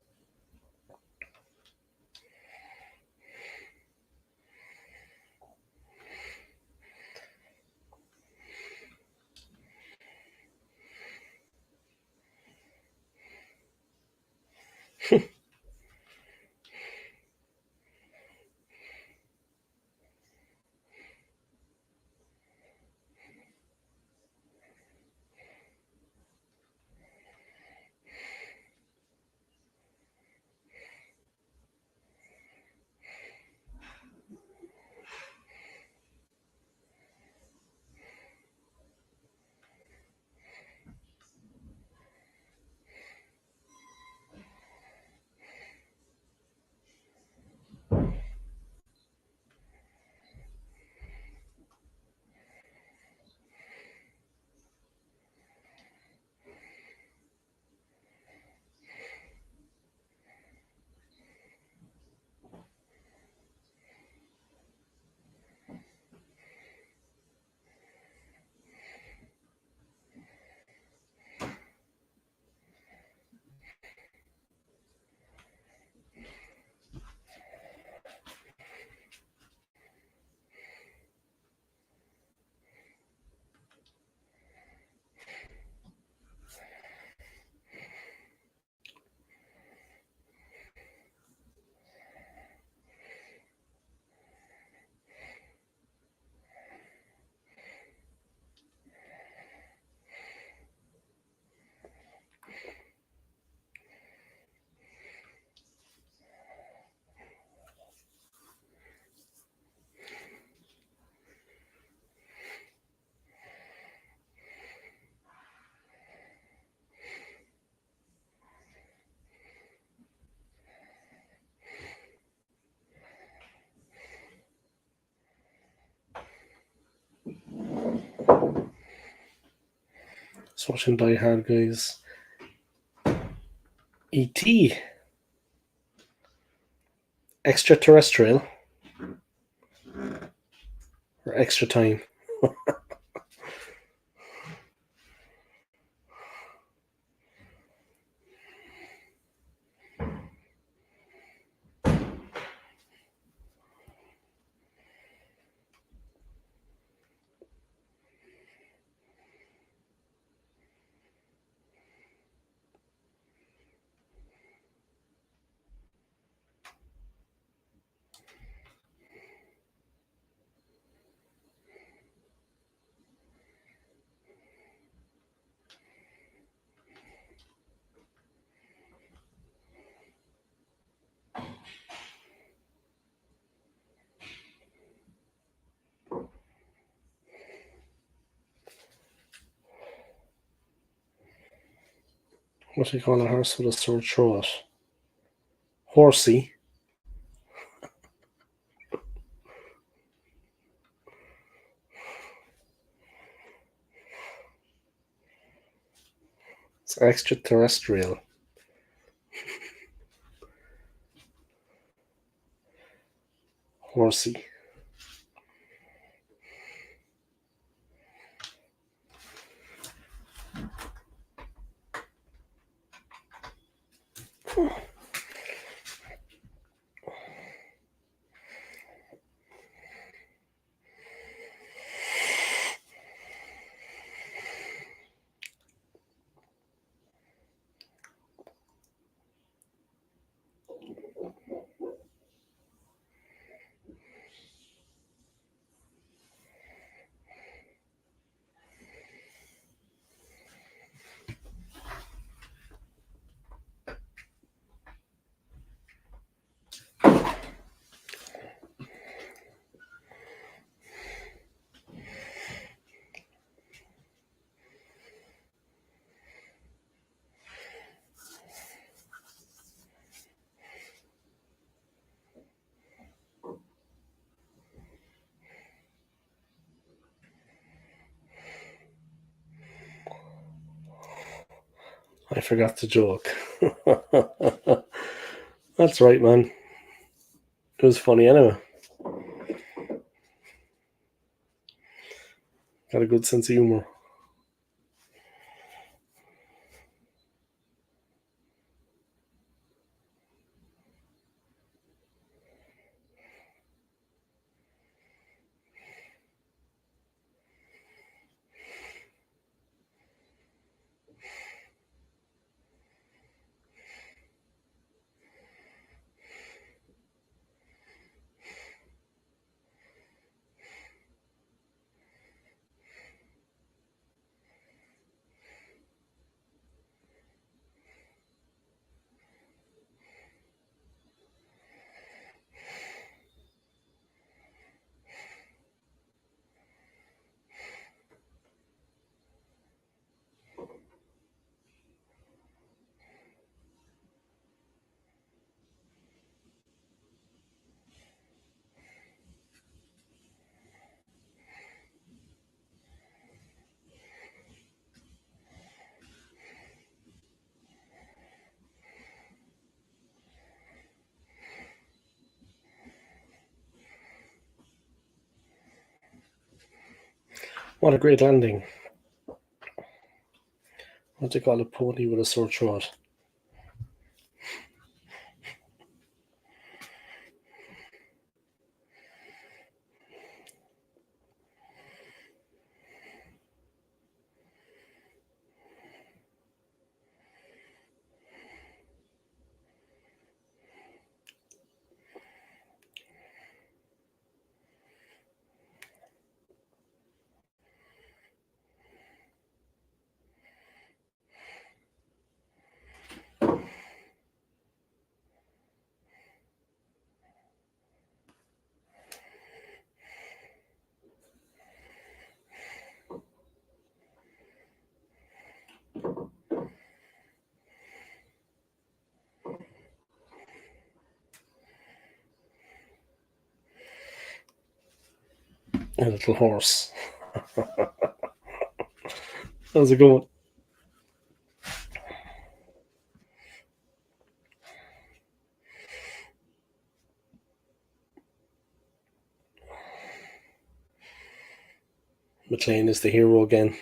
Russian Die Hard, guys. E.T. Extraterrestrial. Or extra time. What do you call a horse with a sore throat? Horsey. It's extraterrestrial. Horsey. I forgot the joke. That's right, man. It was funny anyway. Got a good sense of humor. What a great landing. What do you call a pony with a sore throat? A little horse. That was a good one. McLean is the hero again.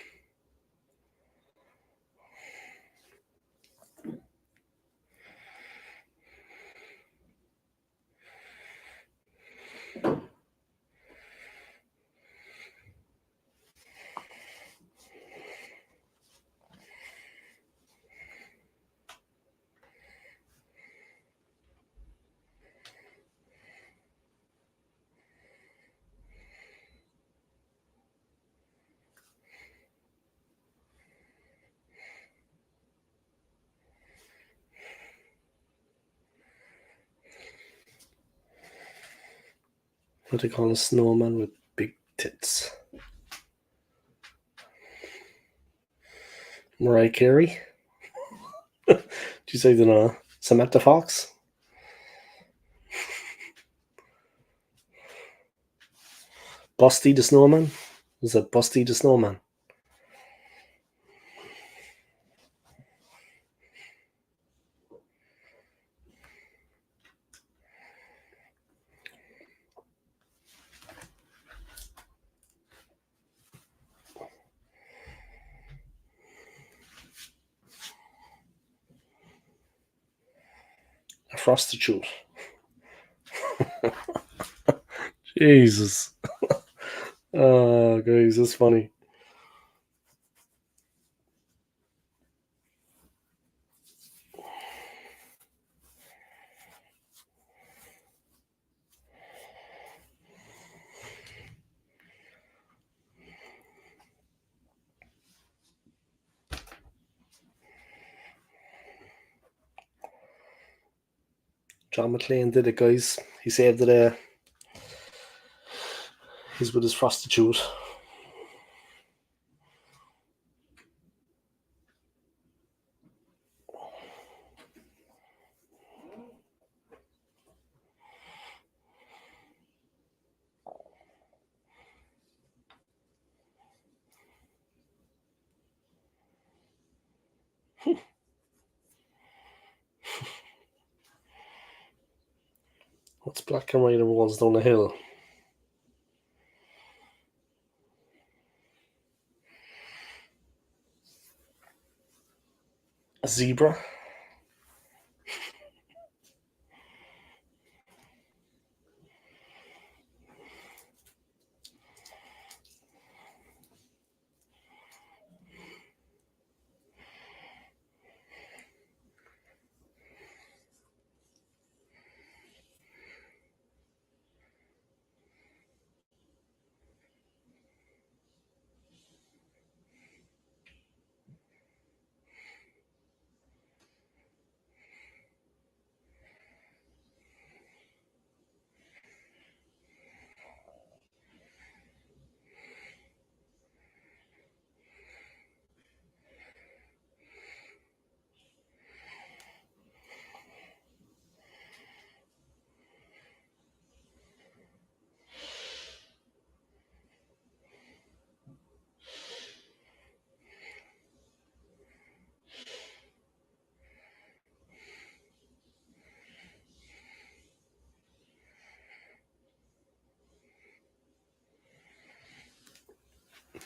What they call a snowman with big tits. Mariah Carey. Did you say the Samantha Fox? Busty the Snowman? Was that Busty the Snowman? A prostitute. Jesus. Oh, guys, that's funny. John McClane did it, guys. He saved the day. He's with his prostitute. What's black and white and rolls down the hill? A zebra?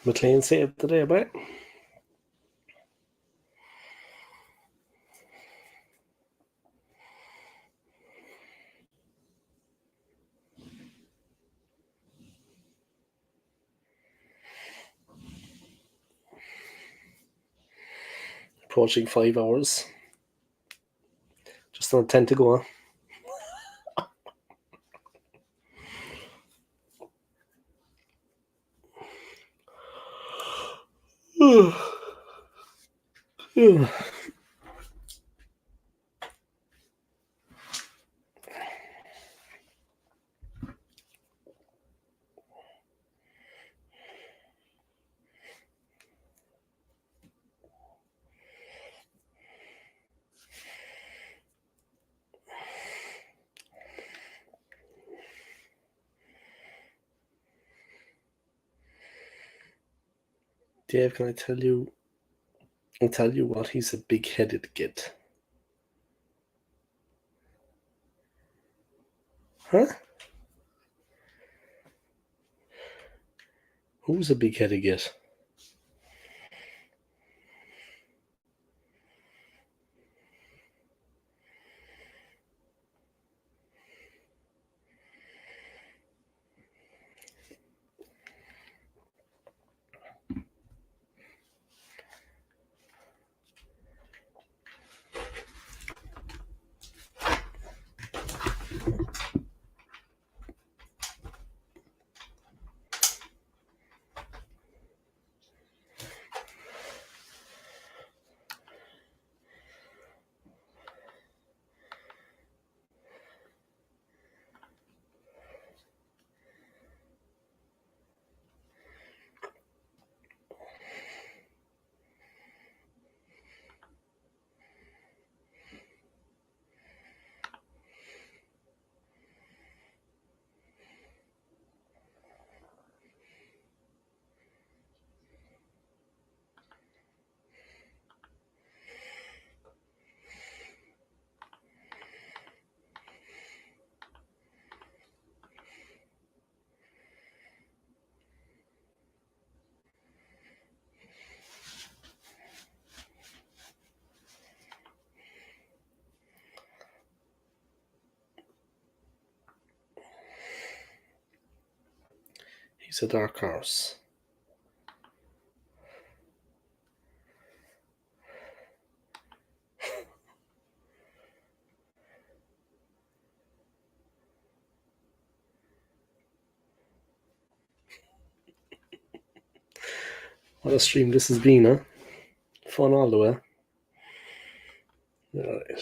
McLean saved the day, but approaching 5 hours. Just on 10 to go. Dave, can I tell you? I'll tell you what, he's a big-headed git. Huh? Who's a big headed git? He's a dark horse. What a stream this has been, huh? Fun all the way. Right.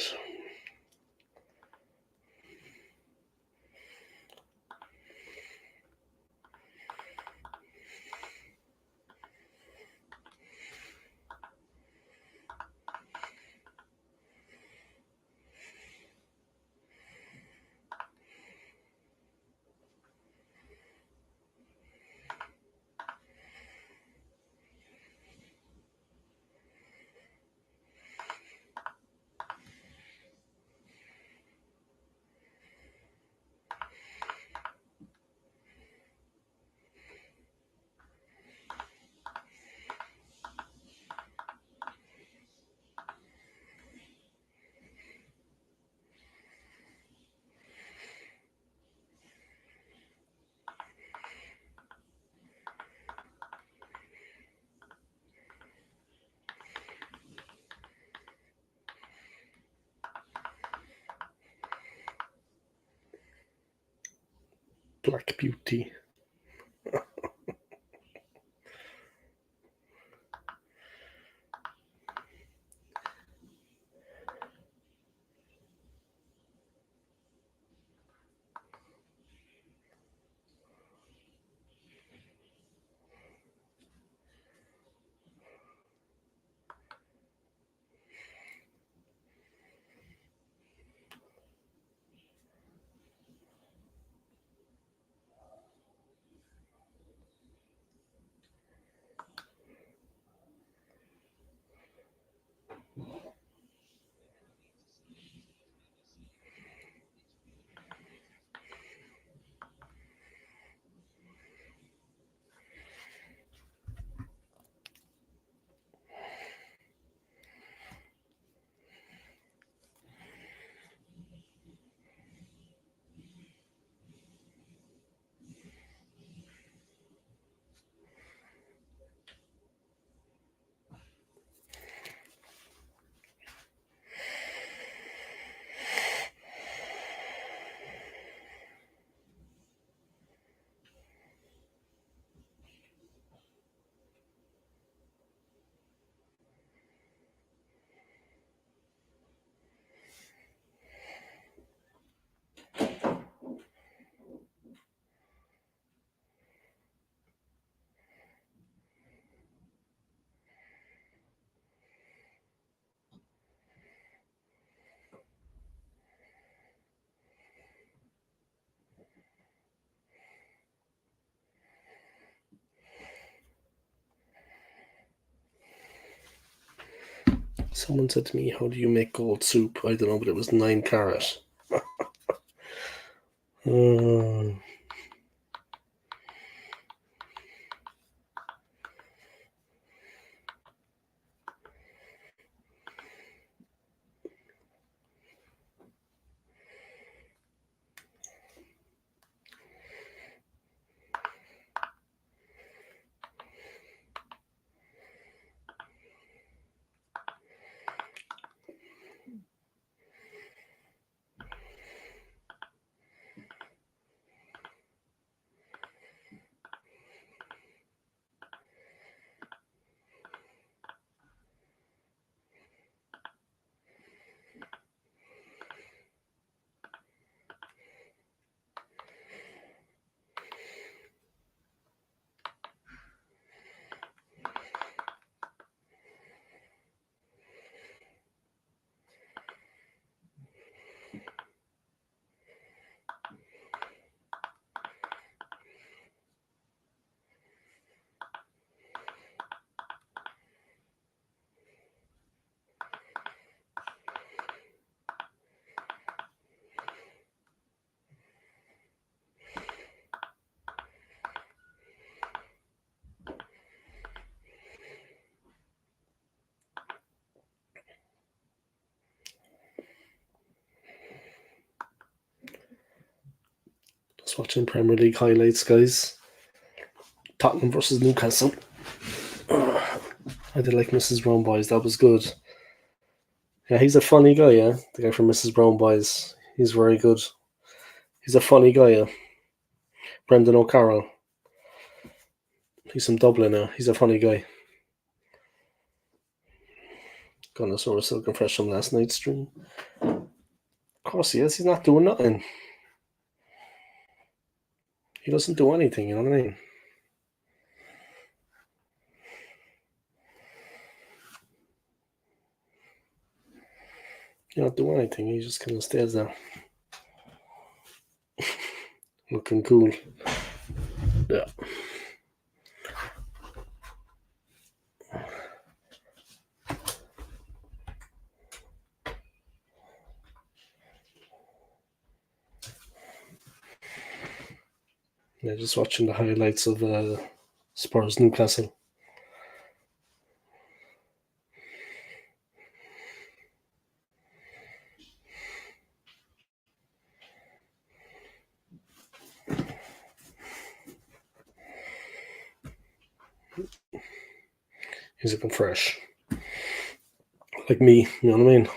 Black Beauty. Someone said to me, how do you make gold soup? I don't know, but it was 9 carat. Just watching Premier League highlights, guys. Tottenham versus Newcastle. I did like Mrs. Brown Boys. That was good. Yeah, he's a funny guy, yeah. The guy from Mrs. Brown Boys. He's very good. He's a funny guy, yeah. Brendan O'Carroll. He's from Dublin now. He's a funny guy. Gunnosaurus still looking fresh from last night's stream. Of course he is. He's not doing nothing. He doesn't do anything, you know what I mean? He not doing anything. He just kind of stays there. Looking cool. Yeah. Yeah, just watching the highlights of Spurs Newcastle. He's looking fresh. Like me, you know what I mean?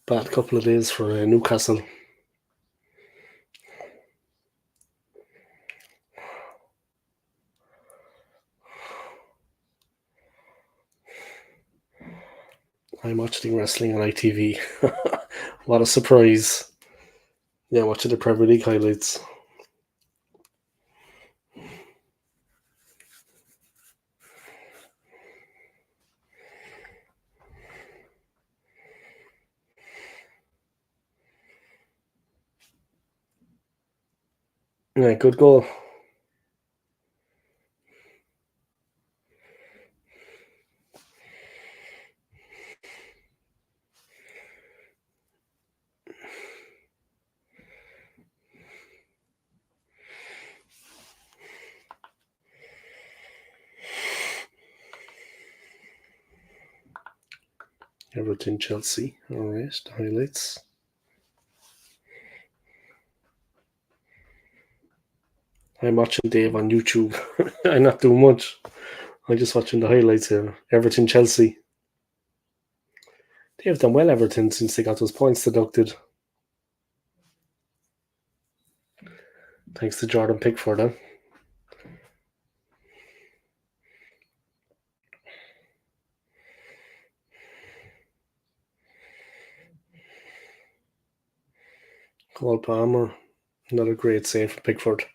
Bad couple of days for Newcastle. I'm watching wrestling on ITV. What a surprise. Yeah, watching the Premier League highlights. Yeah, good goal. Everton Chelsea. Alright, the highlights. I'm watching Dave on YouTube. I'm not doing much. I'm just watching the highlights here. Everton Chelsea. They've done well, Everton, since they got those points deducted. Thanks to Jordan Pickford, huh? Cole Palmer. Another great save for Pickford.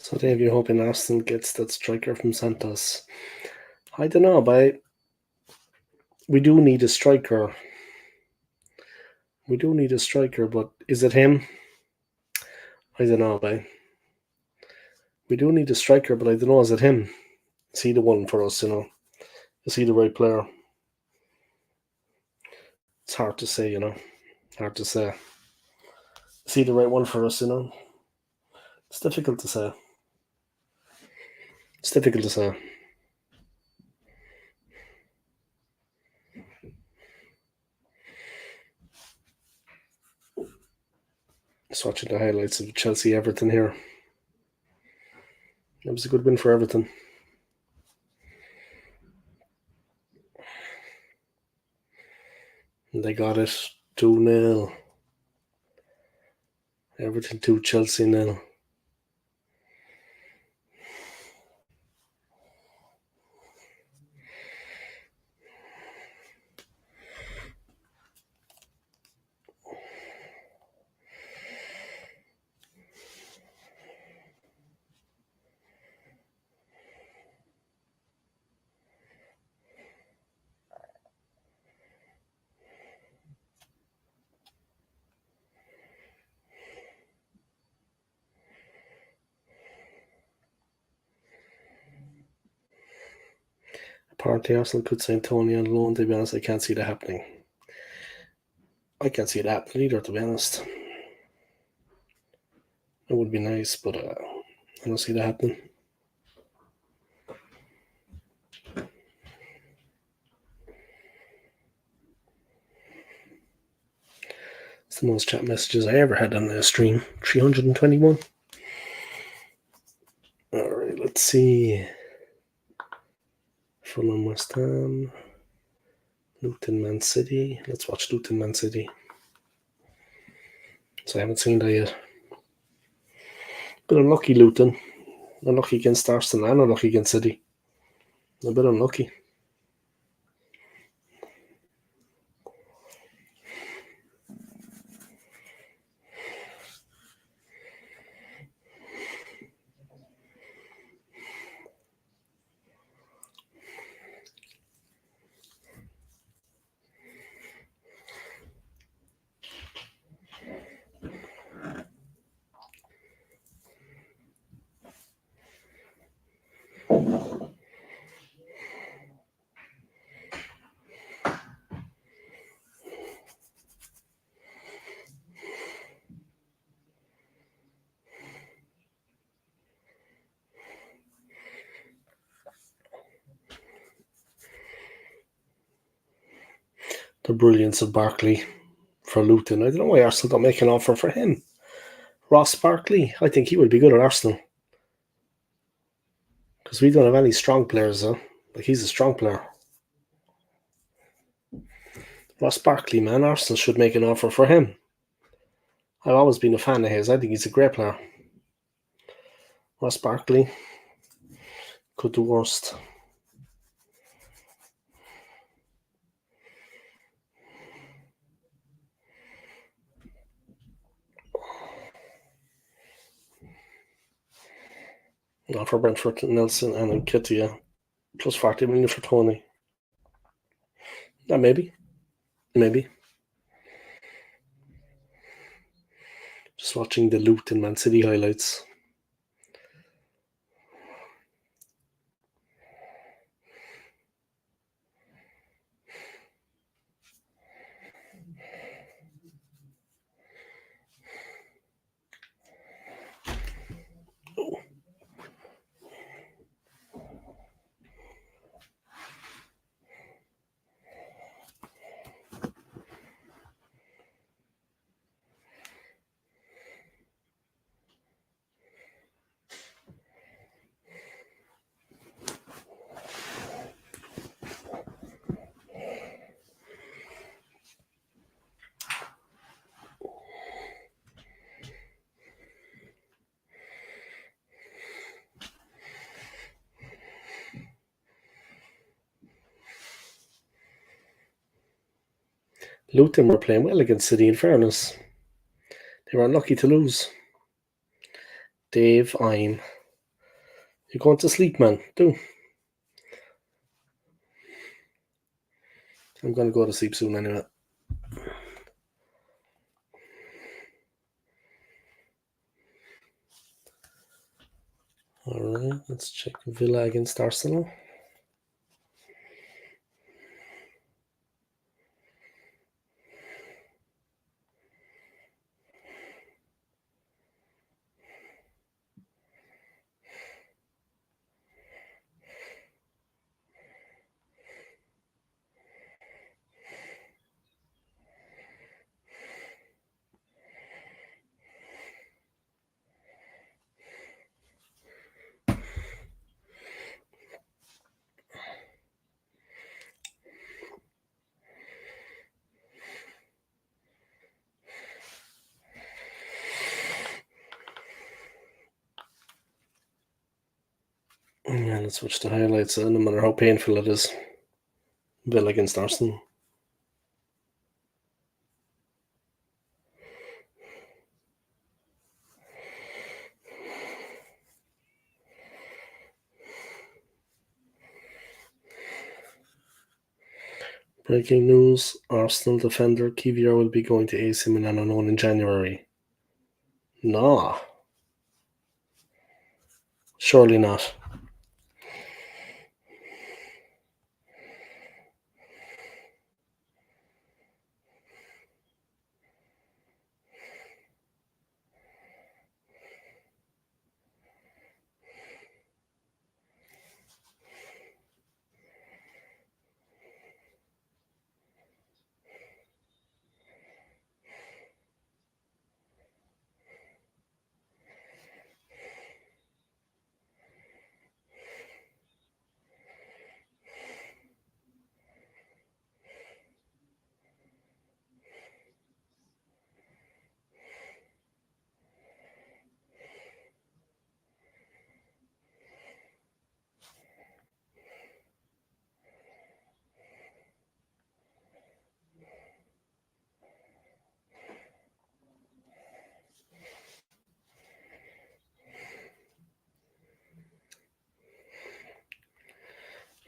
So Dave, you're hoping Arsenal gets that striker from Santos. I don't know, but we do need a striker. We do need a striker, but is it him? I don't know, but we do need a striker, but I don't know, is it him? Is he the one for us, you know? Is he the right player? It's hard to say, you know. Hard to say. See the right one for us, you know? It's difficult to say. It's difficult to say. Just watching the highlights of Chelsea Everton here. It was a good win for Everton. And they got it 2-0. Everton 2, Chelsea 0. Apparently Arsenal could sign Tony on loan. To be honest, I can't see that happening. I can't see that happening either, to be honest. It would be nice, but I don't see that happening. It's the most chat messages I ever had on a stream. 321. Alright, let's see. Fulham, West Ham. Luton, Man City. Let's watch Luton, Man City. So I haven't seen that yet. Bit unlucky, Luton. Unlucky against Arsenal and unlucky against City. A bit unlucky. The brilliance of Barkley for Luton. I don't know why Arsenal don't make an offer for him. Ross Barkley. I think he would be good at Arsenal. Because we don't have any strong players, though. Like, he's a strong player. Ross Barkley, man. Arsenal should make an offer for him. I've always been a fan of his. I think he's a great player. Ross Barkley could do worst. Not for Brentford, Nelson and Nketiah. Plus 40 million for Tony. Yeah, maybe. Maybe. Just watching the Luton Man City highlights. Luton were playing well against City, in fairness. They were unlucky to lose. Dave, you're going to sleep, man. Do. I'm going to go to sleep soon anyway. Alright, let's check Villa against Arsenal. Yeah, let's switch to highlights, no matter how painful it is. Villa against Arsenal. Breaking news, Arsenal defender Kivior will be going to AC Milan on loan in January. Nah. Surely not.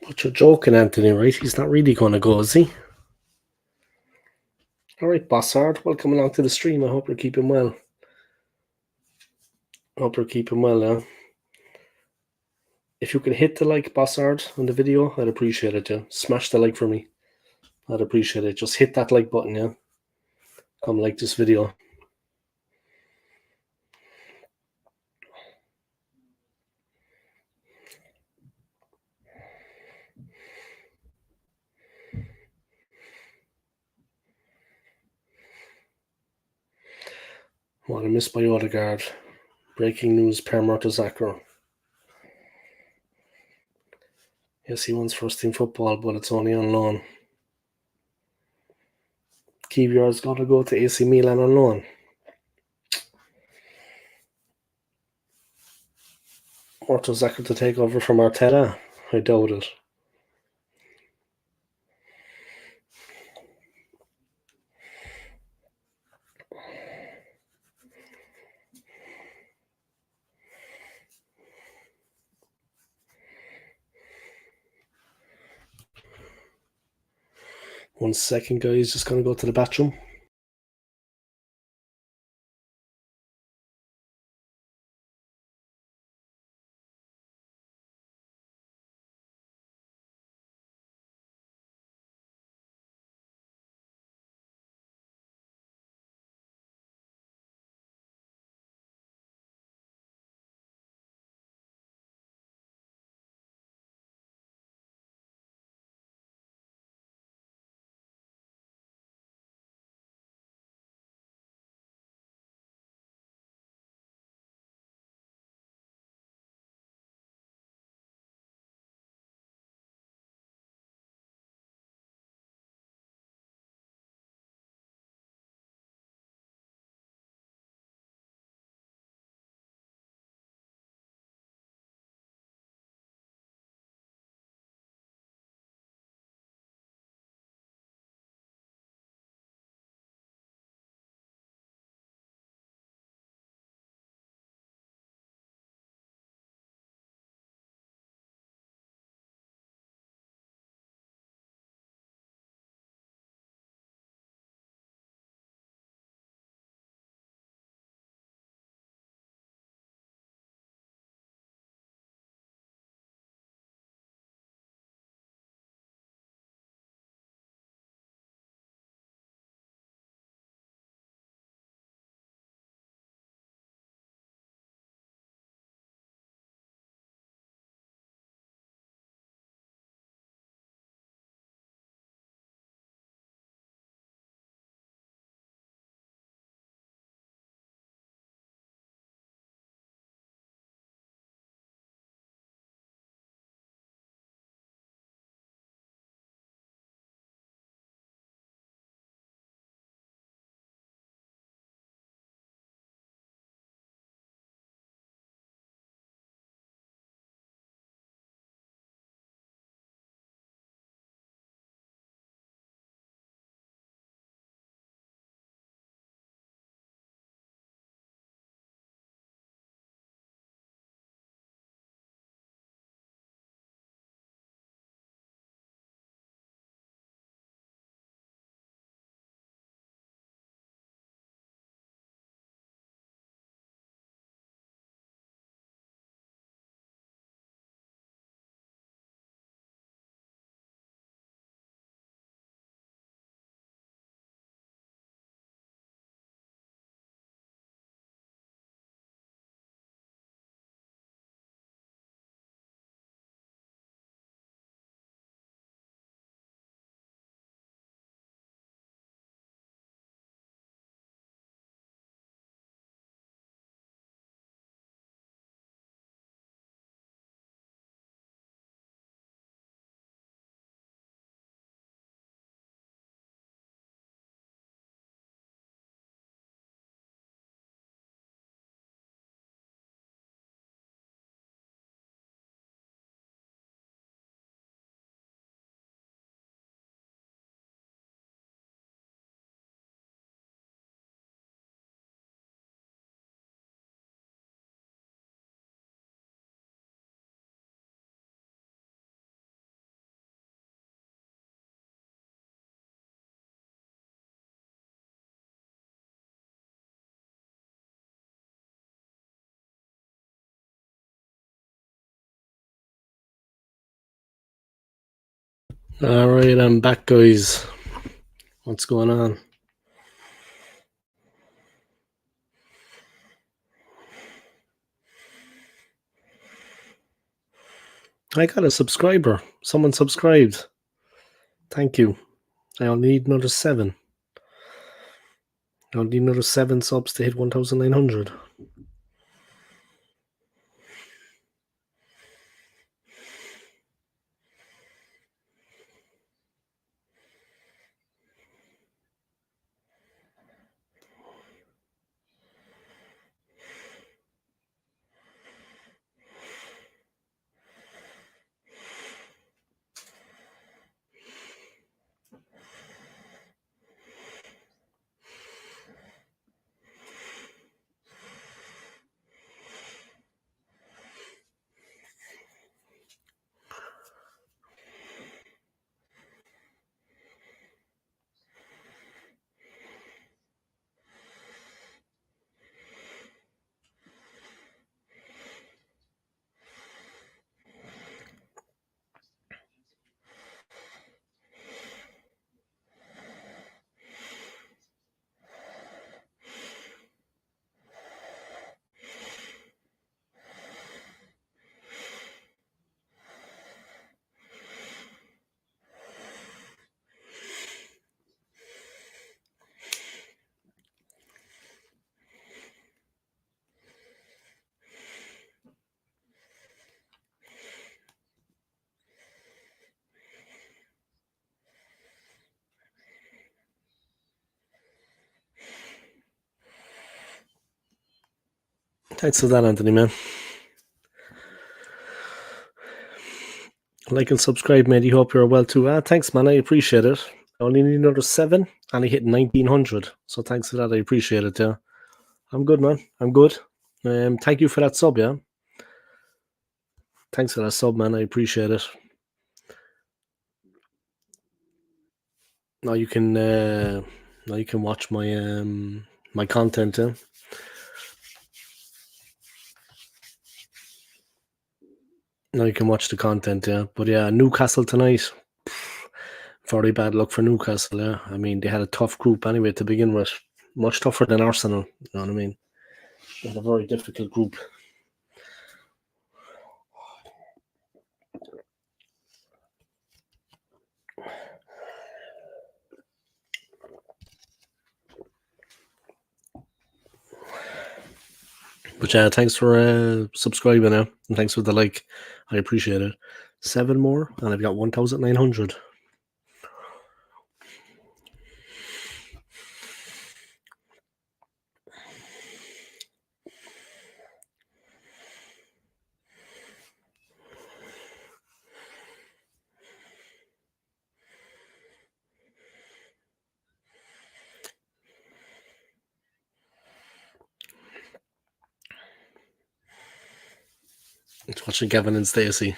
But you're joking, Anthony, right? He's not really going to go, is he? All right, Bossard, welcome along to the stream. I hope you're keeping well. Yeah. If you could hit the like, Bossard, on the video, I'd appreciate it, yeah. Smash the like for me. I'd appreciate it. Just hit that like button, yeah. Come like this video. What a miss by Odegaard. Breaking news, Per Mertesacker. Yes, he wants first team football, but it's only on loan. Kivior's got to go to AC Milan on loan. Mertesacker to take over from Arteta? I doubt it. One second, guys. Just going to go to the bathroom. All right, I'm back, guys. What's going on? I got a subscriber. Someone subscribed. Thank you. I only need another 7. I only need another 7 subs to hit 1,900. Thanks for that, Anthony, man. Like and subscribe, mate. You hope you're well too. Thanks, man. I appreciate it. I only need another 7 and I hit 1,900. So thanks for that. I appreciate it. Yeah. I'm good, man. I'm good. Thank you for that sub, yeah. Thanks for that sub, man. I appreciate it. Now you can watch my my content, yeah. Now you can watch the content, yeah. But yeah, Newcastle tonight. Very bad luck for Newcastle, yeah. I mean, they had a tough group anyway to begin with. Much tougher than Arsenal, you know what I mean? They had a very difficult group. But yeah, thanks for subscribing now. And thanks for the like. I appreciate it. 7 more, and I've got 1,900. It's watching Gavin and Stacey.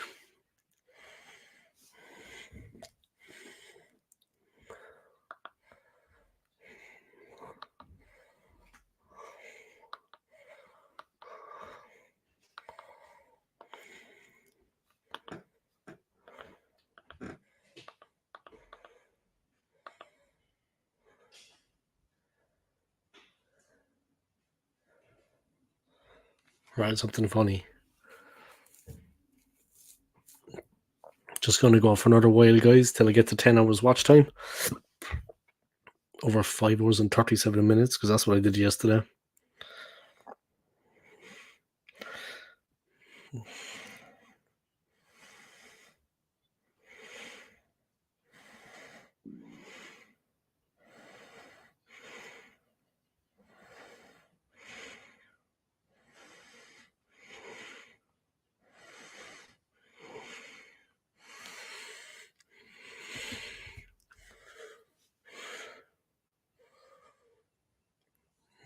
Right, something funny. Just going to go for another while, guys, till I get to 10 hours watch time. Over 5 hours and 37 minutes, because that's what I did yesterday.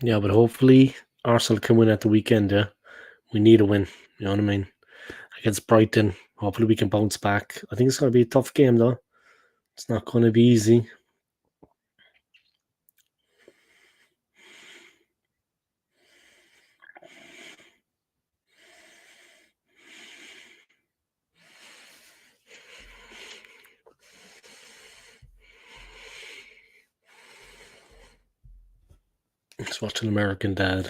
Yeah, but hopefully Arsenal can win at the weekend, yeah. We need a win, you know what I mean? Against Brighton. Hopefully we can bounce back. I think it's going to be a tough game, though. It's not going to be easy. Just watching American Dad.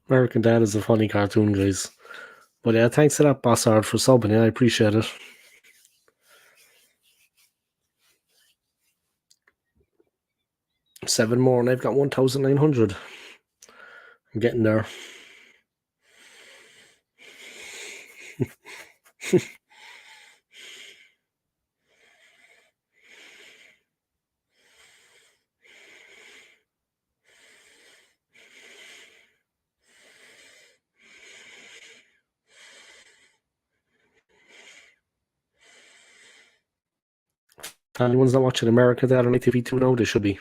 American Dad is a funny cartoon, guys. But yeah, thanks to that Bossard for subbing. Yeah, I appreciate it. 7 more, and I've got 1,900. I'm getting there. If anyone's not watching America Dad on ITV2 now, they should be.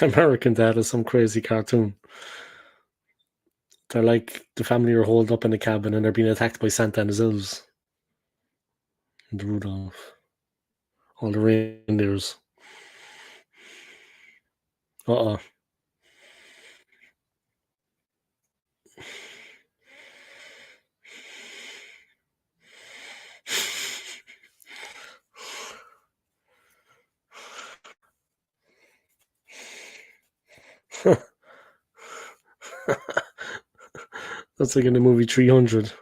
American Dad is some crazy cartoon. They're like the family are holed up in a cabin and they're being attacked by Santa and his elves. And Rudolph. All the reindeers. Uh-oh. That's like in the movie 300.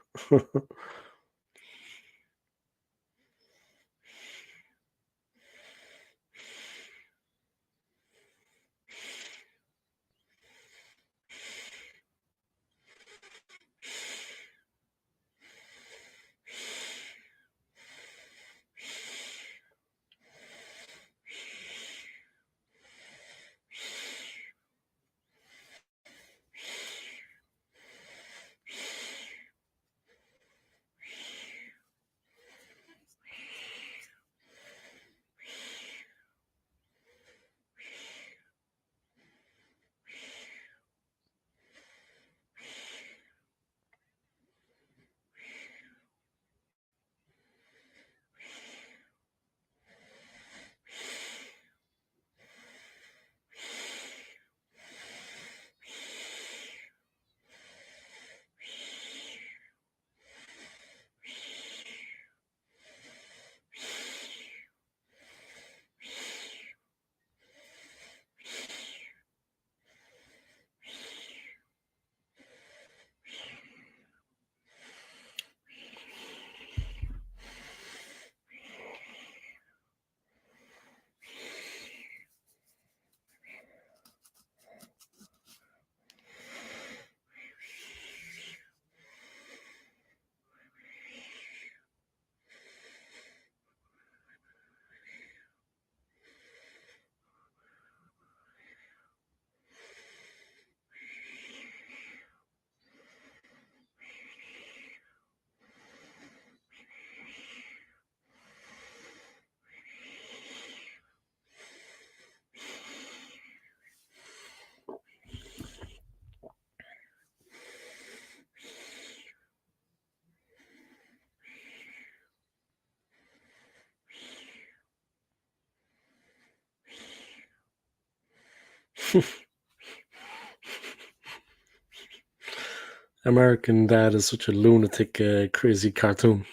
American Dad is such a lunatic, crazy cartoon.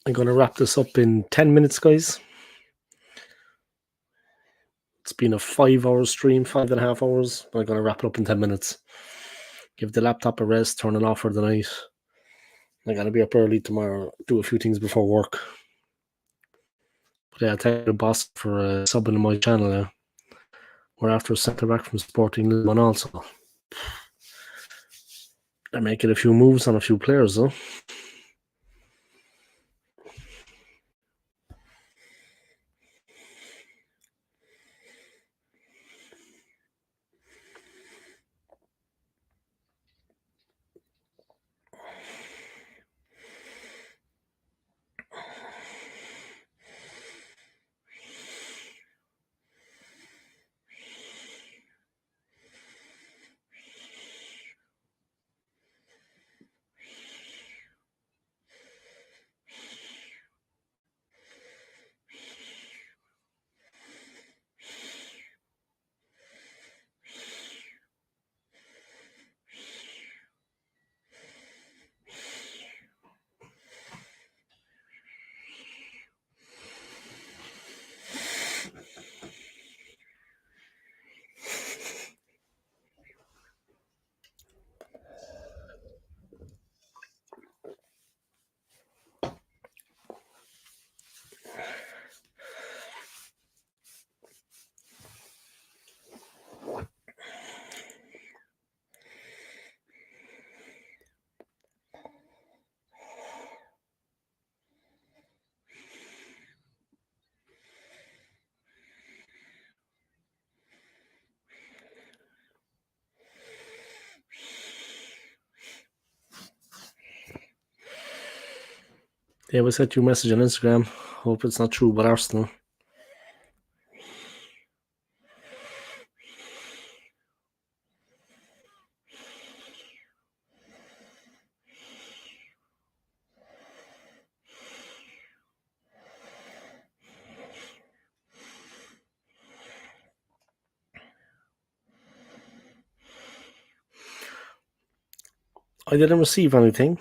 I'm going to wrap this up in 10 minutes, guys. It's been a 5-hour stream, 5.5 hours. I'm going to wrap it up in 10 minutes. Give the laptop a rest, turn it off for the night. I'm going to be up early tomorrow, do a few things before work. But yeah, thank you, boss, for subbing to my channel. We're after a centre back from Sporting Lisbon also. They're making a few moves on a few players though. Yeah, we sent you a message on Instagram. Hope it's not true about Arsenal. I didn't receive anything.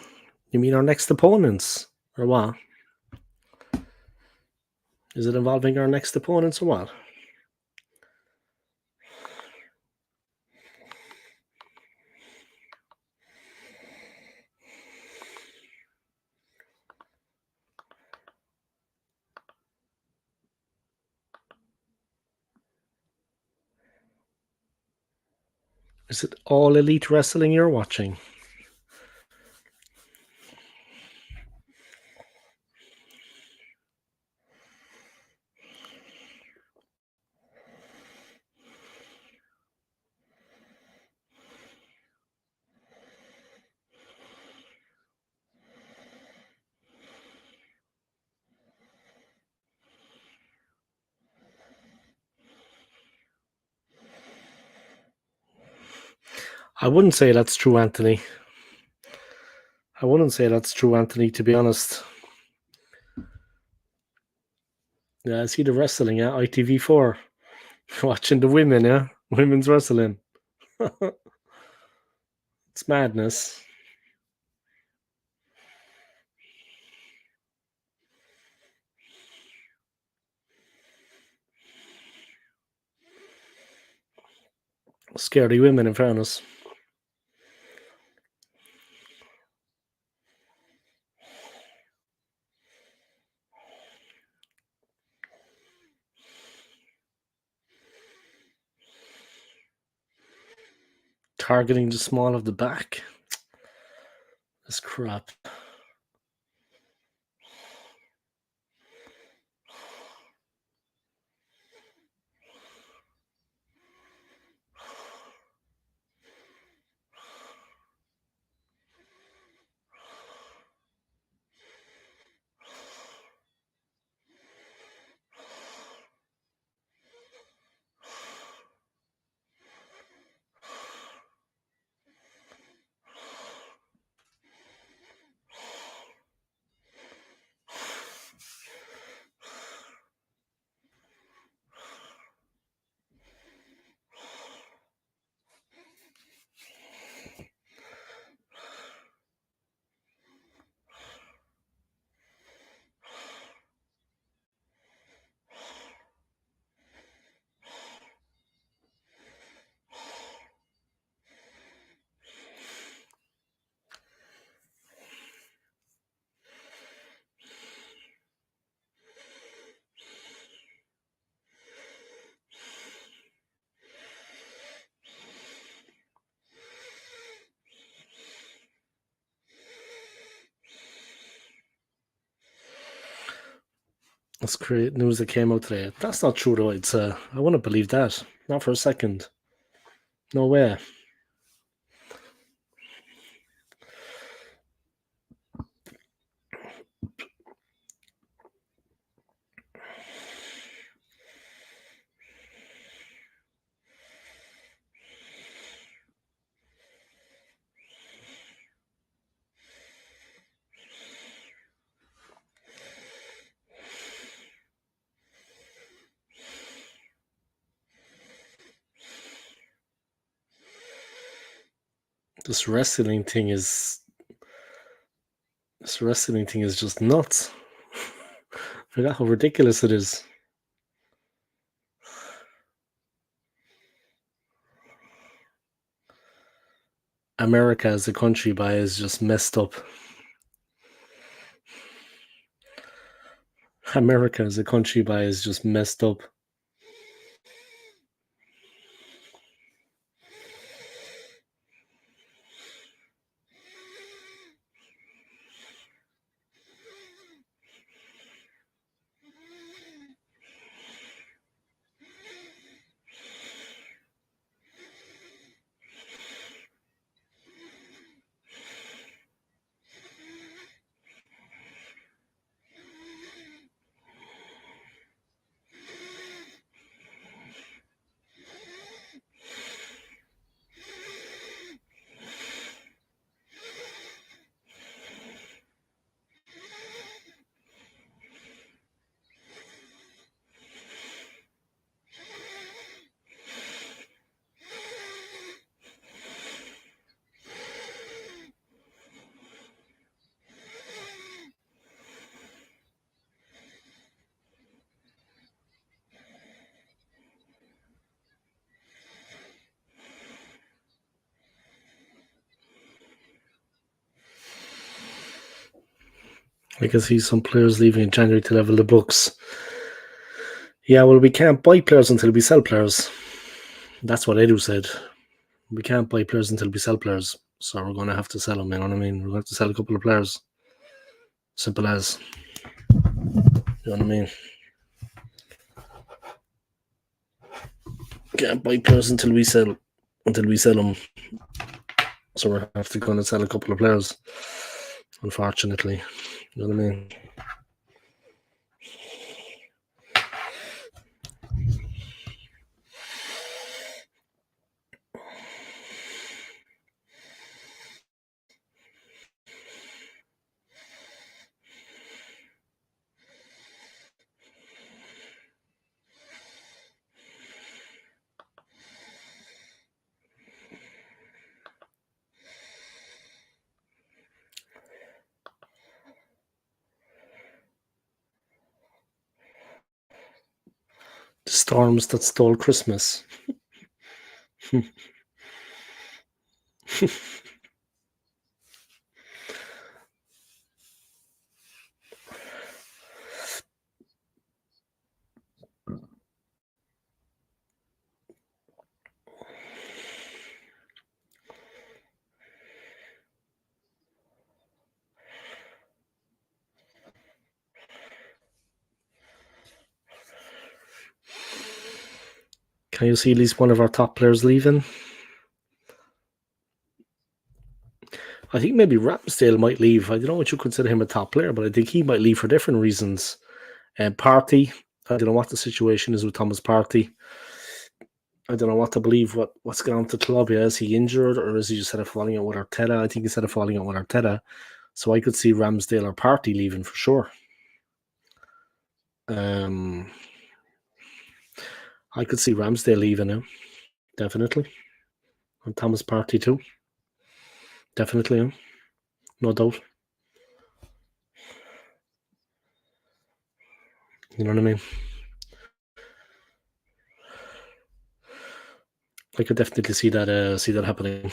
You mean our next opponents? Or what? Is it involving our next opponents or what? Is it All Elite Wrestling you're watching? I wouldn't say that's true, Anthony. I wouldn't say that's true, Anthony, to be honest. Yeah, I see the wrestling, yeah, ITV4. Watching the women, yeah? Women's wrestling. It's madness. Scary women, in fairness. Targeting the small of the back. That's crap. That's great news that came out today. That's not true though. It's I wouldn't believe that. Not for a second. No way. This wrestling thing is just nuts. I forgot how ridiculous it is. America as a country by is just messed up. America as a country by is just messed up. I can see some players leaving in January to level the books. Yeah, well, we can't buy players until we sell players. That's what Edu said. We can't buy players until we sell players. So we're going to have to sell them, you know what I mean? We're going to have to sell a couple of players. Simple as. You know what I mean? Can't buy players until we sell them. So we're have to go and sell a couple of players, unfortunately. You know what I mean? The storms that stole Christmas. Can you see at least one of our top players leaving? I think maybe Ramsdale might leave. I don't know what you consider him a top player, but I think he might leave for different reasons. Partey, I don't know what the situation is with Thomas Partey. I don't know what to believe. What's going on with the club? Yeah, is he injured or is he just had a falling out with Arteta? I think he's had a falling out with Arteta. So I could see Ramsdale or Partey leaving for sure. I could see Ramsdale leaving now, definitely, and Thomas Partey too, definitely, yeah. No doubt. You know what I mean? I could definitely see that happening.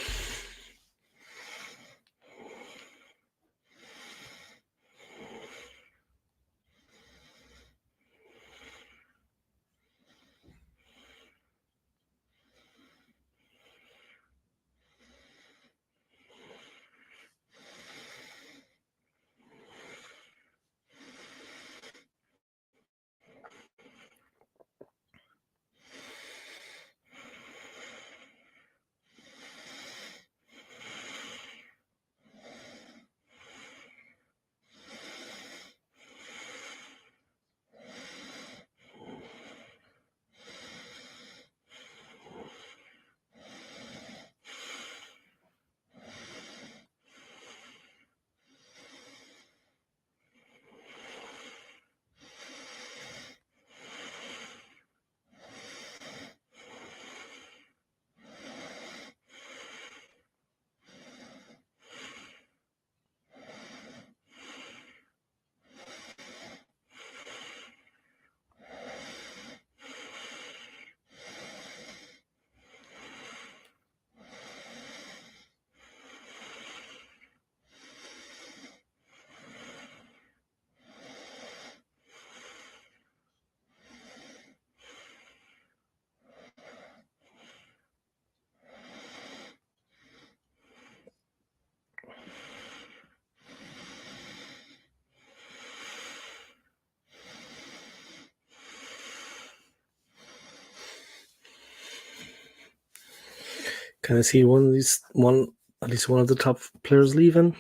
Can I see at least one of the top players leaving?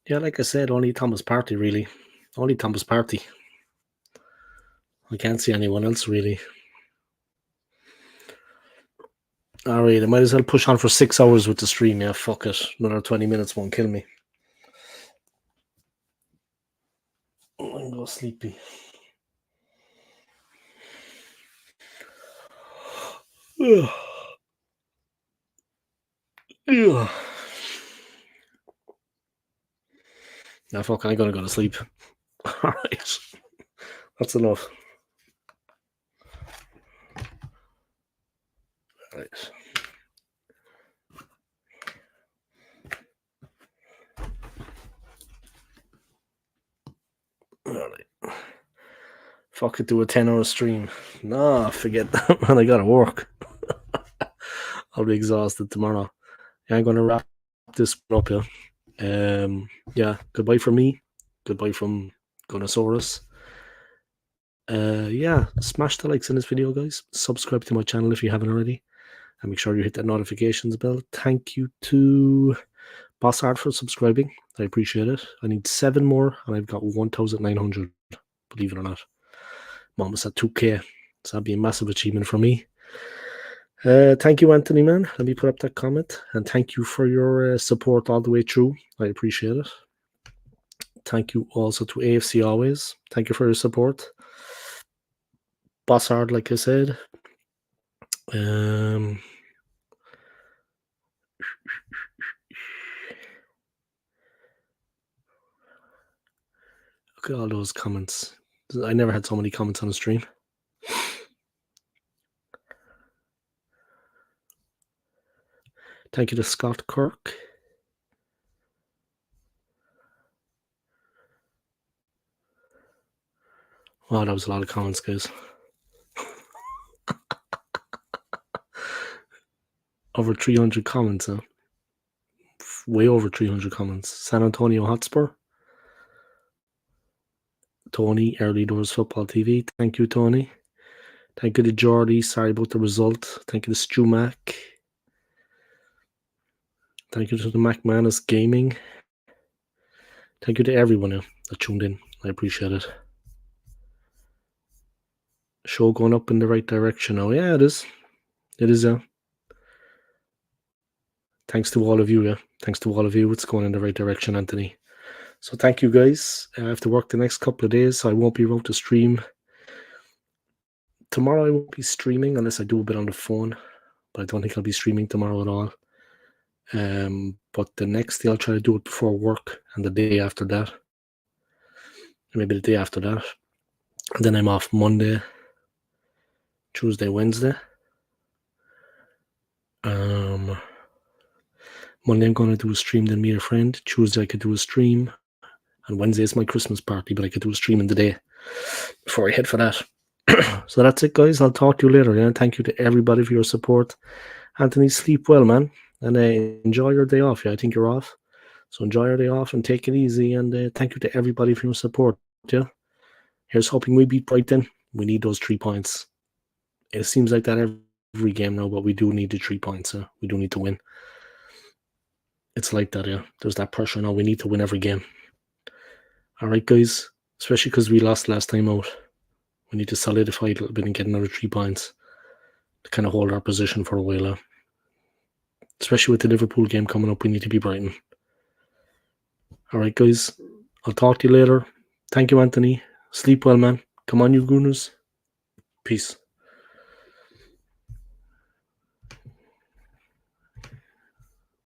Yeah, like I said, only Thomas Partey, really. Only Thomas Partey. I can't see anyone else, really. Alright, I might as well push on for 6 hours with the stream. Yeah, fuck it. Another 20 minutes won't kill me. I'm go sleepy. Ugh. Ugh. Now, fuck, I'm gonna go to sleep. Alright. That's enough. Alright. Alright. Fuck it, do a 10-hour stream. Nah, forget that, man. I gotta work. I'll be exhausted tomorrow. Yeah, I'm gonna wrap this up here. Yeah, goodbye from me. Goodbye from Gunnosaurus. Yeah, smash the likes in this video, guys. Subscribe to my channel if you haven't already. And make sure you hit that notifications bell. Thank you to Bossart for subscribing. I appreciate it. I need 7 more, and I've got 1,900, believe it or not. I'm almost at 2K, so that'd be a massive achievement for me. Thank you, Anthony, man. Let me put up that comment. And thank you for your support all the way through. I appreciate it. Thank you also to AFC Always. Thank you for your support. Bossard, like I said. Look at all those comments. I never had so many comments on the stream. Thank you to Scott Kirk. Wow, that was a lot of comments, guys. Over 300 comments, huh? Way over 300 comments. San Antonio Hotspur. Tony, Early Doors Football TV. Thank you, Tony. Thank you to Jordy. Sorry about the result. Thank you to Stu Mac. Thank you to the McManus Gaming. Thank you to everyone that tuned in. I appreciate it. Show going up in the right direction now. Yeah, it is. It is, yeah. Thanks to all of you, yeah. Thanks to all of you. It's going in the right direction, Anthony. So thank you, guys. I have to work the next couple of days, so I won't be able to stream. Tomorrow I won't be streaming unless I do a bit on the phone, but I don't think I'll be streaming tomorrow at all. But the next day I'll try to do it before work, and the day after that. Maybe the day after that. And then I'm off Monday, Tuesday, Wednesday. Monday I'm going to do a stream, then meet a friend. Tuesday I could do a stream. And Wednesday is my Christmas party, but I could do a stream in the day before I head for that. So that's it, guys. I'll talk to you later. Yeah? Thank you to everybody for your support. Anthony, sleep well, man. And enjoy your day off. Yeah, I think you're off. So enjoy your day off and take it easy. And thank you to everybody for your support. Yeah. Here's hoping we beat Brighton. We need those 3 points. It seems like that every game now, but we do need the 3 points. We do need to win. It's like that, yeah. There's that pressure now. We need to win every game. All right, guys. Especially because we lost last time out. We need to solidify a little bit and get another 3 points to kind of hold our position for a while. Especially with the Liverpool game coming up, we need to be Brighton. All right, guys. I'll talk to you later. Thank you, Anthony. Sleep well, man. Come on, you Gooners. Peace.